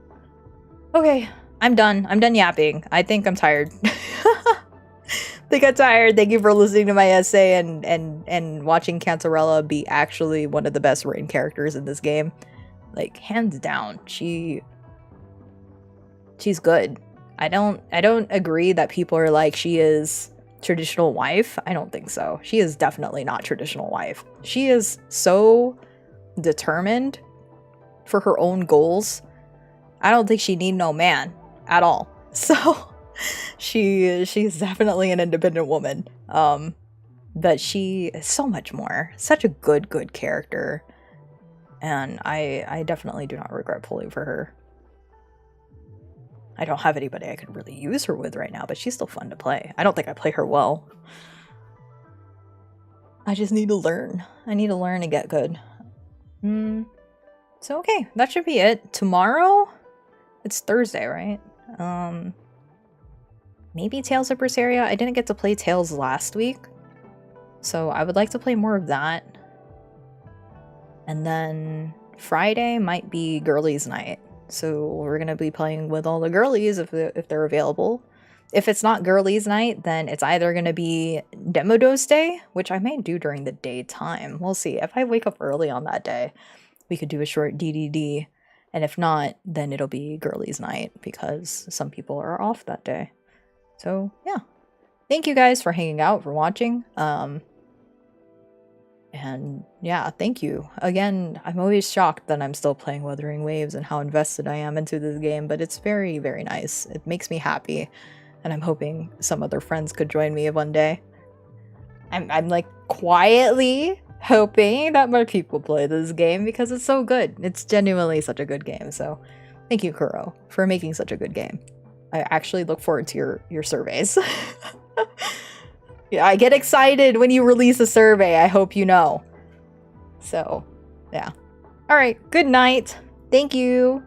Okay, I'm done. I'm done yapping. I think I'm tired. Think I'm tired. Thank you for listening to my essay and watching Cantarella be actually one of the best written characters in this game. Like, hands down. She's good. I don't agree that people are like she is traditional wife. I don't think so. She is definitely not traditional wife. She is so determined for her own goals. I don't think she need no man at all. So she's definitely an independent woman. But she is so much more. Such a good character. And I definitely do not regret pulling for her. I don't have anybody I could really use her with right now, but she's still fun to play. I don't think I play her well. I just need to learn. I need to learn and get good. So okay, that should be it. Tomorrow? It's Thursday, right? Maybe Tales of Berseria? I didn't get to play Tales last week. So I would like to play more of that. And then Friday might be girlies night. So we're going to be playing with all the girlies if they're available. If it's not girlies night, then it's either going to be HAPPYDOSE day, which I may do during the daytime. We'll see. If I wake up early on that day, we could do a short DDD. And if not, then it'll be girlies night because some people are off that day. So yeah. Thank you guys for hanging out, for watching. And yeah, thank you. Again, I'm always shocked that I'm still playing Wuthering Waves and how invested I am into this game, but it's very, very nice. It makes me happy, and I'm hoping some other friends could join me one day. I'm like quietly hoping that more people play this game because it's so good. It's genuinely such a good game, so thank you, Kuro, for making such a good game. I actually look forward to your surveys. Yeah, I get excited when you release a survey, I hope you know. So, yeah. Alright, good night. Thank you.